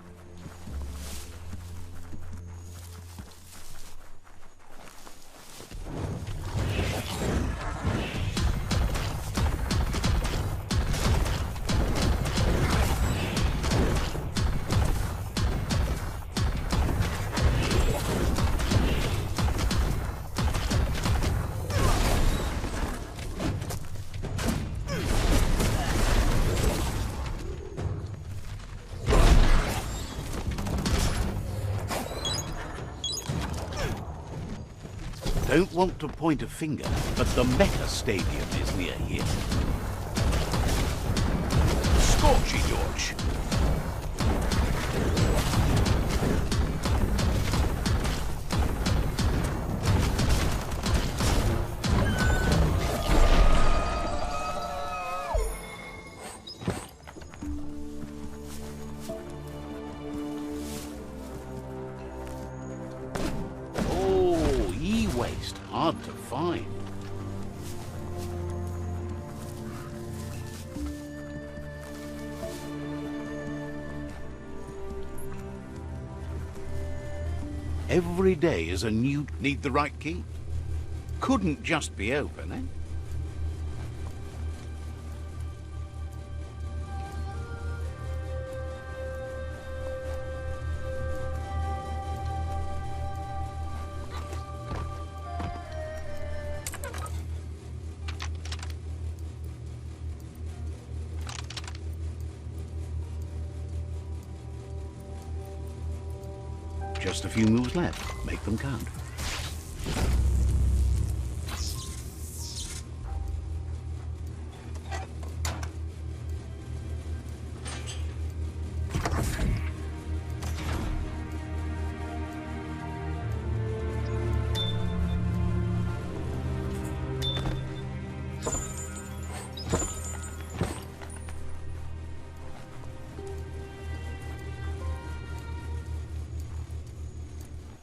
Don't want to point a finger, but the Meta Stadium is near here. Scorchy George. Hard to find. Every day is a new... Need the right key? Couldn't just be open, eh? Just a few moves left. Make them count.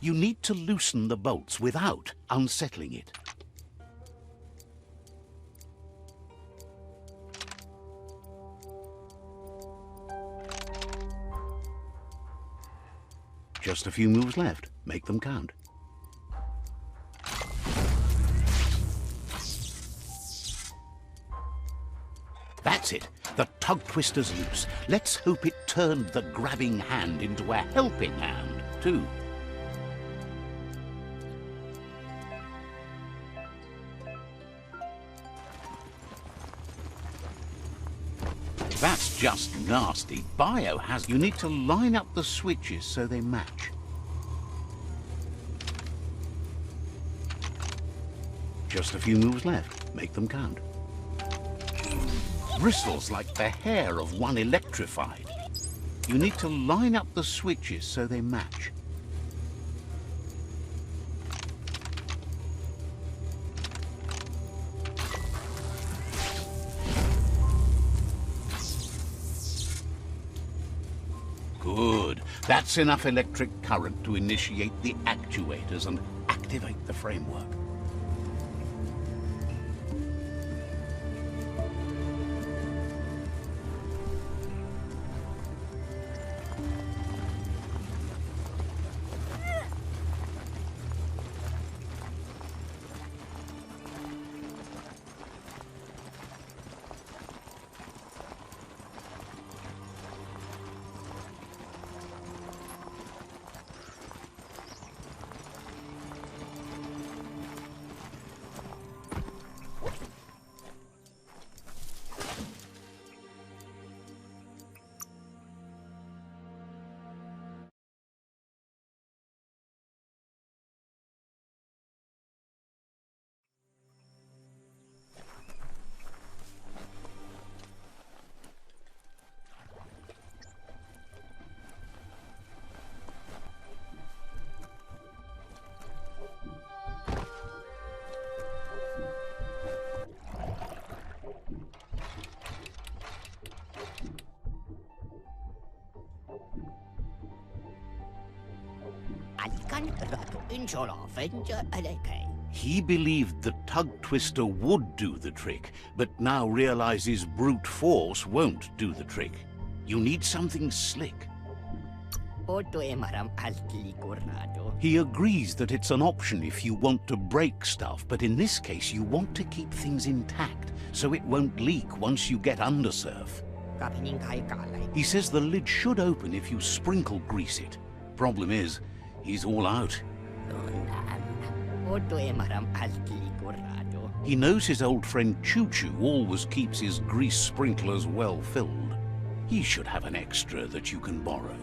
You need to loosen the bolts without unsettling it. Just a few moves left. Make them count. That's it. The tug twister's loose. Let's hope it turned the grabbing hand into a helping hand, too. That's just nasty. Bio has... You need to line up the switches so they match. Just a few moves left. Make them count. Bristles like the hair of one electrified. You need to line up the switches so they match. Good. That's enough electric current to initiate the actuators and activate the framework. He believed the tug twister would do the trick, but now realizes brute force won't do the trick. You need something slick. He agrees that it's an option if you want to break stuff, but in this case you want to keep things intact, so it won't leak once you get undersurf. He says the lid should open if you sprinkle grease it. Problem is, he's all out. He knows his old friend Choo-Choo always keeps his grease sprinklers well filled. He should have an extra that you can borrow.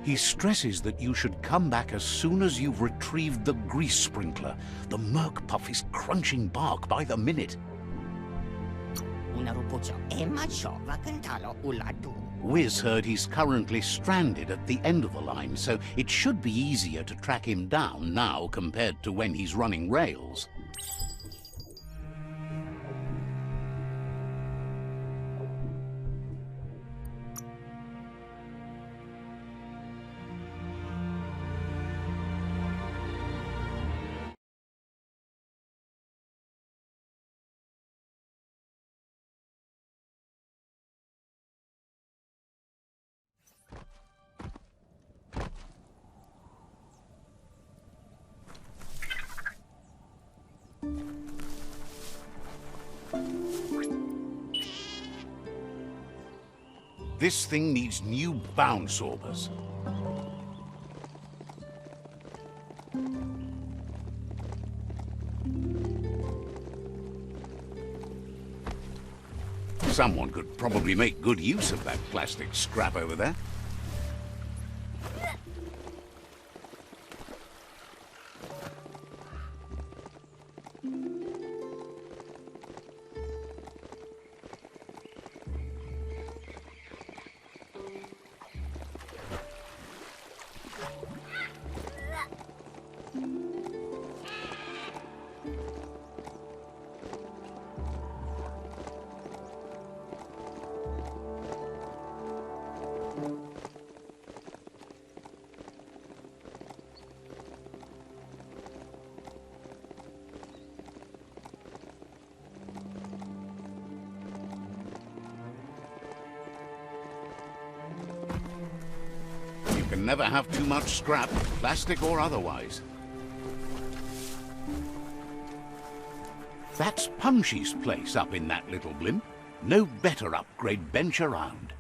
He stresses that you should come back as soon as you've retrieved the grease sprinkler. The MURK puff is crunching bark by the minute. Wiz heard he's currently stranded at the end of the line, so it should be easier to track him down now compared to when he's running rails. This thing needs new bound sorbers. Someone could probably make good use of that plastic scrap over there. Can never have too much scrap, plastic or otherwise. That's Punchy's place up in that little blimp. No better upgrade bench around.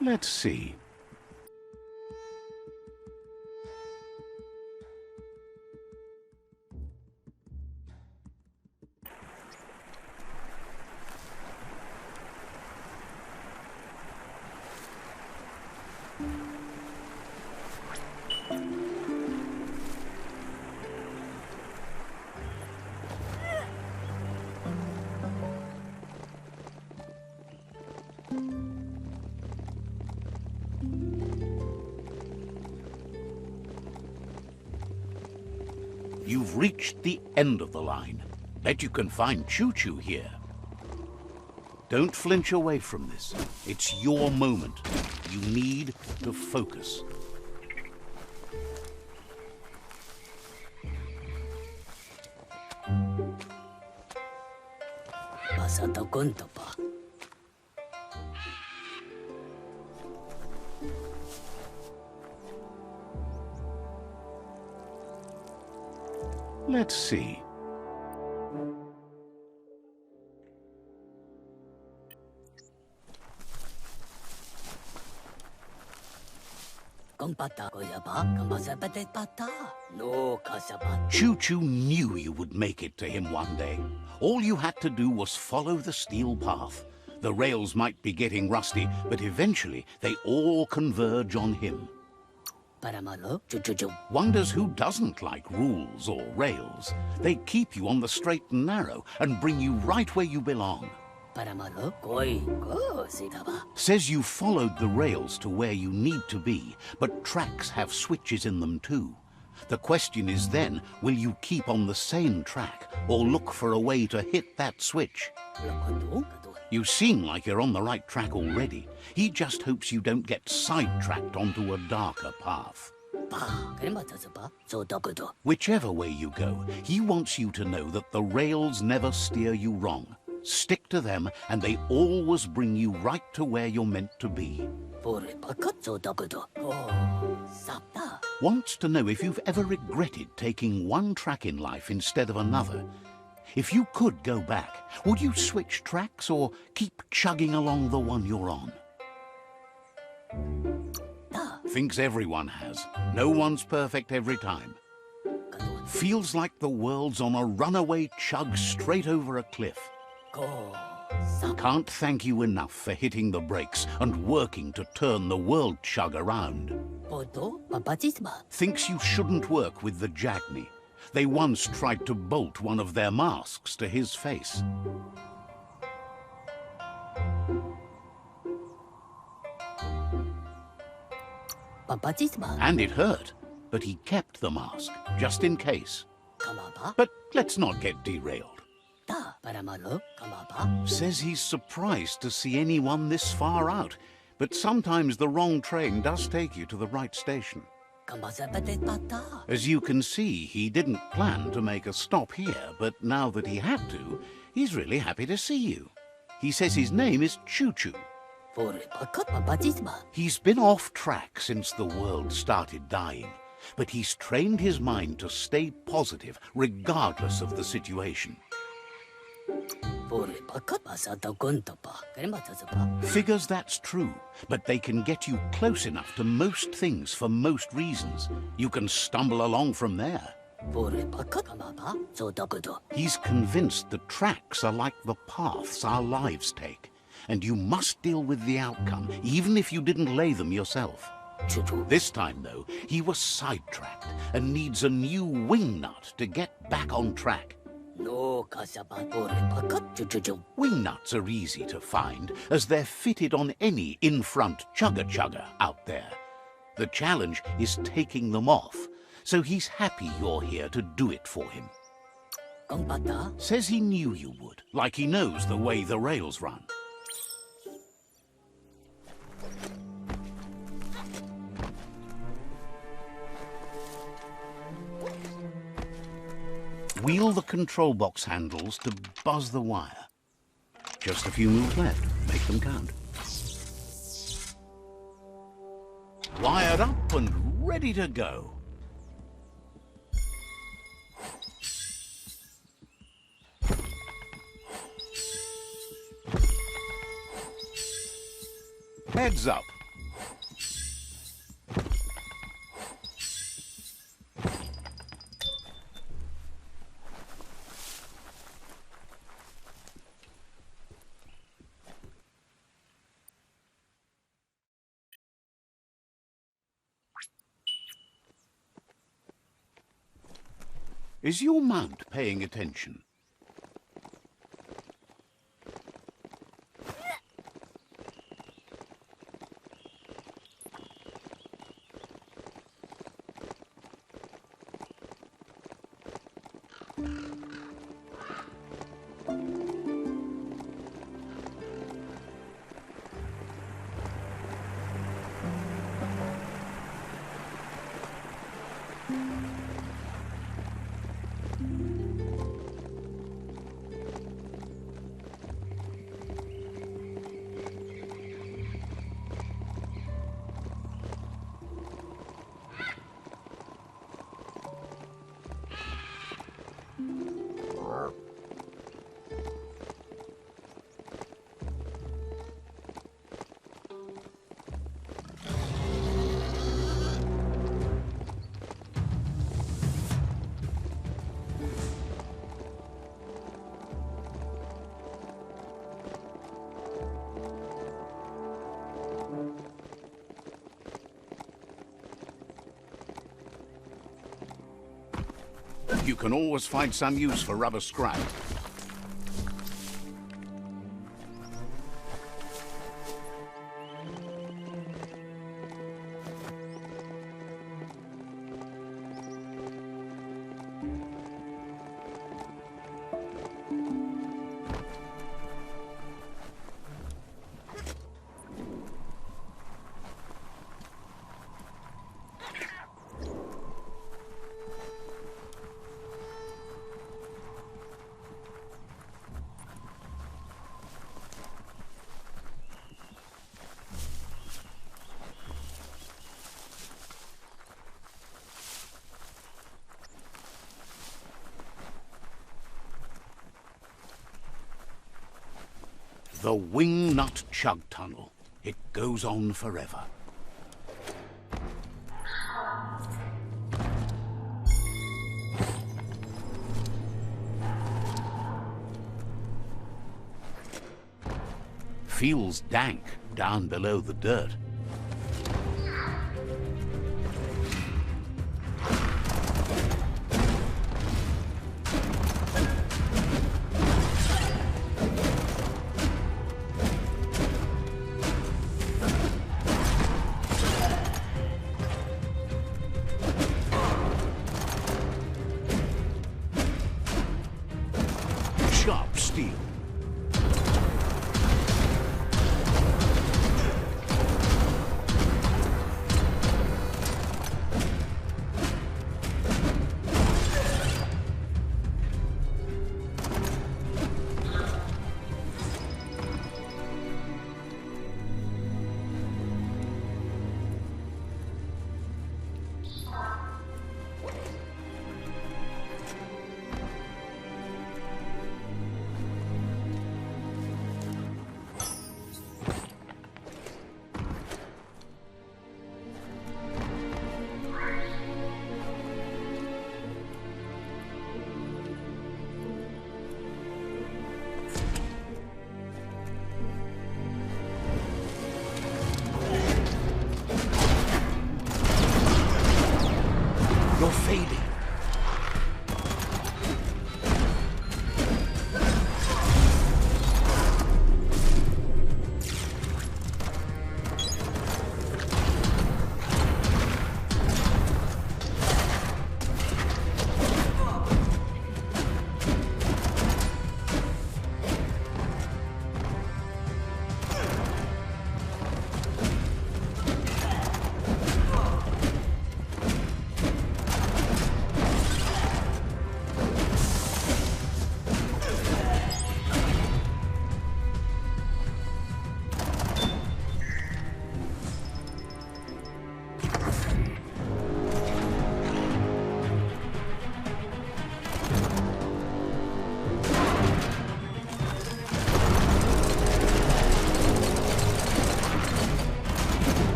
Let's see. You've reached the end of the line. Bet you can find Choo-Choo here. Don't flinch away from this. It's your moment. You need to focus. Let's see. Choo-Choo knew you would make it to him one day. All you had to do was follow the steel path. The rails might be getting rusty, but eventually they all converge on him. Wonders who doesn't like rules or rails. They keep you on the straight and narrow and bring you right where you belong. Says you followed the rails to where you need to be, but tracks have switches in them too. The question is then, will you keep on the same track or look for a way to hit that switch? You seem like you're on the right track already. He just hopes you don't get sidetracked onto a darker path. Whichever way you go, he wants you to know that the rails never steer you wrong. Stick to them, and they always bring you right to where you're meant to be. Wants to know if you've ever regretted taking one track in life instead of another. If you could go back, would you switch tracks or keep chugging along the one you're on? Thinks everyone has. No one's perfect every time. Feels like the world's on a runaway chug straight over a cliff. Can't thank you enough for hitting the brakes and working to turn the world chug around. Thinks you shouldn't work with the Jagni. They once tried to bolt one of their masks to his face. And it hurt, but he kept the mask, just in case. But let's not get derailed. Says he's surprised to see anyone this far out, but sometimes the wrong train does take you to the right station. As you can see, he didn't plan to make a stop here, but now that he had to, he's really happy to see you. He says his name is Choo-Choo. He's been off track since the world started dying, but he's trained his mind to stay positive regardless of the situation. Figures that's true, but they can get you close enough to most things for most reasons. You can stumble along from there. He's convinced the tracks are like the paths our lives take, and you must deal with the outcome, even if you didn't lay them yourself. This time, though, he was sidetracked and needs a new wing nut to get back on track. Wing nuts are easy to find, as they're fitted on any in-front chugger-chugger out there. The challenge is taking them off, so he's happy you're here to do it for him. Says he knew you would, like he knows the way the rails run. Wheel the control box handles to buzz the wire. Just a few moves left. Make them count. wired up and ready to go. Heads up. Is your mount paying attention? You can always find some use for rubber scrap. The Wingnut Chug Tunnel. It goes on forever. Feels dank down below the dirt. Sharp steel.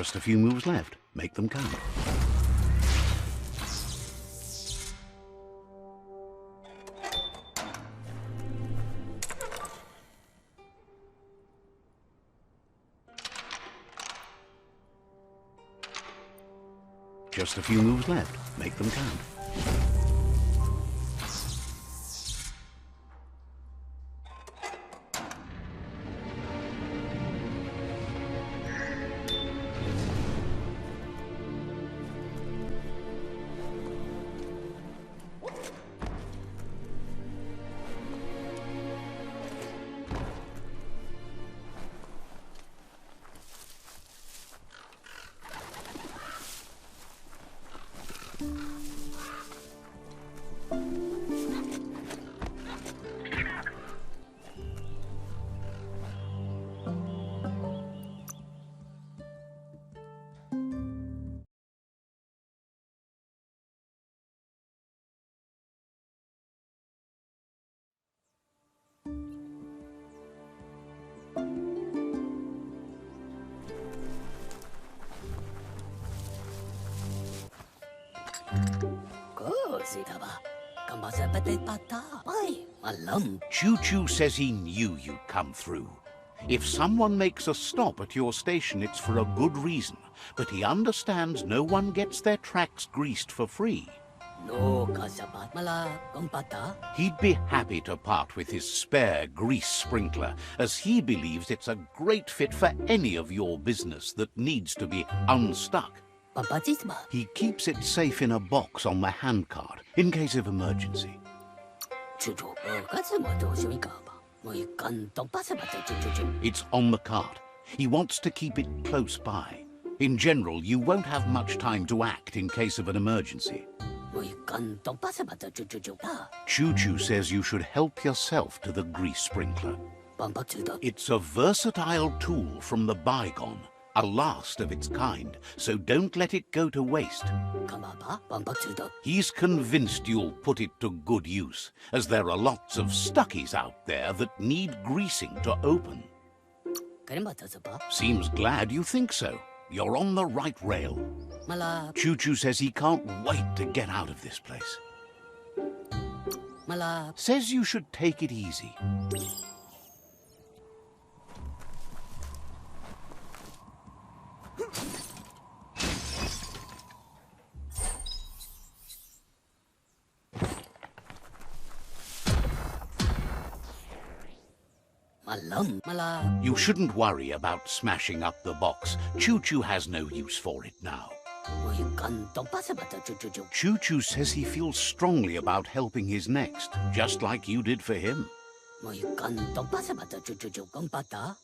Just a few moves left. Make them count. Just a few moves left. Make them count. Choo-Choo says he knew you'd come through. If someone makes a stop at your station, it's for a good reason. But he understands no one gets their tracks greased for free. He'd be happy to part with his spare grease sprinkler, as he believes it's a great fit for any of your business that needs to be unstuck. He keeps it safe in a box on the handcart, in case of emergency. It's on the cart. He wants to keep it close by. In general, you won't have much time to act in case of an emergency. Choo-Choo says you should help yourself to the grease sprinkler. It's a versatile tool from the bygone, a last of its kind, so don't let it go to waste. He's convinced you'll put it to good use, as there are lots of stuckies out there that need greasing to open. Seems glad you think so. You're on the right rail. Choo-Choo says he can't wait to get out of this place. Says you should take it easy. You shouldn't worry about smashing up the box. Choo-Choo has no use for it now. Choo-Choo says he feels strongly about helping his next, just like you did for him.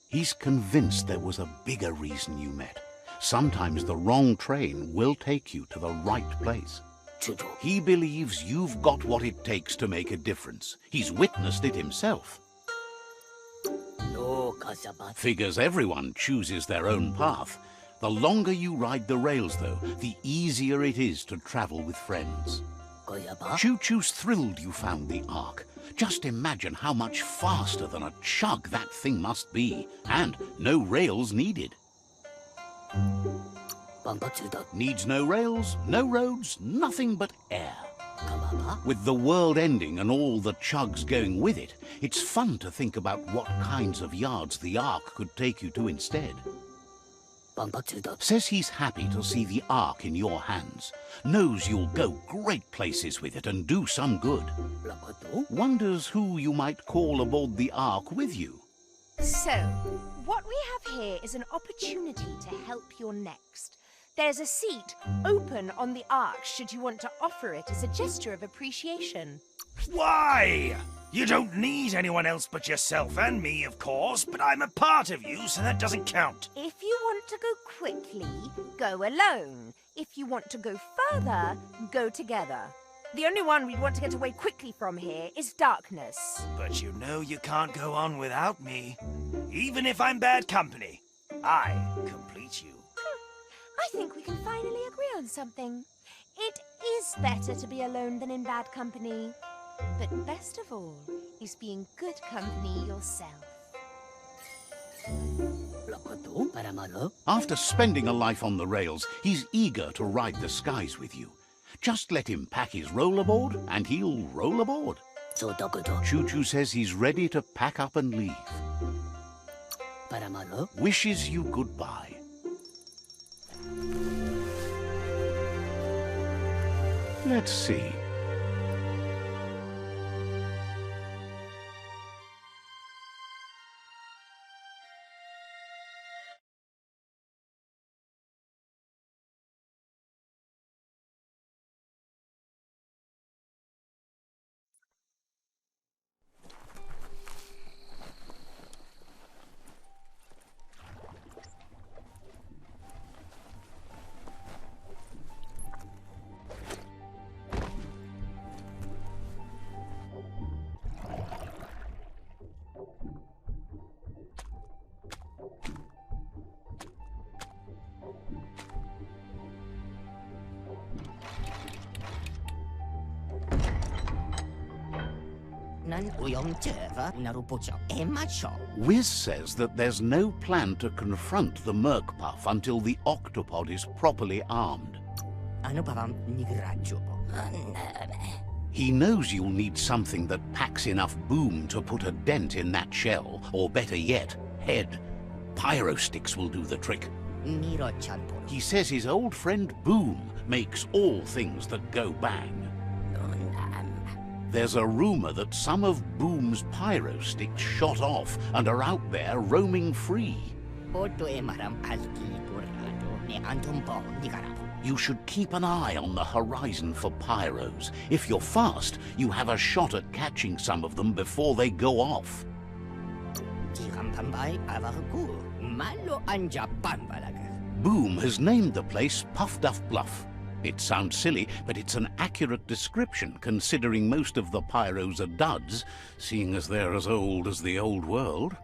He's convinced there was a bigger reason you met. Sometimes the wrong train will take you to the right place. He believes you've got what it takes to make a difference. He's witnessed it himself. Figures everyone chooses their own path. The longer you ride the rails, though, the easier it is to travel with friends. Choo-Choo's thrilled you found the Ark. Just imagine how much faster than a chug that thing must be. And no rails needed. Needs no rails, no roads, nothing but air. With the world ending and all the chugs going with it, it's fun to think about what kinds of yards the Ark could take you to instead. Says he's happy to see the Ark in your hands. Knows you'll go great places with it and do some good. Wonders who you might call aboard the Ark with you. So, what we have here is an opportunity to help your next. There's a seat open on the Ark should you want to offer it as a gesture of appreciation. Why? You don't need anyone else but yourself and me, of course, but I'm a part of you, so that doesn't count. If you want to go quickly, go alone. If you want to go further, go together. The only one we'd want to get away quickly from here is darkness. But you know you can't go on without me. Even if I'm bad company, I complete you. I think we can finally agree on something. It is better to be alone than in bad company. But best of all is being good company yourself. After spending a life on the rails, he's eager to ride the skies with you. Just let him pack his rollerboard, and he'll roll aboard. Choo-Choo says he's ready to pack up and leave. Wishes you goodbye. Let's see. Wiz says that there's no plan to confront the MURK puff until the octopod is properly armed. He knows you'll need something that packs enough boom to put a dent in that shell, or better yet, head. Pyro sticks will do the trick. He says his old friend Boom makes all things that go bang. There's a rumor that some of Boom's pyro sticks shot off and are out there roaming free. You should keep an eye on the horizon for pyros. If you're fast, you have a shot at catching some of them before they go off. Boom has named the place Puff Duff Bluff. It sounds silly, but it's an accurate description considering most of the pyros are duds, seeing as they're as old as the old world.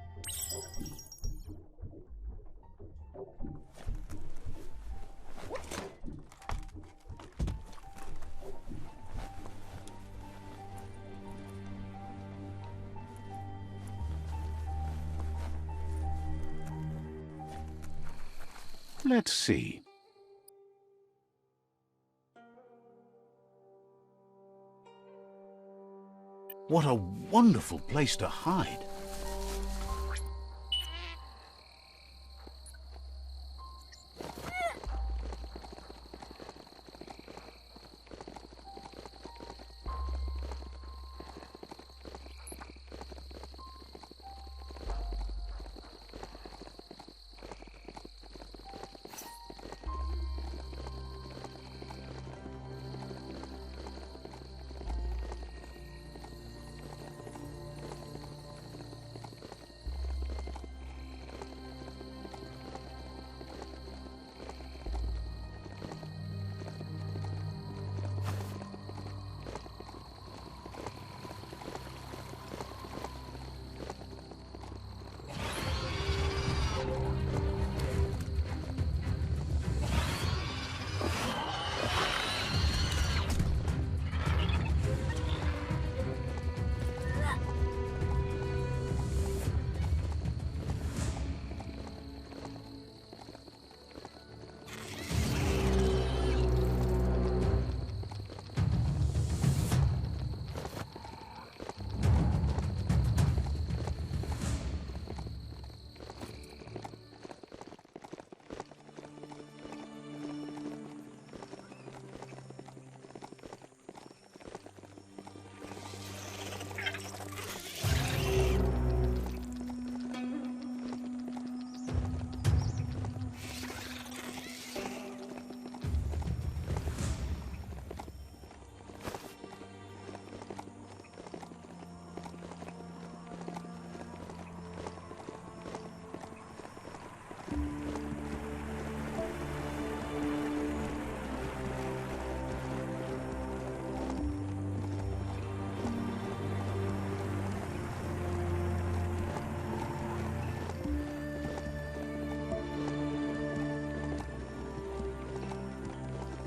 Let's see. What a wonderful place to hide.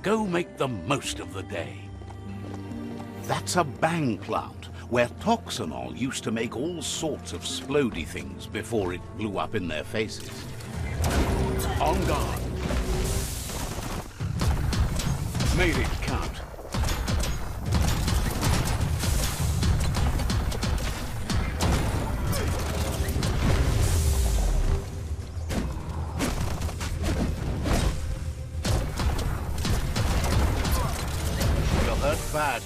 Go make the most of the day. That's a bang plant, where Toxanol used to make all sorts of splody things before it blew up in their faces. On guard. Made it count. You're hurt bad.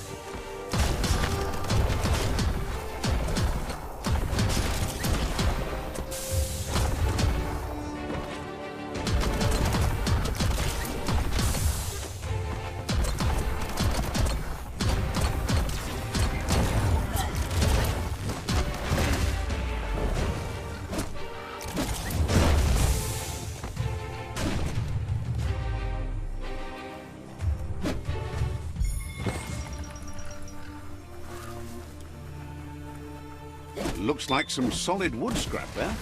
Looks like some solid wood scrap there.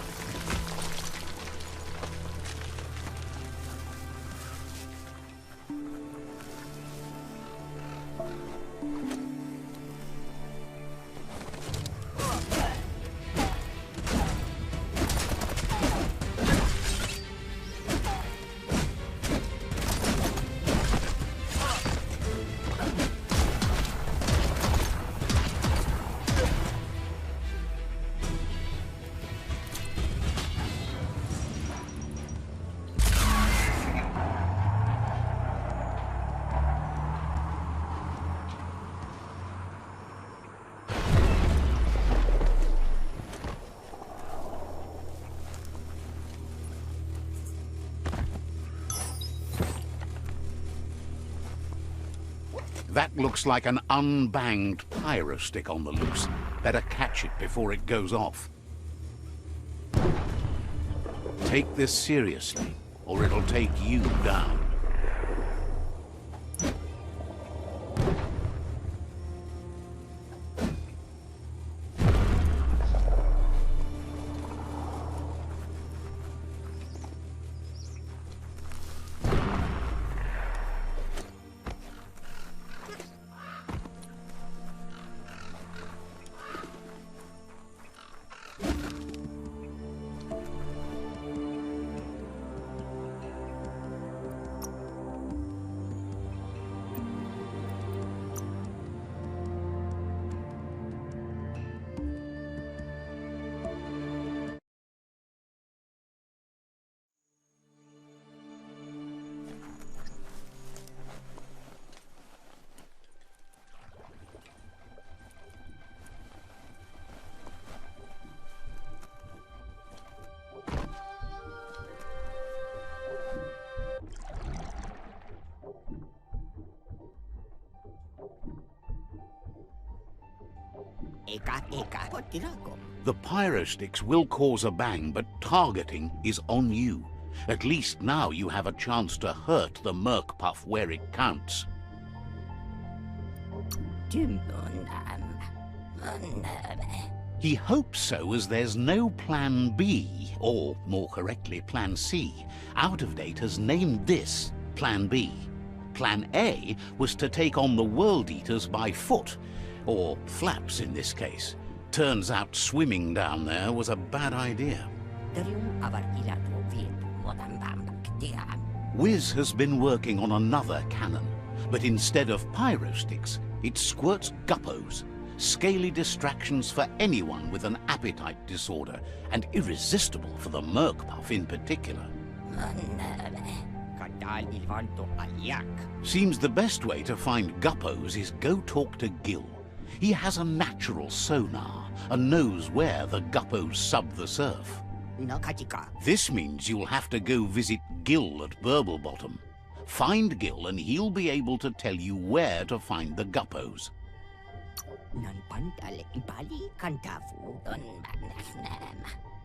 That looks like an unbanged pyro stick on the loose. Better catch it before it goes off. Take this seriously, or it'll take you down. The pyro sticks will cause a bang, but targeting is on you. At least now you have a chance to hurt the MURK puff where it counts. He hopes so, as there's no Plan B, or more correctly, Plan C. Out of Date has named this Plan B. Plan A was to take on the World Eaters by foot, or flaps in this case. Turns out swimming down there was a bad idea. Wiz has been working on another cannon, but instead of pyro sticks, it squirts guppos, scaly distractions for anyone with an appetite disorder, and irresistible for the MURK puff in particular. Seems the best way to find guppos is go talk to Gil. He has a natural sonar and knows where the guppos sub the surf. This means you'll have to go visit Gil at Burblebottom. Find Gil and he'll be able to tell you where to find the guppos.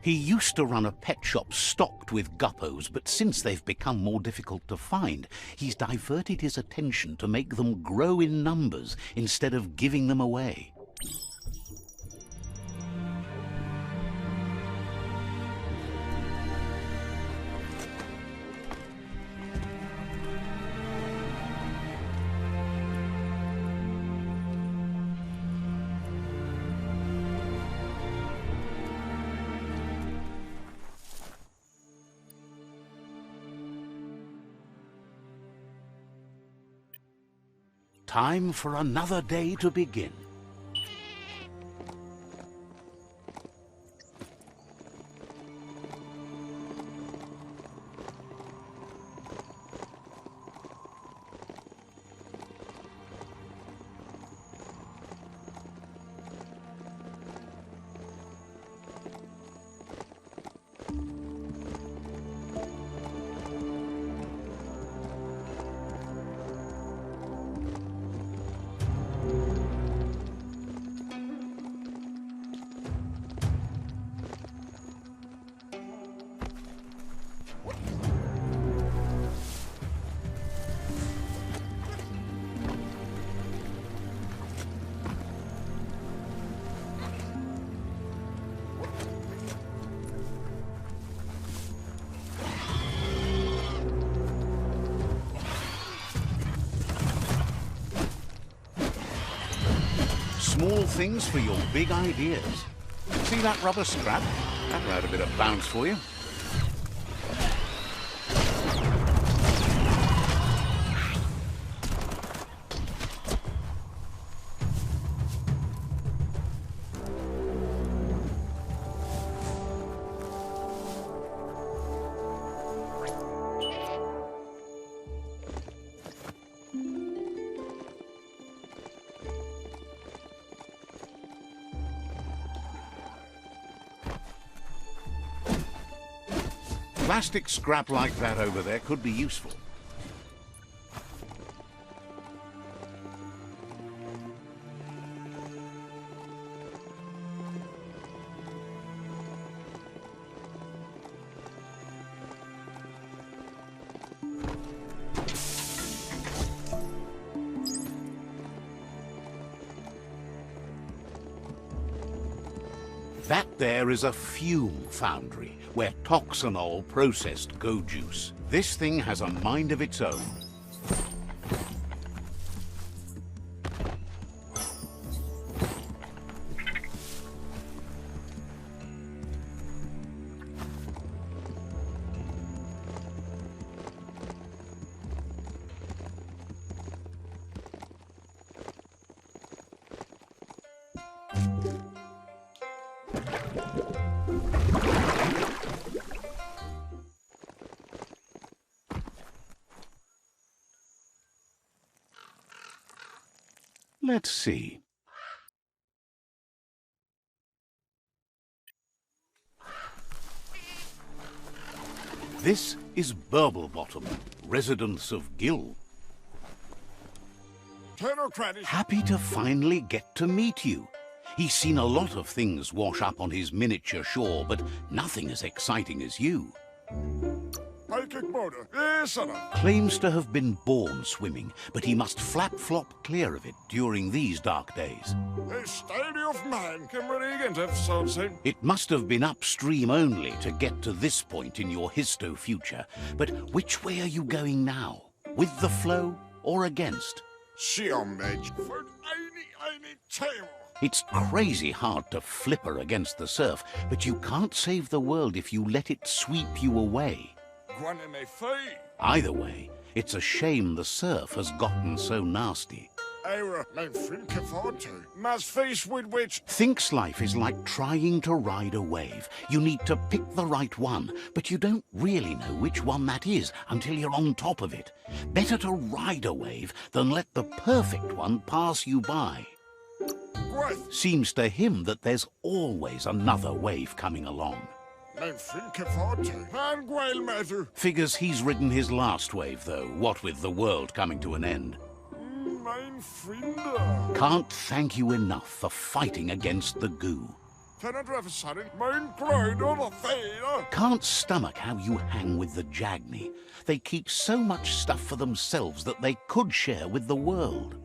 He used to run a pet shop stocked with guppos, but since they've become more difficult to find, he's diverted his attention to make them grow in numbers instead of giving them away. Time for another day to begin. Small things for your big ideas. See that rubber scrap? That'll add a bit of bounce for you. Plastic scrap like that over there could be useful. That there is a fume foundry, where toxanol processed go juice. This thing has a mind of its own. Let's see. This is Burblebottom, residence of Gil. Happy to finally get to meet you. He's seen a lot of things wash up on his miniature shore, but nothing as exciting as you. Claims to have been born swimming, but he must flap-flop clear of it during these dark days. It must have been upstream only to get to this point in your histo-future. But which way are you going now? With the flow or against? It's crazy hard to flipper against the surf, but you can't save the world if you let it sweep you away. Either way, it's a shame the surf has gotten so nasty. Thinks life is like trying to ride a wave. You need to pick the right one, but you don't really know which one that is until you're on top of it. Better to ride a wave than let the perfect one pass you by. Seems to him that there's always another wave coming along. Figures he's ridden his last wave, though, what with the world coming to an end. Can't thank you enough for fighting against the goo. Can't stomach how you hang with the Jagni. They keep so much stuff for themselves that they could share with the world.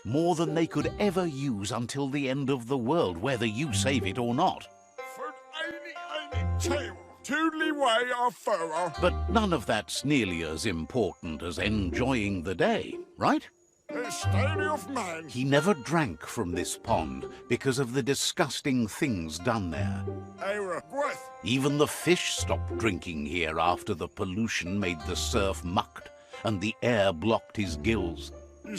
More than they could ever use until the end of the world, whether you save it or not. But none of that's nearly as important as enjoying the day, right? He never drank from this pond because of the disgusting things done there. Even the fish stopped drinking here after the pollution made the surf mucked. and the air blocked his gills. He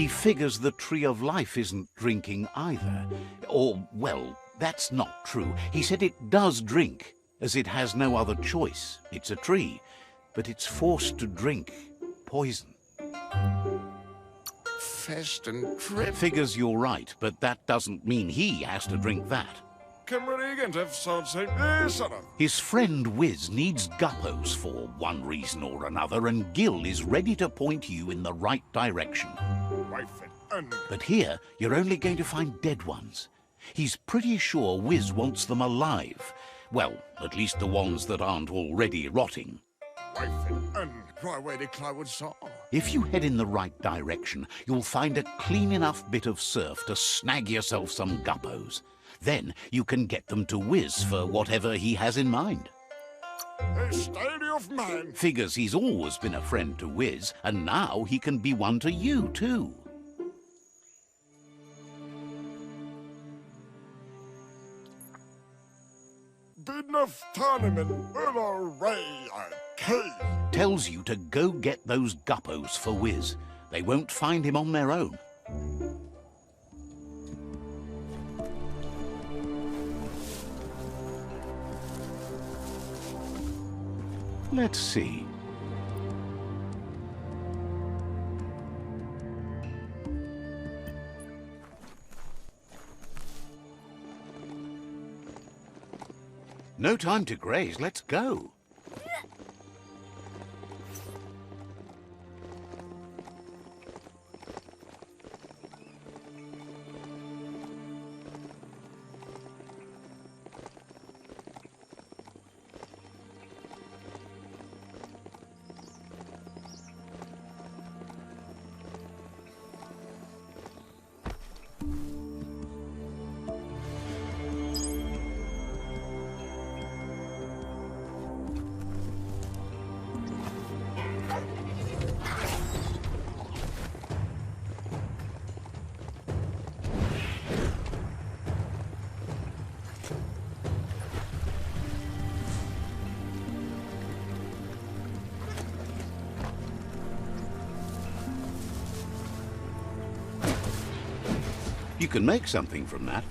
figures the Tree of Life isn't drinking either. Or, well, that's not true. He said it does drink, as it has no other choice. It's a tree, but it's forced to drink poison. Fest and trip. Figures you're right, but that doesn't mean he has to drink that. His friend Wiz needs guppos for one reason or another, and Gil is ready to point you in the right direction. But here, you're only going to find dead ones. He's pretty sure Wiz wants them alive. Well, at least the ones that aren't already rotting. If you head in the right direction, you'll find a clean enough bit of surf to snag yourself some guppos. Then you can get them to Wiz for whatever he has in mind. Figures he's always been a friend to Wiz, and now he can be one to you, too. Tells you to go get those guppos for Wiz. They won't find him on their own. Let's see. No time to graze, let's go. You can make something from that.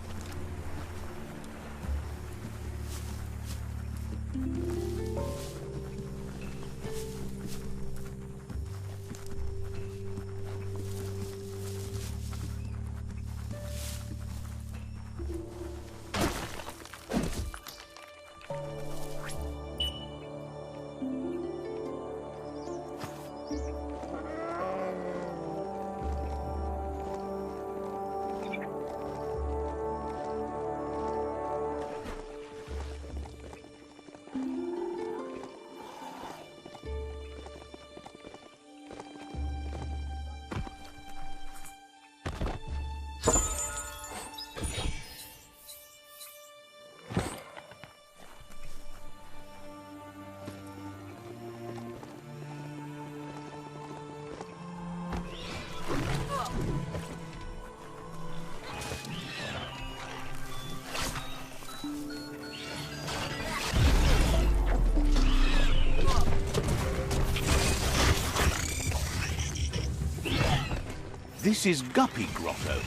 This is Guppy Grotto.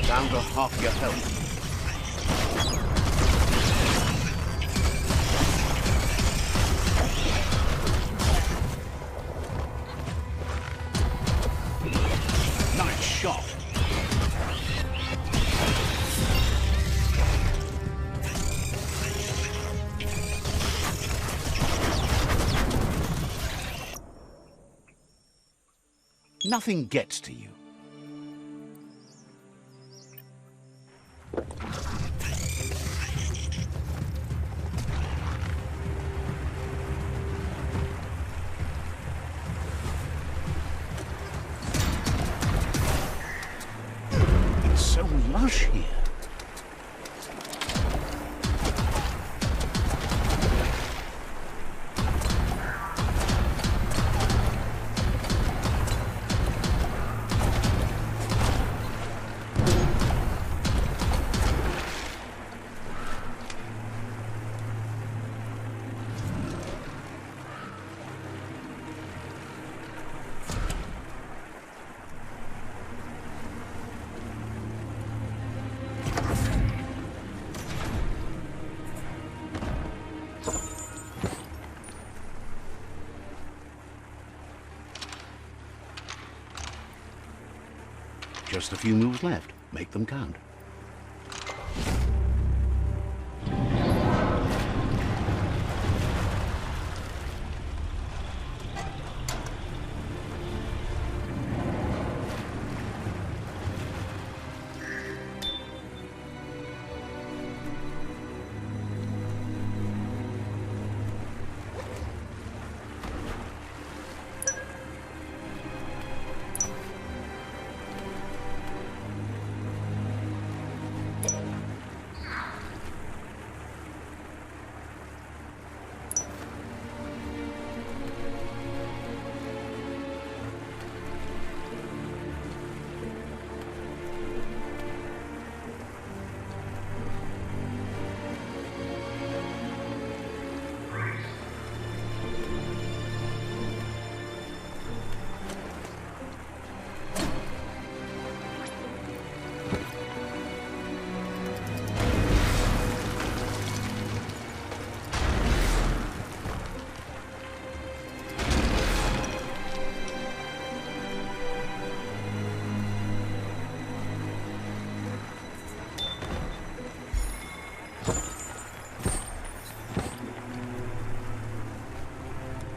Down to half your health. Nice shot. Nothing gets to you. It's so lush here. Just a few moves left. Make them count.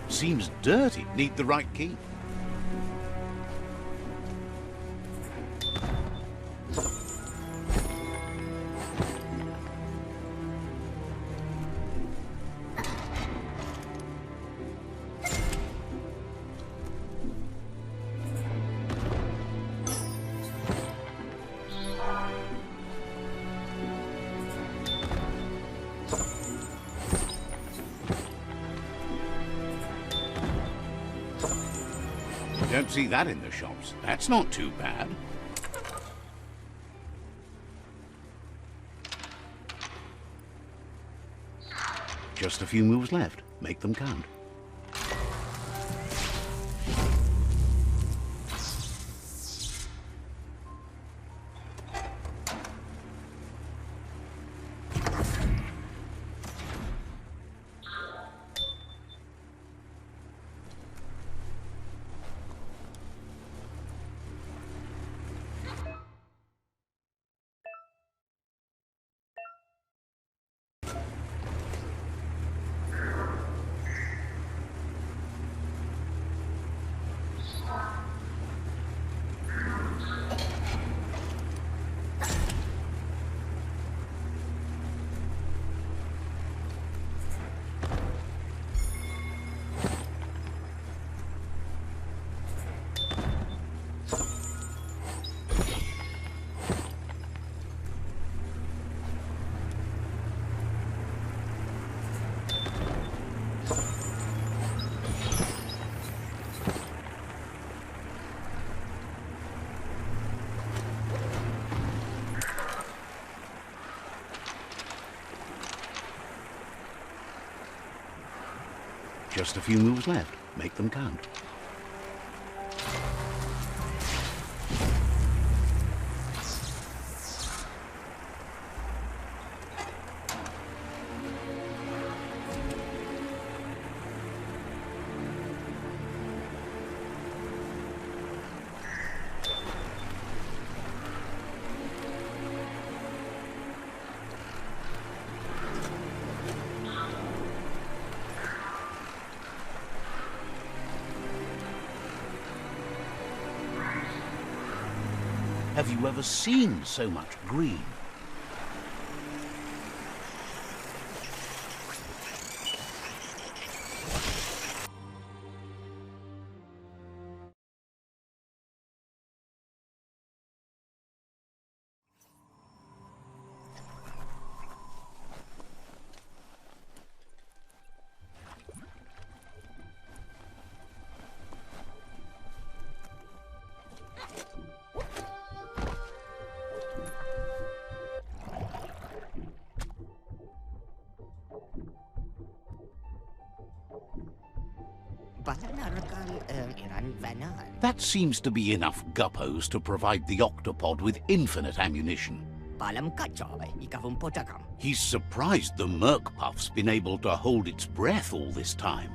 Seems dirty. Need the right key. Don't see that in the shops. That's not too bad. Just a few moves left. Make them count. Just a few moves left. Make them count. Have you ever seen so much green? That seems to be enough guppos to provide the octopod with infinite ammunition. He's surprised the MURK puff's been able to hold its breath all this time.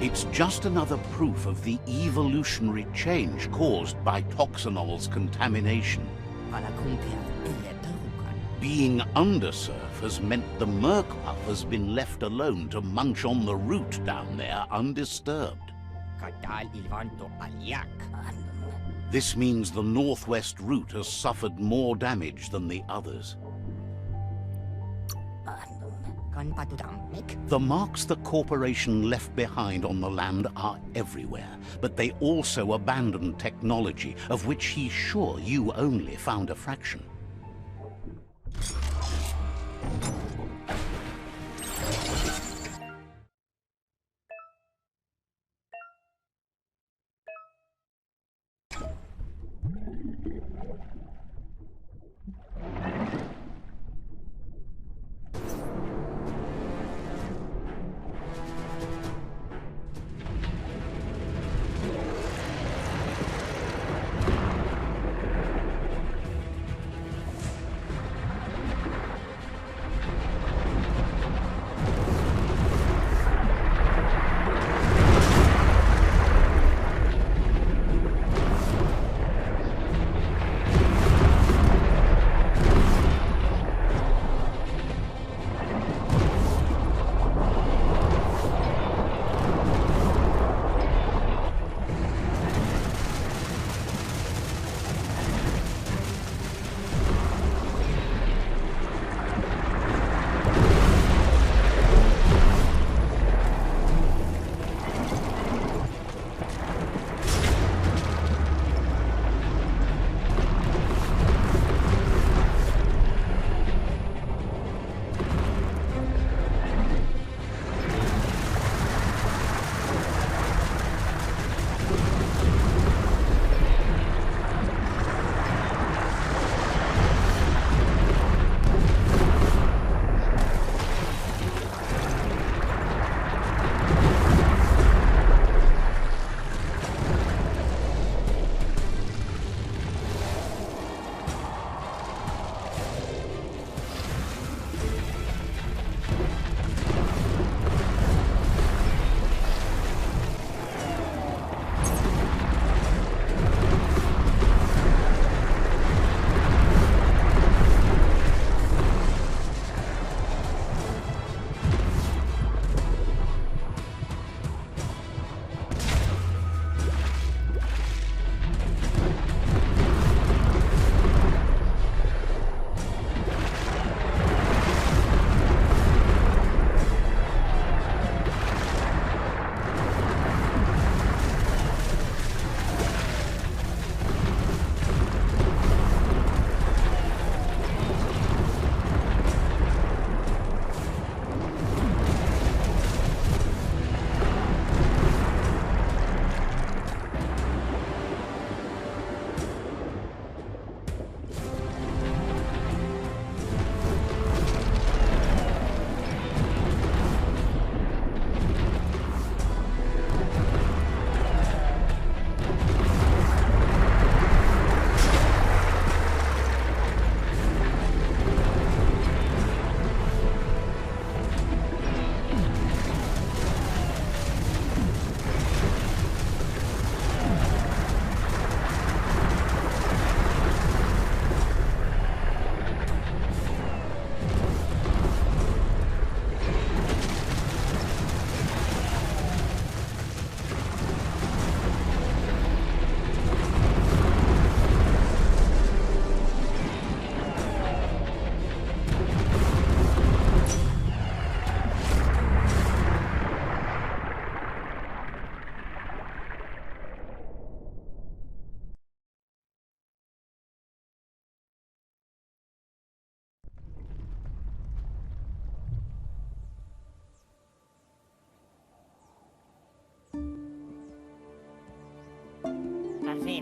It's just another proof of the evolutionary change caused by Toxanol's contamination. Being undersurf has meant the MURK puff has been left alone to munch on the root down there undisturbed. This means the northwest route has suffered more damage than the others. The marks the corporation left behind on the land are everywhere, but they also abandoned technology of which he's sure you only found a fraction.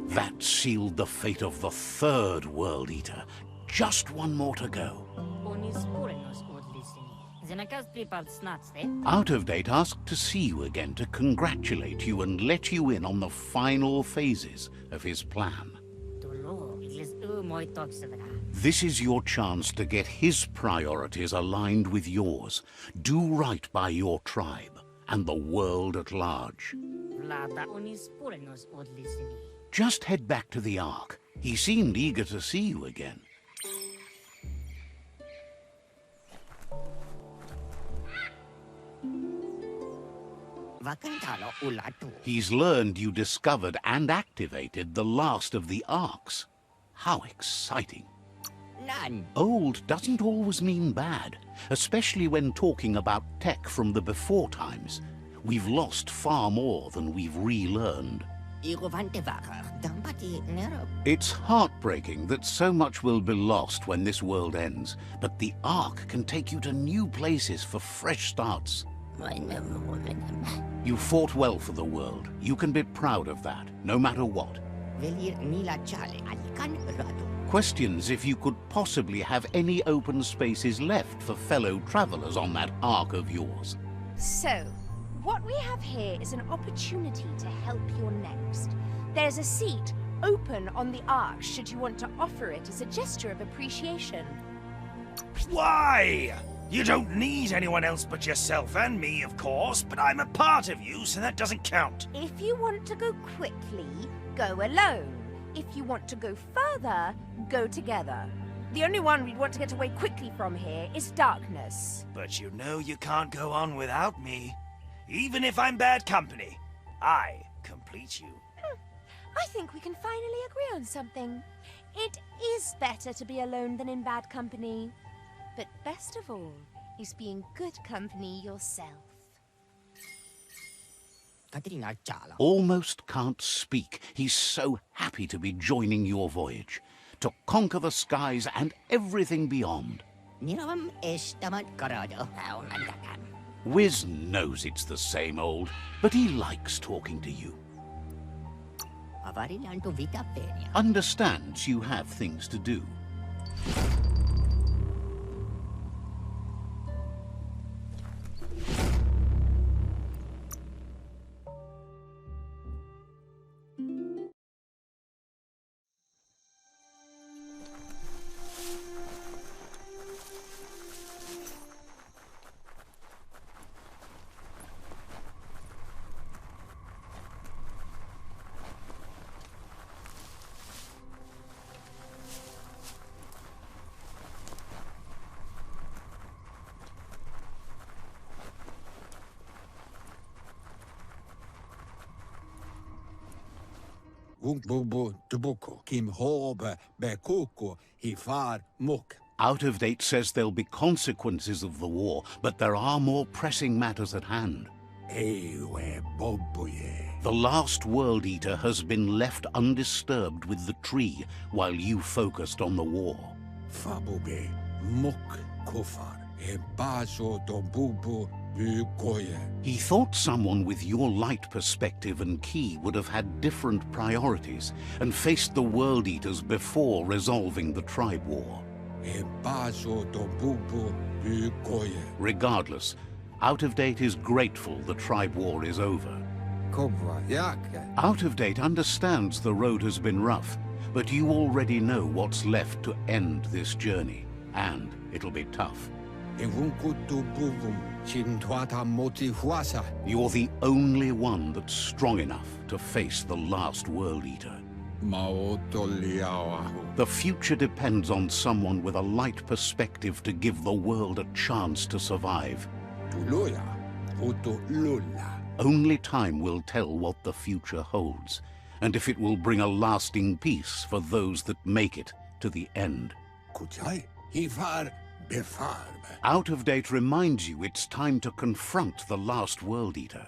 Vet. That sealed the fate of the third World Eater. Just one more to go. Oni sporenos odlisini. Zenakas pripart snatste. Out of Date asked to see you again to congratulate you and let you in on the final phases of his plan. Tolo, iglis moi toksedra. This is your chance to get his priorities aligned with yours. Do right by your tribe and the world at large. Vlada oni sporenos odlisini. Just head back to the Ark. He seemed eager to see you again. Vakantalo ulatu. He's learned you discovered and activated the last of the Arks. How exciting. Nan. Old doesn't always mean bad, especially when talking about tech from the before times. We've lost far more than we've relearned. Irovante vakar. Dampati nero. It's heartbreaking that so much will be lost when this world ends, but the Ark can take you to new places for fresh starts. You fought well for the world. You can be proud of that, no matter what. Velir nila chale alikan rado. Questions if you could possibly have any open spaces left for fellow travelers on that Ark of yours. So, what we have here is an opportunity to help your next. There's a seat open on the Ark should you want to offer it as a gesture of appreciation. Why? You don't need anyone else but yourself and me, of course, but I'm a part of you, so that doesn't count. If you want to go quickly, go alone. If you want to go further, go together. The only one we'd want to get away quickly from here is darkness. But you know you can't go on without me. Even if I'm bad company, I complete you. I think we can finally agree on something. It is better to be alone than in bad company. But best of all is being good company yourself. Katrina chala. Almost can't speak. He's so happy to be joining your voyage, to conquer the skies and everything beyond. Niravam estamat karado. Aunandakan. Wiz knows it's the same old, but he likes talking to you. Avarilanto vita penia. Understands you have things to do. Bubu tubuko kim hobe bekuko hifar muk. Out of Date says there'll be consequences of the war, but there are more pressing matters at hand. Ewe bobuye. The last World Eater has been left undisturbed with the tree while you focused on the war. Fabube muk kufar. E baso do bubu bukoye. He thought someone with your light perspective and key would have had different priorities and faced the World Eaters before resolving the tribe war. E baso do bubu bukoye. Regardless, Out of Date is grateful the tribe war is over. Kobra yake. Out of Date understands the road has been rough, but you already know what's left to end this journey, and it'll be tough. Evunkutu buvum chintwata moti huasa. You're the only one that's strong enough to face the last World Eater. Maotoliawahu. The future depends on someone with a light perspective to give the world a chance to survive. Tuluya. Utu lula. Only time will tell what the future holds, and if it will bring a lasting peace for those that make it to the end. Kuchai. Hifar befarbe. Out of Date reminds you it's time to confront the last World Eater.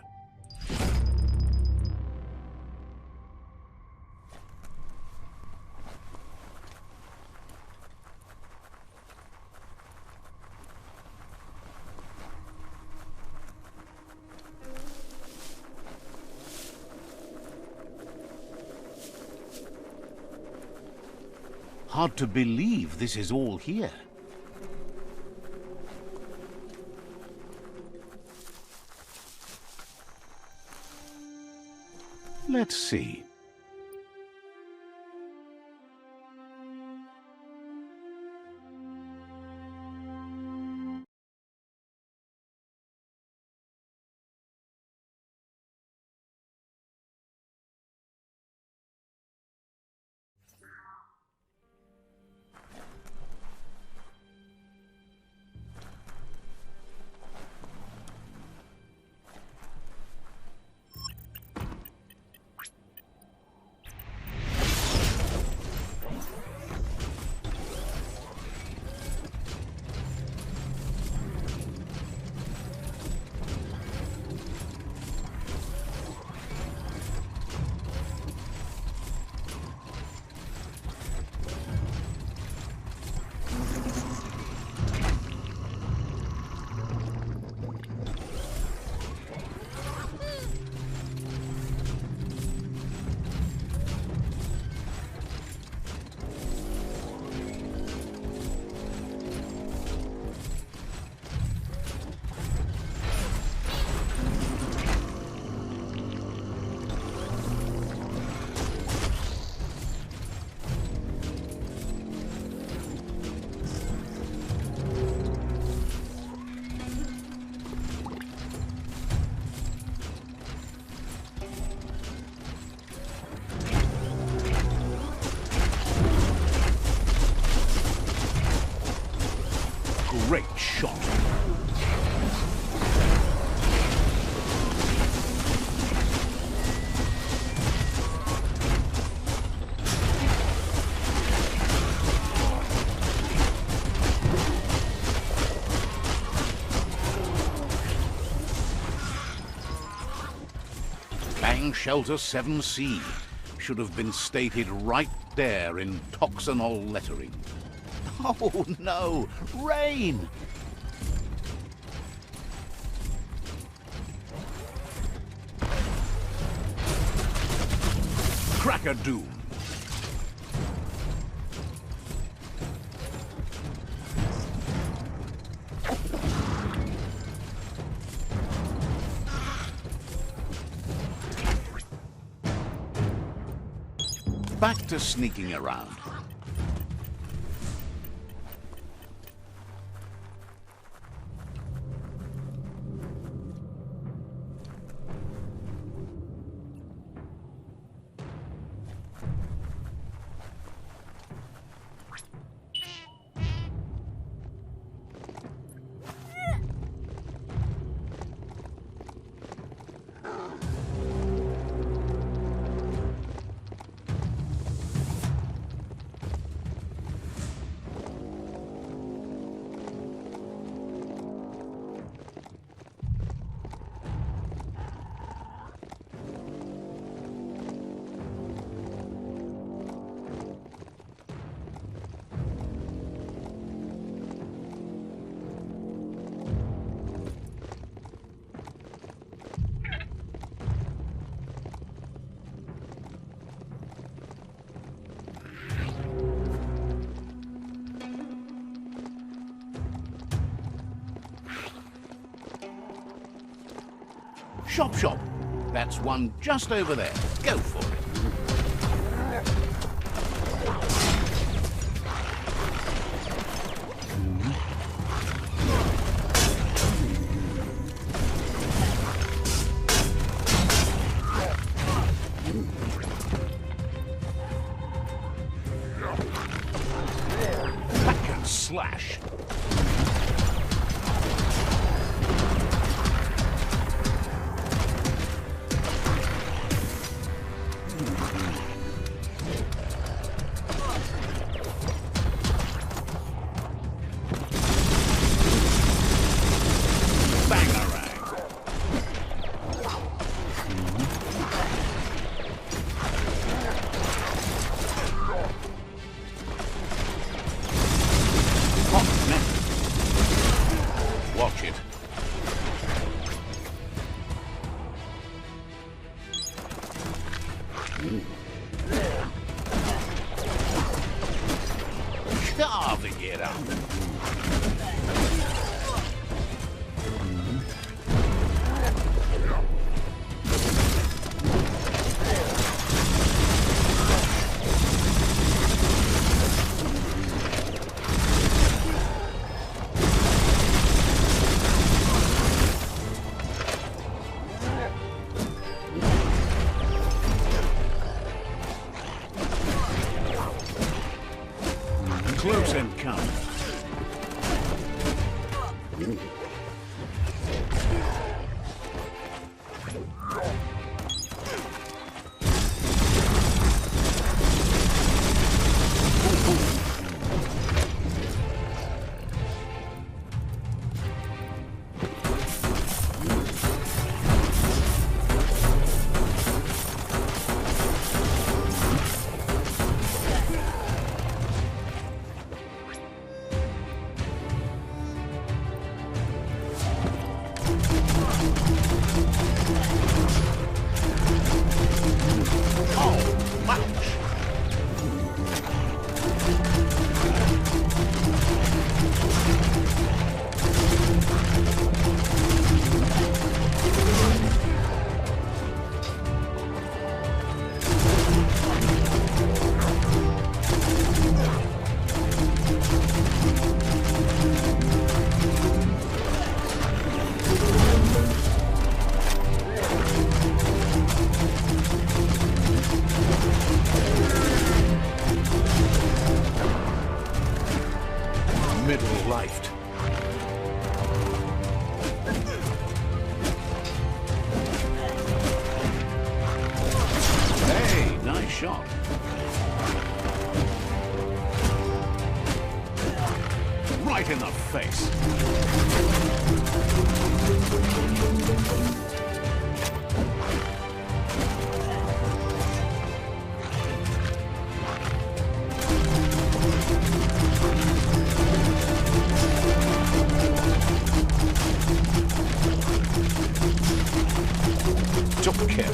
Hard to believe this is all here. Let's see. Great shot. Bang Shelter 7C should have been stated right there in Toxanol lettering. Oh no! Rain! Cracker Doom. Back to sneaking around. Shop, shop. That's one just over there. Go for it. Back and slash. Hot mess. lite avigera. Close encounter. Middle-lifed. Hey, nice shot. Right in the face. Took care.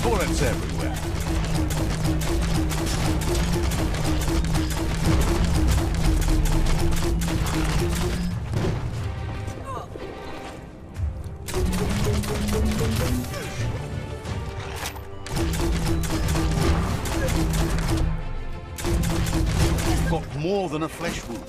Bullets everywhere. Got more than a flesh wound.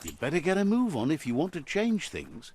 You'd better get a move on if you want to change things.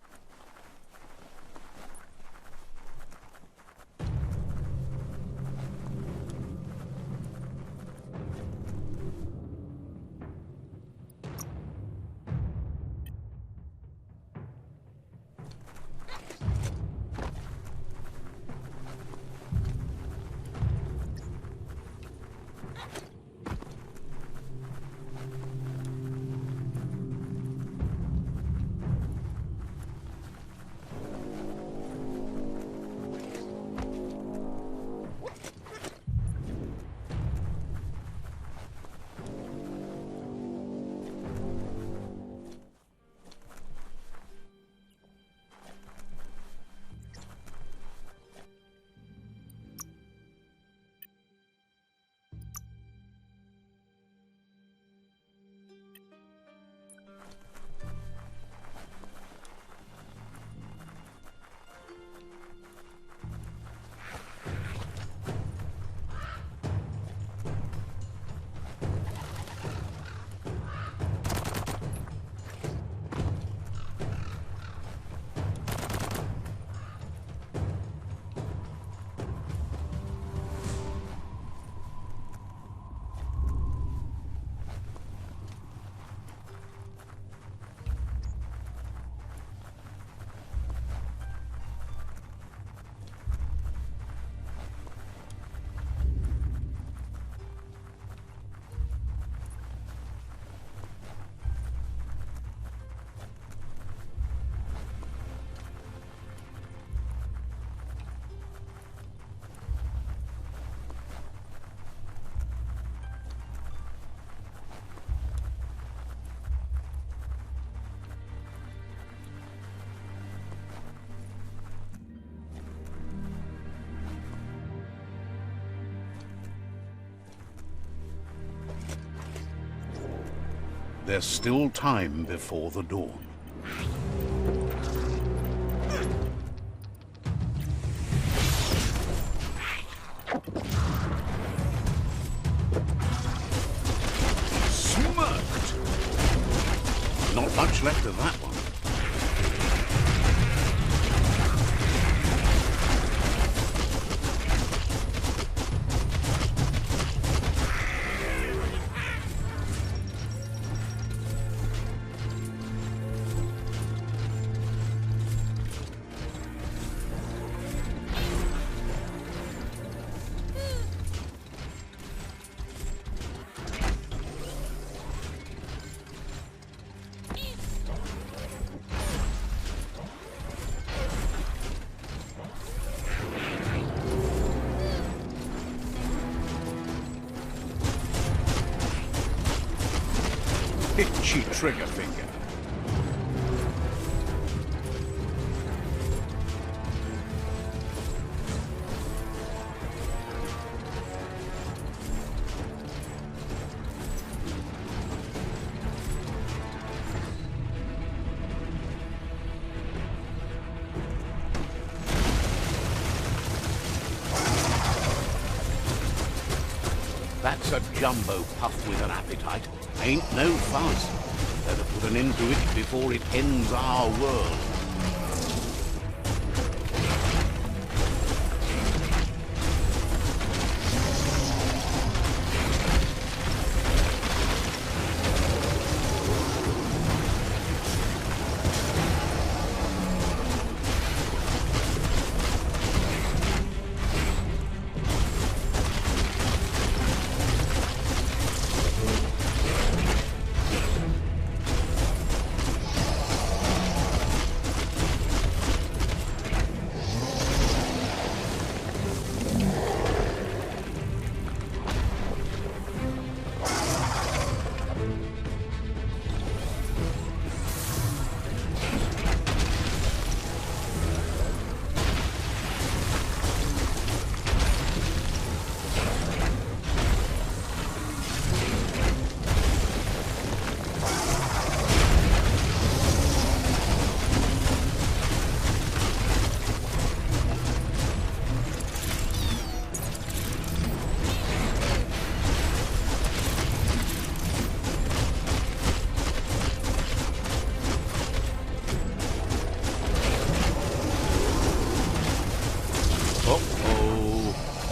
There's still time before the dawn. Smoked! Not much left of that one. Itchy trigger finger. That's a jumbo puff with an appetite. Ain't no fuss. Better put an end to it before it ends our world.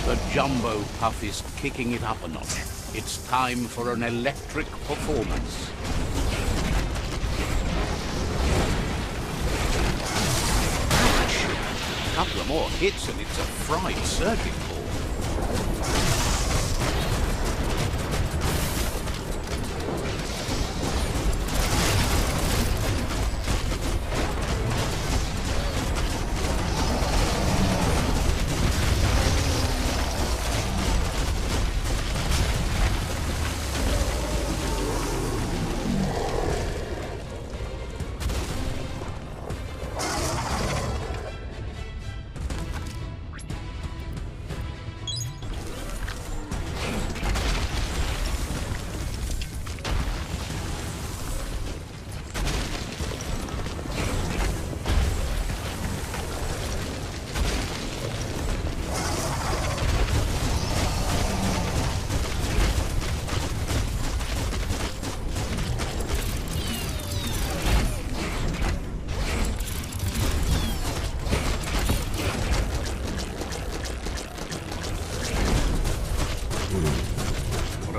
The jumbo puff is kicking it up a notch. It's time for an electric performance. A couple of more hits and it's a fried circuit board.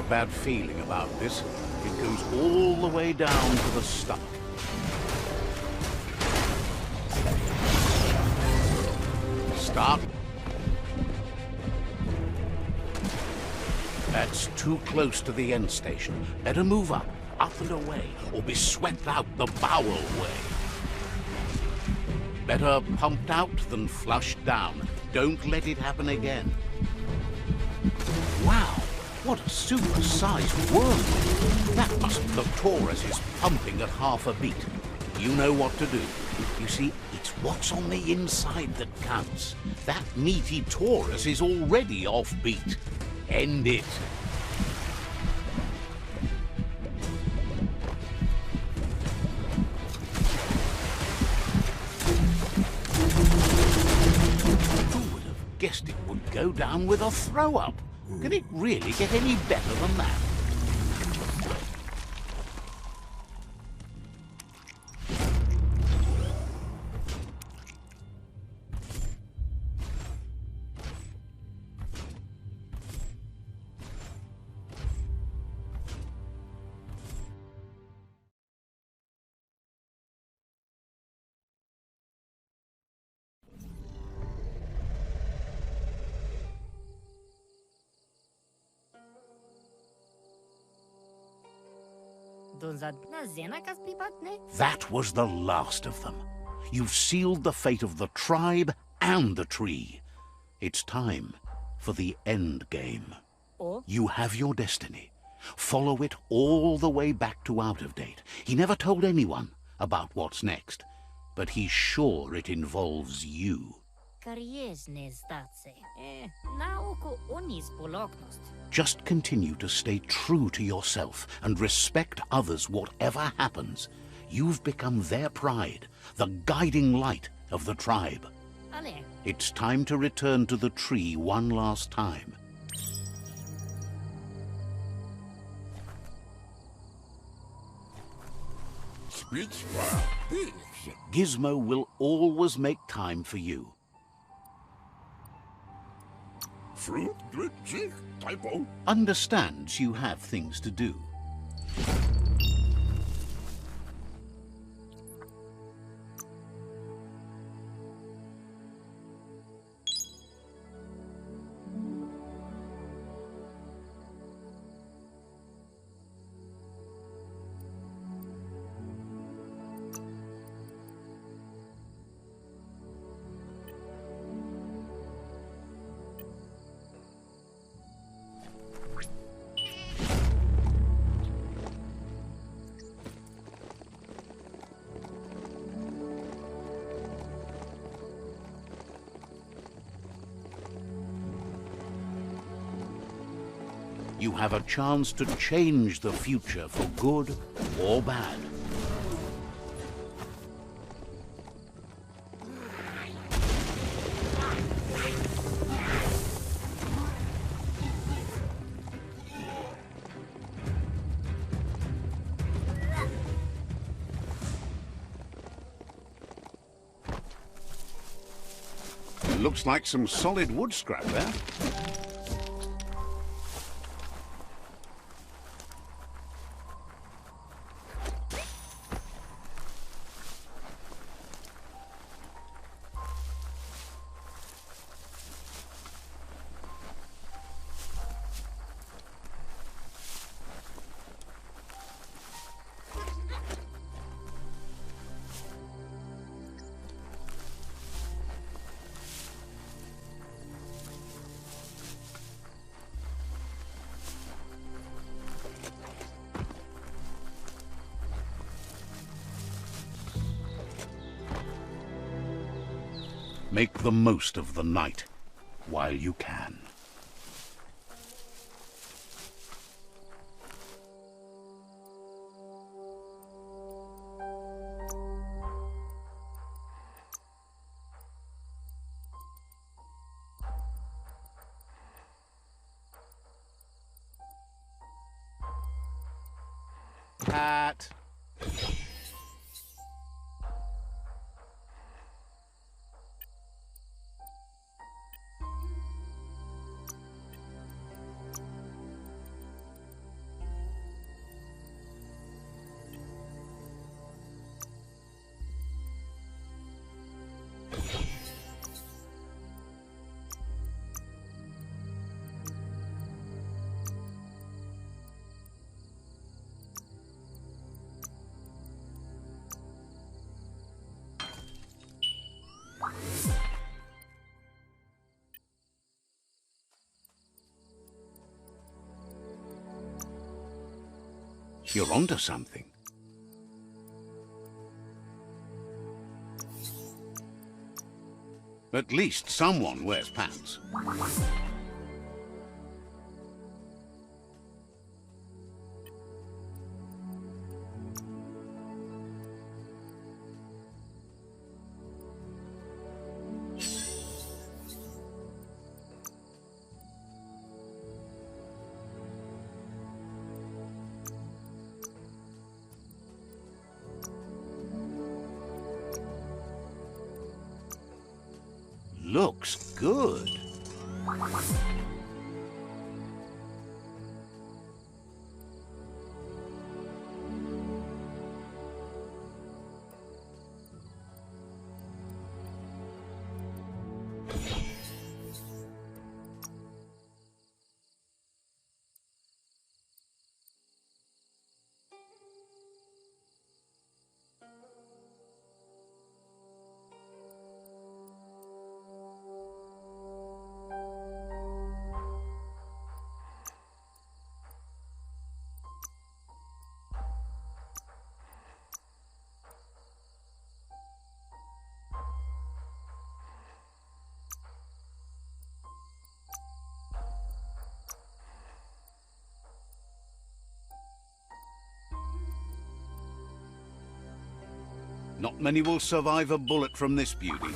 Bad feeling about this. It goes all the way down to the stomach. Stop. That's too close to the end station. Better move up and away, or be swept out the bowel way. Better pumped out than flushed down. Don't let it happen again. Wow. What a super-sized world! That the torus is pumping at half a beat. You know what to do. You see, it's what's on the inside that counts. That meaty torus is already off beat. End it. guessed it would go down with a throw-up. Can it really get any better than that? That was the last of them. You've sealed the fate of the tribe and the tree. It's time for the end game. You have your destiny. Follow it all the way back to Out of Date. He never told anyone about what's next, but he's sure it involves you. Just continue to stay true to yourself and respect others whatever happens. You've become their pride, the guiding light of the tribe. It's time to return to the tree one last time. Gizmo will always make time for you. Understands you have things to do. You have a chance to change the future for good or bad. Looks like some solid wood scrap there. Make the most of the night while you can. Cat. You're onto something. At least someone wears pants. looks good. Not many will survive a bullet from this beauty.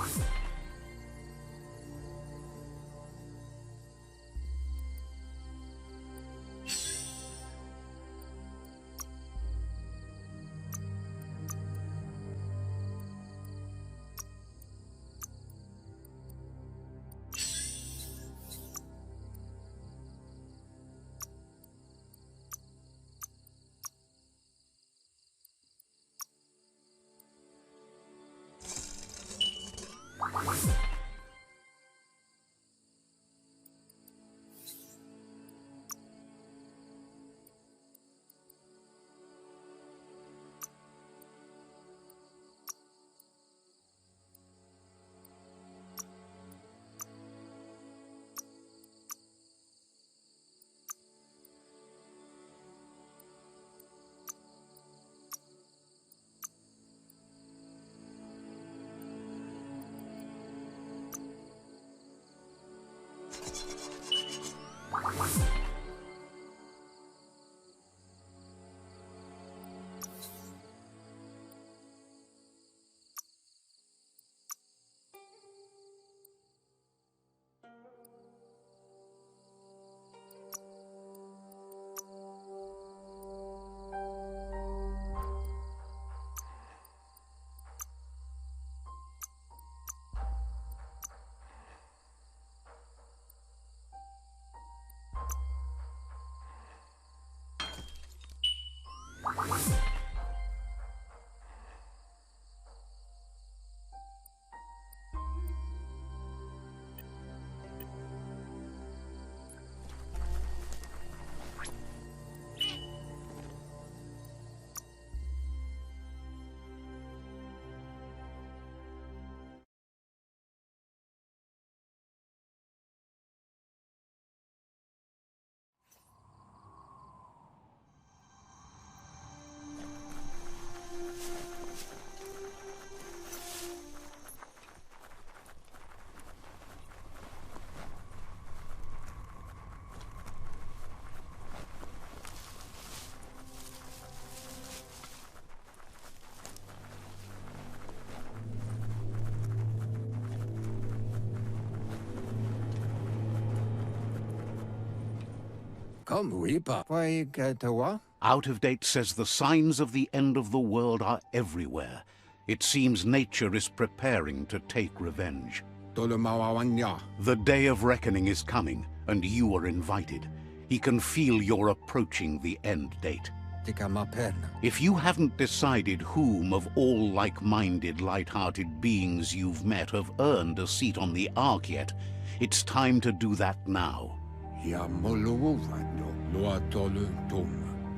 Come, Weeper. Why get a what? Out of Date says the signs of the end of the world are everywhere. It seems nature is preparing to take revenge. Tolumawawanya. The day of reckoning is coming, and you are invited. He can feel you're approaching the end date. Tika maperna. If you haven't decided whom of all like-minded, light-hearted beings you've met have earned a seat on the Ark yet, it's time to do that now. Ya moluwando. Lua tolu tum.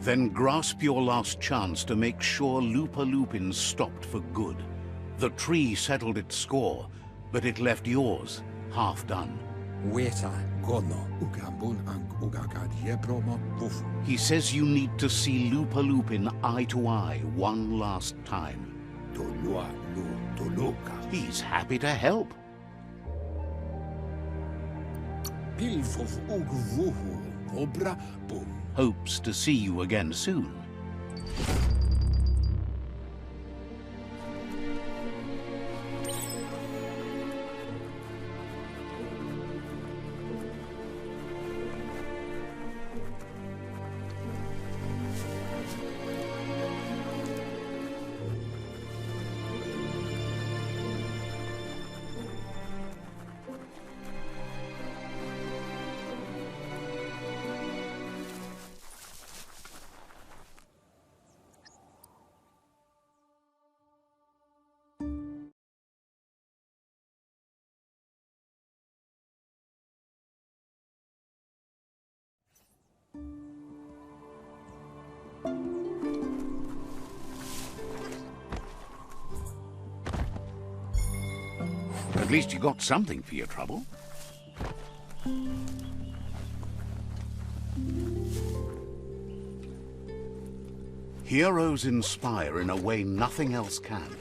Then grasp your last chance to make sure LUPIN stopped for good. The tree settled its score, but it left yours half done. Weta gono. Ugambun ang ugagad yebromo bufu. He says you need to see LUPIN eye to eye one last time. Tolua lu toluka. He's happy to help. Pilfof ugvuhu. Obra bum. Hopes to see you again soon. At least you got something for your trouble. Heroes inspire in a way nothing else can.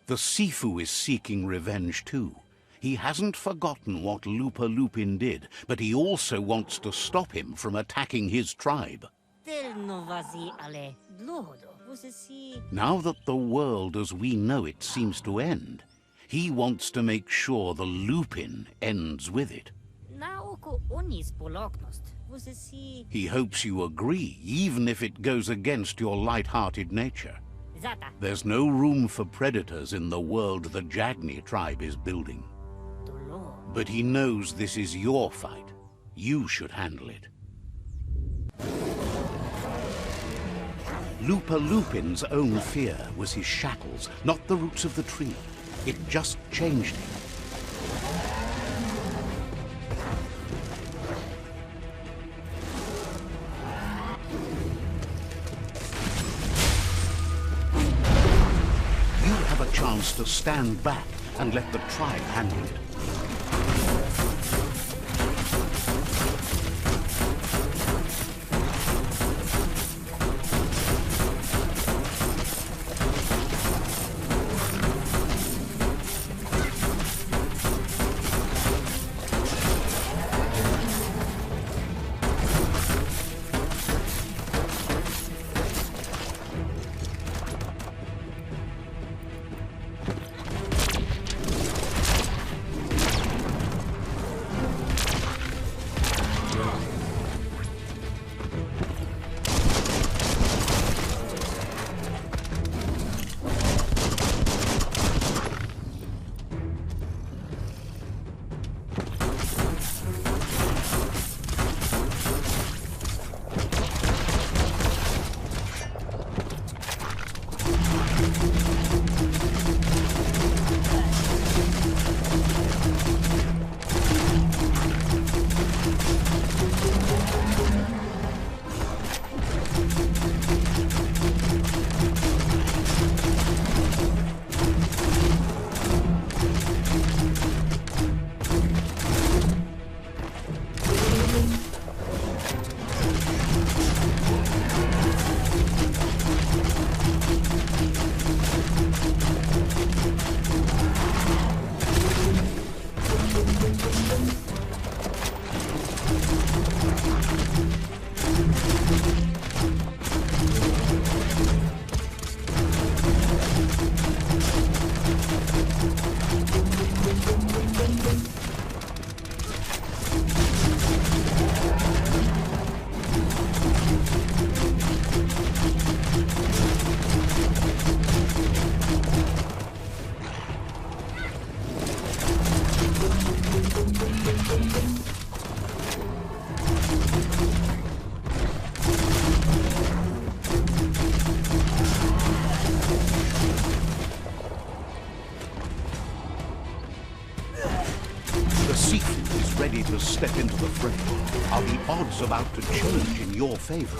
The Sifu is seeking revenge too. He hasn't forgotten what LUPIN did, but he also wants to stop him from attacking his tribe. Now that the world as we know it seems to end, he wants to make sure the LUPIN ends with it. He hopes you agree, even if it goes against your light-hearted nature. There's no room for predators in the world the Jagni tribe is building. But he knows this is your fight. You should handle it. LUPIN's own fear was his shackles, not the roots of the tree. It just changed him. Chance to stand back and let the tribe handle it. Ready to step into the fray. Are the odds about to change in your favor?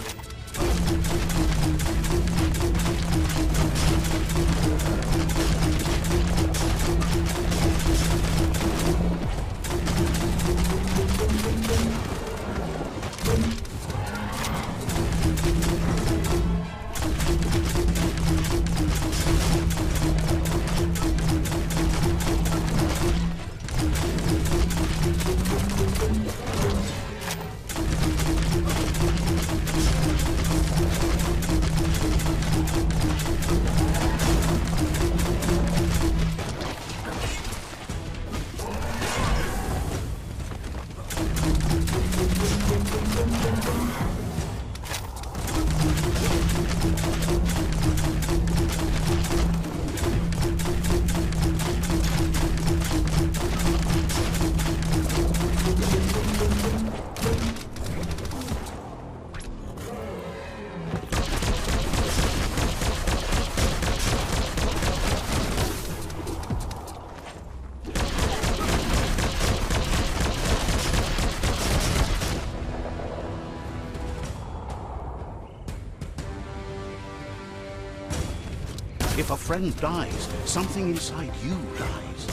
a friend dies, something inside you dies.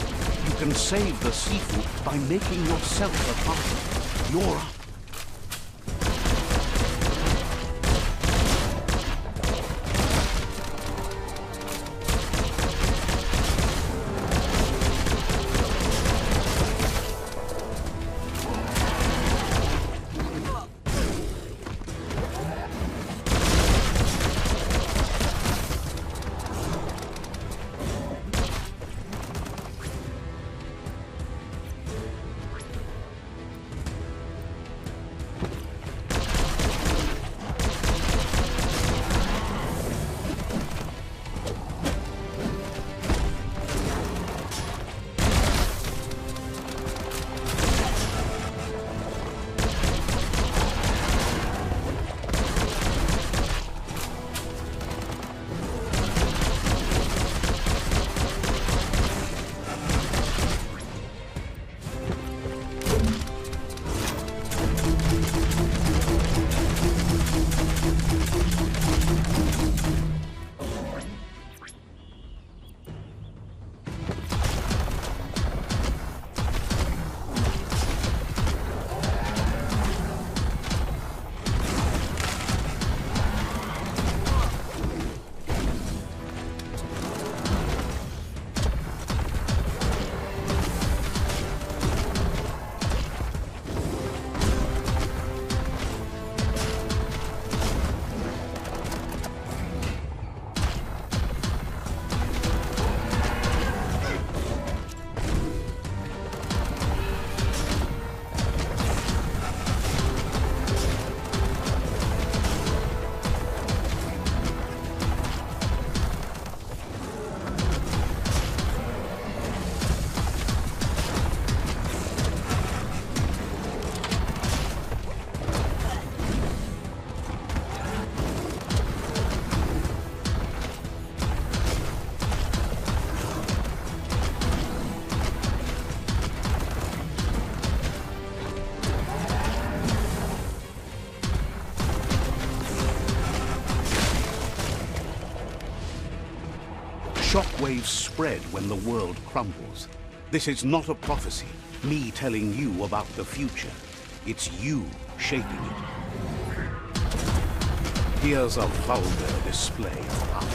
You can save the Sifu by making yourself a part of it. You're up. Shockwaves spread when the world crumbles. This is not a prophecy, me telling you about the future. It's you shaping it. Here's a vulgar display of power.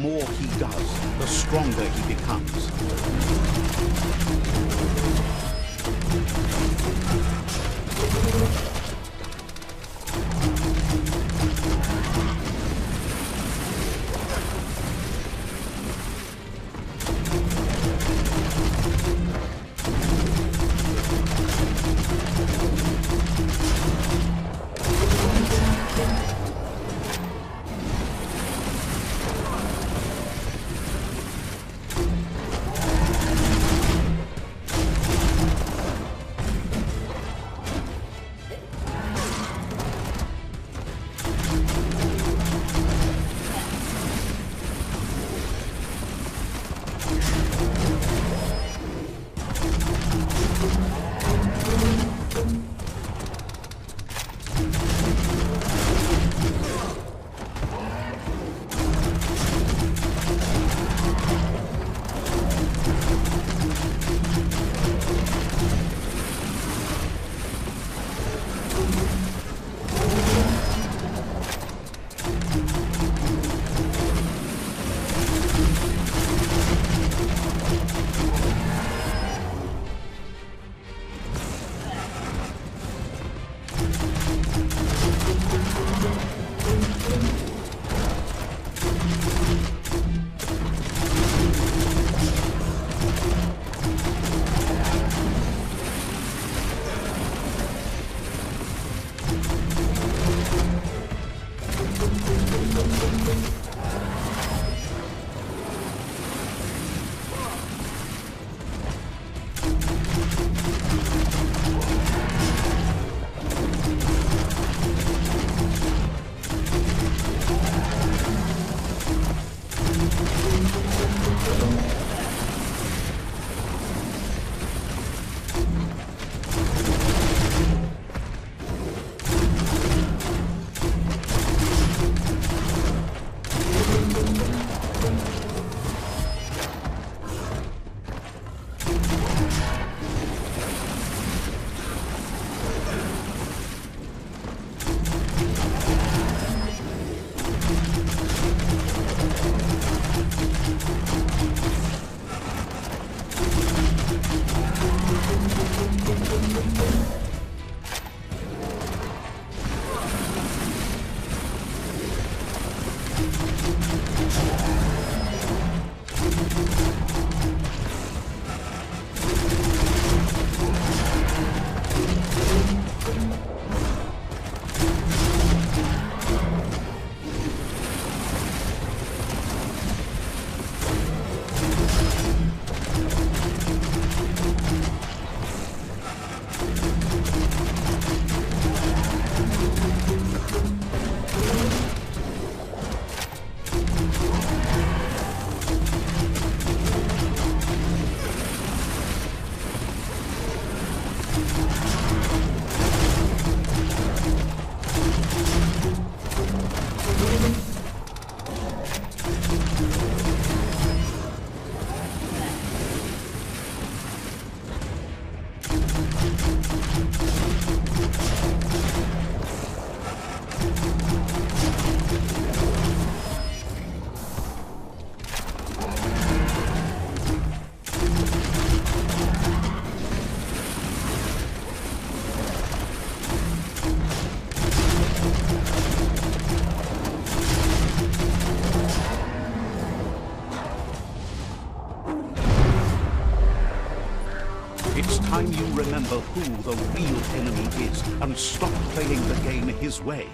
more he does, the stronger he becomes. It's time you remember who the real enemy is and stop playing the game his way.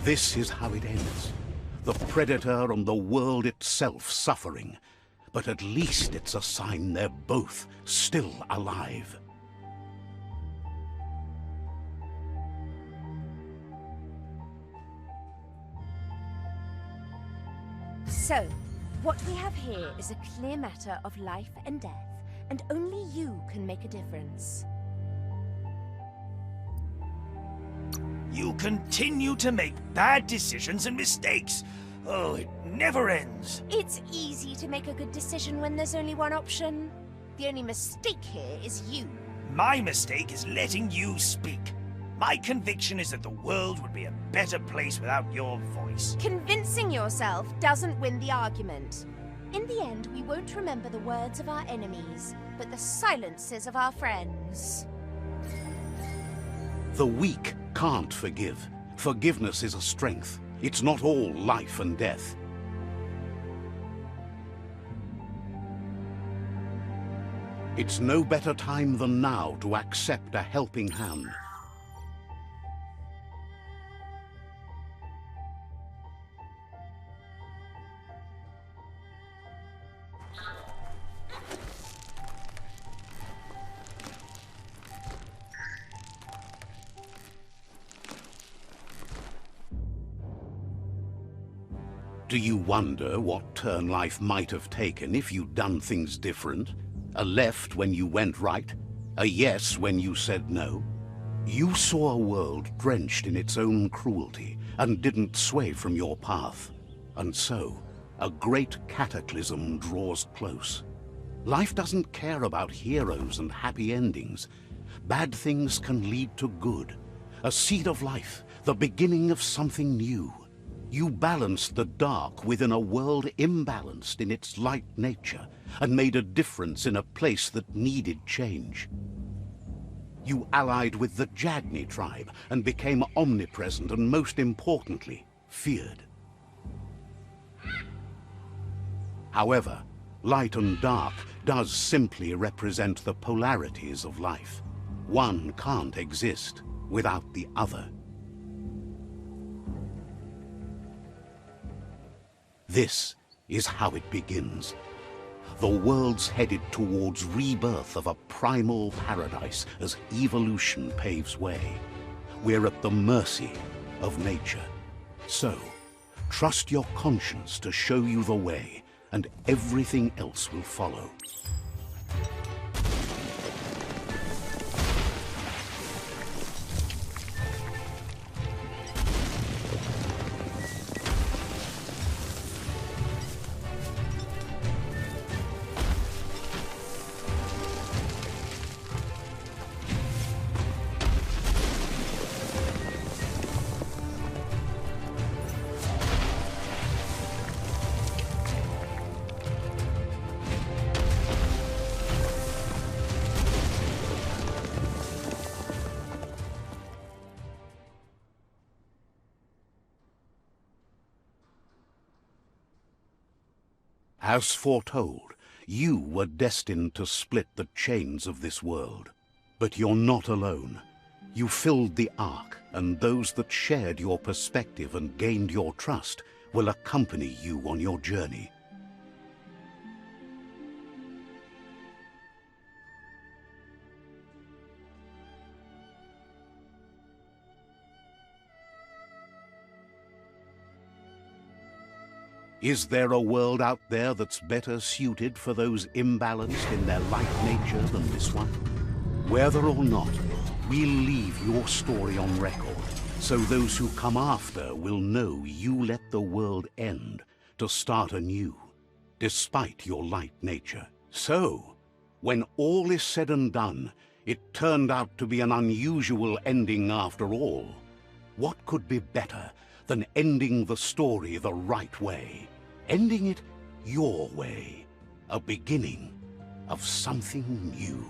This is how it ends. The Predator and the world itself suffering. But at least it's a sign they're both still alive. So, what we have here is a clear matter of life and death, and only you can make a difference. You continue to make bad decisions and mistakes. Oh, it never ends. It's easy to make a good decision when there's only one option. The only mistake here is you. My mistake is letting you speak. My conviction is that the world would be a better place without your voice. Convincing yourself doesn't win the argument. In the end, we won't remember the words of our enemies, but the silences of our friends. The weak can't forgive. Forgiveness is a strength. It's not all life and death. It's no better time than now to accept a helping hand. Do you wonder what turn life might have taken if you'd done things different? A left when you went right? A yes when you said no? You saw a world drenched in its own cruelty and didn't sway from your path. And so, a great cataclysm draws close. Life doesn't care about heroes and happy endings. Bad things can lead to good. A seed of life, the beginning of something new. You balanced the dark within a world imbalanced in its light nature and made a difference in a place that needed change. You allied with the Jagni tribe and became omnipresent and, most importantly, feared. However, light and dark does simply represent the polarities of life. One can't exist without the other. This is how it begins. The world's headed towards rebirth of a primal paradise as evolution paves way. We're at the mercy of nature. So, trust your conscience to show you the way, and everything else will follow. As foretold, you were destined to split the chains of this world. But you're not alone. You filled the Ark, and those that shared your perspective and gained your trust will accompany you on your journey. Is there a world out there that's better suited for those imbalanced in their light nature than this one? Whether or not, we'll leave your story on record, so those who come after will know you let the world end to start anew, despite your light nature. So, when all is said and done, it turned out to be an unusual ending after all. What could be better than ending the story the right way? Ending it your way. A beginning of something new.